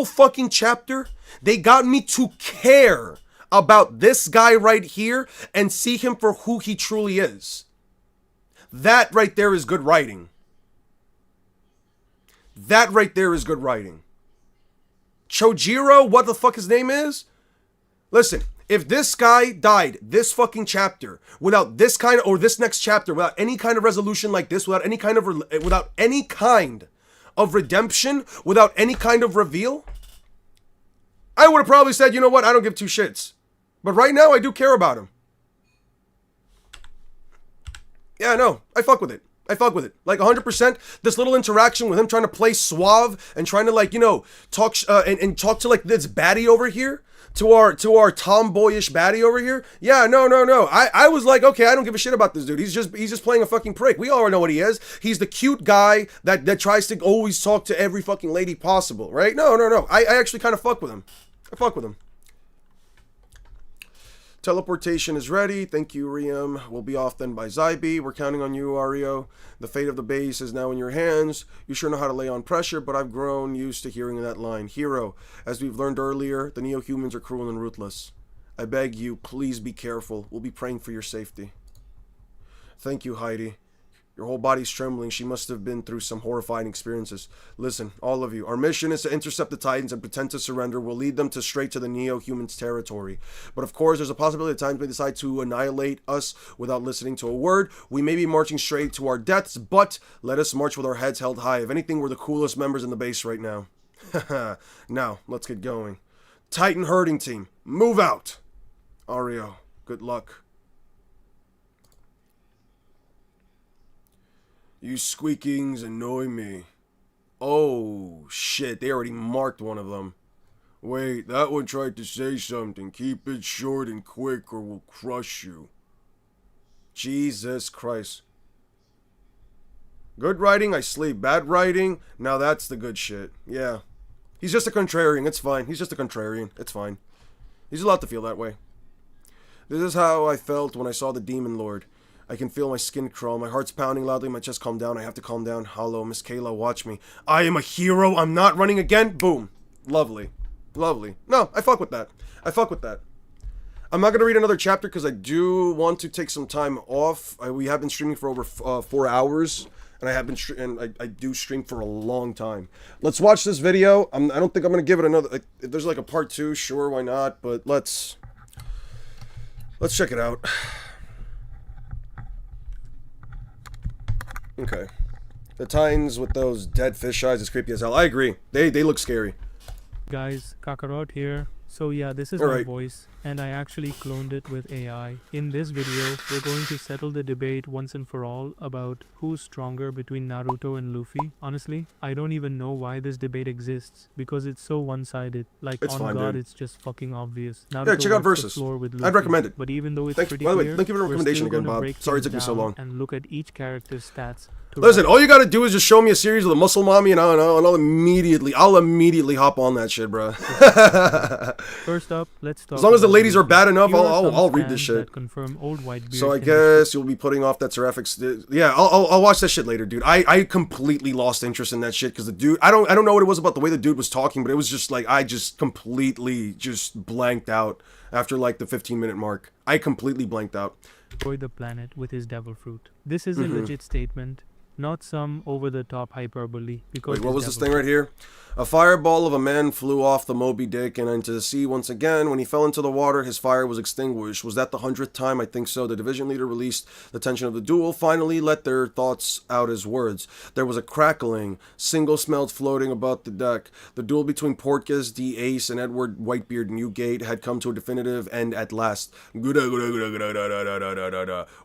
fucking chapter, they got me to care about this guy right here and see him for who he truly is. That right there is good writing. That right there is good writing. Chojiro, what the fuck his name is? Listen, if this guy died this fucking chapter without this kind of, or this next chapter without any kind of resolution like this, without any kind of redemption, without any kind of reveal, I would have probably said, you know what, I don't give 2 shits. But right now, I do care about him. Yeah, no, I fuck with it. Like 100%, this little interaction with him trying to play suave and trying to like, you know, talk and talk to like this baddie over here, to our tomboyish baddie over here. Yeah, no. I was like, okay, I don't give a shit about this dude. He's just playing a fucking prick. We all know what he is. He's the cute guy that tries to always talk to every fucking lady possible, right? No. I actually kind of fuck with him. Teleportation is ready. Thank you, Riem. We'll be off then by Zybe. We're counting on you, Ario. The fate of the base is now in your hands. You sure know how to lay on pressure, but I've grown used to hearing that line. Hero, as we've learned earlier, the Neo-Humans are cruel and ruthless. I beg you, please be careful. We'll be praying for your safety. Thank you, Heidi. Your whole body's trembling. She must have been through some horrifying experiences. Listen, all of you, our mission is to intercept the Titans and pretend to surrender. We'll lead them straight to the Neo-Humans' territory. But of course, there's a possibility the Titans may decide to annihilate us without listening to a word. We may be marching straight to our deaths, but let us march with our heads held high. If anything, we're the coolest members in the base right now. Now, let's get going. Titan herding team, move out. Ario, good luck. You squeakings annoy me. Oh, shit, they already marked one of them. Wait, that one tried to say something. Keep it short and quick or we'll crush you. Jesus Christ. Good writing, I sleep. Bad writing, now that's the good shit. Yeah. He's just a contrarian, it's fine. He's just a contrarian, it's fine. He's allowed to feel that way. This is how I felt when I saw the Demon Lord. I can feel my skin crawl, my heart's pounding loudly, my chest calm down, I have to calm down. Hollow, Miss Kayla, watch me. I am a hero, I'm not running again. Boom. Lovely. No, I fuck with that. I'm not going to read another chapter because I do want to take some time off. We have been streaming for over 4 hours, and I have been I do stream for a long time. Let's watch this video. I don't think I'm gonna give it another. Like, if there's like a part 2, sure, why not? But let's check it out. Okay, the Titans with those dead fish eyes is creepy as hell. I agree. They look scary. Guys, Kakarot here. So yeah, this is All my right. voice, and I actually cloned it with AI. In this video, we're going to settle the debate once and for all about who's stronger between Naruto and Luffy. Honestly, I don't even know why this debate exists, because it's so one-sided. Like, It's on fine, God, dude. it's just fucking obvious. Yeah, Naruto check out wipes the Versus. floor with I'd Luffy, recommend it. But even though it's Thanks, pretty by the way, clear, thank you for the we're recommendation still again, gonna Bob. break Sorry it things took me so down long. and look at each character's stats. to Listen, wrap all you gotta do is just show me a series of the Muscle Mommy, and I'll immediately hop on that shit, bro. First up, let's talk As long as the about ladies are Luffy. bad enough, Here are some I'll read this scans shit. that confirm old Whitebeard So I can guess you'll be putting off that Seraphic. Yeah, I'll watch that shit later, dude. I completely lost interest in that shit because the dude. I don't know what it was about the way the dude was talking, but it was just like I just completely just blanked out after like the 15-minute mark. I completely blanked out. destroy the planet with his devil fruit. This is a legit statement, not some over-the-top hyperbole. Because Wait, what his was this devil thing right here? A fireball of a man flew off the Moby Dick and into the sea once again. When he fell into the water, his fire was extinguished. Was that the 100th time? I think so. The division leader released the tension of the duel, finally let their thoughts out as words. There was a crackling, single smells floating about the deck. The duel between Portgas, D. Ace, and Edward Whitebeard Newgate had come to a definitive end at last.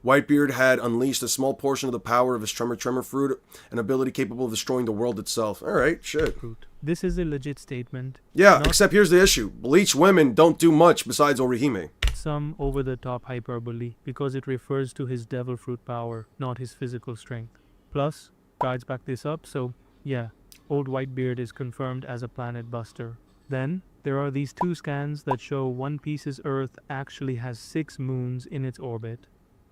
Whitebeard had unleashed a small portion of the power of his Tremor fruit, an ability capable of destroying the world itself. Alright, shit. fruit. This is a legit statement, Yeah, not except here's the issue. Bleach women don't do much besides Orihime. some over-the-top hyperbole, because it refers to his devil fruit power, not his physical strength. Plus, guides back this up, so yeah, old Whitebeard is confirmed as a planet buster. Then, there are these 2 scans that show One Piece's Earth actually has 6 moons in its orbit,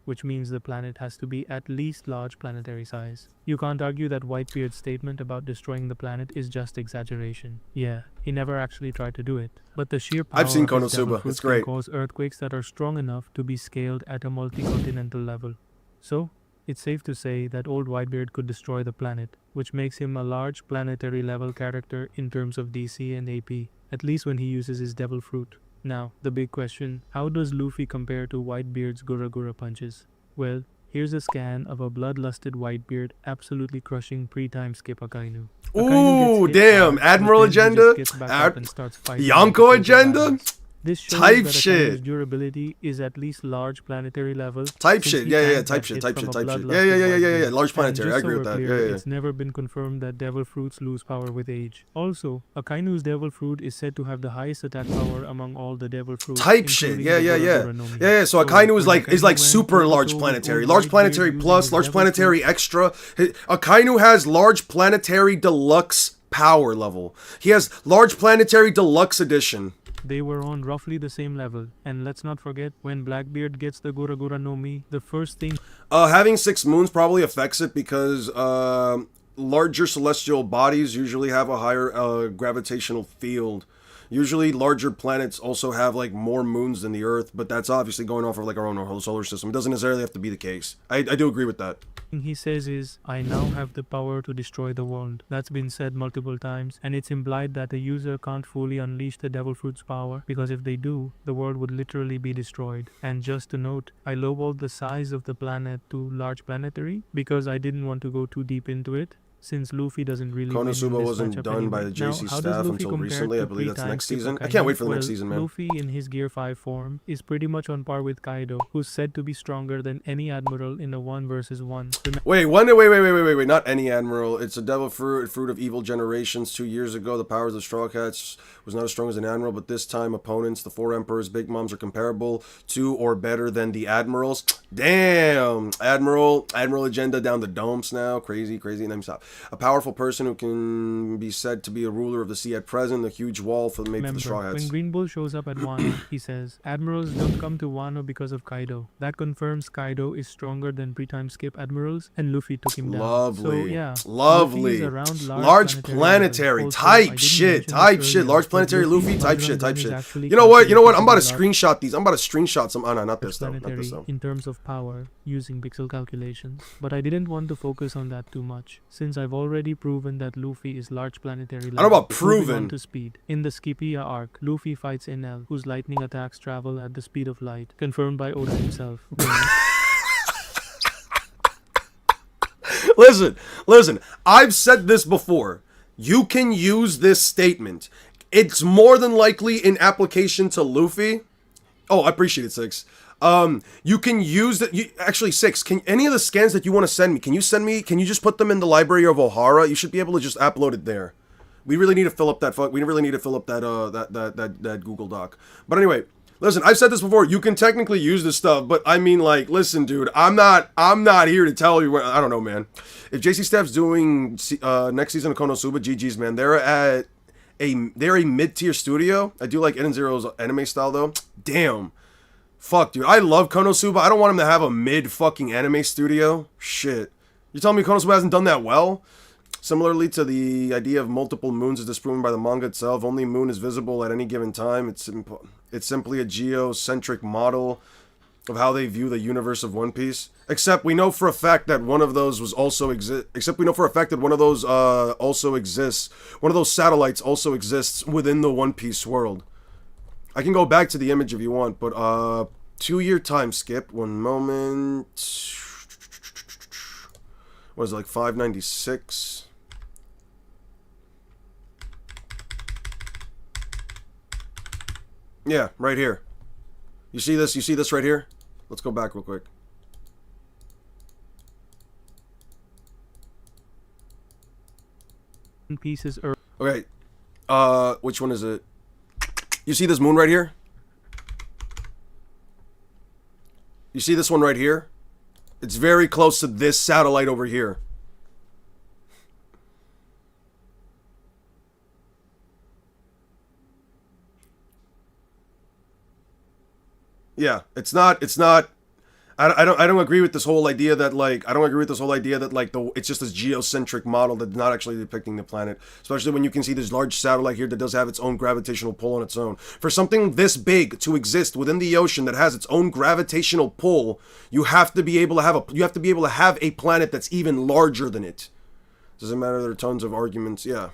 which means the planet has to be at least large planetary size. You can't argue that Whitebeard's statement about destroying the planet is just exaggeration. Yeah, he never actually tried to do it. But the sheer power I've seen of his devil Konosuba. fruit It's great. can cause earthquakes that are strong enough to be scaled at a multi-continental level. So, it's safe to say that old Whitebeard could destroy the planet, which makes him a large planetary level character in terms of DC and AP, at least when he uses his devil fruit. Now, the big question, how does Luffy compare to Whitebeard's Gura Gura punches? Well, here's a scan of a bloodlusted Whitebeard absolutely crushing pre-time skip Akainu. Ooh, Akainu gets hit damn, hard, but Admiral then he just agenda? gets back up and starts fighting Yonko like a agenda? badass. This shows Type that shit. Akainu's durability is at least large planetary level. Type since shit. he Yeah, can't type get shit, hit type from shit, a type shit. bloodlusted Yeah. Whitebeard. Large And planetary. just I so agree we're with that. clear, Yeah. It's never been confirmed that devil fruits lose power with age. Also, Akainu's devil fruit is said to have the highest attack power among all the devil fruits. Type shit. including Yeah. the Yeah, Gura Gura no Mi. yeah. So Akainu is when like Akainu went super large toe-to-toe with planetary. old Large Whitebeard planetary using plus, his large devil planetary fruit, extra. Akainu has large planetary deluxe power level. He has large planetary deluxe edition. they were on roughly the same level. And let's not forget, when Blackbeard gets the Gura Gura no Mi, the first thing Having 6 moons probably affects it because larger celestial bodies usually have a higher gravitational field. Usually larger planets also have like more moons than the Earth, but that's obviously going off of like our own whole solar system. It doesn't necessarily have to be the case. I do agree with that. he says is, I now have the power to destroy the world. That's been said multiple times, and it's implied that the user can't fully unleash the devil fruit's power, because if they do, the world would literally be destroyed. And just to note, I lowballed the size of the planet to large planetary, because I didn't want to go too deep into it, since Luffy doesn't really win in Konosuba this wasn't matchup done by anyway. the Now, JC how does staff Luffy until compare recently. to I believe that's pre-time next skip season. I Akainu? can't wait for the next Well, season, man. Luffy in his Gear 5 form is pretty much on par with Kaido, who's said to be stronger than any admiral in a 1 versus 1. Wait, not any admiral. It's a devil fruit of evil generations. 2 years ago, the powers of Straw Cats was not as strong as an admiral, but this time opponents, the 4 emperors, Big Moms, are comparable to or better than the admirals. Damn! Admiral agenda down the dumps now. Crazy. Let me stop. A powerful person who can be said to be a ruler of the sea at present. The huge wall made for the Remember, Straw when Hats. Green Bull shows up at Wano, he says, Admirals don't come to Wano because of Kaido. That confirms Kaido is stronger than pre-time skip admirals, and Luffy took him down. Lovely. So, yeah, Lovely. Luffy is around Large planetary Also, type I shit. didn't mention Type this shit. earlier, Large but planetary Luffy. Type Bajrang shit. Type is shit. actually You know what? You know what? I'm about to considered screenshot these. I'm about to screenshot some. Oh no, not this though. Not planetary this though. in terms of power using pixel calculations, but I didn't want to focus on that too much since I've already proven that Luffy is large planetary level. I don't know about Moving proven. on to speed. In the Scipia arc, Luffy fights Enel, whose lightning attacks travel at the speed of light, confirmed by Oda himself. Listen. I've said this before. You can use this statement. It's more than likely in application to Luffy. Oh, I appreciate it, Six. You can use that. Actually, Six. Can any of the scans that you want to send me? Can you just put them in the library of Ohara? You should be able to just upload it there. We really need to fill up that. We really need to fill up that Google Doc. But anyway, listen. I've said this before. You can technically use this stuff, but I mean, like, listen, dude. I'm not here to tell you. I don't know, man. If JC Staff's doing next season of Konosuba, GG's, man. They're a mid-tier studio. I do like Eden Zero's anime style though. Damn. Fuck, dude. I love Konosuba. I don't want him to have a mid-fucking anime studio. Shit. You telling me Konosuba hasn't done that well? Similarly to the idea of multiple moons is disproven by the manga itself. Only moon is visible at any given time. It's simply a geocentric model of how they view the universe of One Piece. Except we know for a fact that one of those also exists. One of those satellites also exists within the One Piece world. I can go back to the image if you want, but 2-year time skip. One moment. What is it, like 596? Yeah, right here. You see this? You see this right here? Let's go back real quick. Pieces Okay. Which one is it? You see this moon right here? You see this one right here? It's very close to this satellite over here. Yeah, it's not I don't agree with this whole idea that it's just this geocentric model that's not actually depicting the planet, especially when you can see this large satellite here that does have its own gravitational pull on its own. For something this big to exist within the ocean that has its own gravitational pull, you have to be able to have a planet that's even larger than it. Doesn't matter, there are tons of arguments, yeah.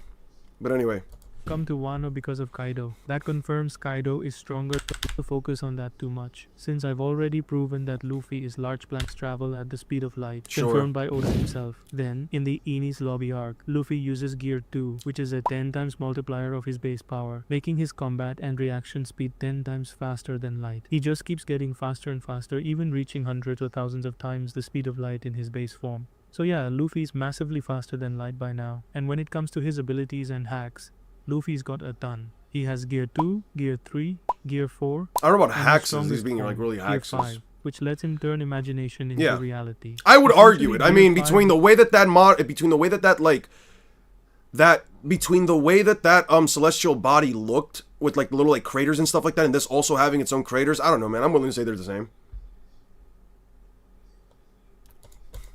But anyway, come to Wano because of Kaido. That confirms Kaido is stronger. To focus on that too much, since I've already proven that Luffy is large planets travel at the speed of light, confirmed by Oda himself. Then, in the Enies Lobby arc, Luffy uses Gear 2, which is a 10 times multiplier of his base power, making his combat and reaction speed 10 times faster than light. He just keeps getting faster and faster, even reaching hundreds or thousands of times the speed of light in his base form. So yeah, Luffy's massively faster than light by now, and when it comes to his abilities and hacks, Luffy's got a ton. He has Gear 2, Gear 3, Gear 4. I don't know about hacks, these being like really hacks. Gear 5, which lets him turn imagination into reality. I would argue it. I mean, between the way that celestial body looked with like little like craters and stuff like that, and this also having its own craters, I don't know, man. I'm willing to say they're the same.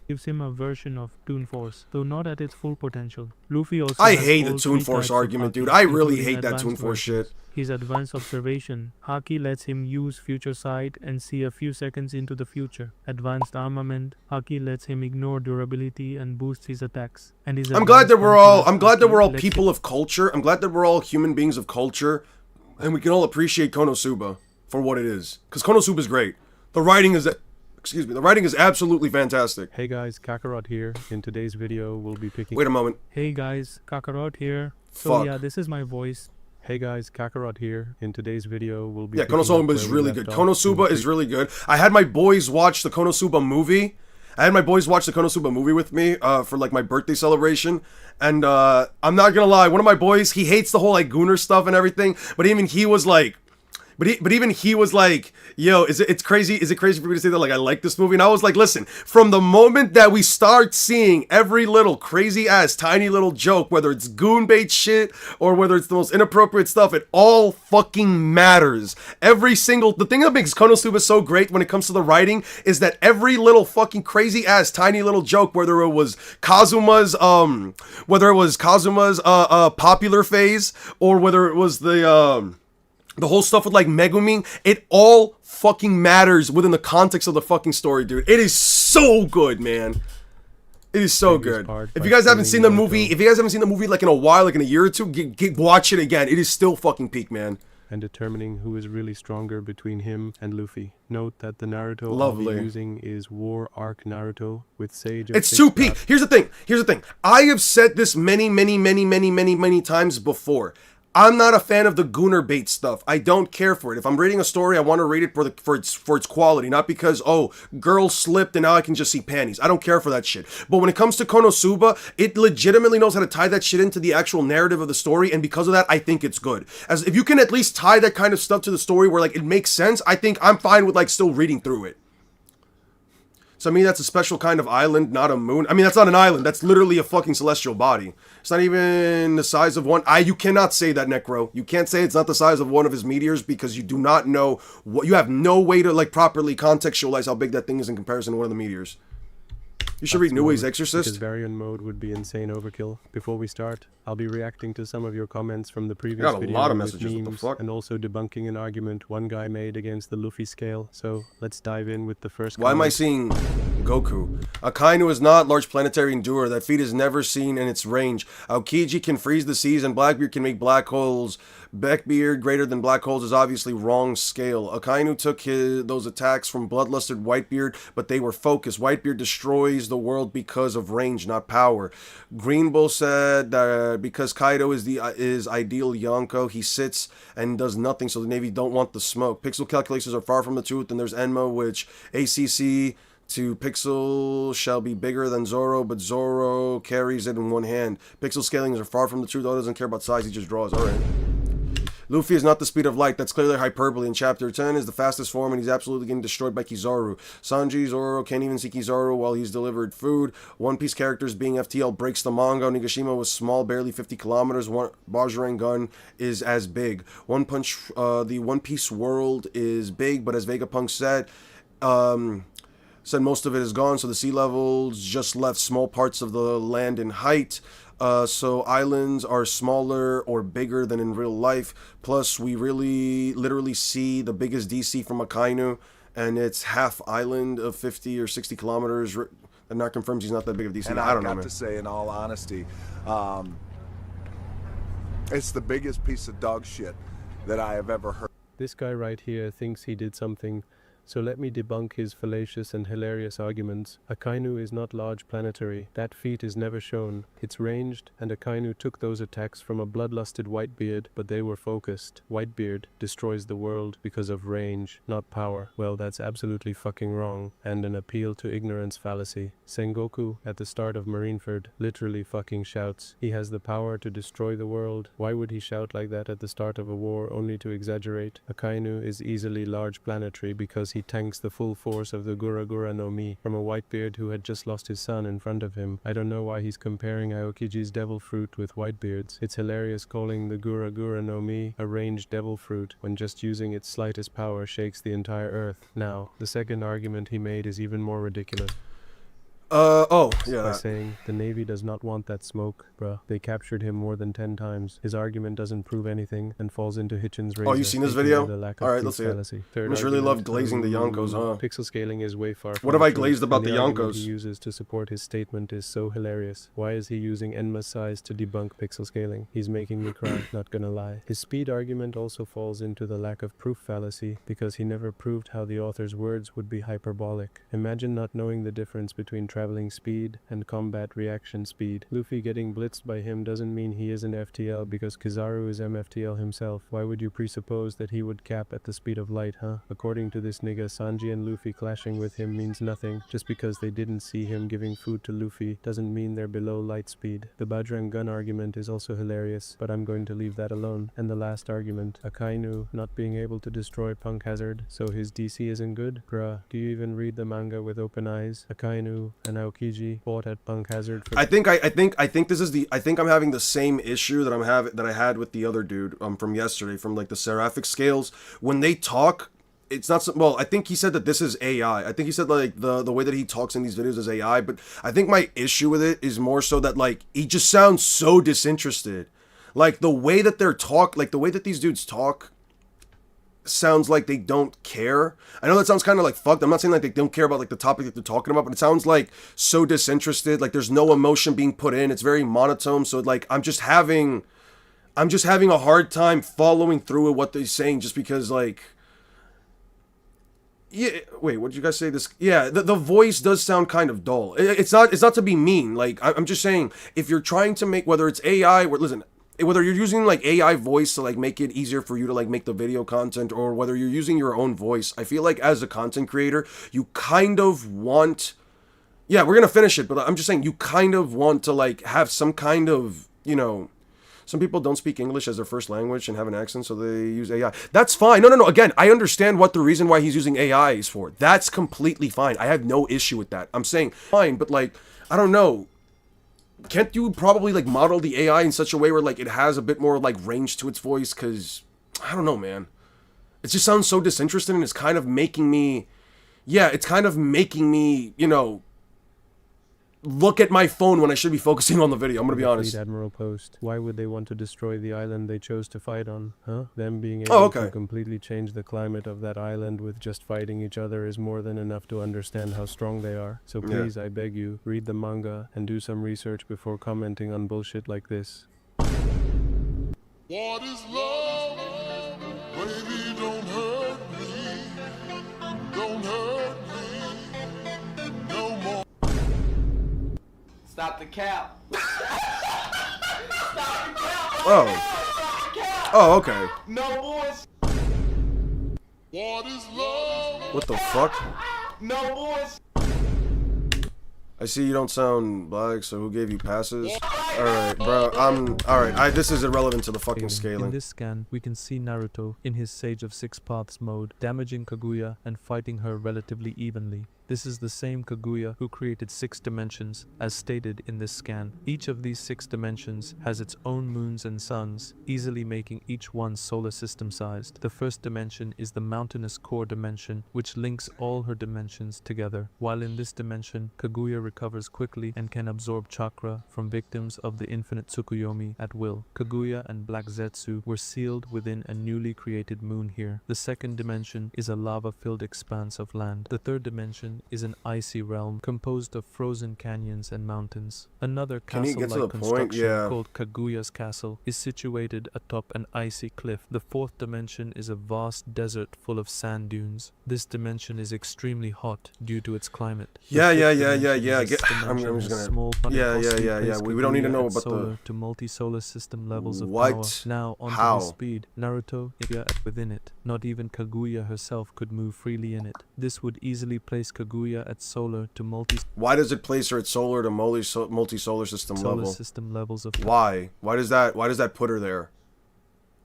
Gives him a version of Toon Force, though not at its full potential. Luffy also I hate the Toon Force argument, dude. I really hate that Toon Force shit. His advanced observation. Haki lets him use future sight and see a few seconds into the future. Advanced armament. Haki lets him ignore durability and boosts his attacks. And his I'm glad that we're all people of culture. I'm glad that we're all human beings of culture, and we can all appreciate Konosuba for what it is. Because Konosuba is great. The writing is absolutely fantastic. Hey guys, Kakarot here. In today's video, we'll be picking... Wait a moment. Hey guys, Kakarot here. So Fuck. yeah, this is my voice. Hey guys, Kakarot here. In today's video, we'll be... Yeah, Konosuba is really good. Konosuba is really good. I had my boys watch the Konosuba movie. With me for like my birthday celebration. And I'm not gonna lie, one of my boys, he hates the whole like Gooner stuff and everything. But even he was like, But even he was like, "Yo, it's crazy? Is it crazy for me to say that? Like, I like this movie." And I was like, "Listen, from the moment that we start seeing every little crazy ass tiny little joke, whether it's goon bait shit or whether it's the most inappropriate stuff, it all fucking matters. The thing that makes Konosuba so great when it comes to the writing is that every little fucking crazy ass tiny little joke, whether it was Kazuma's popular phase or whether it was the whole stuff with like Megumin, it all fucking matters within the context of the fucking story, dude. It is so good, man. It is so good. If you guys haven't seen the movie, like in a while, like in a year or two, watch it again. It is still fucking peak, man. And determining who is really stronger between him and Luffy. Note that the Naruto I'll be using is War Arc Naruto with Sage. It's too peak. Here's the thing. I have said this many times before. I'm not a fan of the Gooner bait stuff. I don't care for it. If I'm reading a story, I want to read it for its quality, not because, oh, girl slipped and now I can just see panties. I don't care for that shit. But when it comes to Konosuba, it legitimately knows how to tie that shit into the actual narrative of the story, and because of that, I think it's good. As if you can at least tie that kind of stuff to the story where like it makes sense, I think I'm fine with like still reading through it. So I mean, that's a special kind of island, not a moon. I mean, that's not an island. That's literally a fucking celestial body. It's not even the size of one. You cannot say that, Necro. You can't say it's not the size of one of his meteors because you do not know what. You have no way to like properly contextualize how big that thing is in comparison to one of the meteors. You should read Neway's Exorcist. Because variant mode would be insane overkill. Before we start, I'll be reacting to some of your comments from the previous video. Got a lot of messages. Memes, what the fuck? and also debunking an argument one guy made against the Luffy scale. So let's dive in with the first. Why am I seeing Goku? Akainu is not large planetary endurer. That feat is never seen in its range. Aokiji can freeze the seas and Blackbeard can make black holes. Blackbeard greater than black holes is obviously wrong scale. Akainu took those attacks from bloodlusted Whitebeard, but they were focused. Whitebeard destroys the world because of range, not power. Green Bull said that because Kaido is ideal Yonko, he sits and does nothing, so the Navy don't want the smoke. Pixel calculations are far from the truth, and there's Enma, which ACC to Pixel shall be bigger than Zoro, but Zoro carries it in one hand. Pixel scalings are far from the truth. Oda doesn't care about size, he just draws. Alright. Luffy is not the speed of light. That's clearly hyperbole. In chapter 10 is the fastest form, and he's absolutely getting destroyed by Kizaru. Sanji Zoro can't even see Kizaru while he's delivered food. One Piece characters being FTL breaks the manga. Nigashima was small, barely 50 kilometers. Bajirang gun is as big. The One Piece world is big, but as Vegapunk said most of it is gone, so the sea levels just left small parts of the land in height. So islands are smaller or bigger than in real life. Plus, we literally see the biggest DC from Akainu, and it's half island of 50 or 60 kilometers. And that confirms he's not that big of DC. And I don't know, man. I got to say, in all honesty, it's the biggest piece of dog shit that I have ever heard. This guy right here thinks he did something. So let me debunk his fallacious and hilarious arguments. Akainu is not large planetary. That feat is never shown. It's ranged, and Akainu took those attacks from a bloodlusted Whitebeard, but they were focused. Whitebeard destroys the world because of range, not power. Well, that's absolutely fucking wrong, and an appeal to ignorance fallacy. Sengoku, at the start of Marineford, literally fucking shouts. He has the power to destroy the world. Why would he shout like that at the start of a war only to exaggerate? Akainu is easily large planetary because he tanks the full force of the Gura Gura no Mi from a Whitebeard who had just lost his son in front of him. I don't know why he's comparing Aokiji's devil fruit with Whitebeard's. It's hilarious calling the Gura Gura no Mi a ranged devil fruit when just using its slightest power shakes the entire earth. Now, the second argument he made is even more ridiculous. By saying the Navy does not want that smoke, bruh. They captured him more than 10 times. His argument doesn't prove anything and falls into Hitchin's razor. Oh, you seen this video? Alright, let's see it. I just really love glazing the Yonkos, huh? Pixel scaling is way far from What have I the truth, glazed about and the argument Yonkos? he uses to support his statement is so hilarious. Why is he using Enma's size to debunk pixel scaling? He's making me cry, not gonna lie. His speed argument also falls into the lack of proof fallacy because he never proved how the author's words would be hyperbolic. Imagine not knowing the difference between traveling speed and combat reaction speed. Luffy getting blitzed blitzed by him doesn't mean he isn't FTL, because Kizaru is MFTL himself. Why would you presuppose that he would cap at the speed of light, huh? According to this nigga, Sanji and Luffy clashing with him means nothing. Just because they didn't see him giving food to Luffy doesn't mean they're below light speed. The Bajrang gun argument is also hilarious, but I'm going to leave that alone. And the last argument, Akainu not being able to destroy Punk Hazard, so his DC isn't good? Bruh, do you even read the manga with open eyes? Akainu and Aokiji fought at Punk Hazard for— I think this is the, I think I'm having the same issue that I had with the other dude from yesterday, from like the Seraphic Scales. When they talk, it's not so, well, I think he said that this is AI. I think he said like the way that he talks in these videos is AI, but I think my issue with it is more so that like he just sounds so disinterested. Like the way that the way that these dudes talk sounds like they don't care. I know that sounds kind of like fucked. I'm not saying like they don't care about like the topic that they're talking about, but it sounds like so disinterested. Like there's no emotion being put in. It's very monotone. So like I'm just having a hard time following through with what they're saying, just because like, yeah, wait, what did you guys say? This, yeah, the voice does sound kind of dull. It's not to be mean. Like I'm just saying, if you're trying to make, whether it's AI, or listen, whether you're using like AI voice to like make it easier for you to like make the video content, or whether you're using your own voice, I feel like as a content creator, you kind of want, yeah, we're gonna finish it, but I'm just saying you kind of want to like have some kind of, you know, some people don't speak English as their first language and have an accent, so they use AI. That's fine. No. Again, I understand what the reason why he's using AI is for. That's completely fine. I have no issue with that. I'm saying fine, but like, I don't know. Can't you probably like model the AI in such a way where like it has a bit more like range to its voice? Cause I don't know, man. It just sounds so disinterested, and it's kind of making me, you know, look at my phone when I should be focusing on the video. I'm gonna be honest. Fleet Admiral Post. Why would they want to destroy the island they chose to fight on? Huh? Them being able to completely change the climate of that island with just fighting each other is more than enough to understand how strong they are. So please, I beg you, read the manga and do some research before commenting on bullshit like this. What is love? Baby, don't hurt me. Don't hurt me no more. Stop the cap. Oh, okay. No boys. What is love? What the fuck? No boys. I see you don't sound black, so who gave you passes? Alright, bro, alright, this is irrelevant to the fucking scaling. In this scan, we can see Naruto in his Sage of Six Paths mode, damaging Kaguya and fighting her relatively evenly. This is the same Kaguya who created 6 dimensions, as stated in this scan. Each of these 6 dimensions has its own moons and suns, easily making each one solar system sized. The first dimension is the mountainous core dimension, which links all her dimensions together. While in this dimension, Kaguya recovers quickly and can absorb chakra from victims of the infinite Tsukuyomi at will. Kaguya and Black Zetsu were sealed within a newly created moon here. The second dimension is a lava-filled expanse of land. The third dimension is an icy realm composed of frozen canyons and mountains. Another castle-like construction called Kaguya's Castle is situated atop an icy cliff. The fourth dimension is a vast desert full of sand dunes. This dimension is extremely hot due to its climate. Yeah. We don't need to know about solar to multi-solar system levels of what? Power. Now onto How? his speed. Naruto within it. Not even Kaguya herself could move freely in it. This would easily place Kaguya at solar to Why does it place her at solar to multi-solar system level? system levels of Why? Why does that put her there?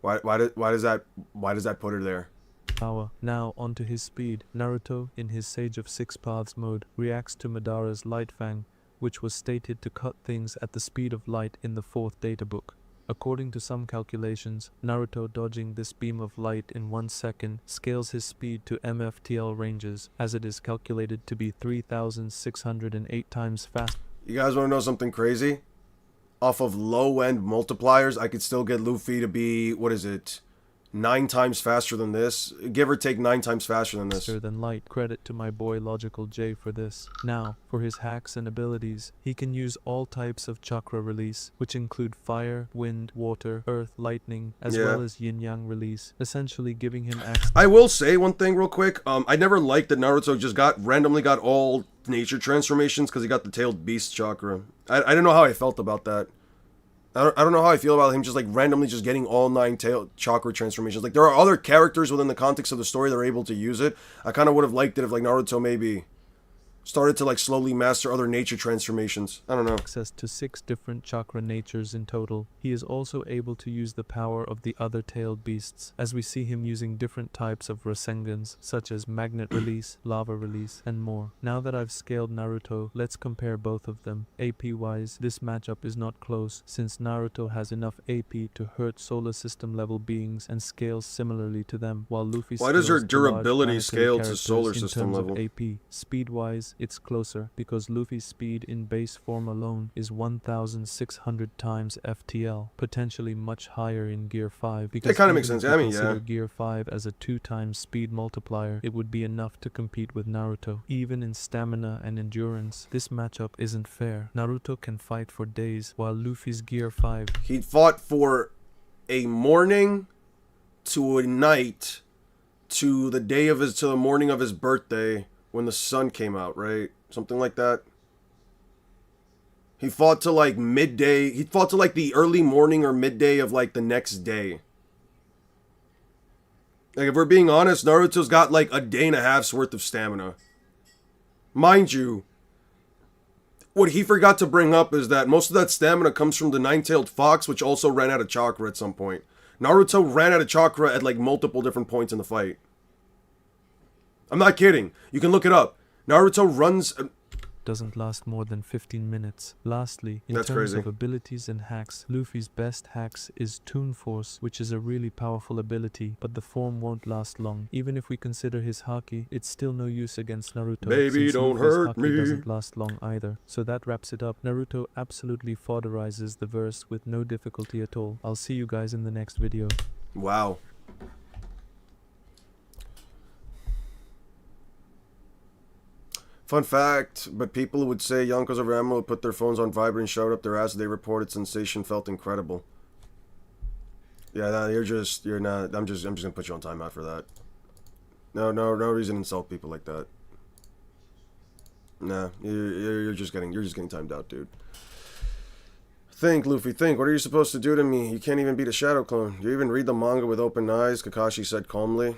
Why does that put her there? power. Now onto his speed. Naruto, in his Sage of Six Paths mode, reacts to Madara's Light Fang, which was stated to cut things at the speed of light in the 4th data book. According to some calculations, Naruto dodging this beam of light in 1 second scales his speed to MFTL ranges, as it is calculated to be 3,608 times faster. You guys want to know something crazy? Off of low-end multipliers, I could still get Luffy to be, 9 times faster than this, give or take 9 times faster than this. Faster than light. Credit to my boy Logical J for this. Now, for his hacks and abilities, he can use all types of chakra release, which include fire, wind, water, earth, lightning, as well as yin-yang release, essentially giving him access. I will say one thing real quick. I never liked that Naruto just randomly got all nature transformations because he got the tailed beast chakra. I didn't know how I felt about that. I don't know how I feel about him just like randomly just getting all 9 tail chakra transformations. Like there are other characters within the context of the story that are able to use it. I kind of would have liked it if like Naruto maybe started to like slowly master other nature transformations. I don't know. Access to 6 different chakra natures in total. He is also able to use the power of the other tailed beasts, as we see him using different types of Rasengans, such as magnet release, lava release, and more. Now that I've scaled Naruto, let's compare both of them. AP wise, this matchup is not close, since Naruto has enough AP to hurt solar system level beings and scales similarly to them, while Luffy Why does your scales to large durability planetary scale to characters solar in system terms level? of AP. Speed wise, it's closer, because Luffy's speed in base form alone is 1,600 times FTL, potentially much higher in Gear 5, because kinda makes even if sense. we I mean, consider yeah. Gear 5 as a 2 times speed multiplier, it would be enough to compete with Naruto. Even in stamina and endurance, this matchup isn't fair. Naruto can fight for days, while Luffy's Gear 5 He fought for a morning to a night to the day of to the morning of his birthday when the sun came out, right? Something like that. He fought to like midday. He fought to like the early morning or midday of like the next day. Like if we're being honest, Naruto's got like a day and a half's worth of stamina. Mind you, what he forgot to bring up is that most of that stamina comes from the 9-tailed fox, which also ran out of chakra at some point. Naruto ran out of chakra at like multiple different points in the fight. I'm not kidding. You can look it up. Naruto runs... doesn't last more than 15 minutes. Lastly, in That's terms crazy. of abilities and hacks, Luffy's best hacks is Toon Force, which is a really powerful ability, but the form won't last long. Even if we consider his Haki, it's still no use against Naruto, Baby, since don't Luffy's hurt Haki me. doesn't last long either. So that wraps it up. Naruto absolutely fodderizes the verse with no difficulty at all. I'll see you guys in the next video. Wow. Fun fact, but people would say Yonkos over Ammo would put their phones on vibrate and shout up their ass. They reported sensation felt incredible. Yeah, no, you're not, I'm just gonna put you on timeout for that. No reason to insult people like that. Nah, you're just getting timed out, dude. Think, Luffy, think. What are you supposed to do to me? You can't even beat a shadow clone. You even read the manga with open eyes, Kakashi said calmly.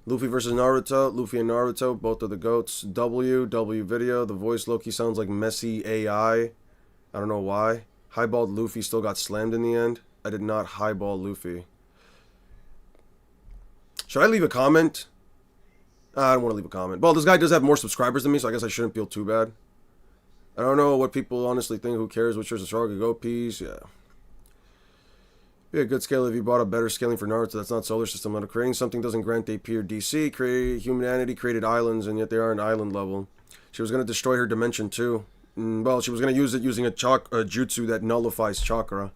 Luffy versus Naruto. Luffy and Naruto, both are the GOATs. W video. The voice Loki sounds like messy AI. I don't know why. Highballed Luffy still got slammed in the end. I did not highball Luffy. Should I leave a comment? I don't want to leave a comment. Well, this guy does have more subscribers than me, so I guess I shouldn't feel too bad. I don't know what people honestly think. Who cares? Which is a stronger go piece? Yeah. Be a good scale if you bought a better scaling for Naruto. That's not solar system level. Creating something doesn't grant AP or DC. Humanity created islands, and yet they aren't island level. She was going to destroy her dimension too. Well, she was going to use it using a jutsu that nullifies chakra.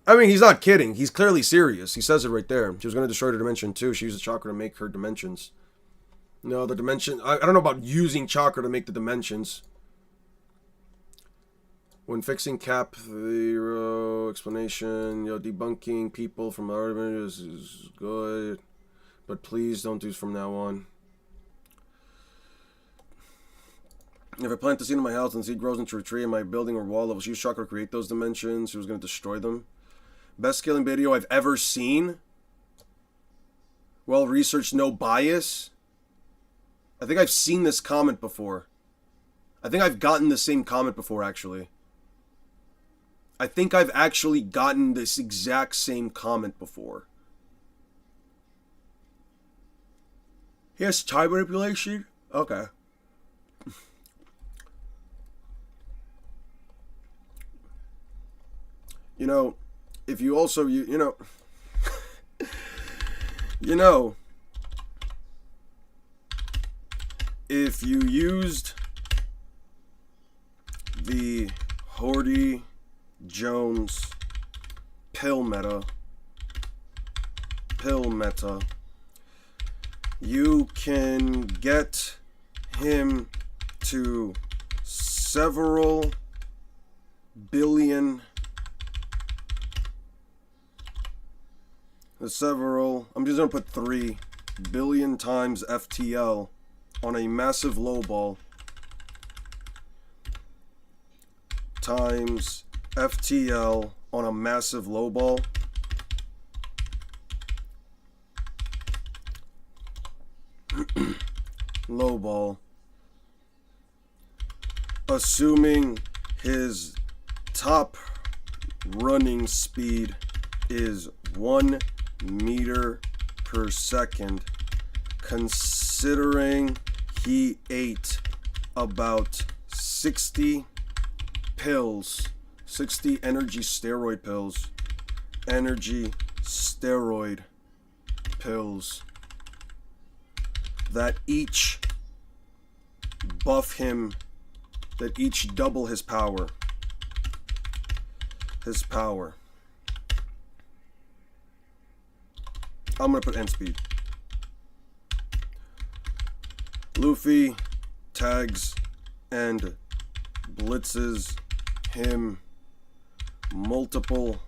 I mean, he's not kidding. He's clearly serious. He says it right there. She was going to destroy her dimension too. She uses chakra to make her dimensions. No, the dimension... I don't know about using chakra to make the dimensions. When fixing Cap, the explanation, debunking people from our images is good. But please don't do this from now on. If I plant a seed in my house and the seed grows into a tree in my building or wall, I will use chakra to create those dimensions. She was going to destroy them. Best scaling video I've ever seen. Well researched, no bias. I think I've seen this comment before. I think I've gotten the same comment before, actually. I think I've actually gotten this exact same comment before. Yes, time manipulation? Okay. You know, if you also, you know, you know, if you used the Horty Jones pill meta, you can get him to several billion, I'm just gonna put 3 billion times FTL on a massive low ball times FTL on a massive low ball. Low ball. Assuming his top running speed is 1 meter per second, considering he ate about 60 pills, 60 energy steroid pills that each buff him, that each double his power. I'm gonna put end speed. Luffy tags and blitzes him multiple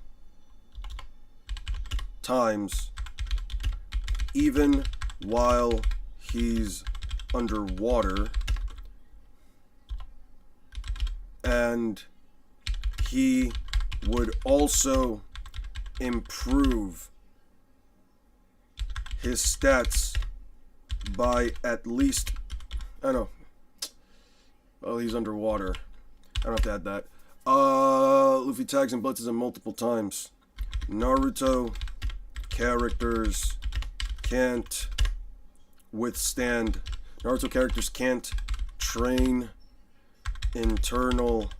times, even while he's underwater, and he would also improve his stats by at least, I don't know, oh, he's underwater, I don't have to add that. Luffy tags and blitzes him multiple times. Naruto characters can't withstand, Naruto characters can't train internal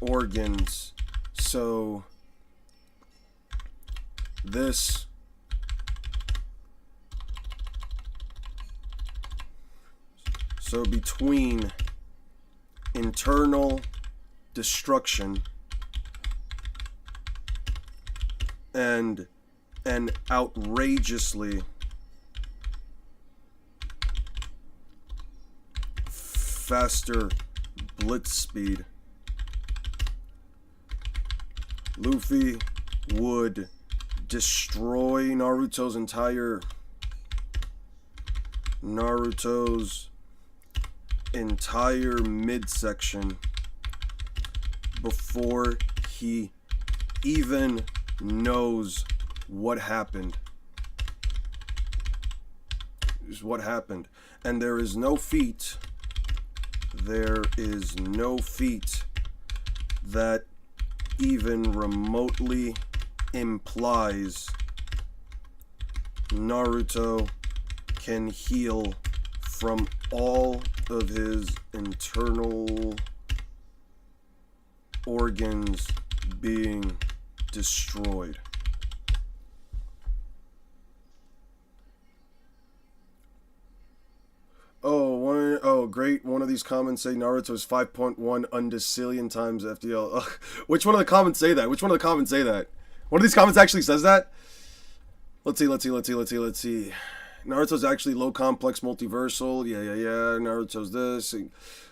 organs, so this between internal destruction and an outrageously faster blitz speed, Luffy would destroy Naruto's entire midsection before he even knows what happened. Is what happened. And there is no feat that even remotely implies Naruto can heal from all of his internal organs being destroyed. Oh, great. One of these comments say Naruto is 5.1 undecillion times FDL. Ugh. Which one of the comments say that? One of these comments actually says that? Let's see. Naruto's actually low complex multiversal. Yeah. Naruto's this.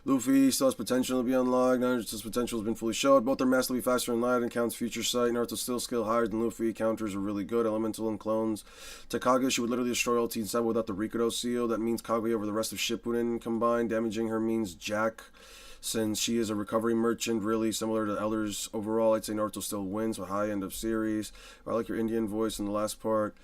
Luffy still has potential to be unlocked. Naruto's potential has been fully showed. Both are massively faster in light and counts future sight. Naruto's still skill higher than Luffy. Counters are really good. Elemental and clones. To Kaguya, she would literally destroy all Team 7 without the Rikudo seal. That means Kaguya over the rest of Shippuden combined. Damaging her means Jack, since she is a recovery merchant, really similar to Elders. Overall, I'd say Naruto still wins with high end of series. I like your Indian voice in the last part.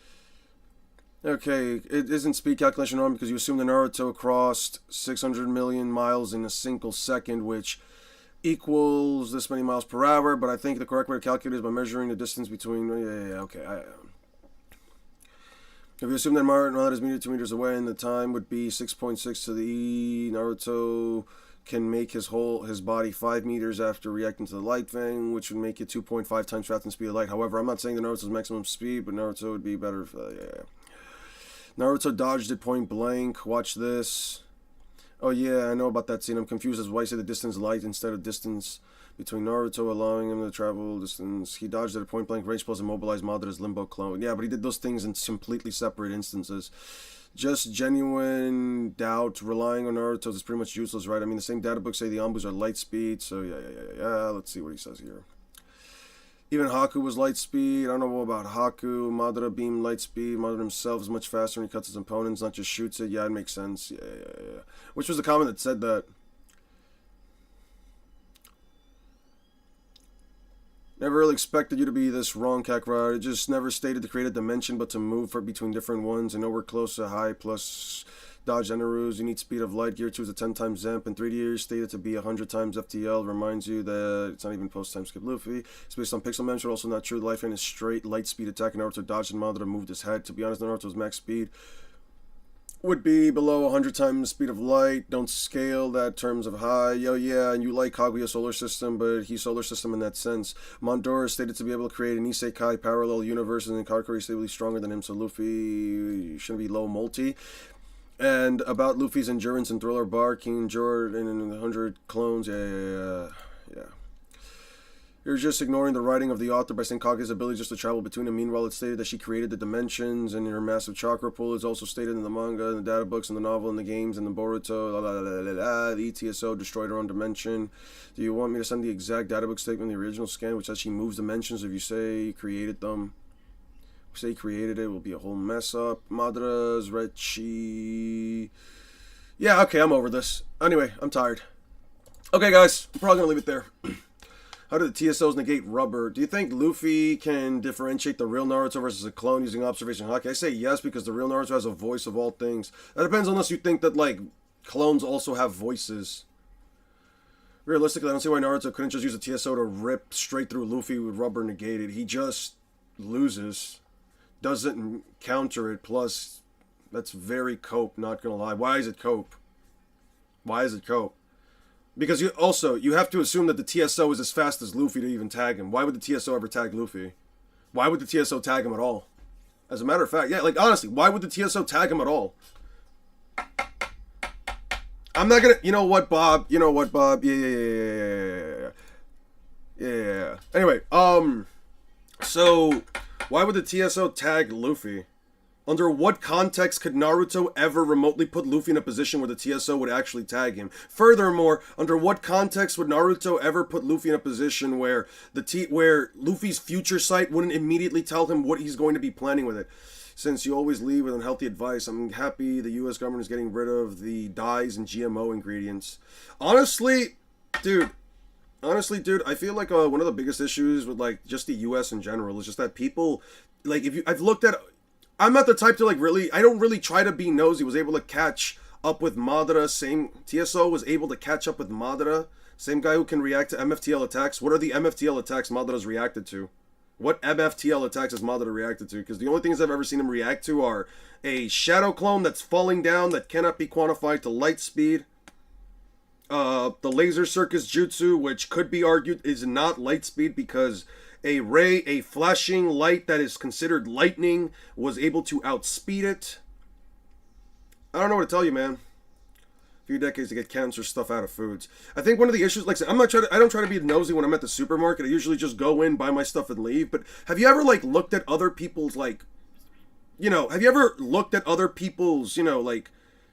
Okay, it isn't speed calculation wrong because you assume the Naruto crossed 600 million miles in a single second, which equals this many miles per hour, but I think the correct way to calculate is by measuring the distance between, okay. If you assume that Naruto is 2 meters away and the time would be 6.6 to the E, Naruto can make his body 5 meters after reacting to the light thing, which would make it 2.5 times faster than speed of light. However, I'm not saying that Naruto's maximum speed, but Naruto would be better if, Naruto dodged it point blank. Watch this. Oh yeah, I know about that scene. I'm confused as to why I say the distance light instead of distance between Naruto, allowing him to travel distance. He dodged at a point blank range plus immobilized Madara's limbo clone. Yeah, but he did those things in completely separate instances. Just genuine doubt. Relying on Naruto is pretty much useless, right? I mean, the same data books say the Anbus are light speed, so yeah. Let's see what he says here. Even Haku was light speed. I don't know about Haku. Madara beam light speed. Madara himself is much faster when he cuts his opponents, not just shoots it. Yeah, it makes sense. Yeah. Which was the comment that said that? Never really expected you to be this wrong, Kakarot. It just never stated to create a dimension, but to move between different ones. I know we're close to high plus dodge Enerus. You need speed of light. Gear 2 is a 10 times Zemp. And 3D years stated to be 100 times FTL. Reminds you that it's not even post-time skip Luffy. It's based on pixel measure. Also not true. Life Rain is straight light speed attack. Naruto dodged and Madara moved his head. To be honest, Naruto's max speed would be below 100 times speed of light. Don't scale that terms of high. Yo, yeah, and you like Kaguya solar system, but he's solar system in that sense. Mondora is stated to be able to create an isekai parallel universe, and then Kakarot is stated stronger than him, so Luffy shouldn't be low multi. And about Luffy's endurance and Thriller Bar, King Jordan and 100 clones, yeah. You're just ignoring the writing of the author by saying Kaguya's ability just to travel between them. Meanwhile, it's stated that she created the dimensions, and her massive chakra pool is also stated in the manga, in the data books, in the novel, in the games, in the Boruto. The ETSO destroyed her own dimension. Do you want me to send the exact data book statement in the original scan, which says she moves dimensions if you say you created them? If you say you created it, it will be a whole mess up. Madara's Rechi. Yeah, okay, I'm over this. Anyway, I'm tired. Okay, guys, I'm probably gonna leave it there. How do the TSOs negate rubber? Do you think Luffy can differentiate the real Naruto versus a clone using observation hockey? I say yes, because the real Naruto has a voice of all things. That depends unless you think that, like, clones also have voices. Realistically, I don't see why Naruto couldn't just use a TSO to rip straight through Luffy with rubber negated. He just loses. Doesn't counter it. Plus, that's very cope, not gonna lie. Why is it cope? Why is it cope? Because you have to assume that the TSO is as fast as Luffy to even tag him. Why would the TSO ever tag Luffy? Why would the TSO tag him at all? As a matter of fact, yeah, like, honestly, why would the TSO tag him at all? I'm not gonna... You know what, Bob? Yeah. Anyway, so, why would the TSO tag Luffy? Under what context could Naruto ever remotely put Luffy in a position where the TSO would actually tag him? Furthermore, under what context would Naruto ever put Luffy in a position where where Luffy's future sight wouldn't immediately tell him what he's going to be planning with it? Since you always leave with unhealthy advice, I'm happy the US government is getting rid of the dyes and GMO ingredients. Honestly, dude, I feel like one of the biggest issues with, like, just the US in general is just that people, like, I'm not the type to, like, I don't really try to be nosy. Was able to catch up with Madara. Same TSO was able to catch up with Madara. Same guy who can react to MFTL attacks. What are the MFTL attacks Madara's reacted to? What MFTL attacks has Madara reacted to? Because the only things I've ever seen him react to are a shadow clone that's falling down that cannot be quantified to light speed. The laser circus jutsu, which could be argued is not light speed because a flashing light that is considered lightning was able to outspeed it. I don't know what to tell you, man. A few decades to get cancer stuff out of foods. I think one of the issues, like I said, I don't try to be nosy when I'm at the supermarket. I usually just go in, buy my stuff, and leave. But have you ever, like, looked at other people's, like, have you ever looked at other people's, like,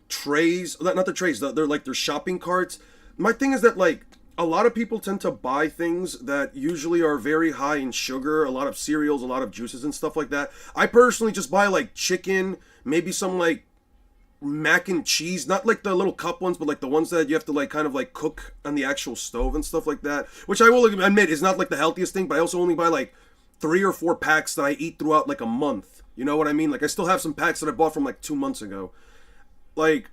trays? Not the trays, their shopping carts. My thing is that, like, a lot of people tend to buy things that usually are very high in sugar, a lot of cereals, a lot of juices and stuff like that. I personally just buy, like, chicken, maybe some, like, mac and cheese, not like the little cup ones, but like the ones that you have to, like, kind of, like, cook on the actual stove and stuff like that, which I will admit is not, like, the healthiest thing, but I also only buy, like, 3 or 4 packs that I eat throughout, like, a month. You know what I mean? Like, I still have some packs that I bought from, like, 2 months ago. Like,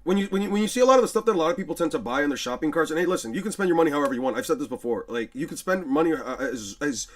when you see a lot of the stuff that a lot of people tend to buy in their shopping carts, and hey, listen, you can spend your money however you want. I've said this before. Like, you can spend money as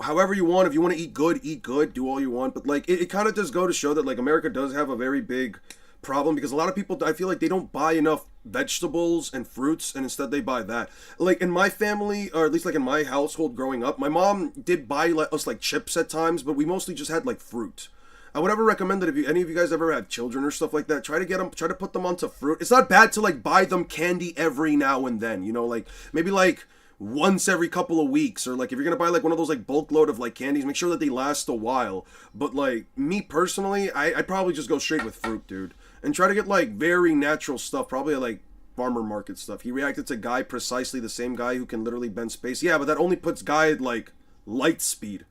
however you want. If you want to eat good, do all you want. But, like, it kind of does go to show that, like, America does have a very big problem because a lot of people, I feel like they don't buy enough vegetables and fruits, and instead they buy that. Like, in my family, or at least, like, in my household growing up, my mom did buy us, like, chips at times, but we mostly just had, like, fruit. I would ever recommend that if any of you guys ever have children or stuff like that, try to put them onto fruit. It's not bad to, like, buy them candy every now and then, like, maybe, like, once every couple of weeks, or, like, if you're gonna buy, like, one of those, like, bulk load of, like, candies, make sure that they last a while. But, like, me personally, I'd probably just go straight with fruit, dude, and try to get, like, very natural stuff, probably, like, farmer market stuff. He reacted to Guy, precisely the same guy who can literally bend space. Yeah, but that only puts Guy at, like, light speed.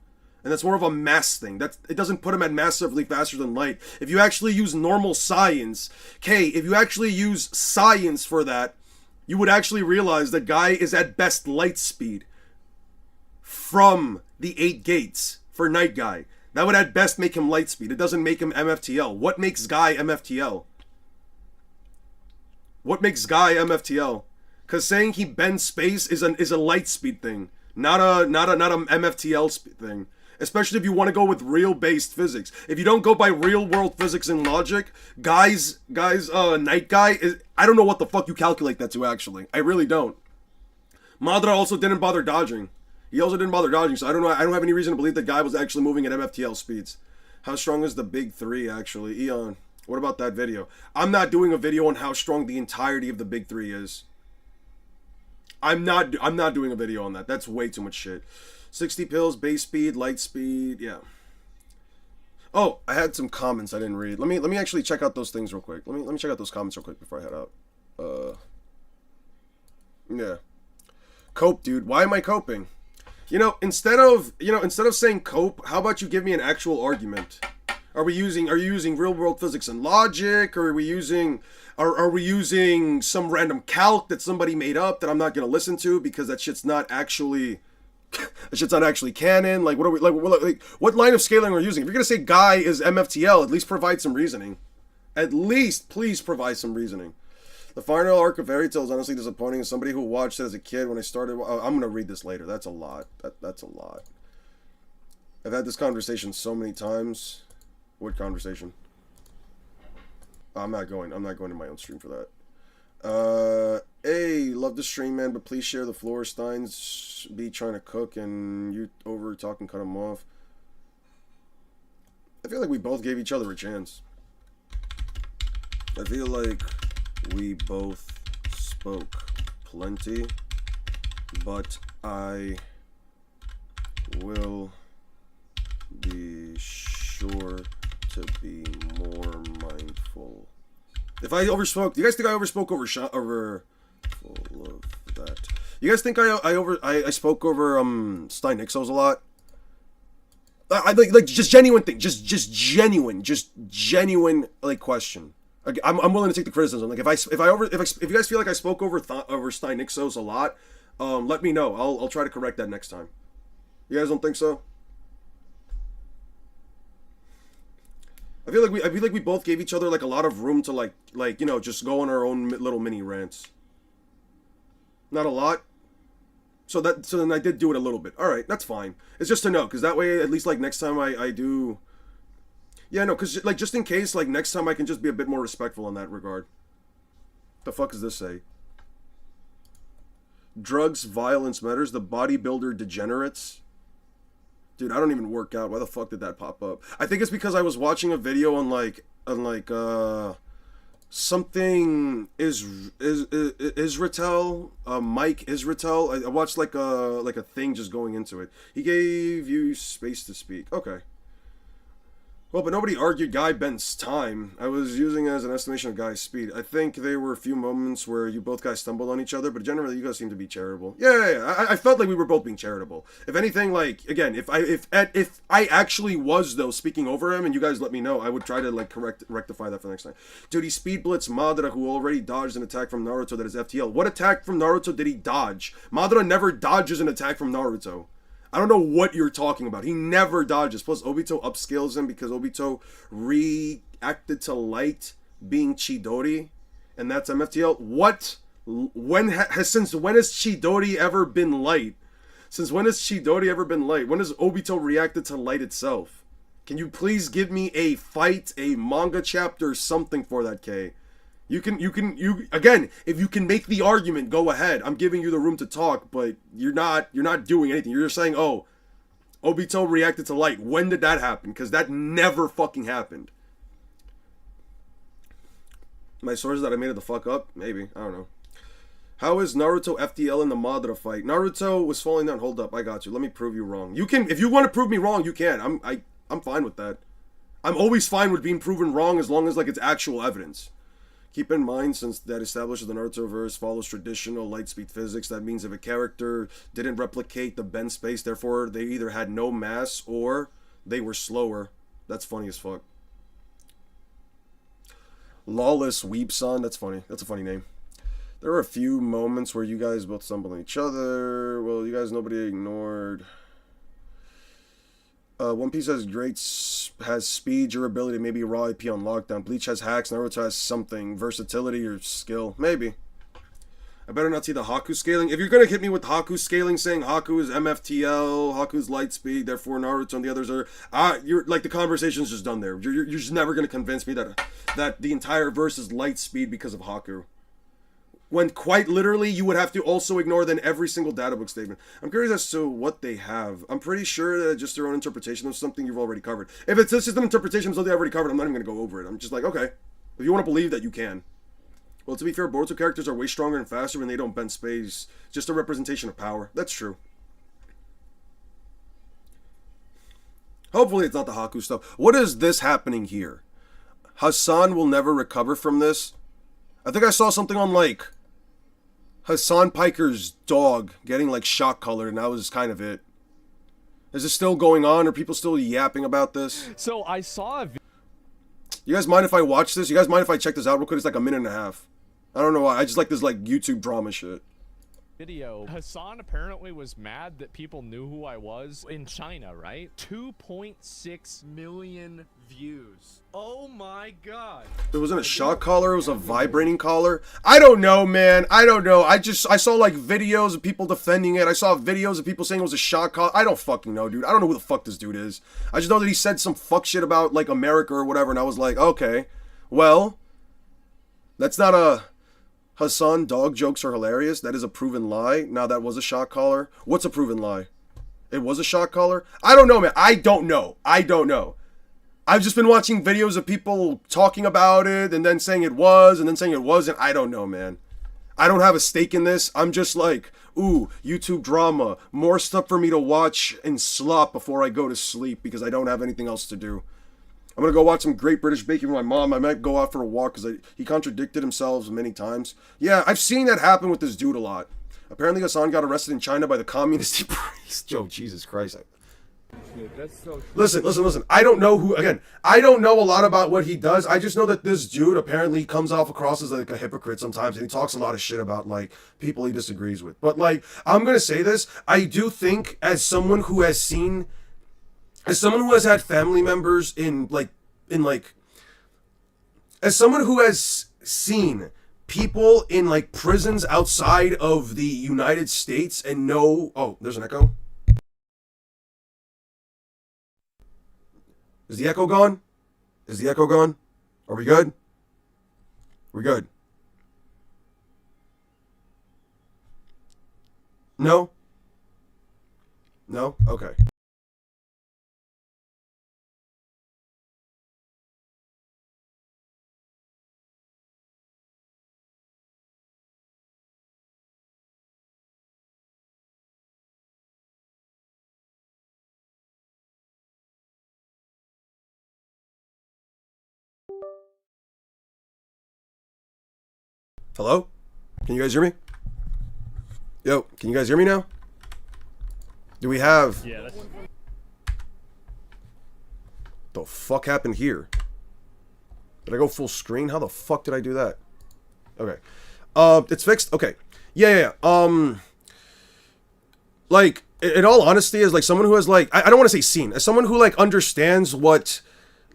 And that's more of a mass thing. It doesn't put him at massively faster than light. If you actually use normal science, if you actually use science for that, you would actually realize that Guy is at best light speed. from the 8 gates for Night Guy. That would at best make him light speed. It doesn't make him MFTL. What makes Guy MFTL? What makes Guy MFTL? Because saying he bends space is a light speed thing, not a MFTL thing. Especially if you want to go with real based physics. If you don't go by real world physics and logic, Night Guy is, I don't know what the fuck you calculate that to actually. I really don't. Madara also didn't bother dodging. He also didn't bother dodging, so I don't know. I don't have any reason to believe that Guy was actually moving at MFTL speeds. How strong is the big 3 actually? Eon, what about that video? I'm not doing a video on how strong the entirety of the big 3 is. I'm not doing a video on that. That's way too much shit. 60 pills, base speed, light speed, yeah. Oh, I had some comments I didn't read. Let me actually check out those things real quick. Let me check out those comments real quick before I head out. Yeah. Cope, dude. Why am I coping? Instead of saying cope, how about you give me an actual argument? Are you using real world physics and logic, or are we using some random calc that somebody made up that I'm not gonna listen to because that shit's not actually canon? Like, what are we like? What line of scaling are we using? If you're gonna say Guy is MFTL, at least provide some reasoning. At least, please provide some reasoning. The final arc of Fairy Tail is honestly disappointing. As somebody who watched it as a kid when I started, I'm gonna read this later. That's a lot. That's a lot. I've had this conversation so many times. What conversation? I'm not going to my own stream for that. Hey, love the stream, man, but please share the floor. Steins be trying to cook and you over talk and cut him off. I feel like we both gave each other a chance. I feel like we both spoke plenty, but I will be sure to be more mindful. If I overspoke, do you guys think I overspoke over full of that? You guys think I spoke over Stein Ixos a lot? I like just genuine thing, just genuine like question. I'm willing to take the criticism. Like if you guys feel like I spoke over Stein Ixos a lot, let me know. I'll try to correct that next time. You guys don't think so? I feel like we both gave each other like a lot of room to like just go on our own little mini rants. Not a lot. So then I did do it a little bit. All right, that's fine. It's just to know, because that way at least like next time I do. Yeah, no, because like just in case, like next time I can just be a bit more respectful in that regard. The fuck does this say? Drugs, violence matters. The bodybuilder degenerates. Dude, I don't even work out. Why the fuck did that pop up? I think it's because I was watching a video on something Israel, Mike Israel. I watched like a thing just going into it. He gave you space to speak. Okay. Well, but nobody argued Guy Bent's time. I was using it as an estimation of Guy's speed. I think there were a few moments where you both guys stumbled on each other, but generally you guys seem to be charitable. Yeah. I felt like we were both being charitable. If anything, like, again, if I actually was, though, speaking over him, and you guys let me know, I would try to, like, rectify that for the next time. Dude, he speed blitzed Madara, who already dodged an attack from Naruto that is FTL. What attack from Naruto did he dodge? Madara never dodges an attack from Naruto. I don't know what you're talking about. He never dodges. Plus, Obito upscales him because Obito reacted to light being Chidori, and that's MFTL. What? Since when has Chidori ever been light? Since when has Chidori ever been light? When has Obito reacted to light itself? Can you please give me a fight, a manga chapter, something for that, K? You again, if you can make the argument, go ahead. I'm giving you the room to talk, but you're not doing anything. You're just saying, oh, Obito reacted to light. When did that happen? Because that never fucking happened. My source that I made it the fuck up? Maybe. I don't know. How is Naruto FTL in the Madara fight? Naruto was falling down. Hold up, I got you. Let me prove you wrong. You can, if you want to prove me wrong, you can. I'm fine with that. I'm always fine with being proven wrong as long as like it's actual evidence. Keep in mind, since that establishes the Naruto verse follows traditional lightspeed physics, that means if a character didn't replicate the bend space, therefore they either had no mass or they were slower. That's funny as fuck. Lawless Weepson, that's funny. That's a funny name. There were a few moments where you guys both stumbled on each other. Well, you guys, nobody ignored. One Piece has has speed, durability, maybe raw IP on lockdown. Bleach has hacks, Naruto has something, versatility or skill. Maybe. I better not see the Haku scaling. If you're gonna hit me with Haku scaling, saying Haku is MFTL, Haku's light speed, therefore Naruto and the others are, you're like the conversation's just done there. You're just never gonna convince me that the entire verse is light speed because of Haku. When quite literally, you would have to also ignore then every single data book statement. I'm curious as to what they have. I'm pretty sure that it's just their own interpretation of something you've already covered. If it's just an interpretation of something I've already covered, I'm not even gonna go over it. I'm just like, okay, if you want to believe that, you can. Well, to be fair, Boruto characters are way stronger and faster when they don't bend space. Just a representation of power. That's true. Hopefully it's not the Haku stuff. What is this happening here? Hassan will never recover from this? I think I saw something on, like, Hassan Piker's dog getting, like, shock colored, and that was kind of it. Is this still going on? Are people still yapping about this? So I saw a You guys mind if I watch this? You guys mind if I check this out real quick? It's like a minute and a half. I don't know why. I just like this, like, YouTube drama shit. video. Hassan apparently was mad that people knew who I was in China, right? 2.6 million views. Oh my god. It wasn't a shock collar, it was a vibrating collar. I don't know, man. I don't know. I saw like videos of people defending it. I saw videos of people saying it was a shock collar. I don't fucking know, dude. I don't know who the fuck this dude is. I just know that he said some fuck shit about like America or whatever, and I was like, okay, well, that's not a Hassan dog jokes are hilarious. That is a proven lie. Now that was a shock collar. What's a proven lie? It was a shock collar? I don't know, man. I don't know. I've just been watching videos of people talking about it and then saying it was and then saying it wasn't. I don't know, man. I don't have a stake in this. I'm just like, ooh, YouTube drama. More stuff for me to watch and slop before I go to sleep because I don't have anything else to do. I'm going to go watch some Great British Baking with my mom. I might go out for a walk because he contradicted himself many times. Yeah, I've seen that happen with this dude a lot. Apparently Hassan got arrested in China by the communist priest. Joe, Jesus Christ. Listen. I don't know I don't know a lot about what he does. I just know that this dude apparently comes off across as like a hypocrite sometimes, and he talks a lot of shit about like people he disagrees with. But like, I'm going to say this. I do think as someone who has had family members as someone who has seen people in like prisons outside of the United States and know, oh, there's an echo. Is the echo gone? Are we good? We're good. No? No? Okay. Hello? Can you guys hear me? Yo, can you guys hear me now? Do we have... Yeah, that's... The fuck happened here? Did I go full screen? How the fuck did I do that? Okay. It's fixed? Okay. Yeah. Like, in all honesty, as like someone who has like... I don't want to say seen. As someone who like understands what...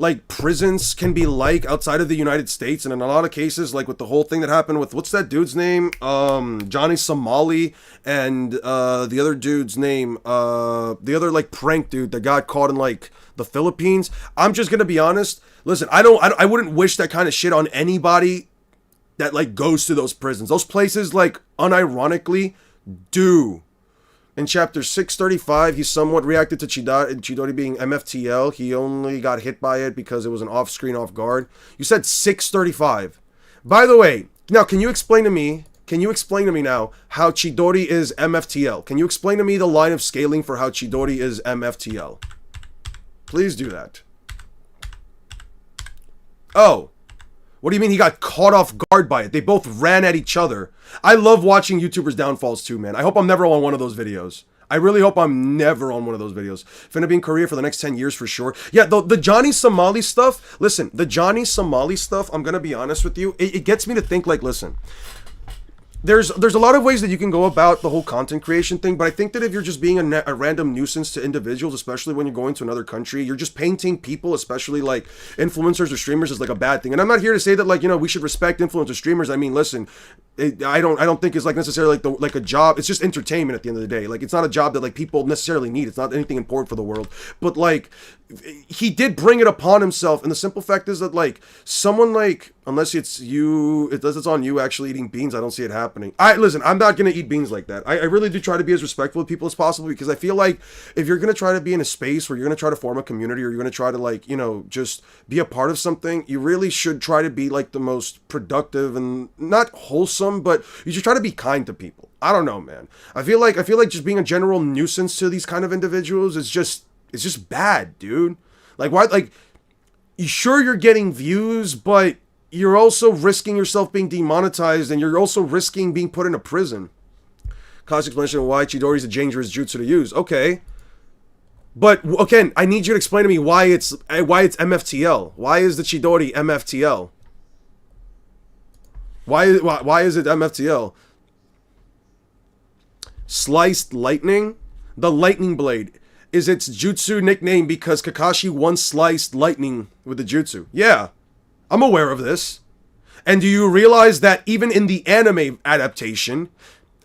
like prisons can be like outside of the United States, and in a lot of cases, like with the whole thing that happened with what's that dude's name, Johnny Somali, and the other dude's name, the other like prank dude that got caught in like the Philippines. I'm just gonna be honest. Listen, I wouldn't wish that kind of shit on anybody that like goes to those prisons. Those places like unironically do. In chapter 635, he somewhat reacted to Chidori being MFTL. He only got hit by it because it was an off-screen off guard. You said 635. By the way, now can you explain to me now how Chidori is MFTL? Can you explain to me the line of scaling for how Chidori is MFTL? Please do that. Oh. What do you mean he got caught off guard by it? They both ran at each other. I love watching YouTubers' downfalls too, man. I hope I'm never on one of those videos. I really hope I'm never on one of those videos. Finna be in Korea for the next 10 years for sure. Yeah, the Johnny Somali stuff, listen, the Johnny Somali stuff, I'm gonna be honest with you, it gets me to think like, listen, there's a lot of ways that you can go about the whole content creation thing, but I think that if you're just being a random nuisance to individuals, especially when you're going to another country, you're just painting people, especially like influencers or streamers, as like a bad thing. And I'm not here to say that like, you know, we should respect influencer streamers. I mean, listen, I don't think it's like necessarily like a job. It's just entertainment at the end of the day. Like, it's not a job that like people necessarily need. It's not anything important for the world. But like, he did bring it upon himself, and the simple fact is that like someone like, unless it's you, it's on you actually eating beans, I don't see it happening. Listen, I'm not gonna eat beans like that. I really do try to be as respectful of people as possible, because I feel like if you're gonna try to be in a space where you're gonna try to form a community, or you're gonna try to like, you know, just be a part of something, you really should try to be like the most productive and not wholesome, but you should try to be kind to people. I don't know, man. I feel like just being a general nuisance to these kind of individuals is just, it's just bad, dude. Like, why? Like, sure, you're getting views, but you're also risking yourself being demonetized, and you're also risking being put in a prison. Cost explanation of why Chidori is a dangerous jutsu to use. Okay, but again, I need you to explain to me why it's MFTL. Why is the Chidori MFTL? Why is it MFTL? Sliced lightning, the lightning blade is its jutsu nickname because Kakashi once sliced lightning with the jutsu. Yeah, I'm aware of this. And do you realize that even in the anime adaptation,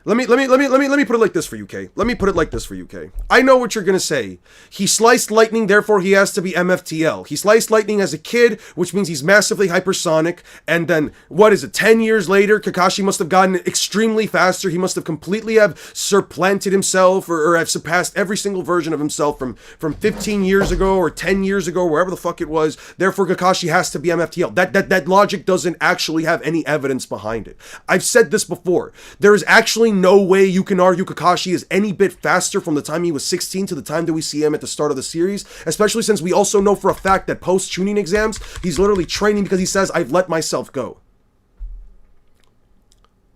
let me put it like this for you, Kay. Let me put it like this for you, Kay. I know what you're gonna say. He sliced lightning, therefore he has to be MFTL. He sliced lightning as a kid, which means he's massively hypersonic. And then, what is it, 10 years later, Kakashi must have gotten extremely faster. He must have completely have supplanted himself, or have surpassed every single version of himself from 15 years ago or 10 years ago, wherever the fuck it was. Therefore, Kakashi has to be MFTL. That logic doesn't actually have any evidence behind it. I've said this before. There is actually no way you can argue Kakashi is any bit faster from the time he was 16 to the time that we see him at the start of the series, especially since we also know for a fact that post Chunin exams, he's literally training because he says, I've let myself go.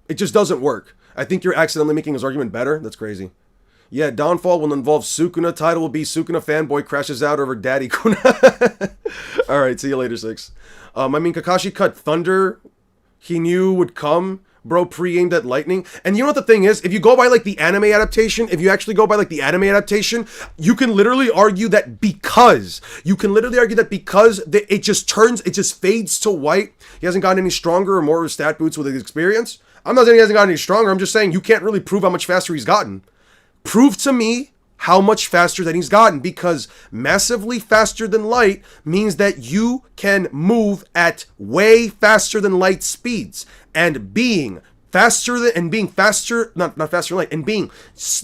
It just doesn't work. I think you're accidentally making his argument better. That's crazy. Yeah, downfall will involve Sukuna. Title will be Sukuna fanboy crashes out over Daddy Kuna. Alright, see you later, 6. I mean, Kakashi cut thunder he knew would come. Bro pre-aimed at lightning. And you know what the thing is? If you go by like the anime adaptation, you can literally argue that because it just fades to white. He hasn't gotten any stronger or more stat boots with his experience. I'm not saying he hasn't gotten any stronger. I'm just saying you can't really prove how much faster he's gotten. Prove to me how much faster that he's gotten, because massively faster than light means that you can move at way faster than light speeds, and being faster than the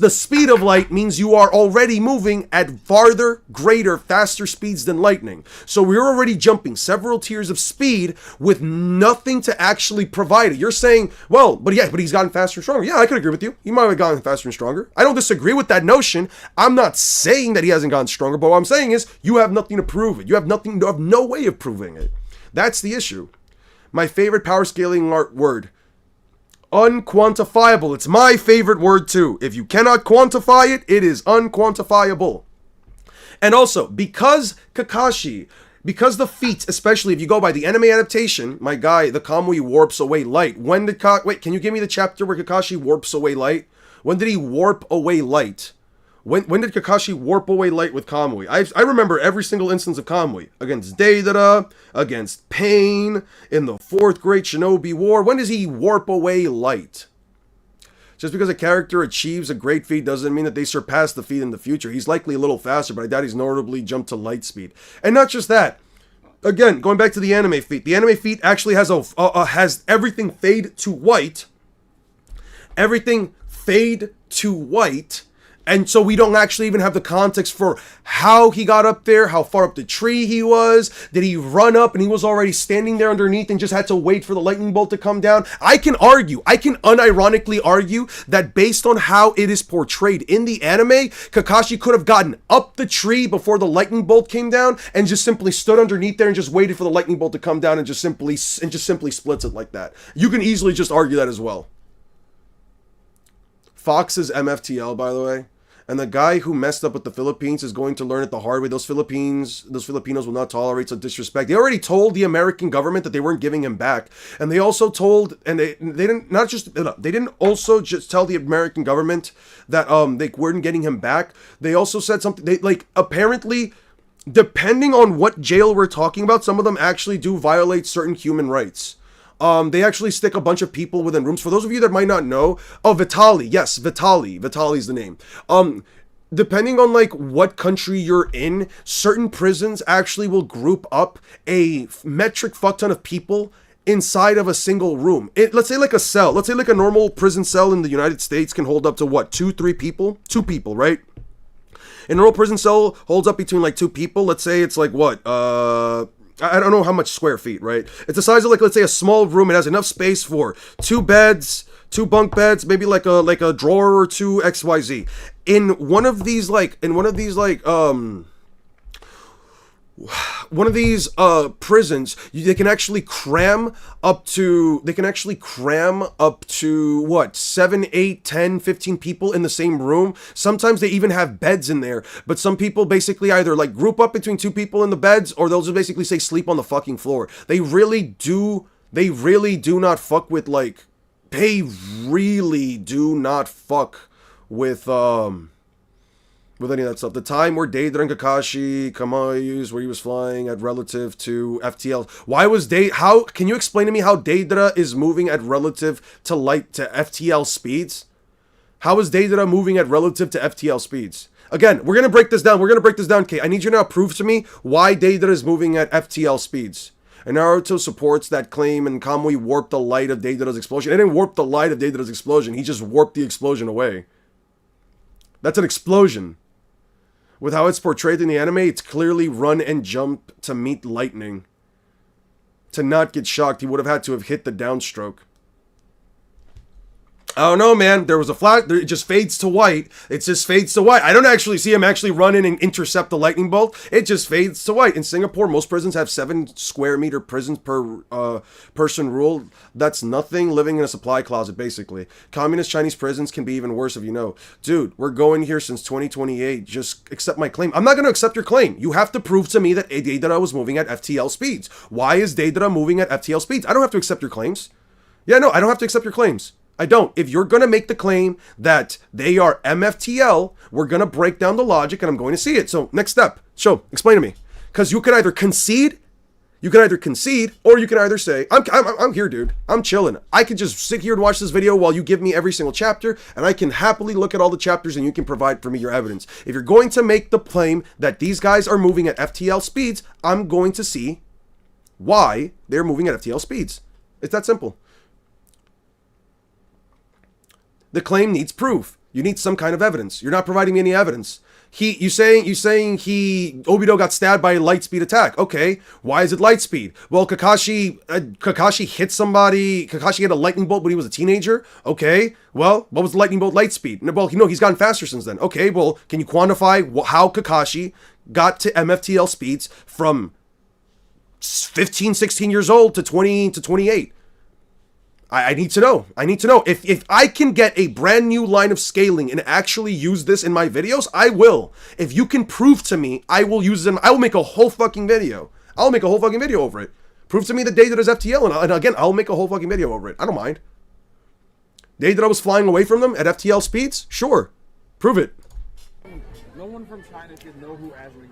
speed of light means you are already moving at farther, greater, faster speeds than lightning. So we're already jumping several tiers of speed with nothing to actually provide it. You're saying, well, but he's gotten faster and stronger. Yeah, I could agree with you. He might have gotten faster and stronger. I don't disagree with that notion. I'm not saying that he hasn't gotten stronger, but what I'm saying is you have nothing to prove it. You have no way of proving it. That's the issue. My favorite power scaling word. Unquantifiable. It's my favorite word too. If you cannot quantify it, it is unquantifiable. And also, because the feat, especially if you go by the anime adaptation, my guy, the Kamui warps away light. Wait, can you give me the chapter where Kakashi warps away light? When did he warp away light? When did Kakashi warp away light with Kamui? I remember every single instance of Kamui. Against Deidara, against Pain, in the 4th Great Shinobi War. When does he warp away light? Just because a character achieves a great feat doesn't mean that they surpass the feat in the future. He's likely a little faster, but I doubt he's notably jumped to light speed. And not just that. Again, going back to the anime feat. The anime feat actually has has everything fade to white. Everything fade to white. And so we don't actually even have the context for how he got up there, how far up the tree he was. Did he run up and he was already standing there underneath and just had to wait for the lightning bolt to come down? I can unironically argue that based on how it is portrayed in the anime, Kakashi could have gotten up the tree before the lightning bolt came down and just simply stood underneath there and just waited for the lightning bolt to come down and just simply splits it like that. You can easily just argue that as well. Fox is MFTL, by the way. And the guy who messed up with the Philippines is going to learn it the hard way. Those Filipinos will not tolerate such disrespect. They already told the American government that they weren't giving him back. And they also told, and they didn't also just tell the American government that they weren't getting him back. They also said something, apparently, depending on what jail we're talking about, some of them actually do violate certain human rights. They actually stick a bunch of people within rooms. For those of you that might not know, Vitaly, yes, Vitaly's the name. Depending on like what country you're in, certain prisons actually will group up a metric fuck ton of people inside of a single room. Let's say like a cell. Let's say like a normal prison cell in the United States can hold up to what, 2-3 people? 2 people, right? A normal prison cell holds up between like 2 people. Let's say it's like what, I don't know how much square feet, right? It's the size of like, let's say a small room. It has enough space for 2 beds, 2 bunk beds, maybe like a drawer or 2 XYZ. In one of these prisons, they can actually cram up to what, 7, 8, 10, 15 people in the same room. Sometimes they even have beds in there, but some people basically either like group up between 2 people in the beds, or they'll just basically say sleep on the fucking floor. They really do not fuck with like, they really do not fuck with any of that stuff. The time where Deidara and Kakashi Kamai's where he was flying at relative to FTL. How can you explain to me how Deidara is moving at relative to FTL speeds? How is Deidara moving at relative to FTL speeds? Again, we're gonna break this down. Kate. I need you to now prove to me why Deidara is moving at FTL speeds. And Naruto supports that claim, and Kamui warped the light of Deidara's explosion. He didn't warp the light of Deidara's explosion. He just warped the explosion away. That's an explosion. With how it's portrayed in the anime, it's clearly run and jump to meet lightning. To not get shocked, he would have had to have hit the downstroke. I don't know, man. There was a flash. It just fades to white. I don't actually see him actually run in and intercept the lightning bolt. It just fades to white. In Singapore, most prisons have 7 square meter prisons per person rule. That's nothing. Living in a supply closet, basically. Communist Chinese prisons can be even worse if you know. Dude, we're going here since 2028. Just accept my claim. I'm not going to accept your claim. You have to prove to me that Deidara was moving at FTL speeds. Why is Deidara moving at FTL speeds? I don't have to accept your claims. Yeah, no, I don't have to accept your claims. I don't. If you're going to make the claim that they are MFTL, we're going to break down the logic and I'm going to see it. So next step, explain to me. Because you can either concede, or you can either say, I'm here, dude. I'm chilling. I can just sit here and watch this video while you give me every single chapter, and I can happily look at all the chapters and you can provide for me your evidence. If you're going to make the claim that these guys are moving at FTL speeds, I'm going to see why they're moving at FTL speeds. It's that simple. The claim needs proof. You need some kind of evidence. You're not providing me any evidence. You saying Obito got stabbed by a light speed attack. Okay, why is it light speed? Well, Kakashi hit somebody. Kakashi had a lightning bolt when he was a teenager. Okay, well, what was the lightning bolt light speed? Well, he's gotten faster since then. Okay, well, can you quantify how Kakashi got to MFTL speeds from 15, 16 years old to 20 to 28? I need to know. If I can get a brand new line of scaling and actually use this in my videos, I will. If you can prove to me, I will use them. I will make a whole fucking video. Over it. Prove to me that Deidara's FTL, and again, I'll make a whole fucking video over it. I don't mind. Deidara was flying away from them at FTL speeds? Sure. Prove it. No one from China should know who Asriel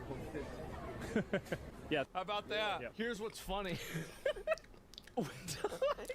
is. Yeah. How about that? Yeah. Here's what's funny.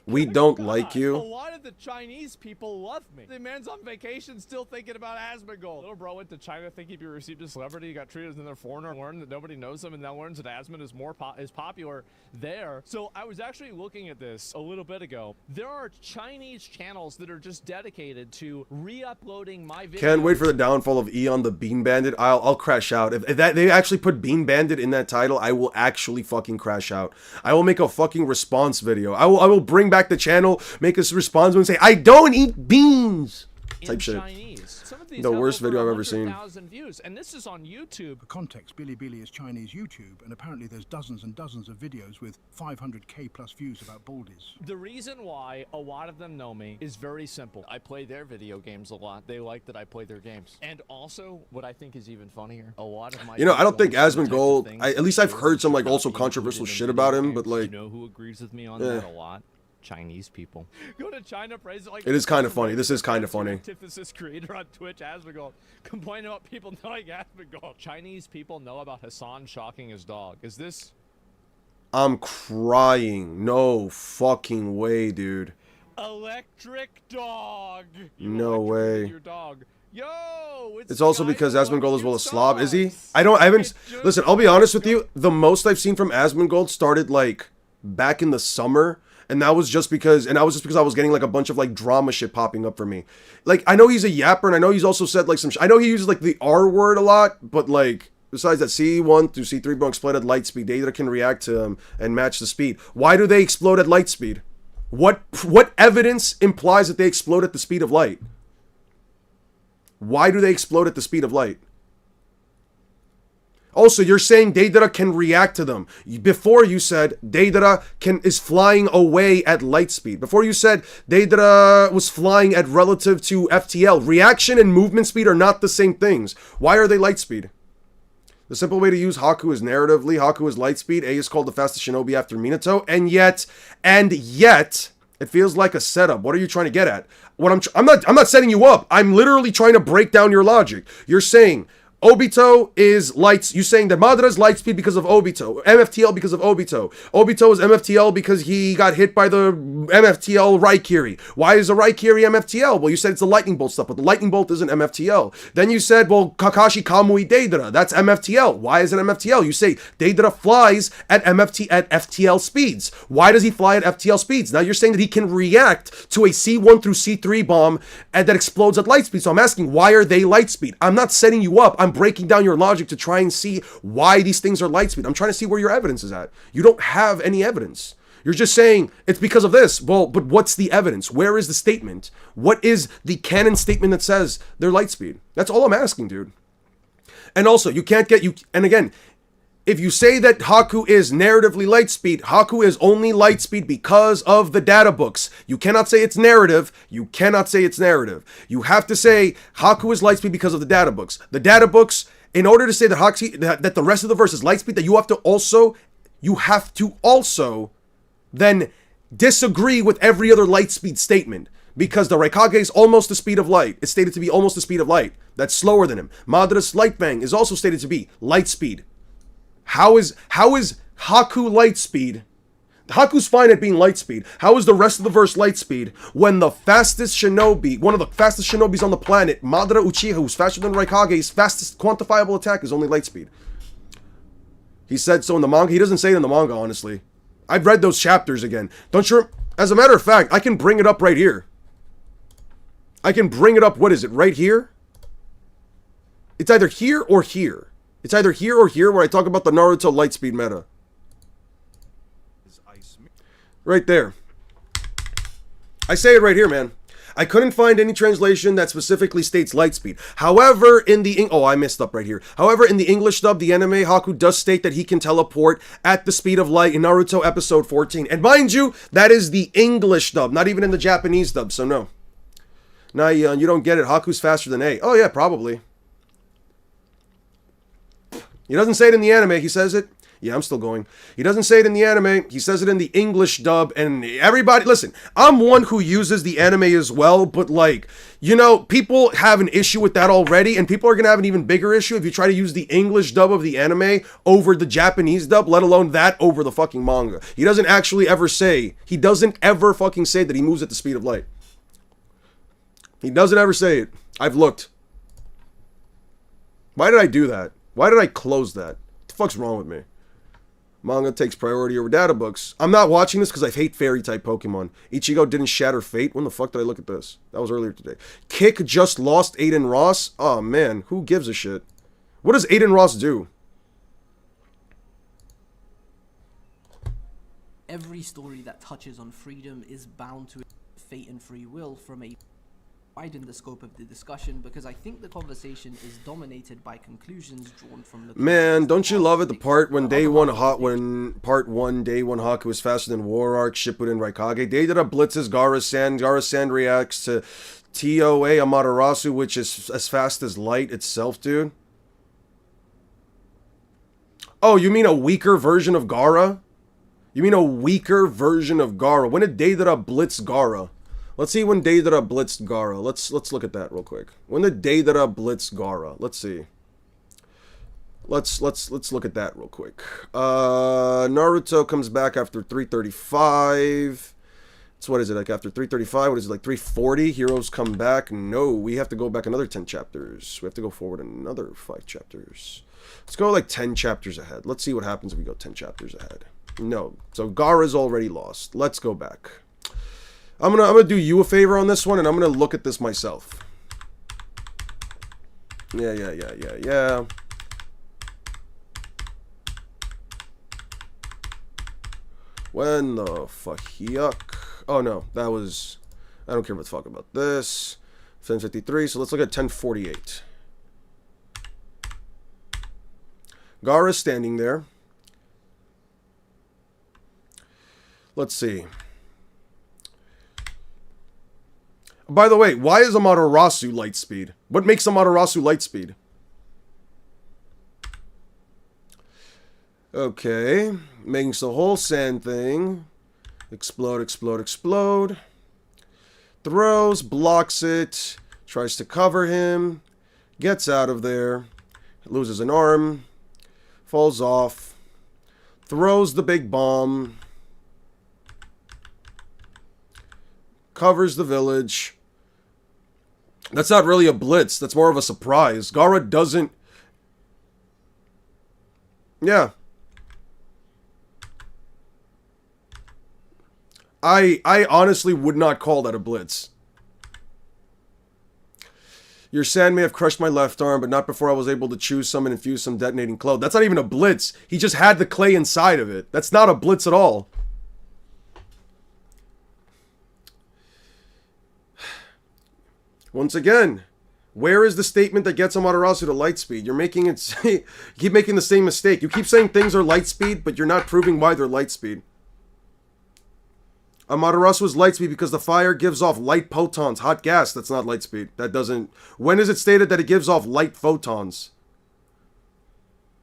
We don't like you. A lot of the Chinese people love me. The man's on vacation still thinking about Asmongold. Little bro went to China thinking he received a celebrity. He got treated as another foreigner, learned that nobody knows him, and now learns that Asmon is is popular there. So I was actually looking at this a little bit ago. There are Chinese channels that are just dedicated to re-uploading my videos. Can't wait for the downfall of Eon the Bean Bandit. I'll crash out. If they actually put Bean Bandit in that title, I will actually fucking crash out. I will make a fucking response video. I will bring back the channel, make us response and say, I don't eat beans. type shit. Chinese. Some of these The have worst over video I've ever seen. 100,000 views, and this is on YouTube. For context, Bilibili is Chinese YouTube, and apparently there's dozens and dozens of videos with 500k plus views about baldies. The reason why a lot of them know me is very simple. I play their video games a lot. They like that I play their games. And also, what I think is even funnier, a lot of my... You know, I don't think Asmongold, things at least I've heard some, like, should also not be controversial included in shit video about him, games. but, like... You know who agrees with me on eh. that a lot? Chinese people. Go to China, praise it like... It is kind of funny. This is kind of funny. Antithesis creator on Twitch, Asmongold, complaining about people knowing Asmongold. Chinese people know about Hassan shocking his dog. Is this... I'm crying. No fucking way, dude. Electric dog. No way. Your dog. Yo, It's also because Asmongold is well a Cute slob, is he? dogs. I haven't... It Listen, just I'll be honest with you. The most I've seen from Asmongold started, like, back in the summer. And that was just because I was getting, like, a bunch of, like, drama shit popping up for me. Like, I know he's a yapper, and I know he's also said, like, some I know he uses, like, the R word a lot, but, like... Besides that, C1 through C3 don't explode at light speed. Data can react to them and match the speed. Why do they explode at light speed? What evidence implies that they explode at the speed of light? Why do they explode at the speed of light? Also, you're saying Deidara can react to them. Before you said Deidara is flying away at light speed. Before you said Deidara was flying at relative to FTL. Reaction and movement speed are not the same things. Why are they light speed? The simple way to use Haku is narratively. Haku is light speed. A is called the fastest shinobi after Minato. And yet, it feels like a setup. What are you trying to get at? I'm not setting you up. I'm literally trying to break down your logic. You're saying Obito is lights. You're saying that Madara is light speed because of Obito. MFTL because of Obito. Obito is MFTL because he got hit by the MFTL Raikiri. Why is a Raikiri MFTL? Well, you said it's the lightning bolt stuff, but the lightning bolt isn't MFTL. Then you said, well, Kakashi Kamui Deidara. That's MFTL. Why is it MFTL? You say Deidara flies at FTL speeds. Why does he fly at FTL speeds? Now you're saying that he can react to a C1 through C3 bomb and that explodes at light speed. So I'm asking, why are they light speed? I'm not setting you up. I'm breaking down your logic to try and see why these things are light speed. I'm trying to see where your evidence is at. You don't have any evidence. You're just saying it's because of this. Well, but what's the evidence? Where is the statement? What is the canon statement that says they're light speed? That's all I'm asking, dude. And also, and again, if you say that Haku is narratively light speed, Haku is only light speed because of the data books. You cannot say it's narrative. You cannot say it's narrative. You have to say Haku is light speed because of the data books. The data books, in order to say that that the rest of the verse is light speed, that you have to also then disagree with every other light speed statement. Because the Raikage is almost the speed of light. It's stated to be almost the speed of light. That's slower than him. Madara's light bang is also stated to be light speed. How is Haku light speed? Haku's fine at being light speed. How is the rest of the verse light speed when the fastest shinobi, one of the fastest shinobis on the planet, Madara Uchiha, who's faster than Raikage's fastest quantifiable attack is only light speed? He said so in the manga. He doesn't say it in the manga, honestly. I've read those chapters again. Don't you? As a matter of fact, I can bring it up right here. I can bring it up, what is it, right here? It's either here or here. It's either here or here where I talk about the Naruto lightspeed meta. Right there. I say it right here, man. I couldn't find any translation that specifically states lightspeed. However, I messed up right here. However, in the English dub, the anime, Haku does state that he can teleport at the speed of light in Naruto episode 14. And mind you, that is the English dub, not even in the Japanese dub, so no. Nah, you don't get it. Haku's faster than A. Oh yeah, probably. He doesn't say it in the anime, he says it. Yeah, I'm still going. He doesn't say it in the anime, he says it in the English dub, and everybody, listen, I'm one who uses the anime as well, but like, people have an issue with that already, and people are gonna have an even bigger issue if you try to use the English dub of the anime over the Japanese dub, let alone that over the fucking manga. He doesn't ever fucking say that he moves at the speed of light. He doesn't ever say it. I've looked. Why did I do that? Why did I close that? What the fuck's wrong with me? Manga takes priority over data books. I'm not watching this because I hate fairy type Pokemon. Ichigo didn't shatter fate. When the fuck did I look at this? That was earlier today. Kick just lost Aiden Ross. Oh man, who gives a shit? What does Aiden Ross do? Every story that touches on freedom is bound to fate and free will from a widen the scope of the discussion because I think the conversation is dominated by conclusions drawn from the Man, don't you love it? The part when part one day one Haku was faster than War Arc, Shippuden, Raikage. Deidara blitzes Gara Sand. Gara Sand reacts to TOA Amaterasu, which is as fast as light itself, dude. Oh, you mean a weaker version of Gara? You mean a weaker version of Gara? When did Deidara blitz Gara? Let's see when Deidara blitzed Gara. Let's look at that real quick. When did Deidara blitz Gara? Let's see. Let's look at that real quick. Naruto comes back after 335. So what is it, like after 335? What is it, like 340? Heroes come back? No, we have to go back another 10 chapters. We have to go forward another 5 chapters. Let's go like 10 chapters ahead. Let's see what happens if we go 10 chapters ahead. No, so Gara's already lost. Let's go back. I'm gonna do you a favor on this one, and I'm gonna look at this myself. Yeah. When the fuck yuck? Oh no, that was. I don't care what the fuck about this. 1053. So let's look at 1048. Gara's standing there. Let's see. By the way, why is Amaterasu light speed? What makes Amaterasu light speed? Okay. Makes the whole sand thing. Explode. Throws, blocks it. Tries to cover him. Gets out of there. Loses an arm. Falls off. Throws the big bomb. Covers the village. That's not really a blitz. That's more of a surprise. Gara doesn't... Yeah. I honestly would not call that a blitz. Your sand may have crushed my left arm, but not before I was able to choose some and infuse some detonating clay. That's not even a blitz. He just had the clay inside of it. That's not a blitz at all. Once again, where is the statement that gets Amaterasu to light speed? You're making it... you keep making the same mistake. You keep saying things are light speed, but you're not proving why they're light speed. Amaterasu is light speed because the fire gives off light photons. Hot gas, that's not light speed. That doesn't... When is it stated that it gives off light photons?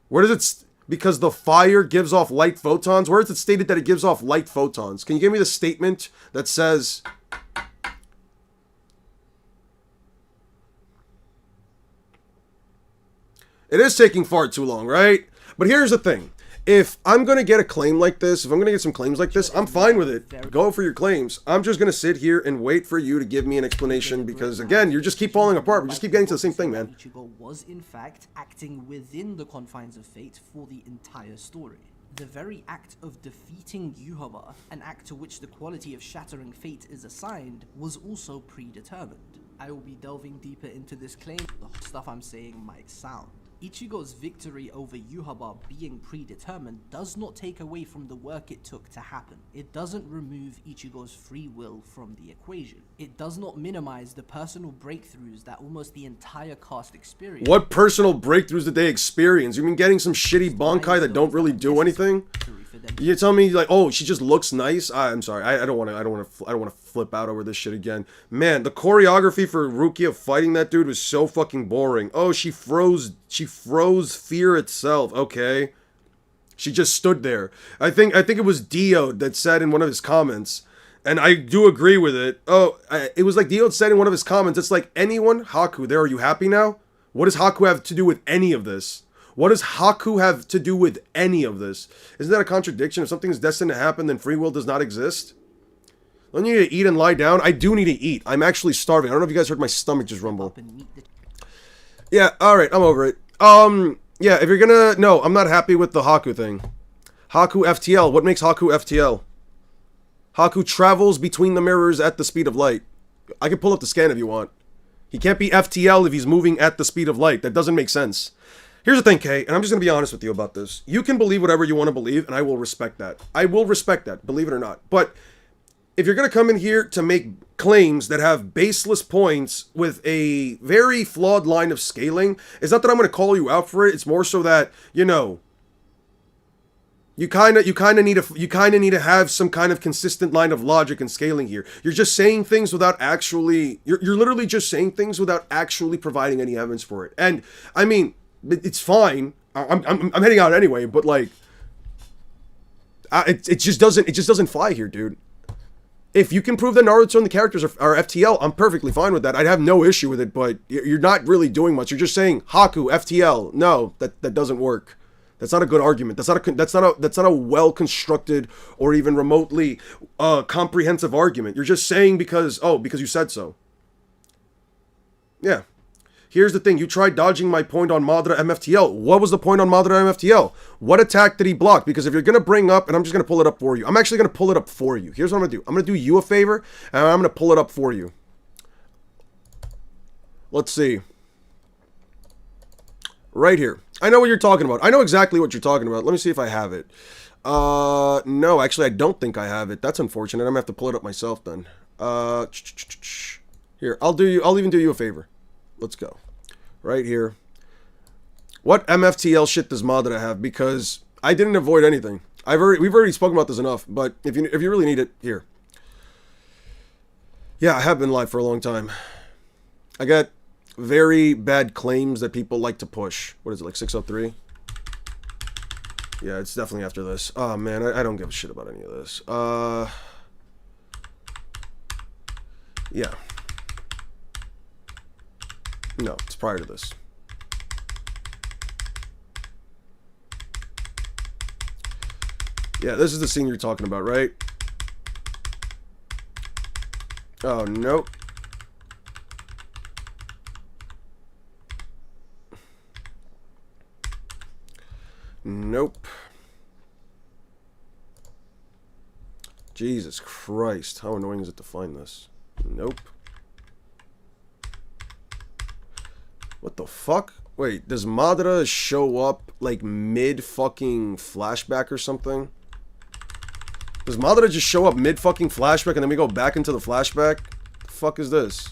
Where does it... Because the fire gives off light photons? Where is it stated that it gives off light photons? Can you give me the statement that says... It is taking far too long, right? But here's the thing. If I'm going to get a claim like this, if I'm going to get some claims like this, I'm fine with it. Go for your claims. I'm just going to sit here and wait for you to give me an explanation because, again, you just keep falling apart. We just keep getting to the same thing, man. Ichigo was, in fact, acting within the confines of fate for the entire story. The very act of defeating Yhwach, an act to which the quality of shattering fate is assigned, was also predetermined. I will be delving deeper into this claim. The stuff I'm saying might sound. Ichigo's victory over Yhwach being predetermined does not take away from the work it took to happen. It doesn't remove Ichigo's free will from the equation. It does not minimize the personal breakthroughs that almost the entire cast experienced. What personal breakthroughs did they experience? You mean getting some shitty Bankai that don't really do anything? You tell me like, oh, she just looks nice. I'm sorry, I don't want to flip out over this shit again. Man, the choreography for Rukia fighting that dude was so fucking boring. Oh, she froze fear itself. Okay, she just stood there. I think it was Dio that said in one of his comments, and I do agree with it. Oh, it was like Dio said in one of his comments. It's like, anyone, Haku, there, are you happy now? What does Haku have to do with any of this? What does Haku have to do with any of this? Isn't that a contradiction? If something is destined to happen, then free will does not exist? Don't you need to eat and lie down? I do need to eat. I'm actually starving. I don't know if you guys heard my stomach just rumble. Yeah, alright, I'm over it. Yeah, if you're gonna... No, I'm not happy with the Haku thing. Haku FTL. What makes Haku FTL? Haku travels between the mirrors at the speed of light. I can pull up the scan if you want. He can't be FTL if he's moving at the speed of light. That doesn't make sense. Here's the thing, Kay, and I'm just going to be honest with you about this. You can believe whatever you want to believe, and I will respect that. I will respect that, believe it or not. But if you're going to come in here to make claims that have baseless points with a very flawed line of scaling, it's not that I'm going to call you out for it. It's more so that, you know, you kind of need to have some kind of consistent line of logic and scaling here. You're just saying things without actually, you're literally just saying things without actually providing any evidence for it. And I mean, it's fine. I'm heading out anyway, but like, it just doesn't fly here, dude. If you can prove that Naruto and the characters are FTL, I'm perfectly fine with that. I'd have no issue with it, but you're not really doing much. You're just saying Haku FTL. No, that doesn't work. That's not a good argument. That's not a well constructed or even remotely comprehensive argument. You're just saying because you said so. Yeah. Here's the thing. You tried dodging my point on Madara MFTL. What was the point on Madara MFTL? What attack did he block? Because if you're going to bring up, and I'm just going to pull it up for you. I'm actually going to pull it up for you. Here's what I'm going to do. I'm going to do you a favor, and I'm going to pull it up for you. Let's see. Right here. I know what you're talking about. I know exactly what you're talking about. Let me see if I have it. No, actually, I don't think I have it. That's unfortunate. I'm going to have to pull it up myself then. Here, I'll even do you a favor. Let's go. Right here. What MFTL shit does Madara have? Because I didn't avoid anything. We've already spoken about this enough, but if you really need it, here. Yeah, I have been live for a long time. I got very bad claims that people like to push. What is it, like 603? Yeah, it's definitely after this. Oh man, I don't give a shit about any of this. Yeah. No, it's prior to this. Yeah, this is the scene you're talking about, right? Oh, nope. Nope. Jesus Christ, how annoying is it to find this? Nope. What the fuck? Wait, does Madara show up like mid fucking flashback or something? Does Madara just show up mid fucking flashback and then we go back into the flashback? The fuck is this?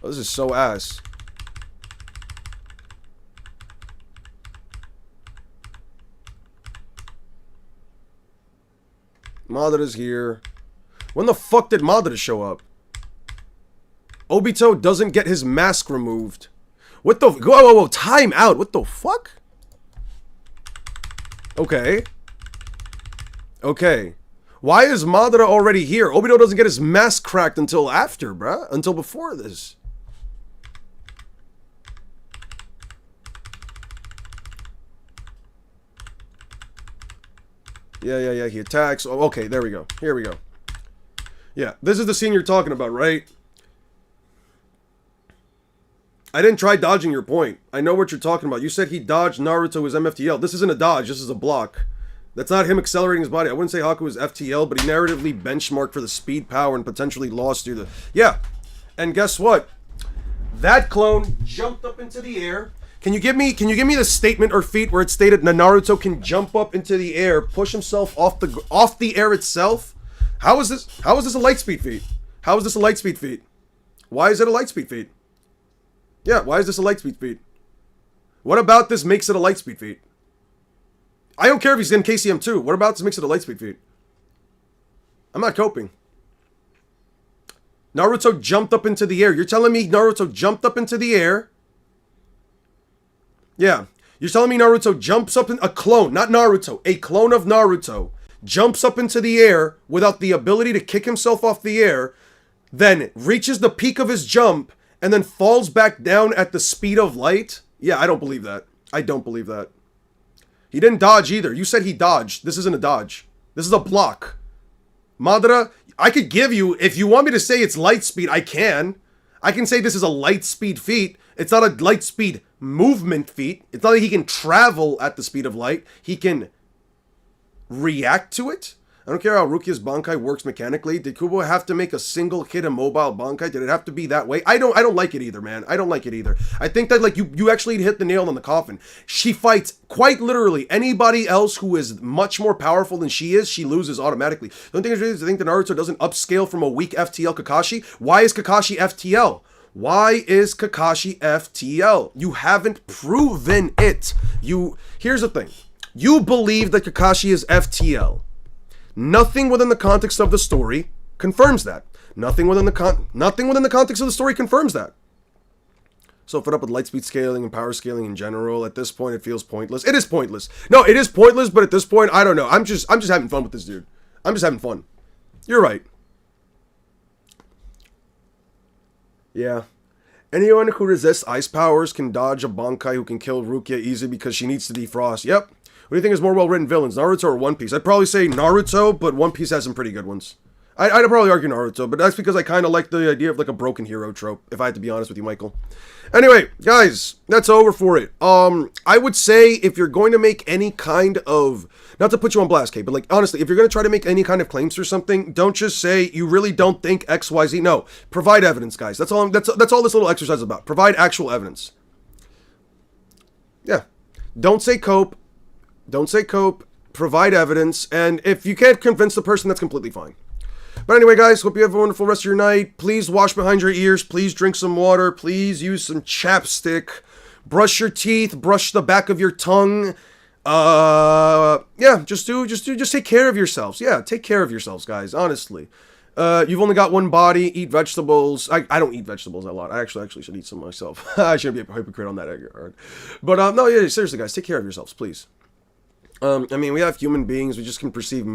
Oh, this is so ass. Madara's here. When the fuck did Madara show up? Obito doesn't get his mask removed. What the... Whoa, time out. What the fuck? Okay. Okay. Why is Madara already here? Obito doesn't get his mask cracked until after, bruh. Until before this. Yeah, he attacks. Oh, okay, there we go. Here we go. Yeah, this is the scene you're talking about, right? I didn't try dodging your point. I know what you're talking about. You said he dodged Naruto as MFTL. This isn't a dodge, this is a block. That's not him accelerating his body. I wouldn't say Haku is FTL, but he narratively benchmarked for the speed, power, and potentially lost through the... Yeah, and guess what? That clone jumped up into the air. Can you give me the statement or feat where it stated that Naruto can jump up into the air, push himself off the air itself? How is this a light speed feat? How is this a light speed feat? Why is it a light speed feat? Yeah, why is this a light speed feat? What about this makes it a light speed feat? I don't care if he's in KCM 2. What about this makes it a light speed feat? I'm not coping. Naruto jumped up into the air. You're telling me Naruto jumped up into the air? Yeah. You're telling me Naruto jumps up in... A clone, not Naruto. A clone of Naruto jumps up into the air without the ability to kick himself off the air, then reaches the peak of his jump, and then falls back down at the speed of light? Yeah, I don't believe that. I don't believe that. He didn't dodge either. You said he dodged. This isn't a dodge. This is a block. Madara, I could give you... If you want me to say it's light speed, I can. I can say this is a light speed feat. It's not a light speed movement feat. It's not like he can travel at the speed of light. He can react to it. I don't care how Rukia's Bankai works mechanically. Did Kubo have to make a single hit immobile Bankai? Did it have to be that way? I don't like it either, man. I don't like it either. I think that like you actually hit the nail on the coffin. She fights quite literally anybody else who is much more powerful than she is, she loses automatically. The only thing is I think that Naruto doesn't upscale from a weak FTL Kakashi. Why is Kakashi FTL? Why is Kakashi FTL? You haven't proven it. Here's the thing. You believe that Kakashi is FTL. Nothing within the context of the story confirms that. Nothing within the context of the story confirms that. So fed up with lightspeed scaling and power scaling in general. At this point, it feels pointless. It is pointless. No, it is pointless, but at this point, I don't know. I'm just having fun with this dude. I'm just having fun. You're right. Yeah. Anyone who resists ice powers can dodge a Bankai who can kill Rukia easily because she needs to defrost. Yep. What do you think is more well-written villains, Naruto or One Piece? I'd probably say Naruto, but One Piece has some pretty good ones. I'd probably argue Naruto, but that's because I kind of like the idea of like a broken hero trope, if I had to be honest with you, Michael. Anyway, guys, that's over for it. I would say if you're going to make any kind of, not to put you on blast, Kate, but like honestly, if you're going to try to make any kind of claims for something, don't just say you really don't think XYZ. No, provide evidence, guys. That's all this little exercise is about. Provide actual evidence. Yeah. Don't say cope. Don't say cope. Provide evidence. And if you can't convince the person, that's completely fine. But anyway, guys, hope you have a wonderful rest of your night. Please wash behind your ears. Please drink some water. Please use some chapstick. Brush your teeth. Brush the back of your tongue. Yeah, just take care of yourselves. Yeah, take care of yourselves, guys. Honestly. You've only got one body. Eat vegetables. I don't eat vegetables a lot. I actually should eat some myself. I shouldn't be a hypocrite on that regard. But no, yeah, seriously, guys, take care of yourselves, please. I mean, we have human beings. We just can perceive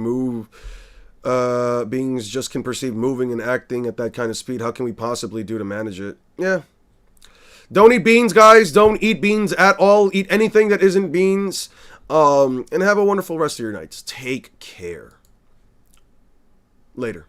beings just can perceive moving and acting at that kind of speed. How can we possibly do to manage it? Yeah. Don't eat beans, guys. Don't eat beans at all. Eat anything that isn't beans. And have a wonderful rest of your nights. Take care. Later.